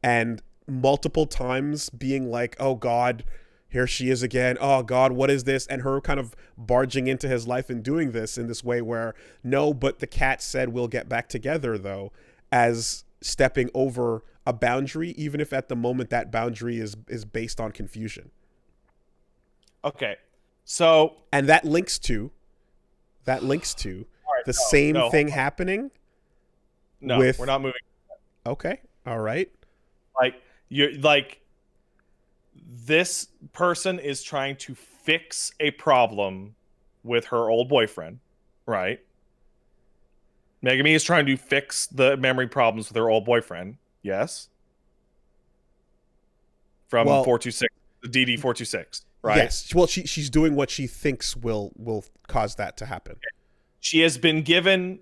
and multiple times being like, oh God, here she is again. Oh God, what is this? And her kind of barging into his life and doing this in this way where, no, but the cat said we'll get back together though, as stepping over a boundary, even if at the moment that boundary is based on confusion. Okay. So, and that links to the same thing happening. No, we're not moving. Okay. All right. Like you're like This person is trying to fix a problem with her old boyfriend, right? Megami is trying to fix the memory problems with her old boyfriend. Yes. From Well, 426, the DD 426, right? Yes. Well, she's doing what she thinks will cause that to happen. She has been given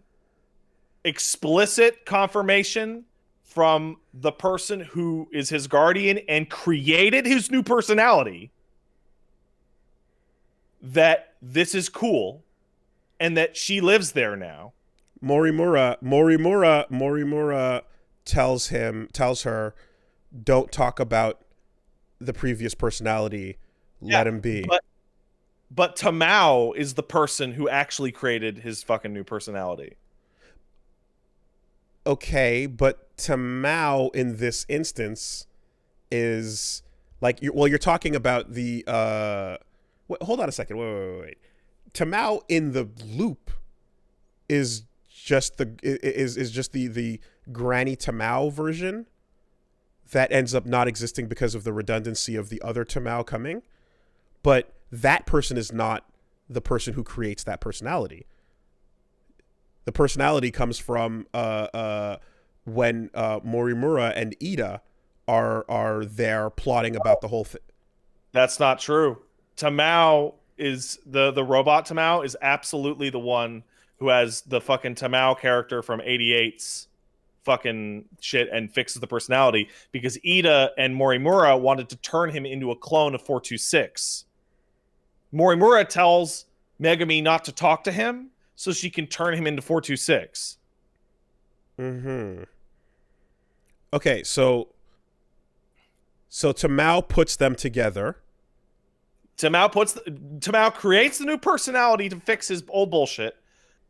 explicit confirmation from the person who is his guardian and created his new personality that this is cool and that she lives there now. Morimura tells her, don't talk about the previous personality. Let him be. But Tamao is the person who actually created his fucking new personality. Okay, but Tamao in this instance is like, you're talking about the hold on a second. Wait. Tamao in the loop is just the Granny Tamao version that ends up not existing because of the redundancy of the other Tamao coming. But that person is not the person who creates that personality. The personality comes from when Morimura and Ida are there plotting about the whole thing. That's not true. Tamao is the robot. Tamao is absolutely the one who has the fucking Tamao character from 88's fucking shit and fixes the personality, because Ida and Morimura wanted to turn him into a clone of 426. Morimura tells Megami not to talk to him so she can turn him into 426. Mm-hmm. Okay, so Tamao puts them together. Tamao creates the new personality to fix his old bullshit,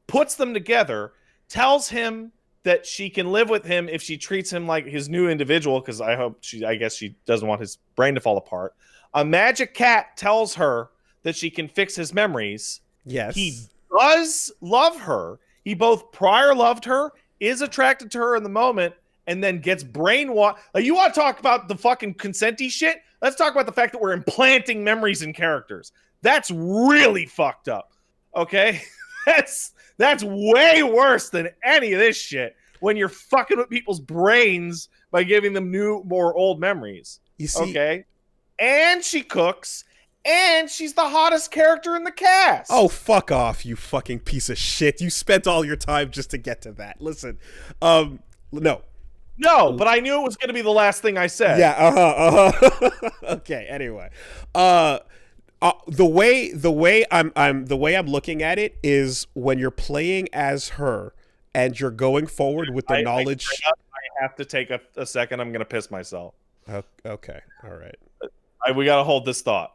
puts them together, tells him that she can live with him if she treats him like his new individual, because I guess she doesn't want his brain to fall apart. A magic cat tells her that she can fix his memories. Yes. He does love her. He both prior loved her, is attracted to her in the moment, and then gets brainwashed. Like, you want to talk about the fucking consenty shit? Let's talk about the fact that we're implanting memories in characters. That's really fucked up. Okay? That's way worse than any of this shit when you're fucking with people's brains by giving them new, more old memories. You see, okay? And she cooks, and she's the hottest character in the cast. Oh, fuck off, you fucking piece of shit. You spent all your time just to get to that. Listen, no. No, but I knew it was going to be the last thing I said. Yeah, Okay, anyway. The way I'm looking at it is when you're playing as her and you're going forward with the knowledge. I have to take a second. I'm going to piss myself. Okay. All right. We got to hold this thought.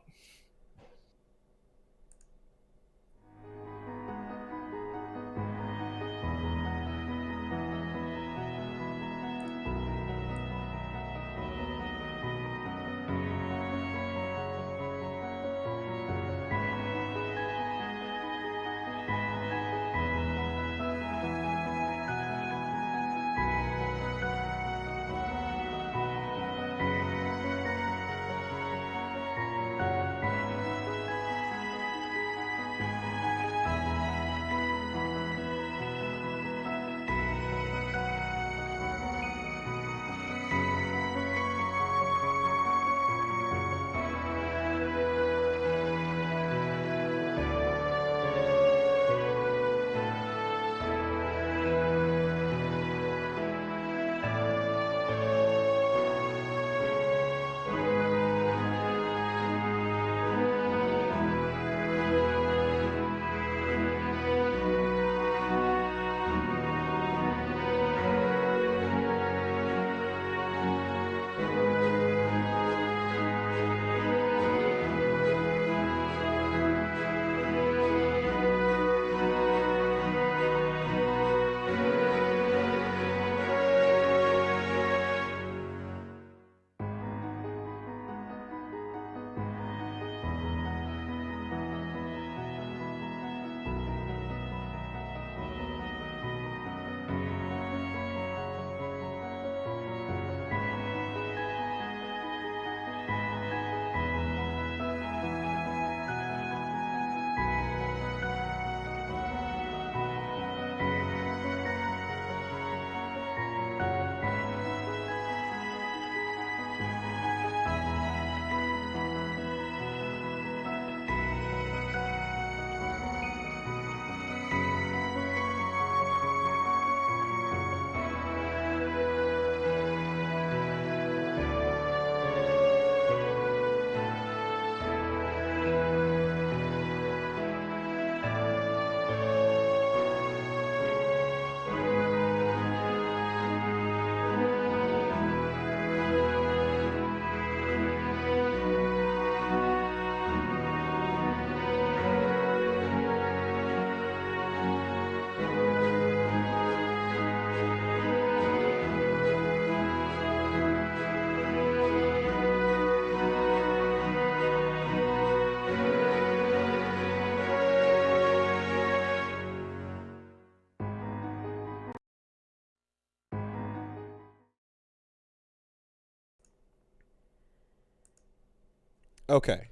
Okay.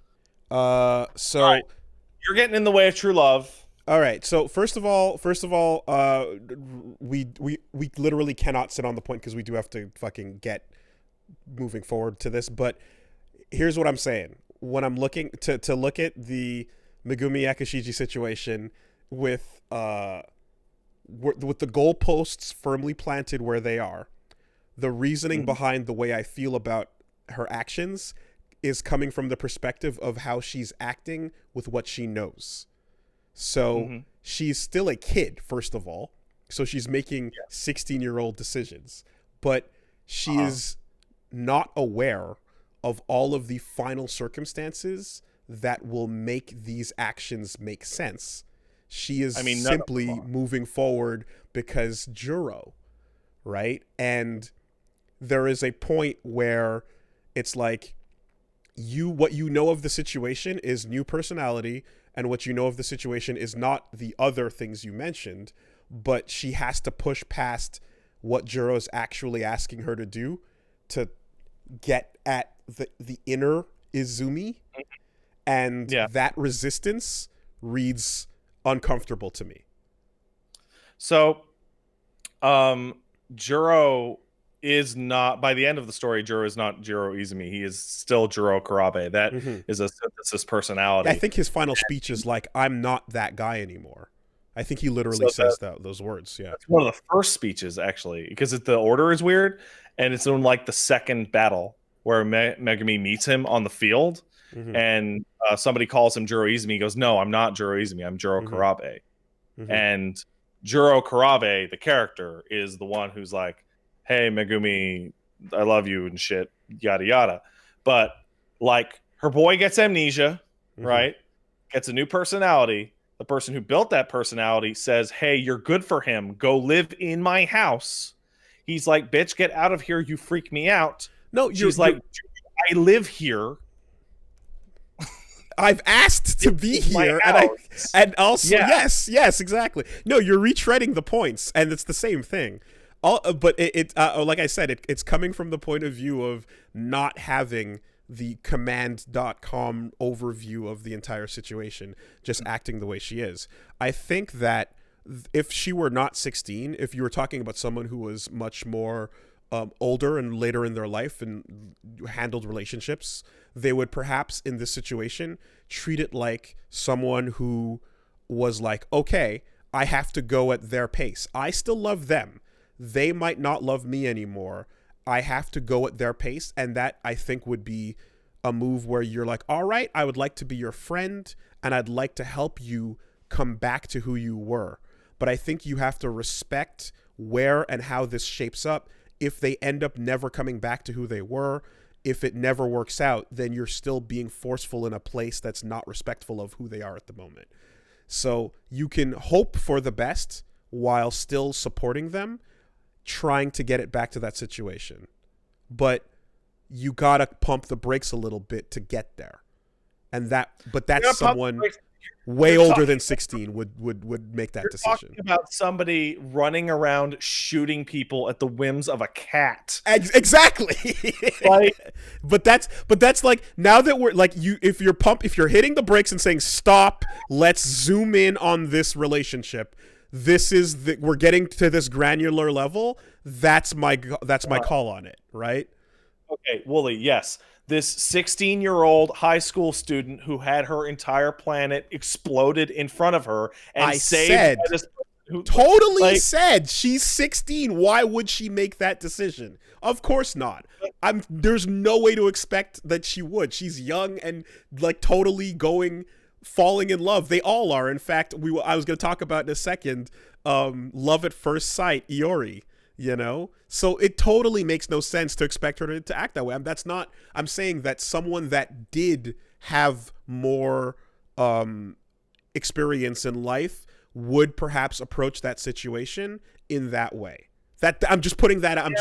So All right. You're getting in the way of true love. all right. So first of all, we literally cannot sit on the point because we do have to fucking get moving forward to this. But here's what I'm saying: when I'm looking to look at the Megumi Akashiji situation with with the goalposts firmly planted where they are, the reasoning behind the way I feel about her actions is coming from the perspective of how she's acting with what she knows. So she's still a kid, first of all. So she's making 16-year-old decisions, but she is not aware of all of the final circumstances that will make these actions make sense. She is simply moving forward because Juro, right? And there is a point where it's like what you know of the situation is new personality, and what you know of the situation is not the other things you mentioned, but she has to push past what Juro's actually asking her to do to get at the inner Izumi, and that resistance reads uncomfortable to me. So, Juro is not, by the end of the story, Juro is not Juro Izumi. He is still Juro Karabe. That is a synthesis personality. I think his final speech is like, "I'm not that guy anymore." I think he literally says those words. Yeah, it's one of the first speeches, actually, because the order is weird, and it's in like the second battle where Megumi meets him on the field, and somebody calls him Juro Izumi. He goes, "No, I'm not Juro Izumi. I'm Juro Karabe." And Juro Karabe, the character, is the one who's like, "Hey, Megumi, I love you," and shit, yada yada. But like, her boy gets amnesia, right? Gets a new personality. The person who built that personality says, "Hey, you're good for him. Go live in my house." He's like, "Bitch, get out of here. You freak me out." No, she's like, "I live here. I've asked to be here," and also yes, exactly. No, you're retreading the points, and it's the same thing. But like I said, it's coming from the point of view of not having the command.com overview of the entire situation, just acting the way she is. I think that if she were not 16, if you were talking about someone who was much more older and later in their life and handled relationships, they would perhaps in this situation treat it like someone who was like, okay, I have to go at their pace. I still love them. They might not love me anymore. I have to go at their pace. And that, I think, would be a move where you're like, all right, I would like to be your friend and I'd like to help you come back to who you were. But I think you have to respect where and how this shapes up. If they end up never coming back to who they were, if it never works out, then you're still being forceful in a place that's not respectful of who they are at the moment. So you can hope for the best while still supporting them, trying to get it back to that situation. But you gotta pump the brakes a little bit to get there. And that's someone way older than 16 would make that decision. Talking about somebody running around shooting people at the whims of a cat. Exactly. but that's like, now that we're like, if you're hitting the brakes and saying stop, let's zoom in on this relationship. We're getting to this granular level. That's my call on it, right? Okay, Wooly, yes. This 16-year-old high school student who had her entire planet exploded in front of her and saved this person said she's 16. Why would she make that decision? Of course not. There's no way to expect that she would. She's young and like totally falling in love. They all are. In fact, I was going to talk about in a second, love at first sight, Iori. So it totally makes no sense to expect her to act that way. I'm saying that someone that did have more experience in life would perhaps approach that situation in that way. I'm just putting that out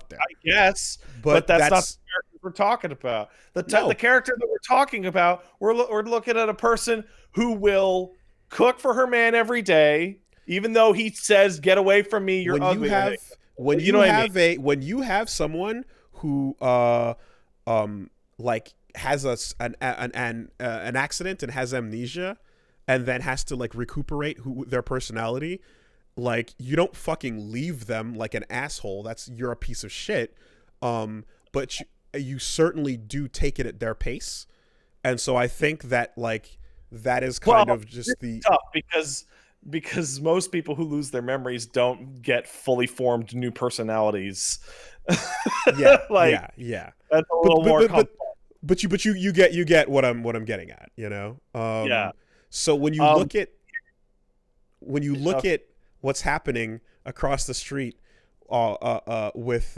there. I guess, but that's not the character we're talking about. The character that we're talking about, we're looking at a person who will cook for her man every day, even though he says, "Get away from me, you're ugly." When you have someone who like has an accident and has amnesia, and then has to like recuperate their personality. Like, you don't fucking leave them like an asshole. You're a piece of shit. But you certainly do take it at their pace. And so I think that like that is kind of just tough because most people who lose their memories don't get fully formed new personalities. Yeah, like, yeah. That's a little more complex. But you get what I'm getting at, you know? Yeah. So when you look at what's happening across the street with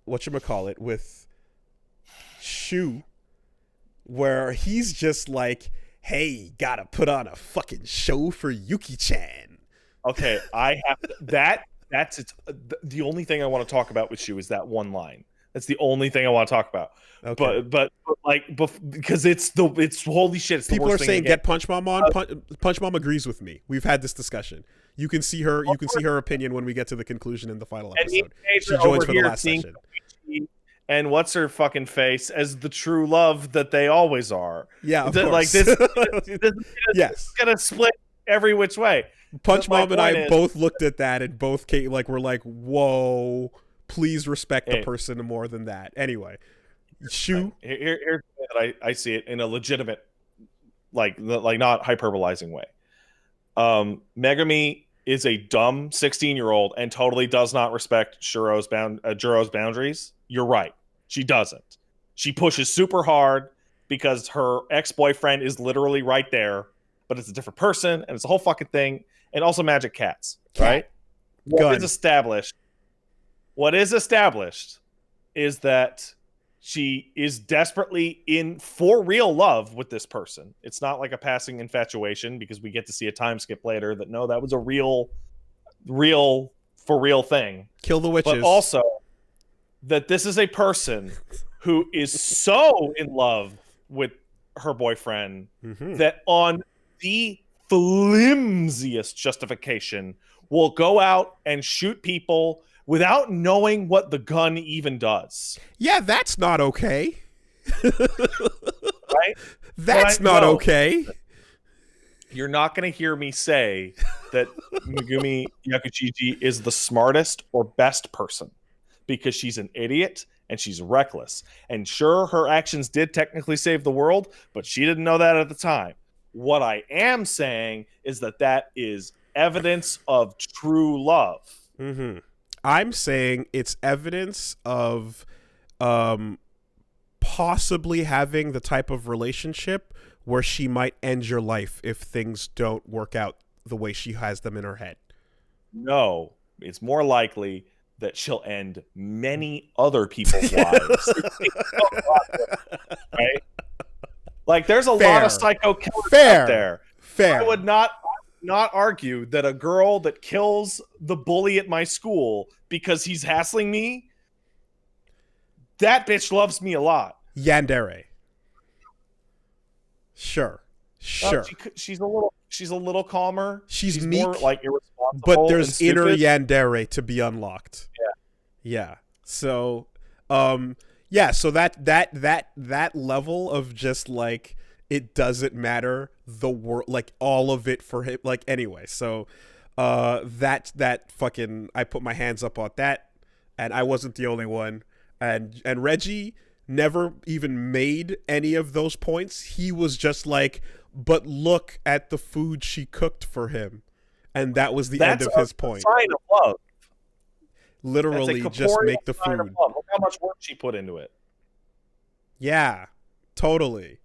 whatchamacallit, with Shu, where he's just like, hey, gotta put on a fucking show for Yuki-chan. Okay, I have to, that's the only thing I want to talk about with Shu is that one line. That's the only thing I want to talk about. Okay. But because it's holy shit. It's people the are worst saying thing get Punch Mom on. Punch Mom agrees with me. We've had this discussion. You can see her. You can see her opinion when we get to the conclusion in the final episode. She joins for the last session. And what's her fucking face as the true love that they always are. Yeah, of course. Like this yes, gonna split every which way. Punch Mom and I both looked at that and both came, like, we're like, whoa, please respect the person more than that. Anyway, Shu. Here's the way that I see it in a legitimate, like not hyperbolizing way. Megami is a dumb 16-year-old and totally does not respect Juro's boundaries. You're right. She doesn't. She pushes super hard because her ex-boyfriend is literally right there, but it's a different person and it's a whole fucking thing. And also magic cats, right? What is established is that she is desperately in for real love with this person. It's not like a passing infatuation, because we get to see a time skip later that no, that was a real thing. Kill the witches. But also that this is a person who is so in love with her boyfriend that on the flimsiest justification will go out and shoot people without knowing what the gun even does. Yeah, that's not okay. Right? That's not okay. You're not going to hear me say that Megumi Yakuchichi is the smartest or best person, because she's an idiot and she's reckless. And sure, her actions did technically save the world, but she didn't know that at the time. What I am saying is that is evidence of true love. I'm saying it's evidence of possibly having the type of relationship where she might end your life if things don't work out the way she has them in her head. No, it's more likely that she'll end many other people's lives. Right? Like, there's a lot of psycho killers out there. I would not argue that a girl that kills the bully at my school because he's hassling me, that bitch loves me a lot. Yandere. Sure. She's a little calmer. She's meek, more like irresponsible. But there's inner Yandere to be unlocked. Yeah. So, so that level of just like, it doesn't matter the world, like all of it for him. Like, anyway, so that fucking, I put my hands up on that, and I wasn't the only one. And Reggie never even made any of those points. He was just like, but look at the food she cooked for him, and that was the end of his point. Sign of love. Literally, just make the food. Look how much work she put into it. Yeah, totally.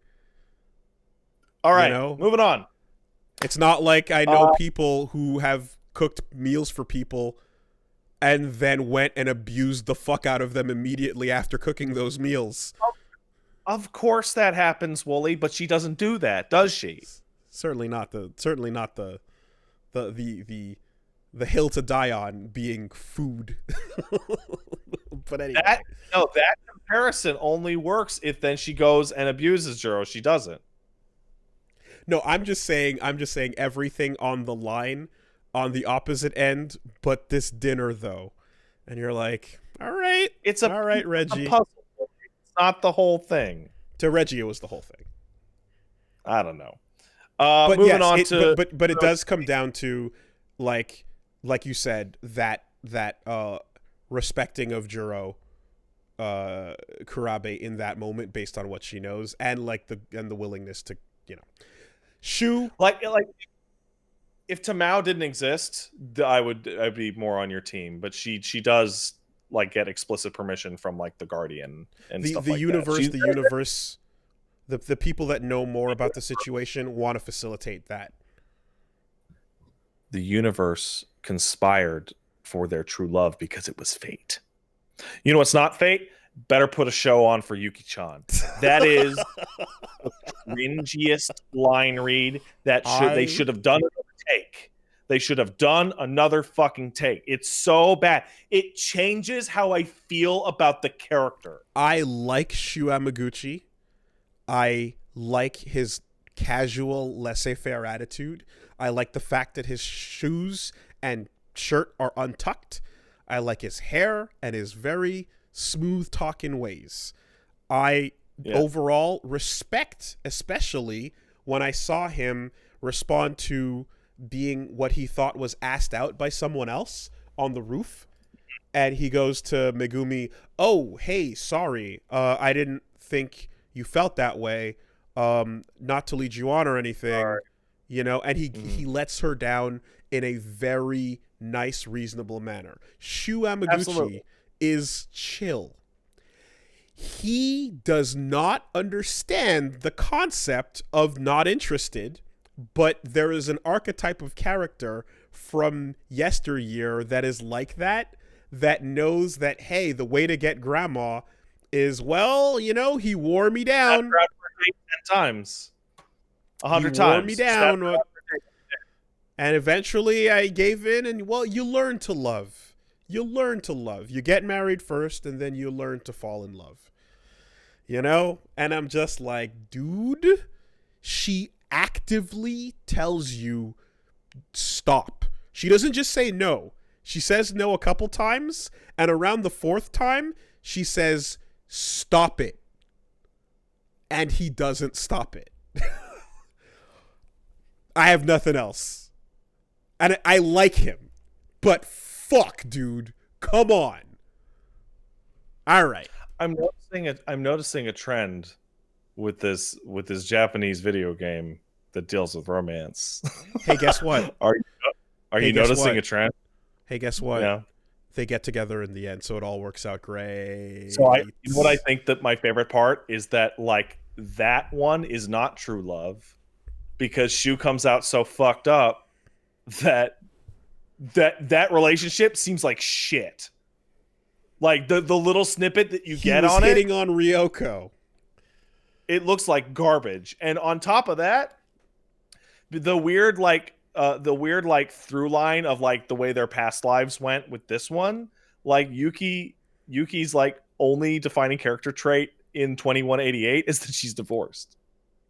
All right, moving on. It's not like I know people who have cooked meals for people and then went and abused the fuck out of them immediately after cooking those meals. Of course that happens, Wooly, but she doesn't do that, does she? Certainly not the hill to die on being food. But anyway. That comparison only works if then she goes and abuses Juro. She doesn't. No, I'm just saying everything on the line on the opposite end, but this dinner though. And you're like, all right, Reggie. A puzzle. not the whole thing. To Reggie, it was the whole thing. I don't know. But moving yes, on to but it does come down to like you said that respecting of Juro Kurabe in that moment based on what she knows and like the willingness to Shu like if Tamao didn't exist, I'd be more on your team. But she does like get explicit permission from like the Guardian and stuff like universe, that. The universe, the people that know more about the situation want to facilitate that. The universe conspired for their true love because it was fate. You know what's not fate? Better put a show on for Yuki-chan. That is the cringiest line read they should have done another take. They should have done another fucking take. It's so bad. It changes how I feel about the character. I like Shu Amaguchi. I like his casual, laissez-faire attitude. I like the fact that his shoes and shirt are untucked. I like his hair and his very smooth talking ways. I overall respect, especially when I saw him respond to being what he thought was asked out by someone else on the roof. And he goes to Megumi, "Oh, hey, sorry. I didn't think you felt that way. Not to lead you on or anything." Sorry. And he lets her down in a very nice, reasonable manner. Shu Amaguchi Absolutely. is chill. He does not understand the concept of not interested, but there is an archetype of character from yesteryear that is like that knows that, hey, the way to get grandma is, well, he wore me down. 10 times. 100 he wore times. me down. And eventually I gave in, and, well, you learn to love. You learn to love. You get married first, and then you learn to fall in love. And I'm just like, dude, she actively tells you stop. She doesn't just say no. She says no a couple times, and around the fourth time, she says, stop it. And he doesn't stop it. I have nothing else. And I like him. But fuck, dude. Come on. All right. I'm noticing a trend with this Japanese video game that deals with romance. Hey, guess what? Are you noticing a trend? Hey, guess what? Yeah. They get together in the end, so it all works out great. So you know what I think that my favorite part is that like that one is not true love because Shu comes out so fucked up that relationship seems like shit. Like the little snippet that you get on hitting on Ryoko. It looks like garbage. And on top of that, the weird through line of like the way their past lives went with this one, like Yuki's like only defining character trait in 2188 is that she's divorced.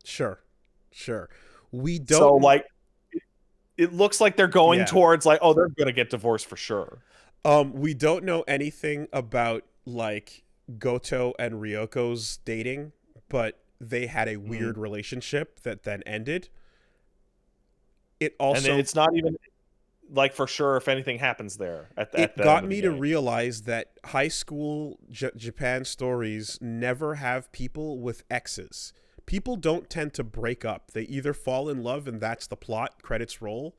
Sure. We don't. So like, it looks like they're going towards like, oh, they're gonna get divorced for sure. We don't know anything about like Goto and Ryoko's dating, but they had a weird relationship that then ended. It also, and it's not even like for sure if anything happens there. It got me to realize that high school Japan stories never have people with exes. People don't tend to break up. They either fall in love and that's the plot, credits roll,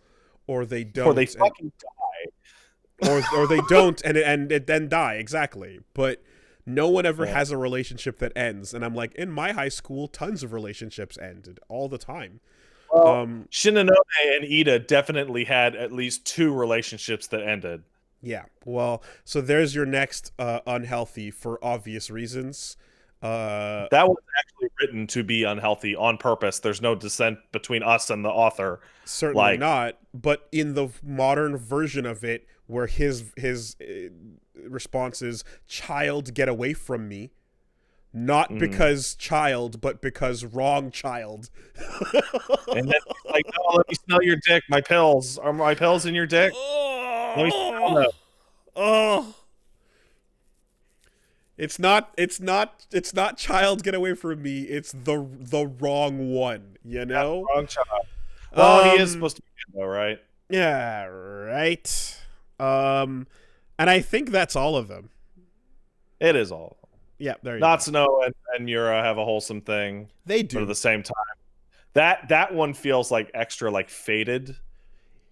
or they don't. Or they fucking die. Or they don't and then die, exactly. But no one ever has a relationship that ends. And I'm like, in my high school, tons of relationships ended all the time. Well, Shinonome and Ida definitely had at least 2 relationships that ended. Yeah, well, so there's your next unhealthy for obvious reasons. That was actually written to be unhealthy on purpose. There's no dissent between us and the author. Certainly not. But in the modern version of it, where his response is, "Child, get away from me." Not because child, but because wrong child. And then he's like, "No, let me smell your dick. My pills. Are my pills in your dick? Let me smell them." Oh. It's not child get away from me. It's the wrong one, you know? Wrong child. Well, he is Um, supposed to be good, though, right? Yeah, right. And I think that's all of them. It is all. Yeah, there you go. Natsuno and Yura have a wholesome thing, They but at do. the same time, that one feels like extra like faded.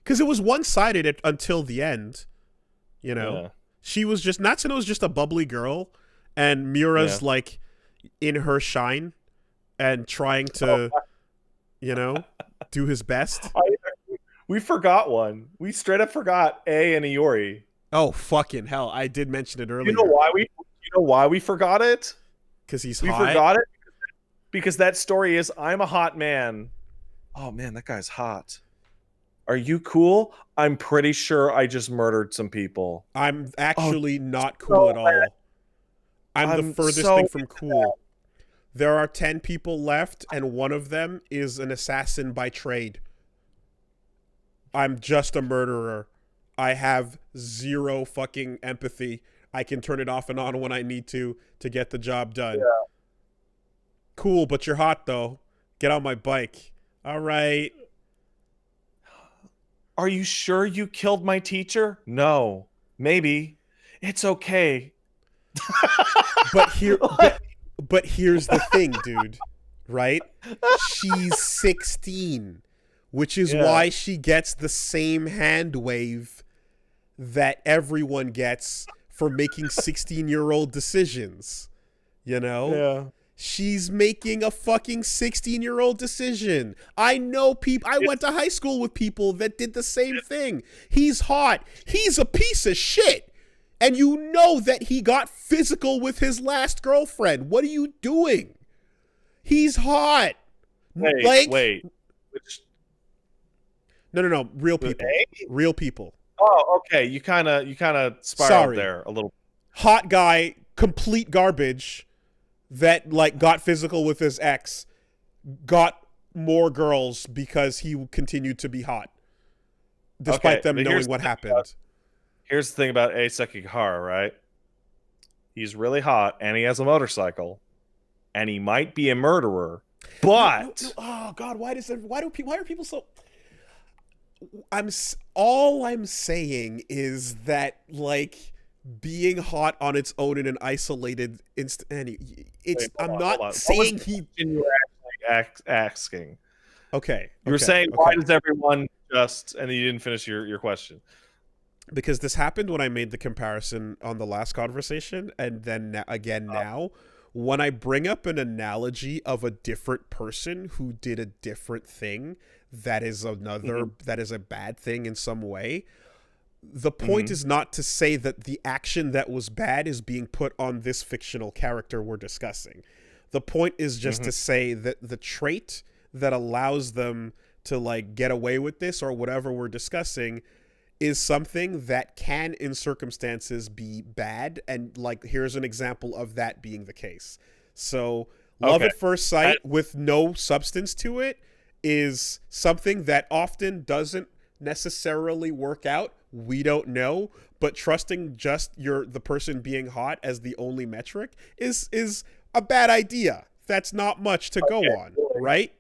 Because it was one-sided until the end, you know? Yeah. She was just, Natsuno's just a bubbly girl, and Miura's Yeah. like in her shine and trying to, you know, do his best. We forgot one. We straight up forgot A and Iori. Oh, fucking hell. I did mention it earlier. You know why we forgot it? Because he's We hot. forgot it because that story is I'm a hot man. Oh man, that guy's hot. Are you cool? I'm pretty sure I just murdered some people. I'm actually not cool at all. I'm the furthest thing from cool. There are 10 people left, and one of them is an assassin by trade. I'm just a murderer. I have zero fucking empathy. I can turn it off and on when I need to get the job done. Yeah. Cool, but you're hot, though. Get on my bike. All right. Are you sure you killed my teacher? No. Maybe. It's okay. But here's the thing, dude. Right? She's 16, which is why she gets the same hand wave that everyone gets for making 16-year-old decisions. You know? Yeah. She's making a fucking 16-year-old decision. I know people. I went to high school with people that did the same thing. He's hot. He's a piece of shit. And you know that he got physical with his last girlfriend. What are you doing? He's hot. Wait. No. Real people. Real people. Oh, okay. You kind of spiraled there a little. Hot guy, complete garbage. That like got physical with his ex, got more girls because he continued to be hot, despite them knowing what happened. Here's the thing about A Sekigahara, right? He's really hot, and he has a motorcycle, and he might be a murderer, but no. Oh God, why are people so? All I'm saying is that like being hot on its own in an isolated instant. I'm not saying he. You were actually asking. Okay. You were saying why does everyone just, and you didn't finish your question. Because this happened when I made the comparison on the last conversation, and then again now, when I bring up an analogy of a different person who did a different thing, that is that is a bad thing in some way. The point is not to say that the action that was bad is being put on this fictional character we're discussing. The point is just to say that the trait that allows them to like get away with this or whatever we're discussing is something that can in circumstances be bad, and like here's an example of that being the case. So love at first sight with no substance to it is something that often doesn't necessarily work out. We don't know, but trusting just the person being hot as the only metric is a bad idea. That's not much to go on, right?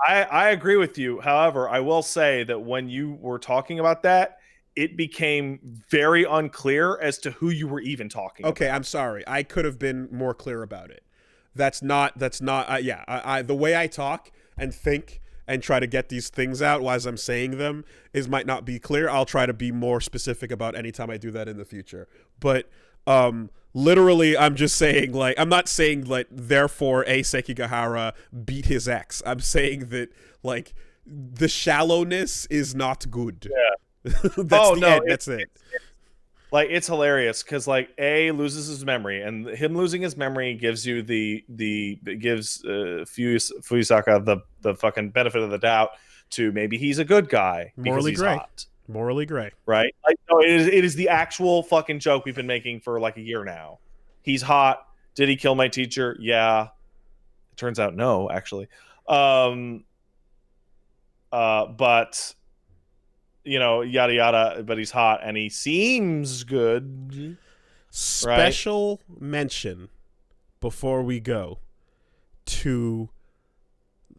I agree with you. However, I will say that when you were talking about that, it became very unclear as to who you were even talking about. Okay, I'm sorry. I could have been more clear about it. That's not the way I talk and think and try to get these things out as I'm saying them might not be clear. I'll try to be more specific about any time I do that in the future. But literally, I'm just saying, like, I'm not saying, like, therefore A Sekigahara beat his ex. I'm saying that, like, the shallowness is not good. Yeah. That's it. Like, it's hilarious because like A loses his memory, and him losing his memory gives you gives Fuyusaka the fucking benefit of the doubt to maybe he's a good guy because he's hot. Morally gray, right? Like, no, it is the actual fucking joke we've been making for like a year now. He's hot. Did he kill my teacher? Yeah. It turns out no, actually. But you know, yada yada, but he's hot and he seems good. Special mention before we go to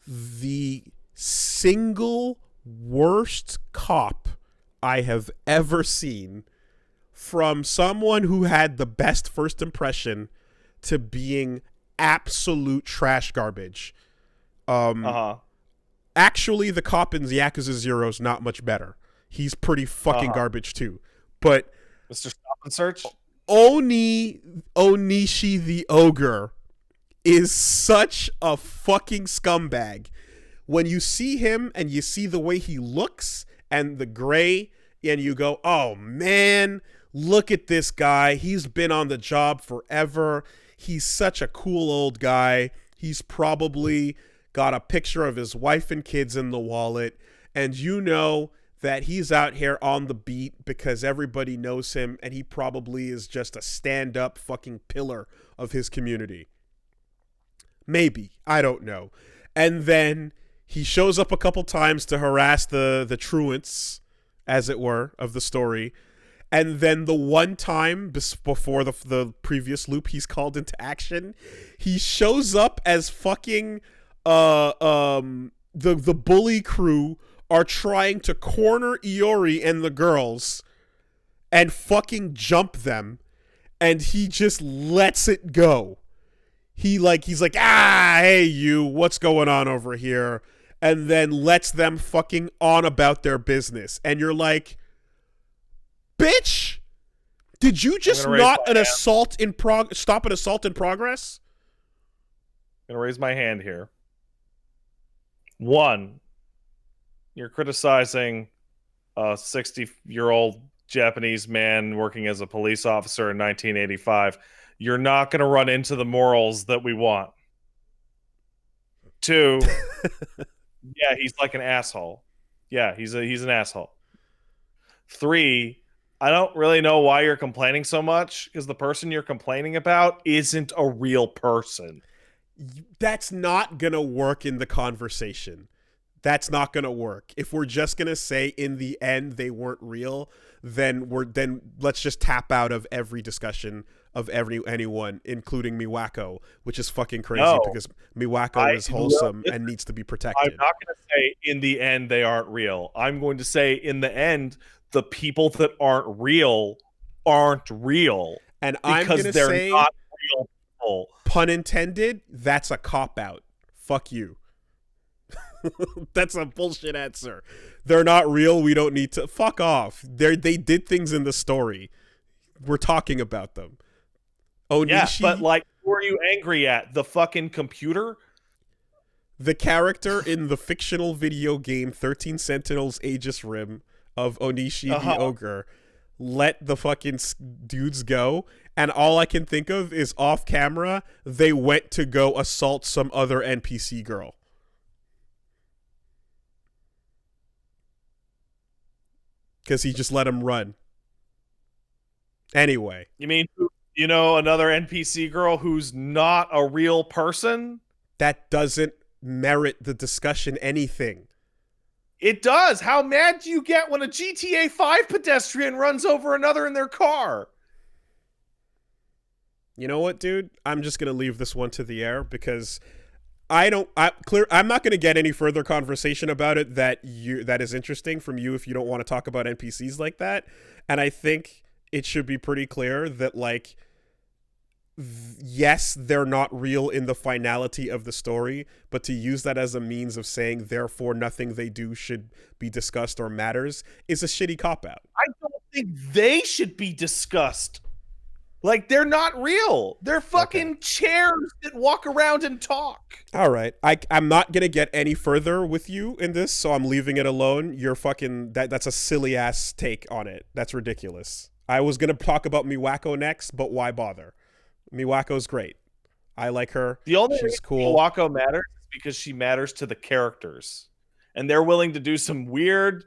the single worst cop I have ever seen, from someone who had the best first impression to being absolute trash garbage. Actually, the cop in Yakuza 0 is not much better. He's pretty fucking garbage too. But Mr. Stop and Search? Onishi the Ogre is such a fucking scumbag. When you see him and you see the way he looks and the gray, and you go, oh man, look at this guy. He's been on the job forever. He's such a cool old guy. He's probably got a picture of his wife and kids in the wallet. And you know that he's out here on the beat because everybody knows him, and he probably is just a stand-up fucking pillar of his community. Maybe. I don't know. And then he shows up a couple times to harass the truants, as it were, of the story. And then the one time before the previous loop he's called into action, he shows up as fucking the bully crew are trying to corner Iori and the girls and fucking jump them, and he just lets it go. He's like, hey you, what's going on over here? And then lets them fucking on about their business. And you're like, bitch, did you just not stop an assault in progress? I'm gonna raise my hand here. One, you're criticizing a 60-year-old Japanese man working as a police officer in 1985. You're not going to run into the morals that we want. Two, yeah, he's like an asshole. Yeah, he's an asshole. Three, I don't really know why you're complaining so much, because the person you're complaining about isn't a real person. That's not going to work in the conversation. That's not going to work. If we're just going to say in the end they weren't real, then let's just tap out of every discussion of anyone, including Miwako, which is fucking crazy because Miwako is wholesome and needs to be protected. I'm not going to say in the end they aren't real. I'm going to say in the end the people that aren't real. And I'm going to say, not real people. Pun intended, that's a cop-out. Fuck you. That's a bullshit answer. They're not real. We don't need to. Fuck off. They did things in the story. We're talking about them. Onishi, yeah, but like, who are you angry at? The fucking computer? The character in the fictional video game 13 Sentinels Aegis Rim of Onishi the Ogre let the fucking dudes go, and all I can think of is off camera they went to go assault some other NPC girl. Because he just let him run. Anyway. You mean, another NPC girl who's not a real person? That doesn't merit the discussion anything. It does. How mad do you get when a GTA 5 pedestrian runs over another in their car? You know what, dude? I'm just going to leave this one to the air because I'm not going to get any further conversation about it that is interesting from you if you don't want to talk about NPCs like that. And I think it should be pretty clear that, like, yes, they're not real in the finality of the story, but to use that as a means of saying, therefore, nothing they do should be discussed or matters is a shitty cop-out. I don't think they should be discussed. Like, they're not real. They're fucking chairs that walk around and talk. All right. I'm not going to get any further with you in this, so I'm leaving it alone. You're fucking... That's a silly-ass take on it. That's ridiculous. I was going to talk about Miwako next, but why bother? Miwako's great. I like her. The only She's reason cool. Miwako matters is because she matters to the characters. And they're willing to do some weird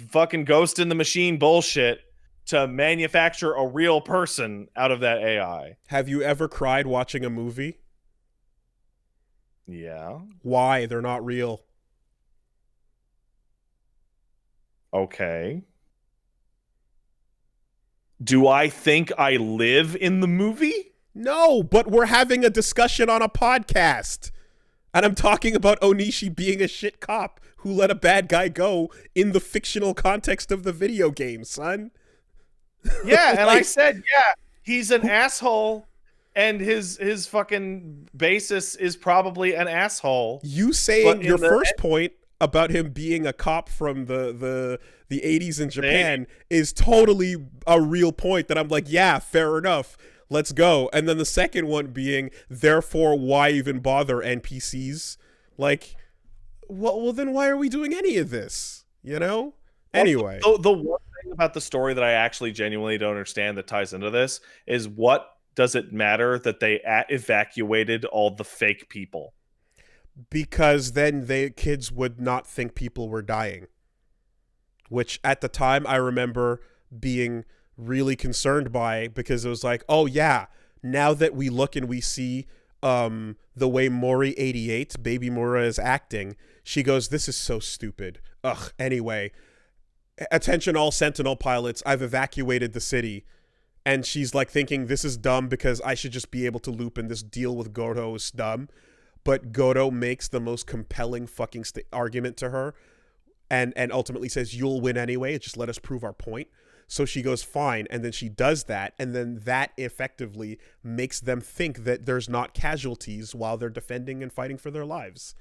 fucking Ghost in the Machine bullshit to manufacture a real person out of that AI. Have you ever cried watching a movie? Yeah. Why? They're not real. Okay. Do I think I live in the movie? No, but we're having a discussion on a podcast. And I'm talking about Onishi being a shit cop who let a bad guy go in the fictional context of the video game, son. Yeah, and I said, yeah, he's an asshole, and his fucking basis is probably an asshole. You saying your first point about him being a cop from the 80s in Japan is totally a real point that I'm like, yeah, fair enough. Let's go. And then the second one being, therefore, why even bother NPCs? Like, well, then why are we doing any of this? You know? Anyway. The one thing about the story that I actually genuinely don't understand that ties into this is, what does it matter that they evacuated all the fake people? Because then kids would not think people were dying. Which at the time I remember being really concerned by, because it was like, oh yeah, now that we look and we see the way Mori 88, Baby Mora, is acting, she goes, this is so stupid. Ugh, anyway, attention all Sentinel pilots, I've evacuated the city. And she's like thinking, this is dumb because I should just be able to loop, and this deal with Goto is dumb. But Goto makes the most compelling fucking argument to her and ultimately says, you'll win anyway, just let us prove our point. So she goes, fine, and then she does that, and then that effectively makes them think that there's not casualties while they're defending and fighting for their lives.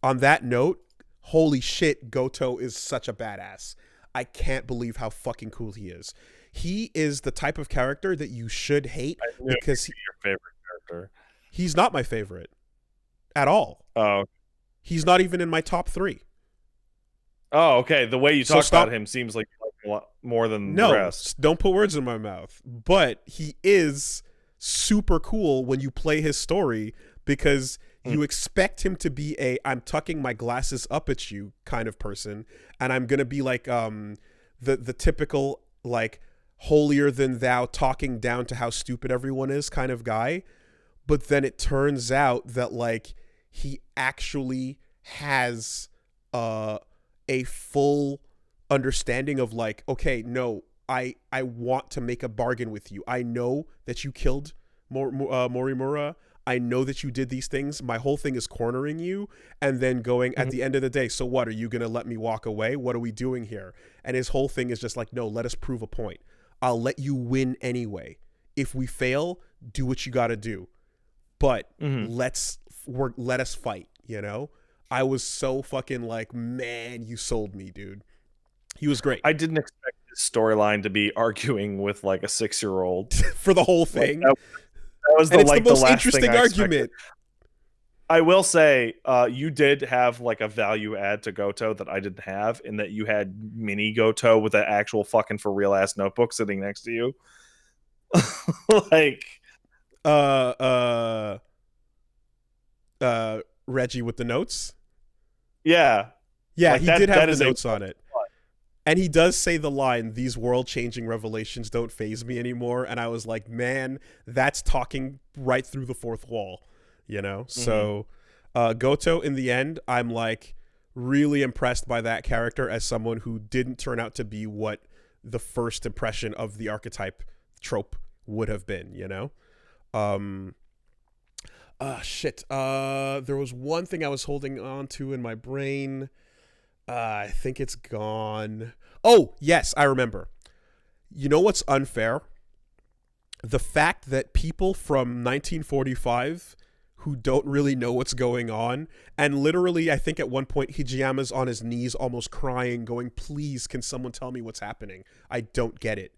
On that note, holy shit, Goto is such a badass. I can't believe how fucking cool he is. He is the type of character that you should hate because your favorite character. He's not my favorite at all. Oh. He's not even in my top 3. Oh, okay. The way you talk about him seems like you like him a lot more than the rest. Don't put words in my mouth. But he is super cool when you play his story, because you expect him to be I'm tucking my glasses up at you kind of person, and I'm gonna be like the typical like holier than thou, talking down to how stupid everyone is kind of guy. But then it turns out that like he actually has a full understanding of like, okay, no, I want to make a bargain with you. I know that you killed Morimura. I know that you did these things. My whole thing is cornering you, and then going at the end of the day, so what? Are you going to let me walk away? What are we doing here? And his whole thing is just like, no, let us prove a point. I'll let you win anyway. If we fail, do what you got to do. But let us fight, you know? I was so fucking like, man, you sold me, dude. He was great. I didn't expect this storyline to be arguing with like a 6-year-old for the whole thing. Like, that was the most interesting argument. I will say, you did have like a value add to Goto that I didn't have, in that you had mini Goto with an actual fucking for real ass notebook sitting next to you. Like, Reggie with the notes. Yeah, like he did have the notes on it. And he does say the line, these world-changing revelations don't faze me anymore. And I was like, man, that's talking right through the fourth wall, you know? So Goto, in the end, I'm like really impressed by that character as someone who didn't turn out to be what the first impression of the archetype trope would have been, you know? There was one thing I was holding on to in my brain. I think it's gone. Oh, yes, I remember. You know what's unfair? The fact that people from 1945 who don't really know what's going on, and literally, I think at one point, Hijiyama's on his knees almost crying, going, please, can someone tell me what's happening? I don't get it.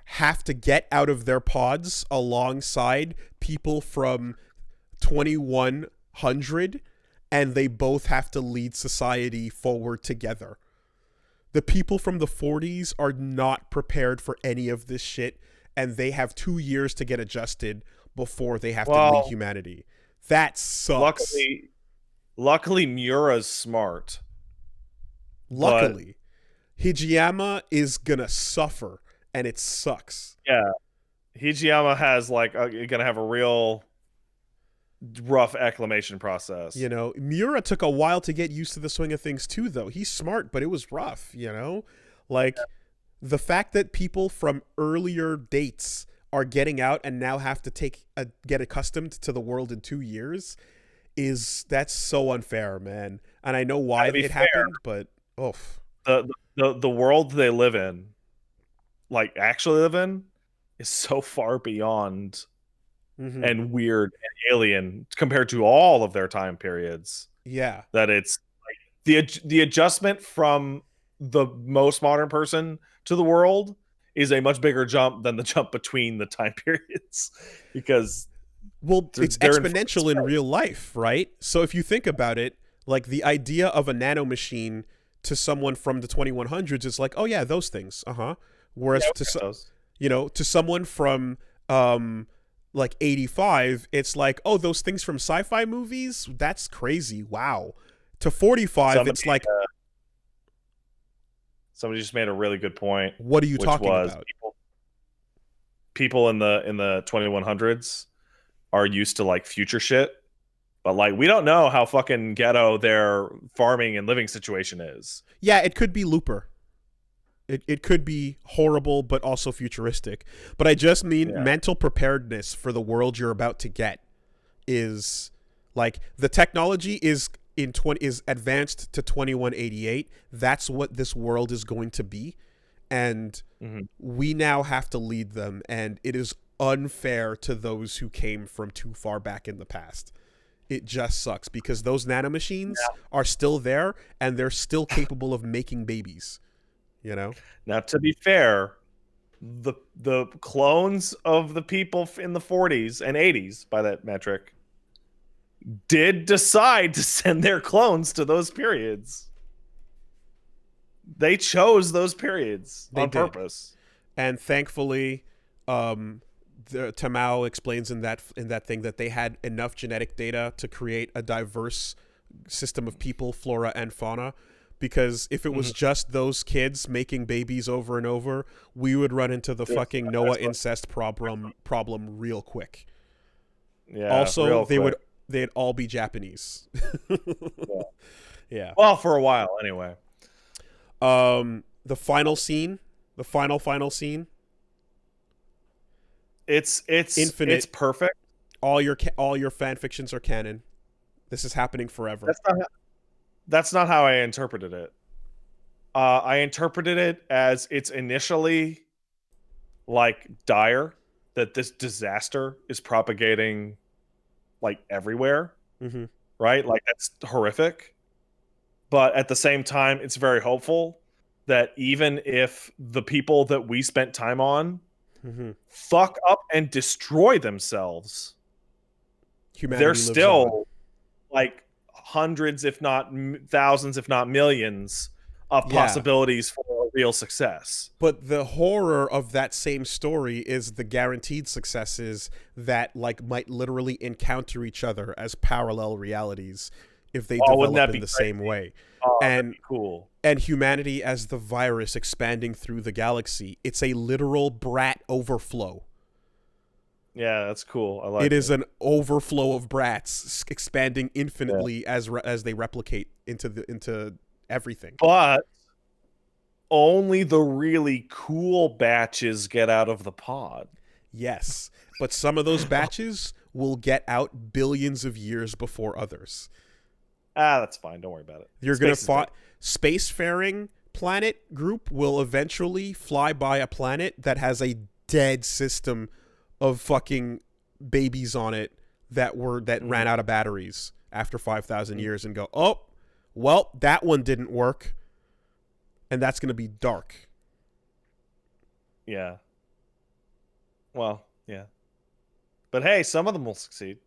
Have to get out of their pods alongside people from 2100, and they both have to lead society forward together. The people from the 40s are not prepared for any of this shit, and they have 2 years to get adjusted before they have to lead humanity. That sucks. Luckily Miura's smart. Luckily. Hijiyama is gonna suffer, and it sucks. Yeah. Hijiyama has gonna have a real rough acclimation process. You know, Miura took a while to get used to the swing of things too, though. He's smart, but it was rough, you know? Like, the fact that people from earlier dates are getting out and now have to get accustomed to the world in 2 years that's so unfair, man. And I know why it happened, but the world they live in, like actually live in, is so far beyond and weird and alien compared to all of their time periods. Yeah, that it's like the adjustment from the most modern person to the world is a much bigger jump than the jump between the time periods, because it's exponential in real life, right? So if you think about it, like the idea of a nanomachine to someone from the 2100s is like, oh yeah, those things, whereas to someone from like 85, it's like, oh, those things from sci-fi movies, that's crazy, wow. To 45, it's like somebody just made a really good point. What are you talking about? People in the 2100s are used to like future shit, but like we don't know how fucking ghetto their farming and living situation is. Yeah, it could be Looper. It could be horrible, but also futuristic. But I just mean mental preparedness for the world you're about to get is like the technology is advanced to 2188. That's what this world is going to be, and we now have to lead them, and it is unfair to those who came from too far back in the past. It just sucks because those nanomachines are still there and they're still capable of making babies, you know? Now, to be fair, the clones of the people in the 40s and 80s, by that metric, did decide to send their clones to those periods. They chose those periods on purpose. And thankfully, Tamao explains in that thing that they had enough genetic data to create a diverse system of people, flora and fauna, because if it was just those kids making babies over and over, we would run into the fucking Noah incest problem real quick. Yeah. Also, they'd all be Japanese. Yeah. Well, for a while anyway. The final scene. It's infinite. It's perfect. All your fan fictions are canon. This is happening forever. That's not how I interpreted it. I interpreted it as it's initially like dire, that this disaster is propagating like everywhere, right? Like that's horrific. But at the same time, it's very hopeful that even if the people that we spent time on fuck up and destroy themselves, they're still like hundreds, if not thousands, if not millions of possibilities for a real success. But the horror of that same story is the guaranteed successes that like might literally encounter each other as parallel realities if they develop in the same way. And cool. And humanity as the virus expanding through the galaxy. It's a literal brat overflow. Yeah, that's cool. I like it. It is an overflow of brats expanding infinitely as they replicate into everything. But only the really cool batches get out of the pod. Yes, but some of those batches will get out billions of years before others. That's fine. Don't worry about it. You're going to spacefaring planet group will eventually fly by a planet that has a dead system of fucking babies on it that ran out of batteries after 5,000 years and go, oh, well, that one didn't work. And that's going to be dark. Yeah. Well, yeah. But hey, some of them will succeed.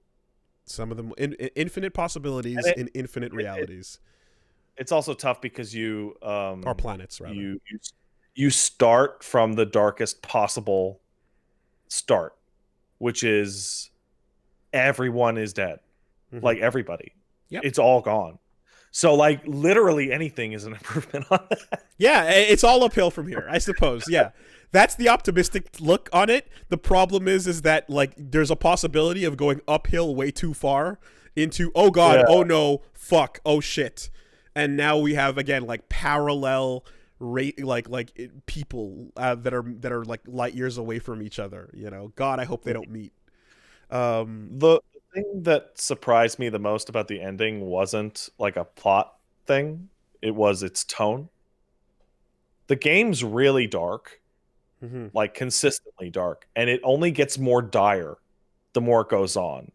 Some of them, infinite possibilities in infinite realities. It's also tough because you... or planets, rather. You start from the darkest possible start, which is everyone is dead. Like everybody. Yep. It's all gone. So like literally anything is an improvement on that. Yeah, it's all uphill from here, I suppose. Yeah. That's the optimistic look on it. The problem is that like there's a possibility of going uphill way too far into, oh god, oh no, fuck, oh shit. And now we have again like parallel people that are like light years away from each other. You know, God, I hope they don't meet. The thing that surprised me the most about the ending wasn't like a plot thing, it was its tone. The game's really dark, Mm-hmm. like consistently dark, and it only gets more dire the more it goes on.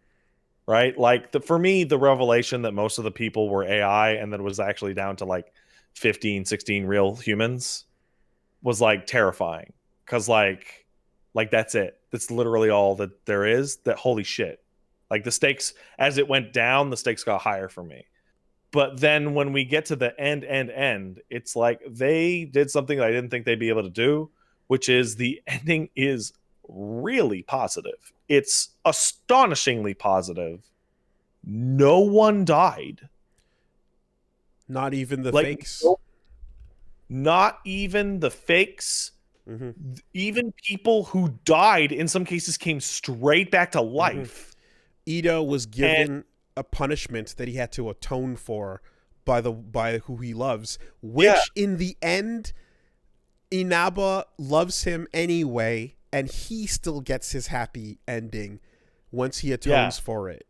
Right? Like for me, the revelation that most of the people were AI and that it was actually down to like 15, 16 real humans was like terrifying. Cause like that's it. That's literally all that there is. That holy shit. Like the stakes as it went down, the stakes got higher for me. But then when we get to the end, it's like they did something that I didn't think they'd be able to do, which is the ending is really positive. It's astonishingly positive. No one died. Not even the Like, fakes. not even the fakes. Mm-hmm. Even people who died, in some cases, came straight back to life. Ida was given a punishment that he had to atone for by who he loves, which in the end, Inaba loves him anyway, and he still gets his happy ending once he atones for it.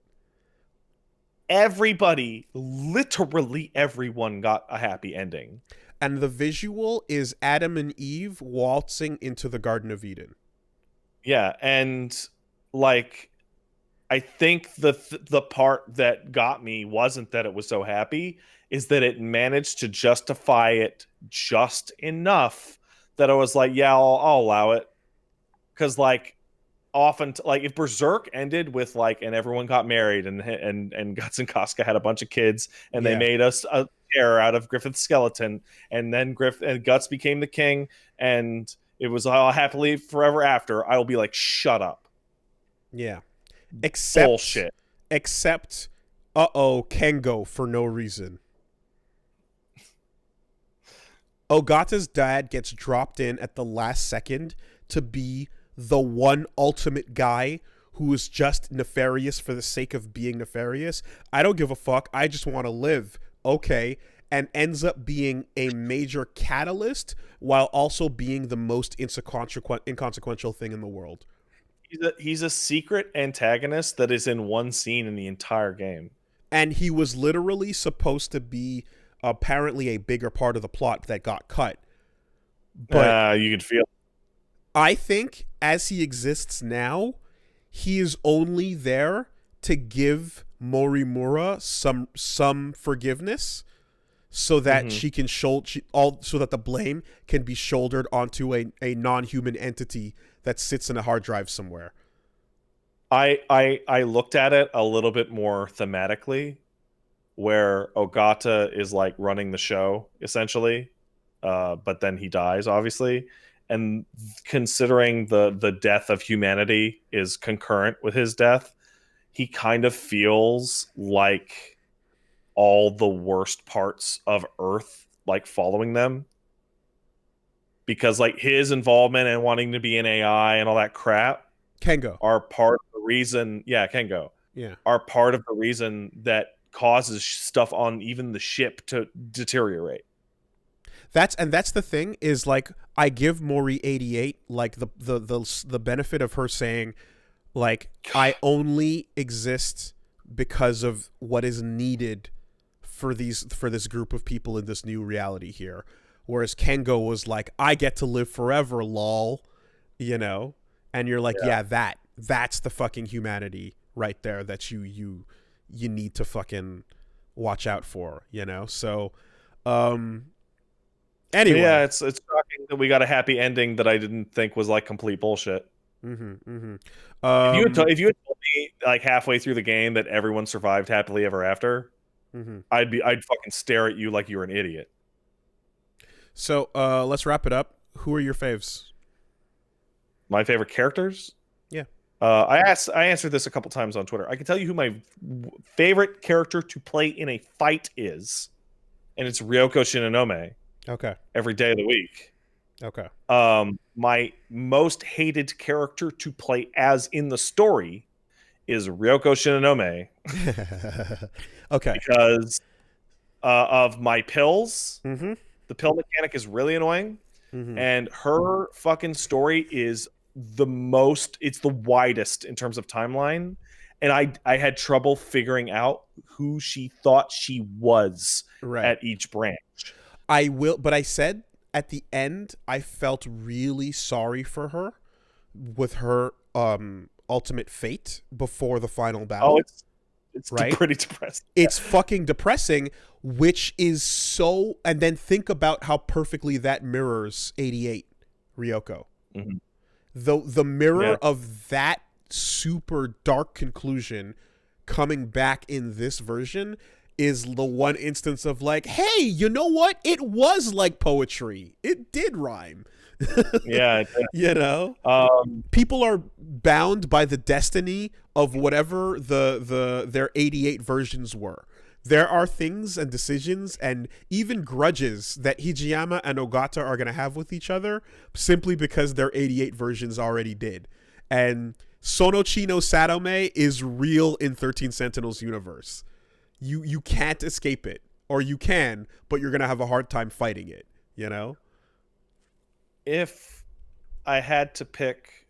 Everybody, literally everyone got a happy ending. And the visual is Adam and Eve waltzing into the Garden of Eden. Yeah, and like I think the part that got me wasn't that it was so happy, is that it managed to justify it just enough that I was like, yeah, I'll allow it. Because like often like if Berserk ended with like and everyone got married and Guts and Casca had a bunch of kids and they made us a pair out of Griffith's skeleton, and then Guts became the king and it was all happily forever after, I will be like, shut up. Yeah. Except bullshit. Except Kengo for no reason. Ogata's dad gets dropped in at the last second to be the one ultimate guy who is just nefarious for the sake of being nefarious. I don't give a fuck. I just want to live. Okay. And ends up being a major catalyst while also being the most inconsequential thing in the world. He's a secret antagonist that is in one scene in the entire game. And he was literally supposed to be apparently a bigger part of the plot that got cut. But you can feel. I think as he exists now, he is only there to give Morimura some forgiveness, so that she can so that the blame can be shouldered onto a non-human entity that sits in a hard drive somewhere. I looked at it a little bit more thematically, where Ogata is like running the show essentially, but then he dies obviously, and considering the death of humanity is concurrent with his death, he kind of feels like all the worst parts of Earth like following them, because like his involvement and wanting to be an AI and all that crap Kengo are part of the reason. Yeah, Kengo. Yeah. Are part of the reason that causes stuff on even the ship to deteriorate. That's the thing is, like, I give Mori 88 like the benefit of her saying, like, I only exist because of what is needed for this group of people in this new reality here. Whereas Kengo was like, I get to live forever, lol, you know? And you're like, yeah, that's the fucking humanity right there that you need to fucking watch out for, you know? So, anyway. Yeah, it's shocking that we got a happy ending that I didn't think was like complete bullshit. If you had told me like halfway through the game that everyone survived happily ever after, I'd fucking stare at you like you were an idiot. So let's wrap it up. Who are your faves? My favorite characters? Yeah. I answered this a couple times on Twitter. I can tell you who my favorite character to play in a fight is, and it's Ryoko Shinonome. Okay. Every day of the week. Okay. My most hated character to play as in the story is Ryoko Shinonome. Okay. Because of my pills, the The pill mechanic is really annoying, and her fucking story is it's the widest in terms of timeline, and I had trouble figuring out who she thought she was at each branch. But I said at the end, I felt really sorry for her with her ultimate fate before the final battle. Oh, it's pretty depressing. It's fucking depressing, which is so... And then think about how perfectly that mirrors 88 Ryoko. The mirror of that super dark conclusion coming back in this version is the one instance of like, hey, you know what? It was like poetry. It did rhyme. Yeah. You know? People are bound by the destiny of whatever their 88 versions were. There are things and decisions and even grudges that Hijiyama and Ogata are going to have with each other simply because their 88 versions already did. And Sonochi no Sadome is real in 13 Sentinels universe. You can't escape it. Or you can, but you're going to have a hard time fighting it, you know? If I had to pick...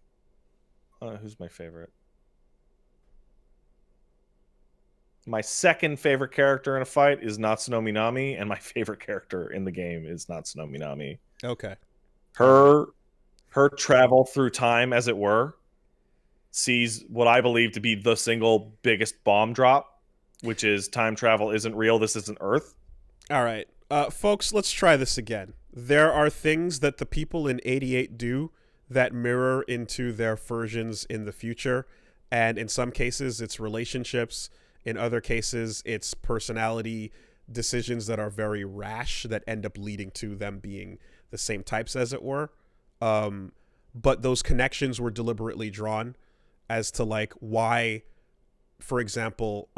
who's my favorite? My second favorite character in a fight is Natsuno Minami, and my favorite character in the game is Natsuno Minami. Okay. Her travel through time, as it were, sees what I believe to be the single biggest bomb drop, which is time travel isn't real, this isn't Earth. All right. Folks, let's try this again. There are things that the people in 88 do that mirror into their versions in the future, and in some cases it's relationships. In other cases, it's personality decisions that are very rash that end up leading to them being the same types, as it were. But those connections were deliberately drawn as to like why, for example,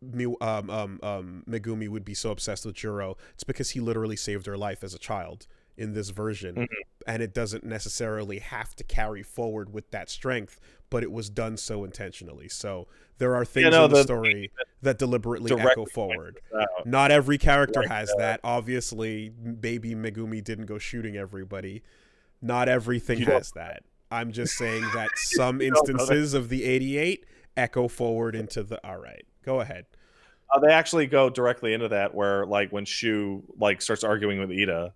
Megumi would be so obsessed with Juro. It's because he literally saved her life as a child in this version, and it doesn't necessarily have to carry forward with that strength, but it was done so intentionally. So there are things in the story that deliberately echo forward. Not every character has that. Obviously, baby Megumi didn't go shooting everybody. Not everything has that. I'm just saying that some instances of the 88 echo forward into the... All right, go ahead. They actually go directly into that, where like when Shu like starts arguing with Ida,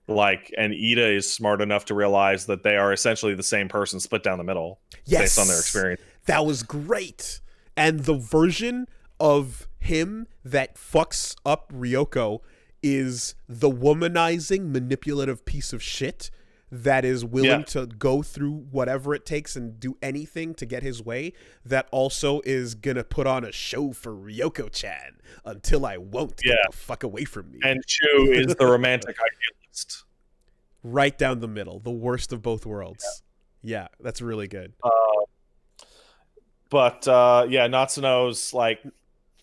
and Ida is smart enough to realize that they are essentially the same person split down the middle, based on their experience. That was great. And the version of him that fucks up Ryoko is the womanizing, manipulative piece of shit that is willing to go through whatever it takes and do anything to get his way, that also is gonna put on a show for Ryoko-chan until I won't get the fuck away from me. And Shu is the romantic idealist. Right down the middle, the worst of both worlds. Yeah, that's really good. But Natsuno's like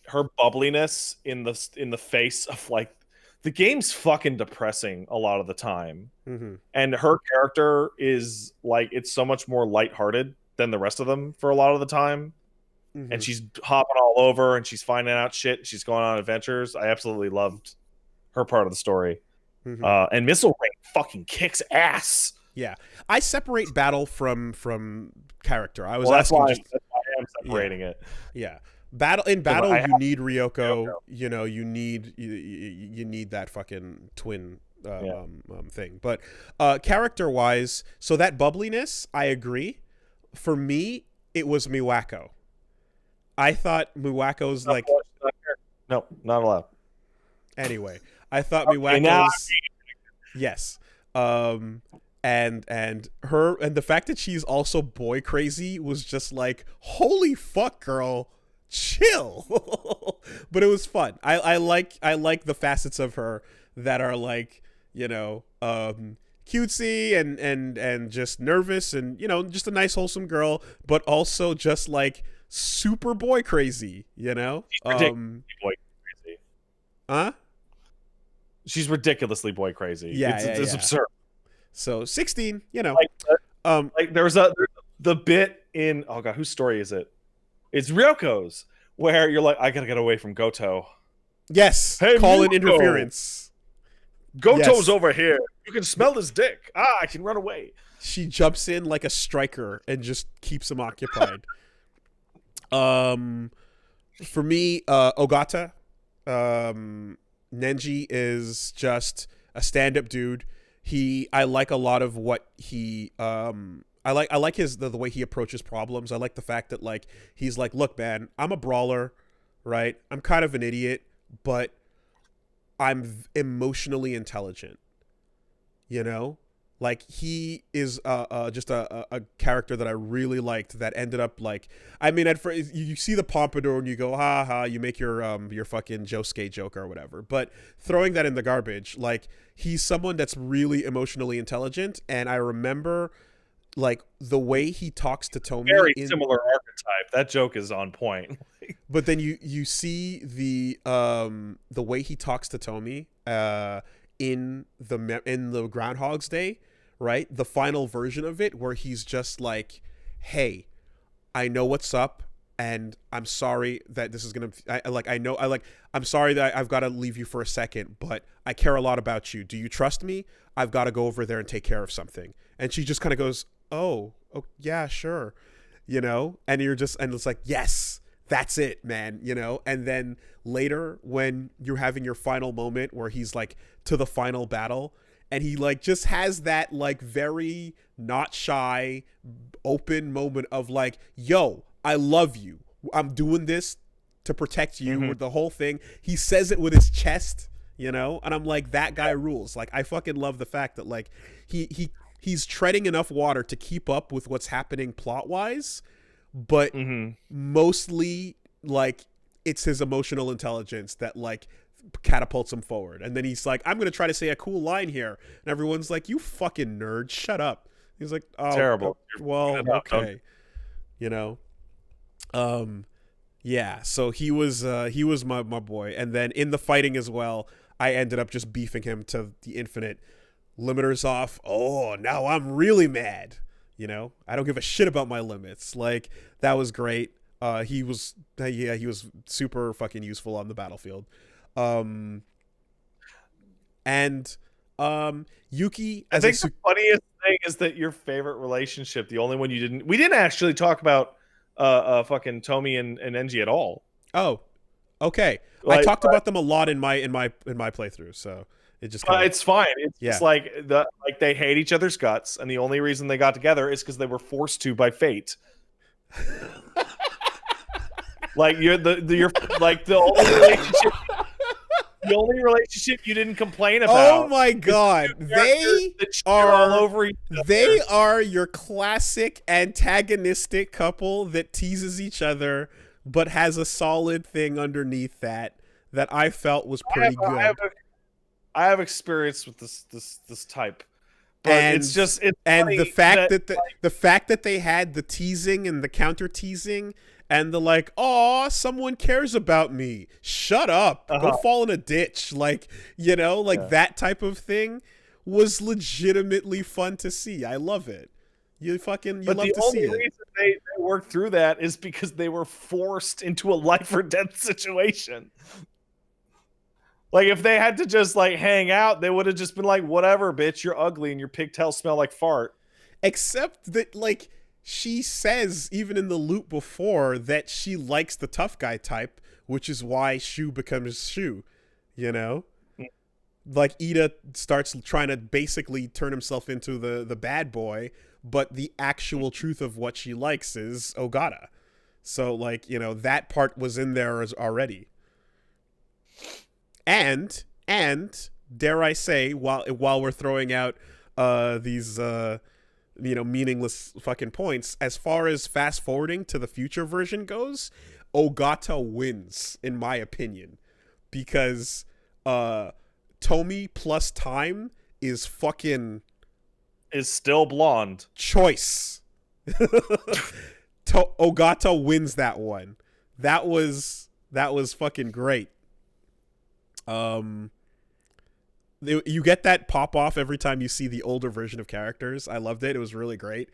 her bubbliness in the face of like the game's fucking depressing a lot of the time, and her character is like it's so much more lighthearted than the rest of them for a lot of the time, and she's hopping all over and she's finding out shit. She's going on adventures. I absolutely loved her part of the story. And Missile Ring fucking kicks ass. Yeah, I separate battle from character. That's why I am separating it. Yeah, in battle you need Ryoko. You know, you need that fucking twin thing. But character wise, so that bubbliness, I agree. For me, it was Miwako. I thought Miwako's like no, not allowed. Anyway, I thought Miwako's yes. And her, and the fact that she's also boy crazy was just like, holy fuck, girl, chill. But it was fun. I like the facets of her that are like, you know, cutesy and just nervous and, you know, just a nice wholesome girl, but also just like super boy crazy, you know. Boy crazy. Huh? She's ridiculously boy crazy. Yeah, it's absurd. So 16, you know, like there's the bit in, oh god, whose story is it? It's Ryoko's, where you're like, I gotta get away from Goto. Yes, hey, call in Ryoko. interference. Goto's over here. You can smell his dick. I can run away. She jumps in like a striker and just keeps him occupied. For me, Ogata, Nenji is just a stand-up dude. I like a lot of what he I like the way he approaches problems. I like the fact that like he's like, look, man, I'm a brawler, right? I'm kind of an idiot, but I'm emotionally intelligent. You know? Like, he is just a character that I really liked that ended up, like... I mean, at first, you see the pompadour and you go, ha ha, you make your fucking Josuke joke or whatever. But throwing that in the garbage, like, he's someone that's really emotionally intelligent. And I remember, like, the way he talks to Tomi... Very similar archetype. That joke is on point. But then you see the way he talks to Tomi in the Groundhog's Day, right? The final version of it where he's just like, hey, I know what's up and I'm sorry that this is going to, I'm sorry that I've got to leave you for a second, but I care a lot about you. Do you trust me? I've got to go over there and take care of something. And she just kind of goes, oh, yeah, sure. You know? And it's like, yes, that's it, man. You know? And then later when you're having your final moment where he's like to the final battle, and he like just has that like very not shy, open moment of like, yo, I love you. I'm doing this to protect you. With the whole thing. He says it with his chest, you know? And I'm like, that guy rules. Like, I fucking love the fact that like he's treading enough water to keep up with what's happening plot-wise, but mostly like it's his emotional intelligence that like catapults him forward. And then he's like, I'm gonna try to say a cool line here, and everyone's like, you fucking nerd, shut up. He's like, oh, terrible. Well, okay, you know. Yeah, so he was my boy. And then in the fighting as well, I ended up just beefing him to the infinite. Limiters off. Oh, now I'm really mad. You know, I don't give a shit about my limits. Like, that was great. He was super fucking useful on the battlefield. Yuki, I think the funniest thing is that your favorite relationship, the only one we didn't actually talk about fucking Tomi and Enji at all. Oh, okay. Like, I talked about them a lot in my playthrough, so it just it's fine. It's just like they hate each other's guts, and the only reason they got together is because they were forced to by fate. Like you're like the only relationship. The only relationship you didn't complain about. Oh my god, they are all over each other. They are your classic antagonistic couple that teases each other, but has a solid thing underneath that I felt was pretty good. I have experience with this type, but and it's the fact the fact that they had the teasing and the counter teasing. And the like, oh, someone cares about me. Shut up. Go fall in a ditch. Like, you know, like that type of thing was legitimately fun to see. I love it. You love to see it. But the only reason they worked through that is because they were forced into a life or death situation. Like, if they had to just, like, hang out, they would have just been like, whatever, bitch, you're ugly and your pigtails smell like fart. Except that, like... She says, even in the loop before, that she likes the tough guy type, which is why Shu becomes Shu, you know? Like, Ida starts trying to basically turn himself into the bad boy, but the actual truth of what she likes is Ogata. So, like, you know, that part was in there already. And, dare I say, while we're throwing out these... you know, meaningless fucking points. As far as fast forwarding to the future version goes, Ogata wins, in my opinion, because Tomi plus time is still blonde. Choice. Ogata wins that one. That was fucking great. You get that pop off every time you see the older version of characters. I loved it. It was really great.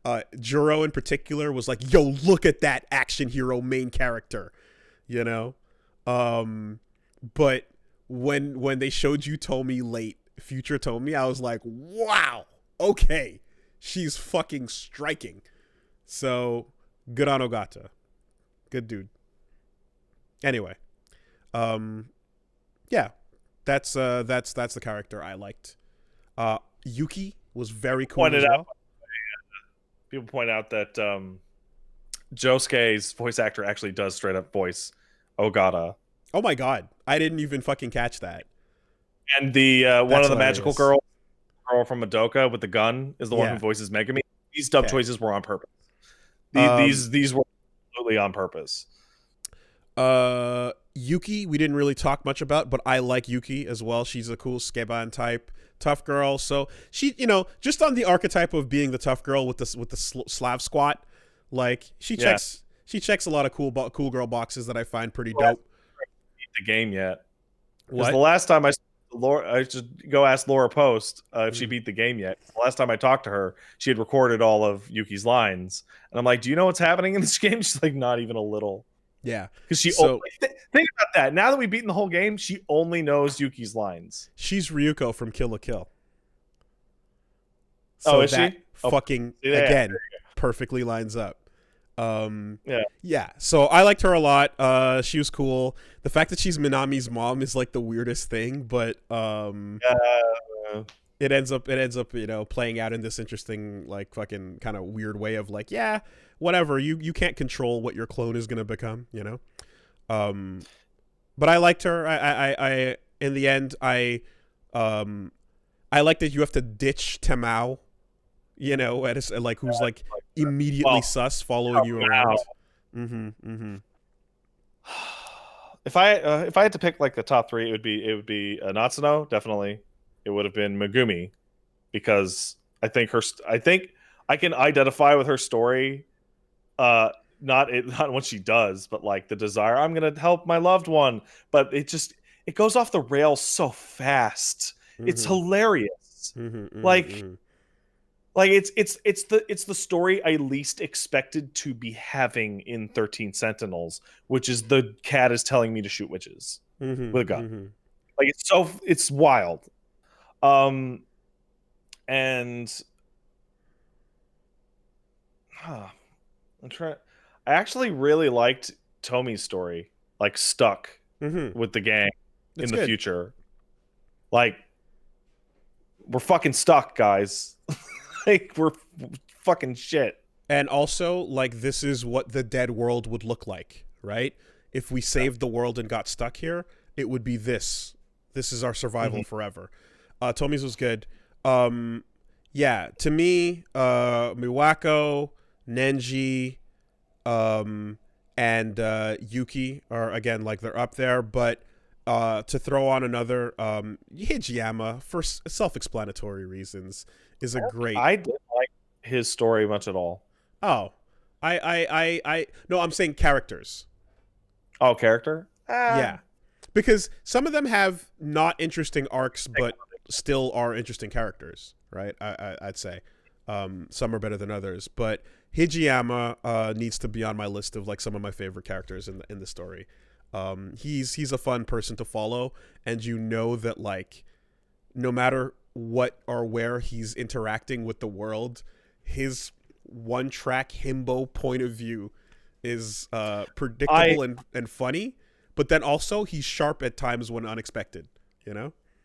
Juro in particular was like, yo, look at that action hero main character, you know? But when they showed you Tomi late future Tomi, I was like, wow, okay, she's fucking striking. So good on Ogata, good dude. Anyway, yeah, that's the character I liked. Yuki was very cool Pointed as out, well. people point out that Josuke's voice actor actually does straight up voice Ogata. Oh my god, I didn't even fucking catch that. And the one That's of the magical hilarious. girl from Madoka with the gun is the one Yeah. who voices Megami. These dub Okay. choices were on purpose. Um, These were absolutely on purpose. Yuki, we didn't really talk much about, but I like Yuki as well. She's a cool Skeban type, tough girl. So she, just on the archetype of being the tough girl with the Slav squat, like she checks a lot of cool girl boxes that I find pretty dope. The game yet? Because What? the last time I should go ask Laura Post if she beat the game yet. The last time I talked to her, she had recorded all of Yuki's lines, and I'm like, "Do you know what's happening in this game?" She's like, "Not even a little." Yeah, Because she So- think about that. Now that we've beaten the whole game, she only knows Yuki's lines. she's Ryuko from Kill la Kill. Oh, is that she? Fucking Yeah, again perfectly lines up. Yeah. Yeah. So I liked her a lot. She was cool. The fact that she's Minami's mom is like the weirdest thing, but it ends up playing out in this interesting like fucking kind of weird way of like, yeah, whatever. You can't control what your clone is gonna become, But I liked her. I in the end I like that you have to ditch Tamao, like who's like immediately sus following you around. If I had to pick like the top three, it would be Natsuno, definitely. It would have been Megumi, because I think I can identify with her story, not what she does, but like the desire. I'm gonna help my loved one, but it goes off the rails so fast. It's hilarious. Like it's the story I least expected to be having in 13 Sentinels, which is the cat is telling me to shoot witches with a gun. Like it's wild. And I actually really liked Tomi's story, like stuck with the gang in the future. Like, we're fucking stuck, guys. Like, we're fucking shit. And also, like, this is what the dead world would look like, right? If we saved the world and got stuck here, it would be this. This is our survival forever. Tomi's was good. Yeah, to me, Miwako, Nenji, and Yuki are, again, like, they're up there. But to throw on another, Hijiyama, for self-explanatory reasons, is a great... I didn't like his story much at all. Oh. No, I'm saying characters. Oh, character? Yeah. Because some of them have not interesting arcs, but still are interesting characters, right? I'd say. Some are better than others. But Hijiyama needs to be on my list of like some of my favorite characters in the story. He's a fun person to follow, and you know that like no matter what or where he's interacting with the world, his one-track himbo point of view is predictable and funny, but then also he's sharp at times when unexpected,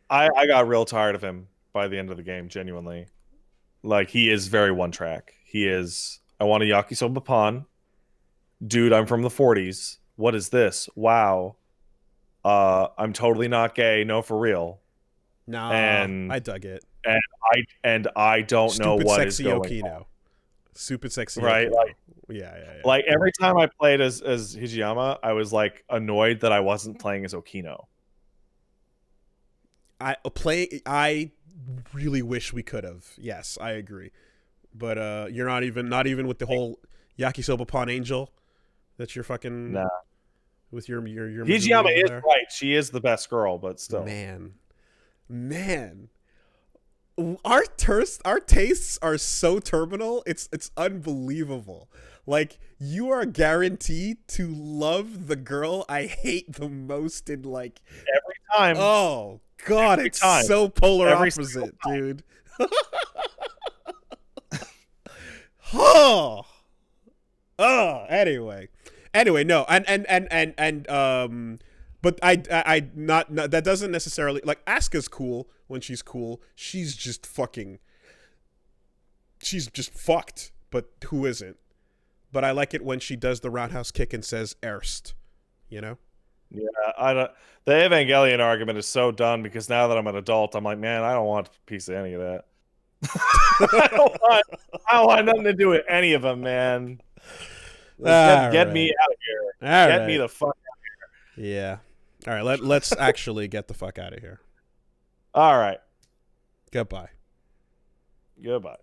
I got real tired of him by the end of the game, genuinely. Like, he is very one-track. He is, I want a yakisoba pan. Dude, I'm from the 40s. What is this? Wow. I'm totally not gay. No, for real. Nah, and I dug it. And I don't know what is going on. Stupid sexy right? Okino. Like, yeah. Like, every time I played as Hijiyama, I was like annoyed that I wasn't playing as Okino. I really wish we could have. Yes, I agree. But you're not even with the whole yakisoba pawn angel that you're fucking with your Hijiyama is there. Right. She is the best girl, but still. Man. Our tastes are so terminal. It's unbelievable. Like, you are guaranteed to love the girl I hate the most in like every time. Oh God, Every it's time. so polar Every opposite, dude. Oh. Anyway, no, but I not that doesn't necessarily like Asuka's cool when she's cool. She's just fucked. But who isn't? But I like it when she does the roundhouse kick and says "erst," you know. Yeah, I don't. The Evangelion argument is so done because now that I'm an adult, I'm like, man, I don't want a piece of any of that. I don't want nothing to do with any of them, man. Get me out of here. Get me the fuck out of here. Yeah. All right. Let's actually get the fuck out of here. All right. Goodbye. Goodbye.